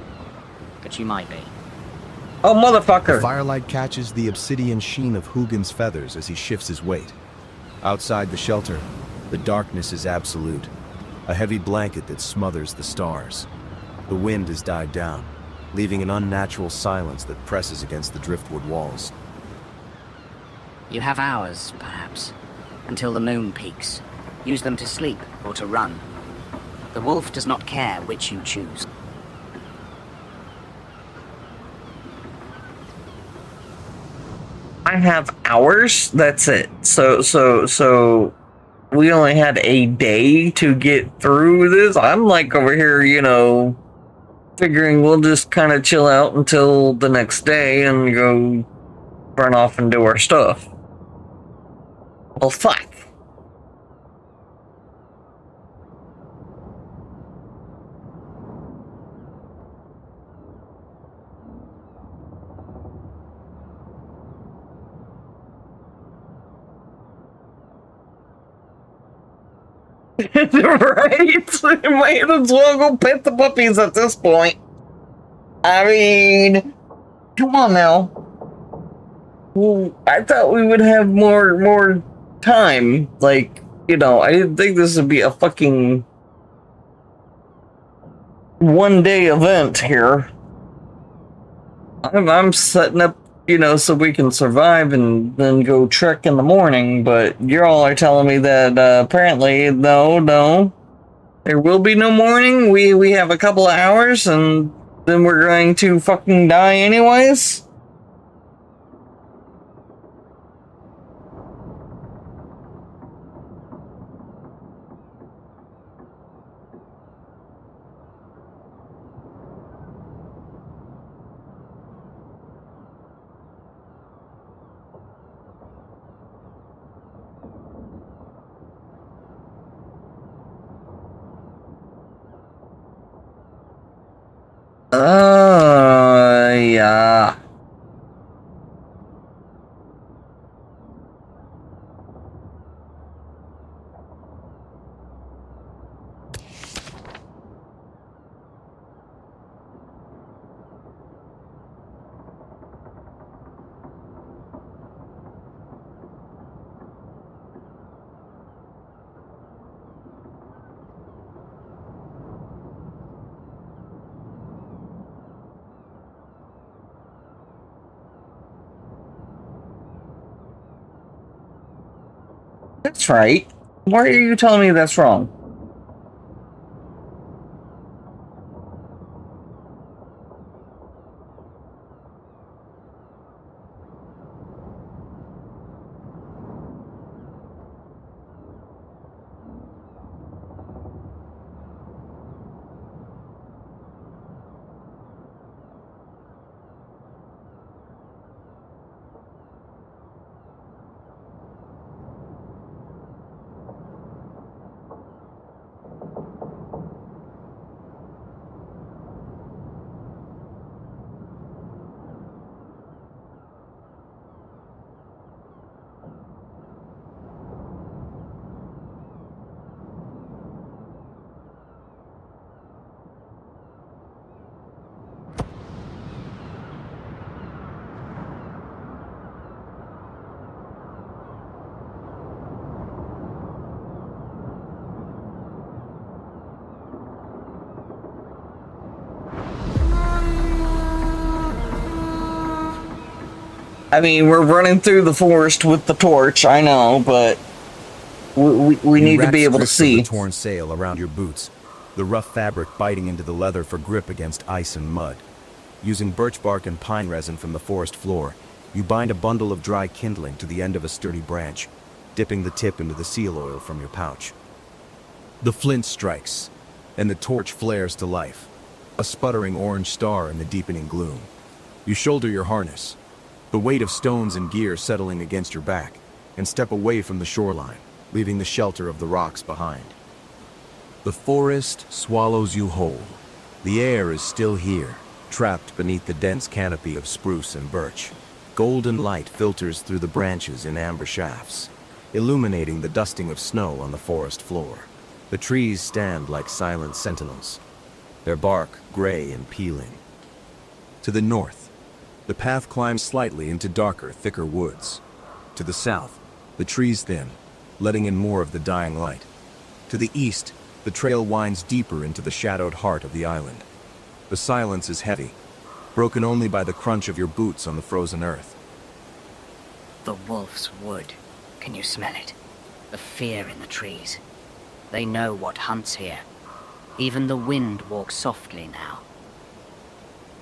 But you might be. Oh, motherfucker! The firelight catches the obsidian sheen of Hugin's feathers as he shifts his weight. Outside the shelter, the darkness is absolute, a heavy blanket that smothers the stars. The wind has died down, leaving an unnatural silence that presses against the driftwood walls. You have hours, perhaps, until the moon peaks. Use them to sleep or to run. The wolf does not care which you choose. I have hours? That's it. So we only had a day to get through this? I'm like over here, you know, figuring we'll just kind of chill out until the next day and go run off and do our stuff. Well, fuck. Right? Might as well go pet the puppies at this point. I mean, come on now. Well, I thought we would have more time. Like, you know, I didn't think this would be a fucking one-day event here. I'm setting up, you know, so we can survive and then go trek in the morning, but you all are telling me that apparently, no, there will be no morning. We have a couple of hours and then we're going to fucking die anyways? Yeah. That's right. Why are you telling me that's wrong? I mean, we're running through the forest with the torch, I know, but we need to be able to see. The torn sail around your boots, the rough fabric biting into the leather for grip against ice and mud. Using birch bark and pine resin from the forest floor, you bind a bundle of dry kindling to the end of a sturdy branch, dipping the tip into the seal oil from your pouch. The flint strikes, and the torch flares to life, a sputtering orange star in the deepening gloom. You shoulder your harness, the weight of stones and gear settling against your back, and step away from the shoreline, leaving the shelter of the rocks behind. The forest swallows you whole. The air is still here, trapped beneath the dense canopy of spruce and birch. Golden light filters through the branches in amber shafts, illuminating the dusting of snow on the forest floor. The trees stand like silent sentinels, their bark gray and peeling. To the north, the path climbs slightly into darker, thicker woods. To the south, the trees thin, letting in more of the dying light. To the east, the trail winds deeper into the shadowed heart of the island. The silence is heavy, broken only by the crunch of your boots on the frozen earth. The wolf's wood. Can you smell it? The fear in the trees. They know what hunts here. Even the wind walks softly now.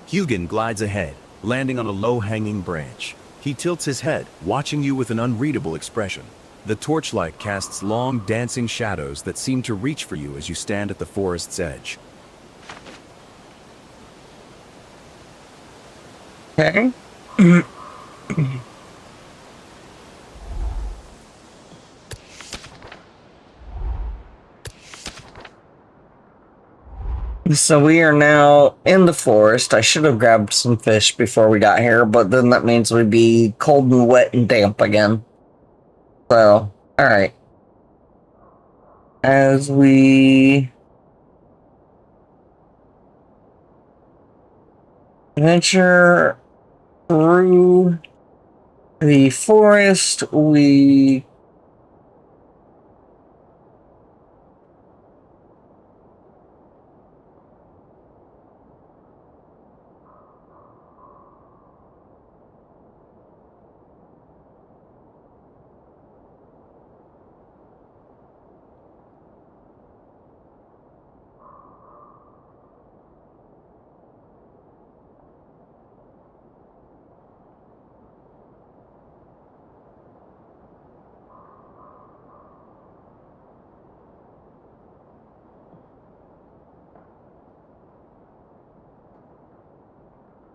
Hugin glides ahead, landing on a low-hanging branch. He tilts his head, watching you with an unreadable expression. The torchlight casts long, dancing shadows that seem to reach for you as you stand at the forest's edge. Okay. So we are now in the forest. I should have grabbed some fish before we got here, but then that means we'd be cold and wet and damp again. So, alright. As we venture through the forest, we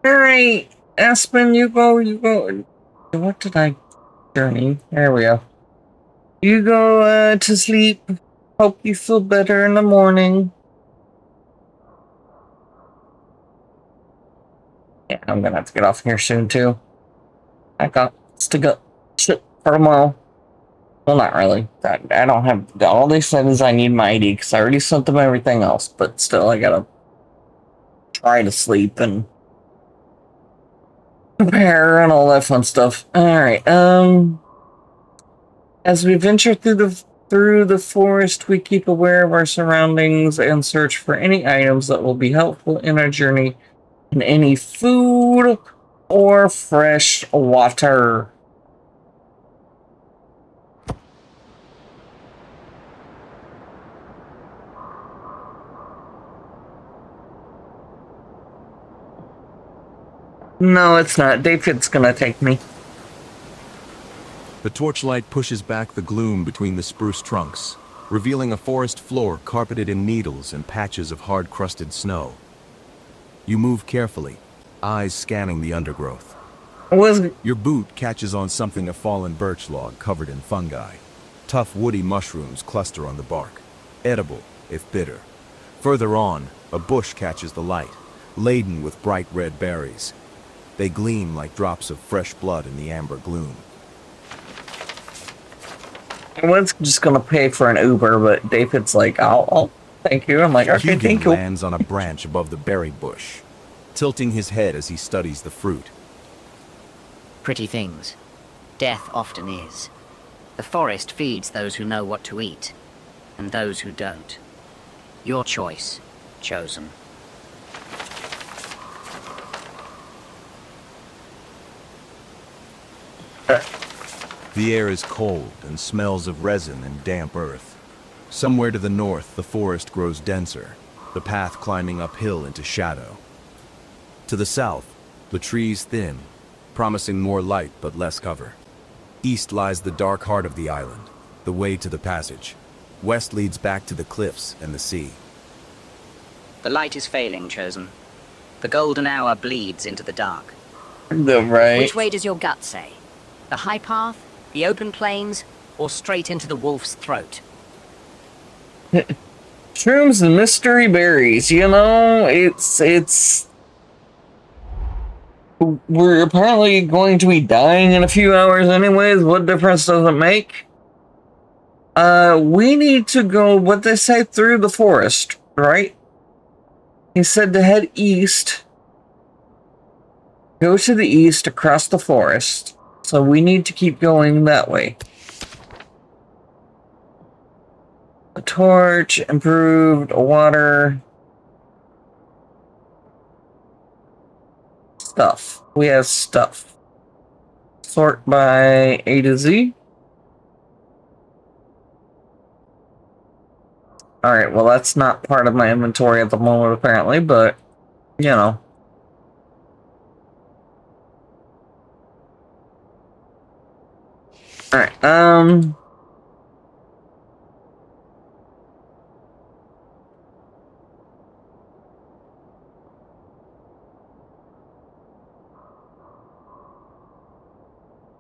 Alright, Aspen, you go. What did I journey? There we go. You go to sleep. Hope you feel better in the morning. Yeah, I'm gonna have to get off here soon too. I got to go shit for tomorrow. Well, not really. I don't have all they said is I need my ID because I already sent them everything else, but still, I gotta try to sleep and prepare and all that fun stuff. All right. As we venture through the forest, we keep aware of our surroundings and search for any items that will be helpful in our journey, and any food or fresh water. No, it's not. David's gonna take me. The torchlight pushes back the gloom between the spruce trunks, revealing a forest floor carpeted in needles and patches of hard-crusted snow. You move carefully, eyes scanning the undergrowth. Your boot catches on something a fallen birch log covered in fungi. Tough woody mushrooms cluster on the bark, edible if bitter. Further on, a bush catches the light, laden with bright red berries. They gleam like drops of fresh blood in the amber gloom. I was just gonna pay for an Uber, but David's like, I'll thank you. I'm like, okay, Hugin thank you. lands on a branch above the berry bush, tilting his head as he studies the fruit. Pretty things. Death often is. The forest feeds those who know what to eat, and those who don't. Your choice, chosen. The air is cold and smells of resin and damp earth. Somewhere to the north, the forest grows denser, the path climbing uphill into shadow. To the south, the trees thin, promising more light but less cover. East lies the dark heart of the island, the way to the passage. West leads back to the cliffs and the sea. The light is failing, Chosen. The golden hour bleeds into the dark. Right. Which way does your gut say? The high path, the open plains, or straight into the wolf's throat? Shrooms and mystery berries, you know, it's... We're apparently going to be dying in a few hours anyways. What difference does it make? We need to go, what they say, through the forest, right? He said to head east. Go to the east across the forest. So we need to keep going that way. A torch, improved water. Stuff. We have stuff. Sort by A to Z. Alright, well that's not part of my inventory at the moment apparently, but, you know. Alright,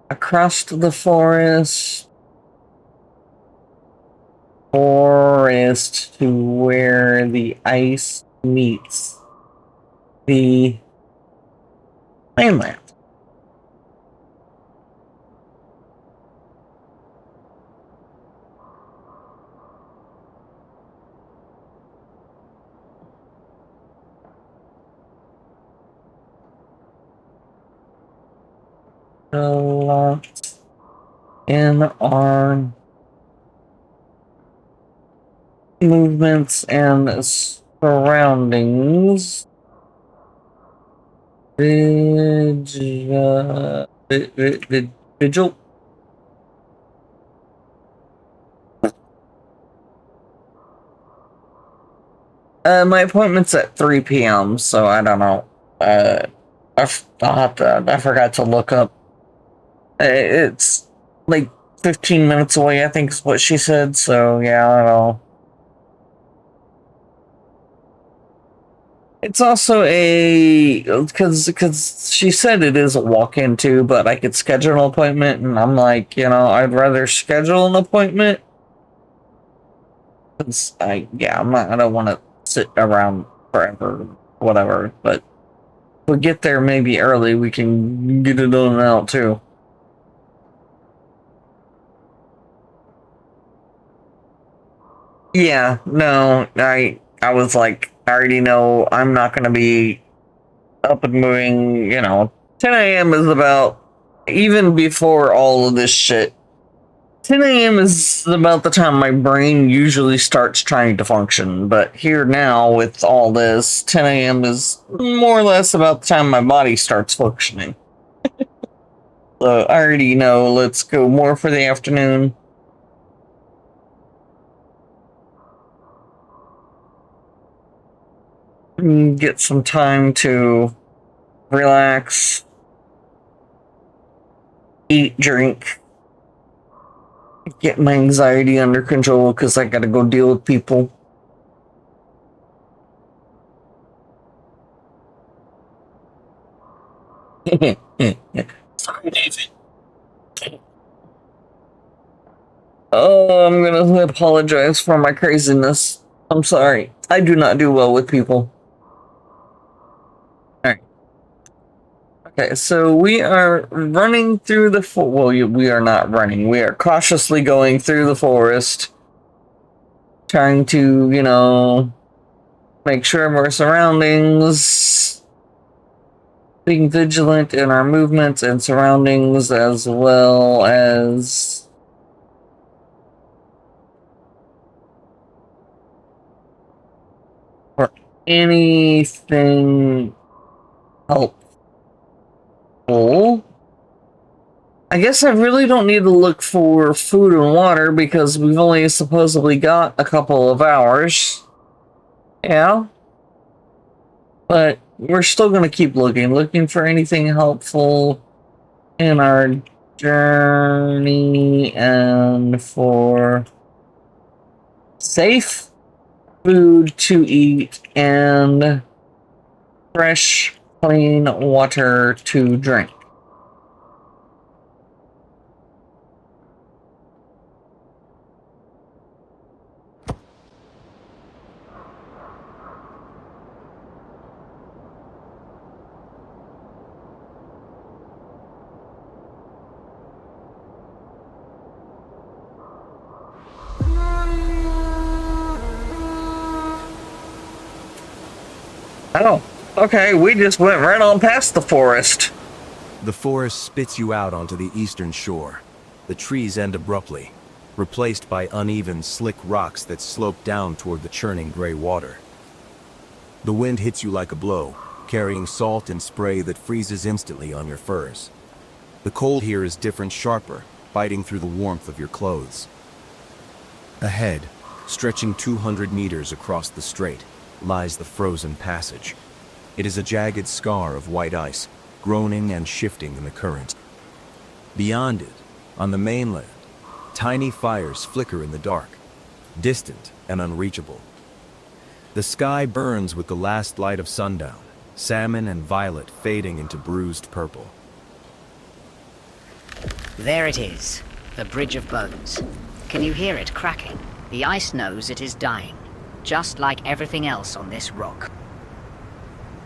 across the forest to where the ice meets the mainland. A lot in our movements and surroundings. Vigil. My appointment's at 3 p.m., so I don't know. I forgot to look up. It's like 15 minutes away, I think is what she said, so yeah, I don't know. It's also because she said it is a walk-in too, but I could schedule an appointment, and I'm like, you know, I'd rather schedule an appointment. Cause I don't want to sit around forever, whatever, but we get there maybe early, we can get it done and out too. Yeah, no, I was like, I already know I'm not gonna be up and moving, 10 a.m. is about, even before all of this shit, 10 a.m. is about the time my brain usually starts trying to function, but here now, with all this, 10 a.m. is more or less about the time my body starts functioning. So I already know, let's go more for the afternoon. Get some time to relax, eat, drink, get my anxiety under control because I gotta go deal with people. Sorry, David. Oh, I'm gonna apologize for my craziness. I'm sorry. I do not do well with people. Alright. Okay, so we are running through the we are not running. We are cautiously going through the forest, trying to, make sure of our surroundings, being vigilant in our movements and surroundings, as well as for anything helpful. I guess I really don't need to look for food and water because we've only supposedly got a couple of hours. Yeah. But we're still going to keep looking for anything helpful in our journey and for safe food to eat and fresh, clean water to drink. Oh, okay, we just went right on past the forest. The forest spits you out onto the eastern shore. The trees end abruptly, replaced by uneven, slick rocks that slope down toward the churning gray water. The wind hits you like a blow, carrying salt and spray that freezes instantly on your furs. The cold here is different, sharper, biting through the warmth of your clothes. Ahead, stretching 200 meters across the strait, lies the frozen passage. It is a jagged scar of white ice, groaning and shifting in the current. Beyond it, on the mainland, tiny fires flicker in the dark, distant and unreachable. The sky burns with the last light of sundown, salmon and violet fading into bruised purple. There it is, the Bridge of Bones. Can you hear it cracking? The ice knows it is dying, just like everything else on this rock.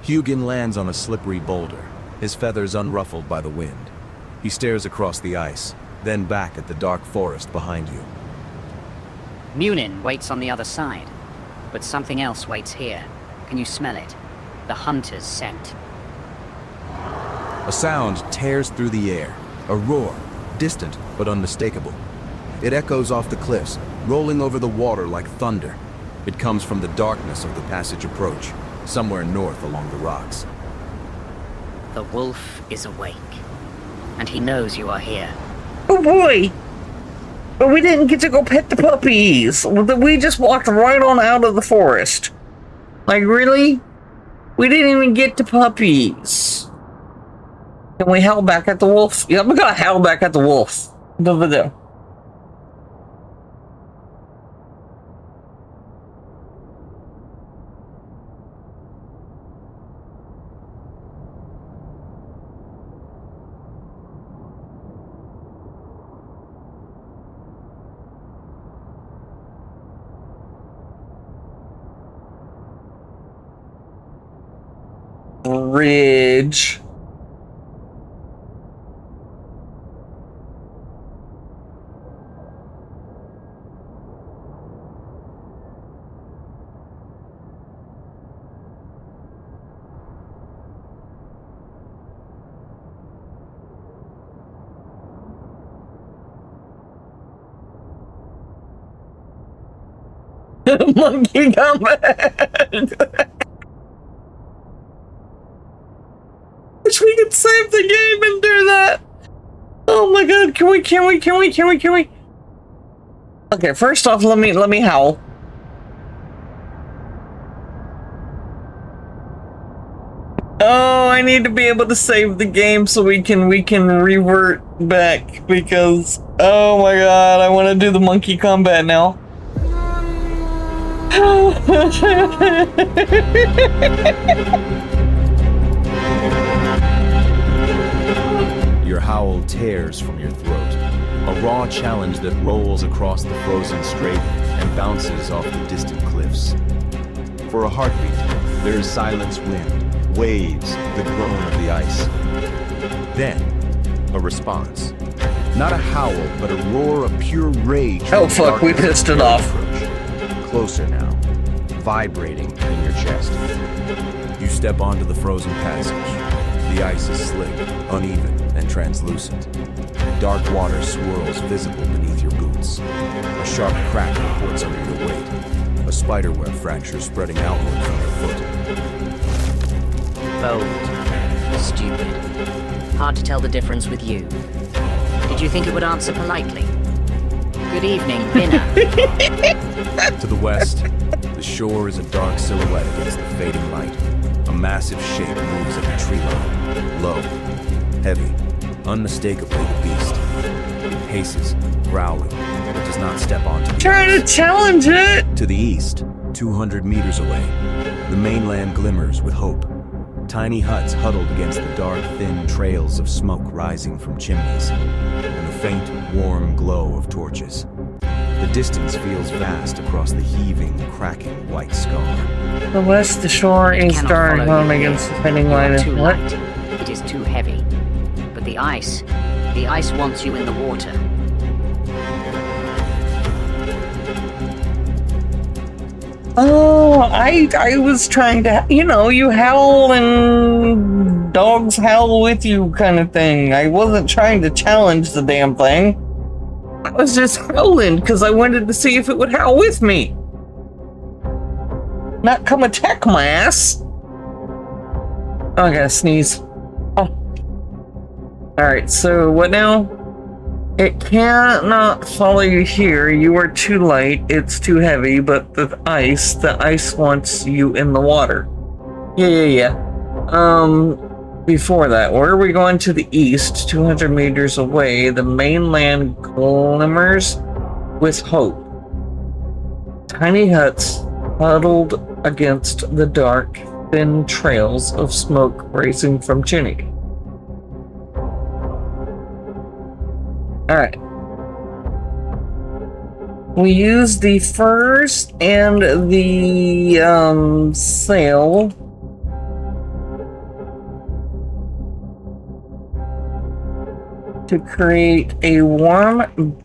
Hugin lands on a slippery boulder, his feathers unruffled by the wind. He stares across the ice, then back at the dark forest behind you. Munin waits on the other side, but something else waits here. Can you smell it? The hunter's scent. A sound tears through the air, a roar, distant but unmistakable. It echoes off the cliffs, rolling over the water like thunder. It comes from the darkness of the passage approach, somewhere north along the rocks. The wolf is awake, and he knows you are here. Oh boy! But we didn't get to go pet the puppies! We just walked right on out of the forest. Like, really? We didn't even get to puppies. Can we howl back at the wolf? Yeah, we gotta howl back at the wolf. Over there. ridge. Monkey combat. Wish we could save the game and do that. Oh my god, can we? Okay, first off, let me howl. Oh, I need to be able to save the game so we can revert back because oh my god, I want to do the monkey combat now. Your howl tears from your throat, a raw challenge that rolls across the frozen strait and bounces off the distant cliffs. For a heartbeat, there is silence wind, waves, the groan of the ice. Then, a response. Not a howl, but a roar of pure rage. Oh fuck, we pissed it off. Closer now, vibrating in your chest. You step onto the frozen passage. The ice is slick, uneven, and translucent. Dark water swirls visible beneath your boots. A sharp crack reports under your weight. A spiderweb fracture spreading outward from your foot. Bold. Stupid. Hard to tell the difference with you. Did you think it would answer politely? Good evening, dinner. To the west, the shore is a dark silhouette against the fading light. A massive shape moves at the tree line, low, heavy, unmistakably the beast. It paces, growling, but does not step onto the Trying to challenge it! To the east, 200 meters away, the mainland glimmers with hope. Tiny huts huddled against the dark, thin trails of smoke rising from chimneys, and the faint, warm glow of torches. The distance feels vast across the heaving, cracking white scar. The west, the shore is dark home against the fading light of Too what? light. It is too heavy. But the ice wants you in the water. Oh, I was trying to, you howl and dogs howl with you kind of thing. I wasn't trying to challenge the damn thing. I was just howling because I wanted to see if it would howl with me. Not come attack my ass. Oh, I gotta sneeze. Oh. Alright, so what now? It cannot follow you here. You are too light. It's too heavy, but the ice wants you in the water. Yeah. Before that, where are we going? To the east, 200 meters away. The mainland glimmers with hope. Tiny huts huddled against the dark, thin trails of smoke rising from chimney. Alright. We use the furs and the sail to create a warm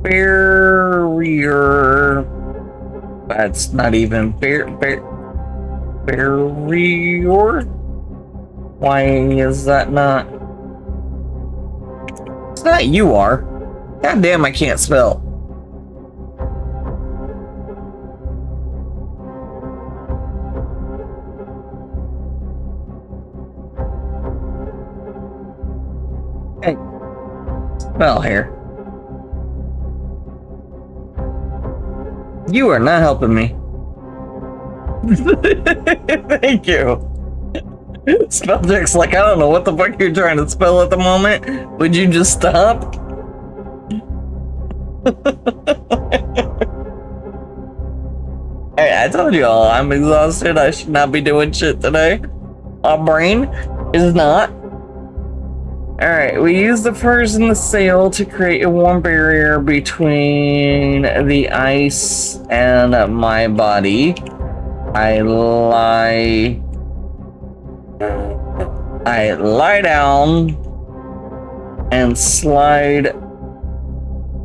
barrier. That's not even barrier. Why is that not? It's not you are. God damn, I can't spell. Hey, spell here. You are not helping me. Thank you. Spell check's like, I don't know what the fuck you're trying to spell at the moment. Would you just stop? Hey, I told you all, I'm exhausted. I should not be doing shit today. My brain is not. Alright, we use the furs and the sail to create a warm barrier between the ice and my body. I lie I lie down and slide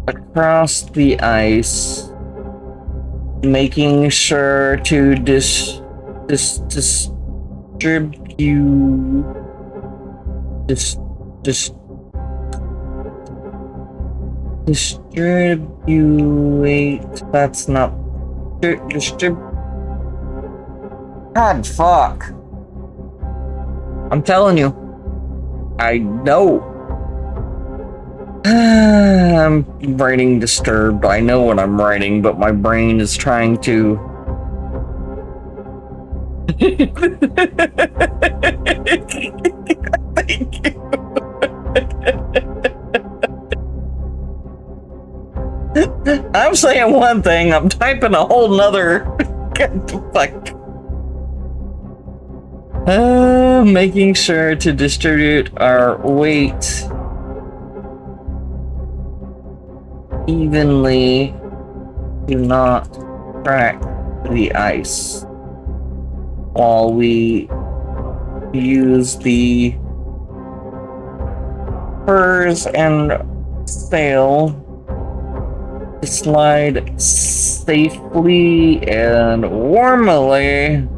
across the ice, making sure to distribute that's not God fuck. I'm telling you. I know. I'm writing disturbed. I know what I'm writing, but my brain is trying to Thank you. I'm saying one thing, I'm typing a whole nother. What the fuck? Making sure to distribute our weight evenly. Do not crack the ice while we use the furs and sail to slide safely and warmly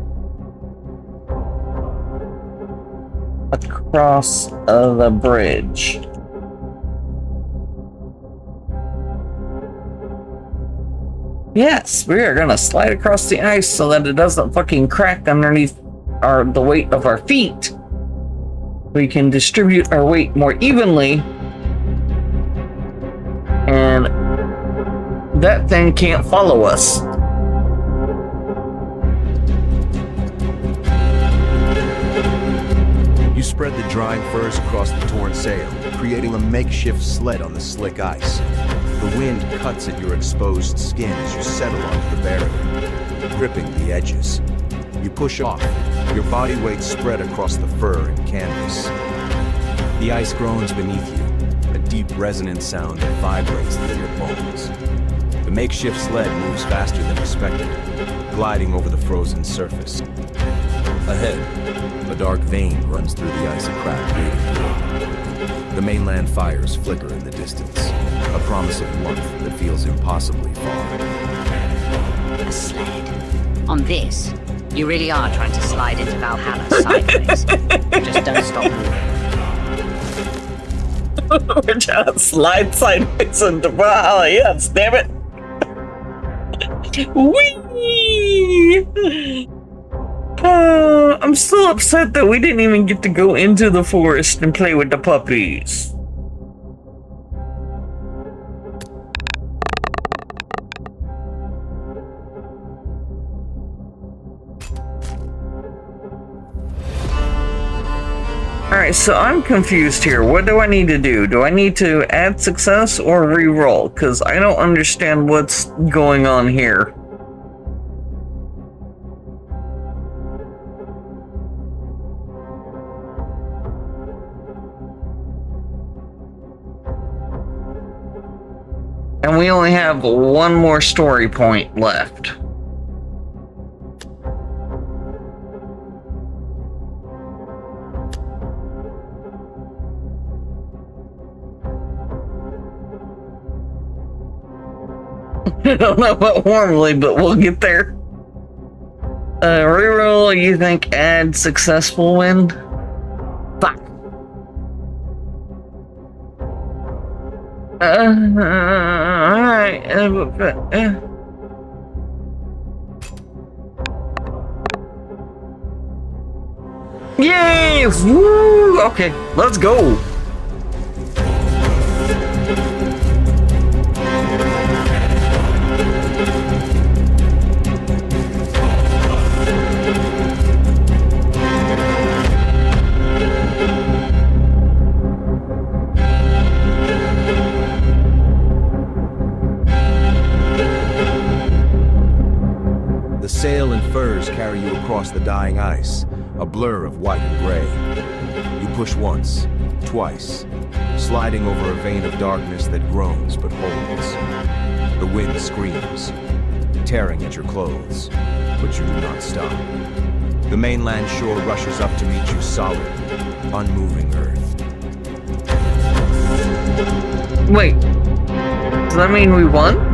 across the bridge. Yes, we are gonna slide across the ice so that it doesn't fucking crack underneath the weight of our feet. We can distribute our weight more evenly, and that thing can't follow us. You spread the drying furs across the torn sail, creating a makeshift sled on the slick ice. The wind cuts at your exposed skin as you settle onto the barrier, gripping the edges. You push off, your body weight spread across the fur and canvas. The ice groans beneath you, a deep resonant sound that vibrates through your bones. The makeshift sled moves faster than expected, gliding over the frozen surface. Ahead, a dark vein runs through the icy crack leading through. The mainland fires flicker in the distance, a promise of warmth that feels impossibly far. A sled. On this, you really are trying to slide into Valhalla sideways. Just don't stop moving. We're trying to slide sideways into Valhalla, yes, damn it. Whee! I'm still upset that we didn't even get to go into the forest and play with the puppies. Alright, so I'm confused here. What do I need to do? Do I need to add success or re-roll? Because I don't understand what's going on here. And we only have one more story point left. I don't know about warmly, but we'll get there. Reroll, you think add successful win? Fuck. Alright. Yay! Woo! Okay, let's go. The sail and furs carry you across the dying ice, a blur of white and gray. You push once, twice, sliding over a vein of darkness that groans but holds. The wind screams, tearing at your clothes, but you do not stop. The mainland shore rushes up to meet you solid, unmoving earth. Wait. Does that mean we won?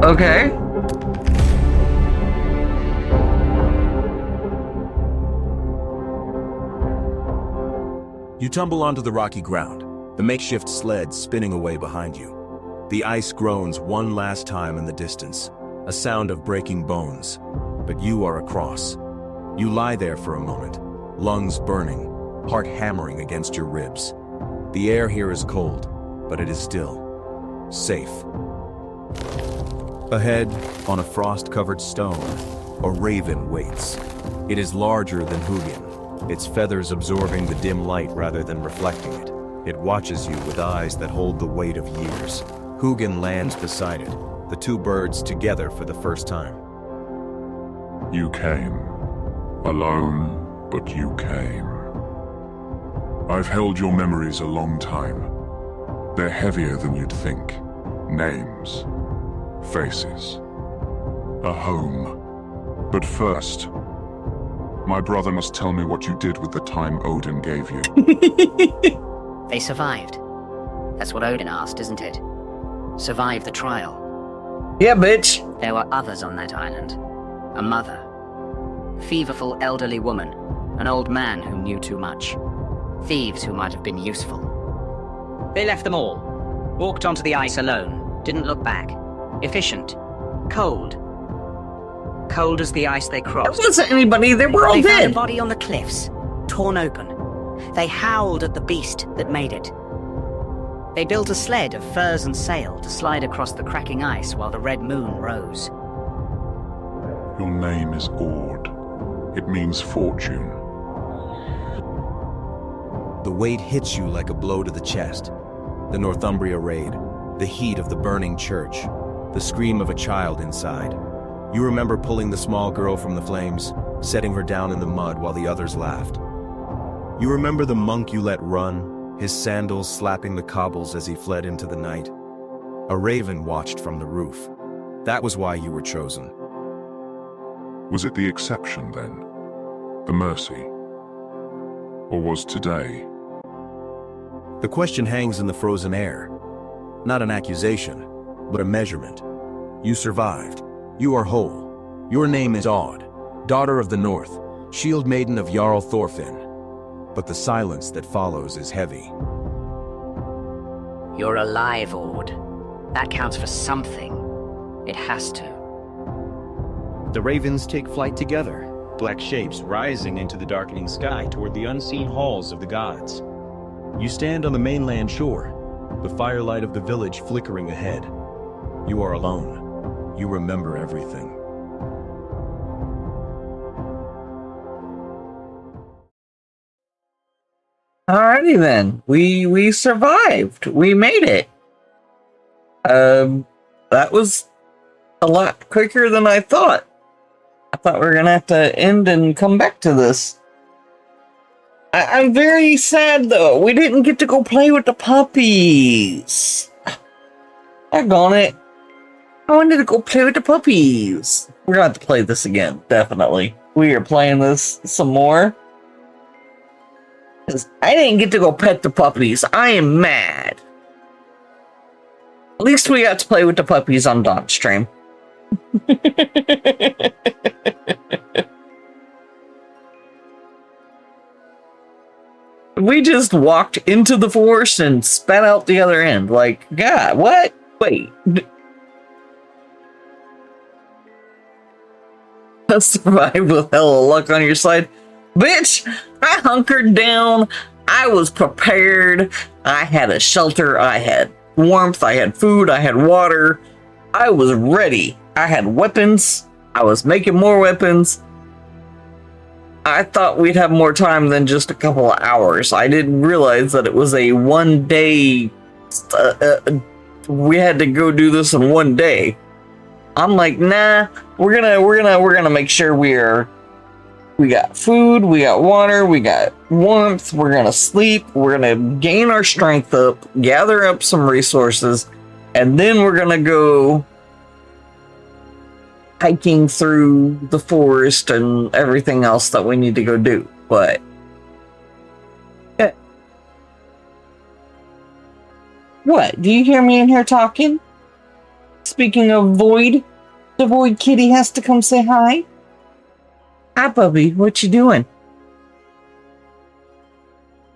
Okay. You tumble onto the rocky ground, the makeshift sled spinning away behind you. The ice groans one last time in the distance, a sound of breaking bones. But you are across. You lie there for a moment, lungs burning, heart hammering against your ribs. The air here is cold, but it is still safe. Ahead, on a frost-covered stone, a raven waits. It is larger than Hugin, its feathers absorbing the dim light rather than reflecting it. It watches you with eyes that hold the weight of years. Hugin lands beside it, the two birds together for the first time. You came. Alone, but you came. I've held your memories a long time. They're heavier than you'd think. Names. Faces. A home. But first, my brother must tell me what you did with the time Odin gave you. They survived. That's what Odin asked, isn't it? Survive the trial. Yeah, bitch. There were others on that island. A mother. Feverful elderly woman. An old man who knew too much. Thieves who might have been useful. They left them all. Walked onto the ice alone. Didn't look back. Efficient. Cold. Cold as the ice they crossed. There wasn't anybody. They were all They found dead. a body on the cliffs. Torn open. They howled at the beast that made it. They built a sled of furs and sail to slide across the cracking ice while the red moon rose. Your name is Ord. It means fortune. The weight hits you like a blow to the chest. The Northumbria raid, the heat of the burning church, the scream of a child inside. You remember pulling the small girl from the flames, setting her down in the mud while the others laughed. You remember the monk you let run, his sandals slapping the cobbles as he fled into the night. A raven watched from the roof. That was why you were chosen. Was it the exception then? The mercy? Or was today? The question hangs in the frozen air. Not an accusation, but a measurement. You survived. You are whole. Your name is Aud, daughter of the North, shield maiden of Jarl Thorfinn. But the silence that follows is heavy. You're alive, Ord. That counts for something. It has to. The ravens take flight together, black shapes rising into the darkening sky toward the unseen halls of the gods. You stand on the mainland shore, the firelight of the village flickering ahead. You are alone. You remember everything. Alrighty then. We survived. We made it. That was a lot quicker than I thought. I thought we were gonna have to end and come back to this. I'm very sad though. We didn't get to go play with the puppies. Doggone it. I wanted to go play with the puppies. We're gonna have to play this again, definitely. We are playing this some more. Because I didn't get to go pet the puppies. I am mad. At least we got to play with the puppies on Dawn's stream. We just walked into the forest and spat out the other end. Like, God, what? Wait. Survive with hella luck on your side. Bitch, I hunkered down. I was prepared. I had a shelter. I had warmth. I had food. I had water. I was ready. I had weapons. I was making more weapons. I thought we'd have more time than just a couple of hours. I didn't realize that it was a one-day we had to go do this in one day. I'm like, nah, we're gonna make sure we got food, we got water, we got warmth, we're gonna sleep, we're gonna gain our strength up, gather up some resources, and then we're gonna go hiking through the forest and everything else that we need to go do. But yeah. What? Do you hear me in here talking? Speaking of Void, the Void Kitty has to come say hi. Hi, Bubby. What you doing?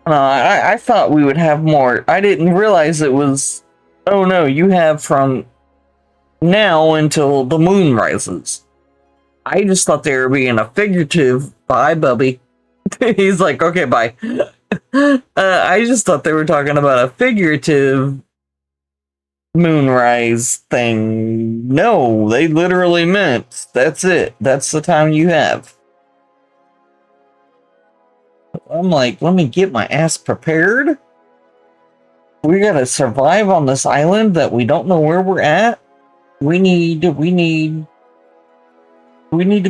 I thought we would have more. I didn't realize it was... Oh no, you have from now until the moon rises. I just thought they were being a figurative... Bye, Bubby. He's like, okay, bye. I just thought they were talking about a figurative moonrise thing. No, they literally meant that's it. That's the time you have. I'm like, let me get my ass prepared. We gotta survive on this island that we don't know where we're at. We need to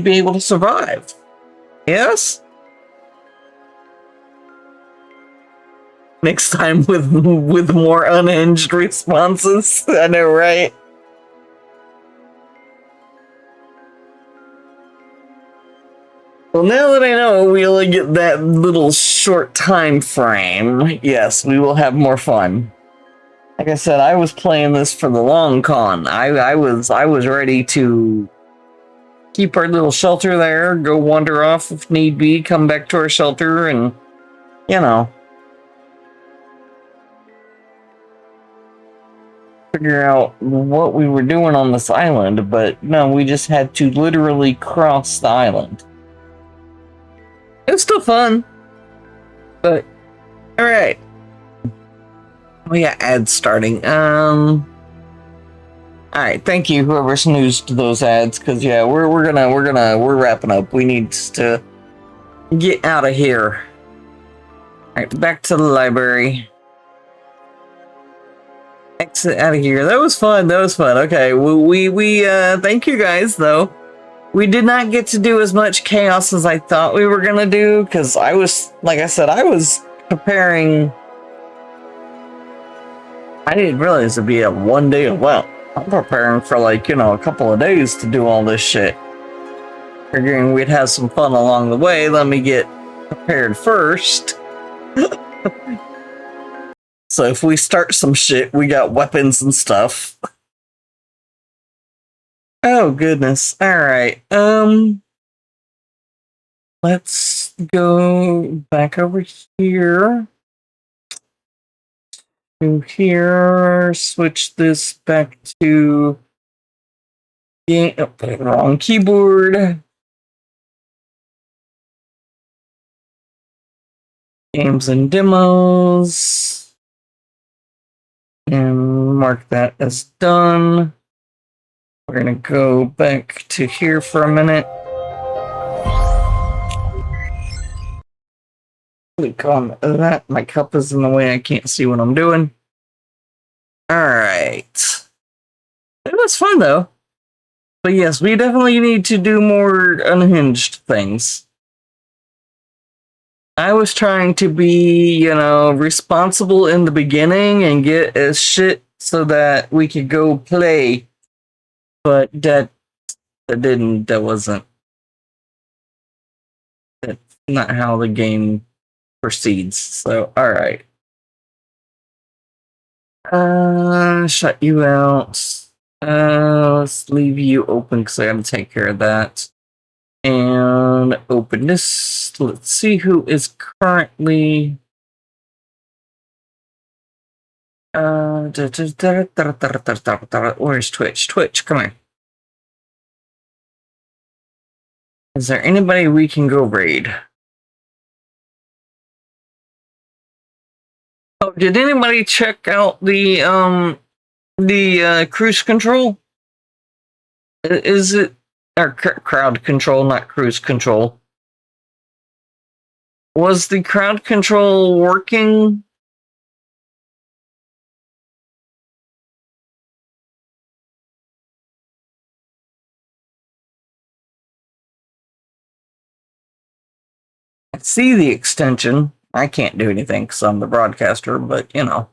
be able to survive. Yes? Next time with more unhinged responses. I know, right? Well, now that I know we only get that little short time frame, yes, we will have more fun. Like I said, I was playing this for the long con. I was ready to keep our little shelter there, go wander off if need be, come back to our shelter, and you know, figure out what we were doing on this island. But no, we just had to literally cross the island. It was still fun, but all right. We got ads starting. All right, thank you whoever snoozed those ads, because yeah, we're wrapping up. We need to get out of here. All right, back to the library. Exit out of here. That was fun. Okay, we thank you guys though. We did not get to do as much chaos as I thought we were gonna do, because I was, like I said, I was preparing. I didn't realize it'd be a one-day event. I'm preparing for like, you know, a couple of days to do all this shit. Figuring we'd have some fun along the way. Let me get prepared first. So if we start some shit, we got weapons and stuff. Oh goodness. Alright. Let's go back over here. To here. Switch this back to game. Oh, wrong keyboard. Games and demos. And mark that as done. We're gonna go back to here for a minute. Click on that. My cup is in the way. I can't see what I'm doing. Alright. It was fun though. But yes, we definitely need to do more unhinged things. I was trying to be, you know, responsible in the beginning and get as shit so that we could go play. But that wasn't. That's not how the game proceeds. So, alright. Shut you out. Let's leave you open because I gotta take care of that. And open this. Let's see who is currently. Where's Twitch? Twitch, come here. Is there anybody we can go raid? Oh, did anybody check out the cruise control? Is it or crowd control, not cruise control? Was the crowd control working? I see the extension. I can't do anything because I'm the broadcaster, but you know.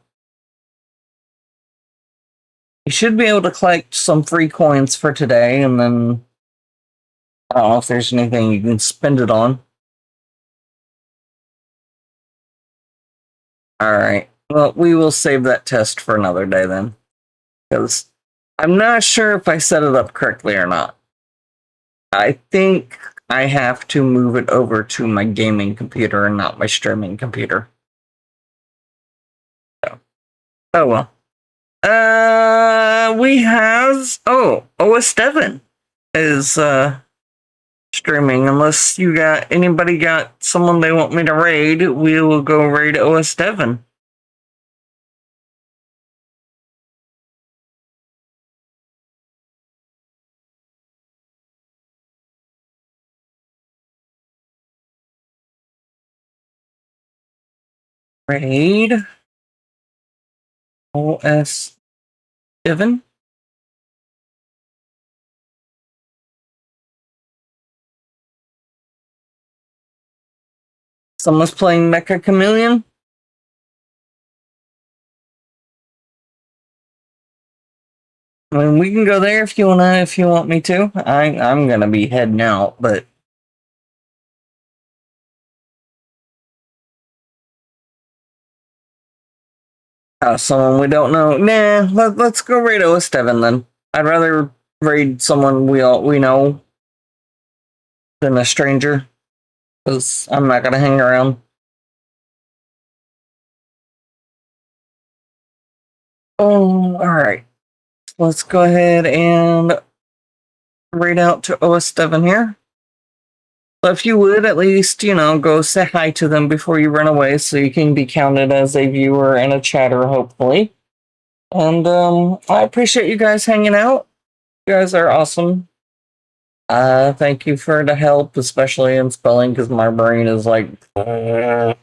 You should be able to collect some free coins for today, and then I don't know if there's anything you can spend it on. Alright, well, we will save that test for another day then. Because I'm not sure if I set it up correctly or not. I think I have to move it over to my gaming computer and not my streaming computer. So, oh well. We have... Oh, OS Devon is, streaming. Unless you got... Anybody got someone they want me to raid, we will go raid OS Devon. Raid OS Devon. Someone's playing Mecha Chameleon. I mean, we can go there if you want me to. I'm gonna be heading out, but someone we don't know. Nah, let's go raid OS Devon then. I'd rather raid someone we know than a stranger, because I'm not gonna hang around. Oh, alright. Let's go ahead and raid out to OS Devon here. So if you would, at least, you know, go say hi to them before you run away so you can be counted as a viewer and a chatter, hopefully. And I appreciate you guys hanging out. You guys are awesome. Thank you for the help, especially in spelling, because my brain is like,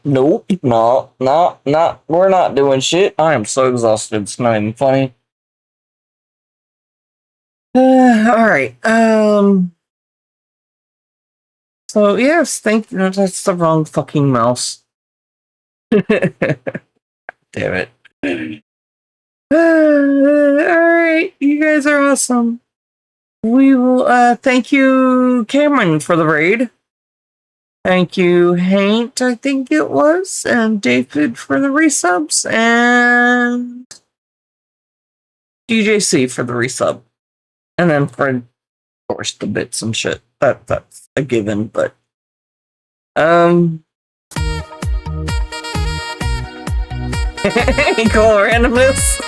nope, no, we're not doing shit. I am so exhausted, it's not even funny. Alright, so yes, thank you. That's the wrong fucking mouse. Damn it. Alright, you guys are awesome. We will, thank you, Cameron, for the raid. Thank you, Haint, I think it was, and David for the resubs, and DJC for the resub. And then for, of course, the bits and shit. That's a given, but cool randomness.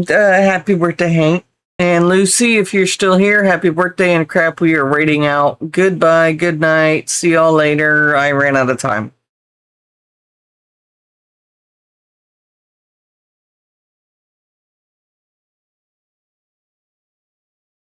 Happy birthday, Hank. And Lucy, if you're still here, happy birthday and crap, we are raiding out. Goodbye, good night, see y'all later. I ran out of time.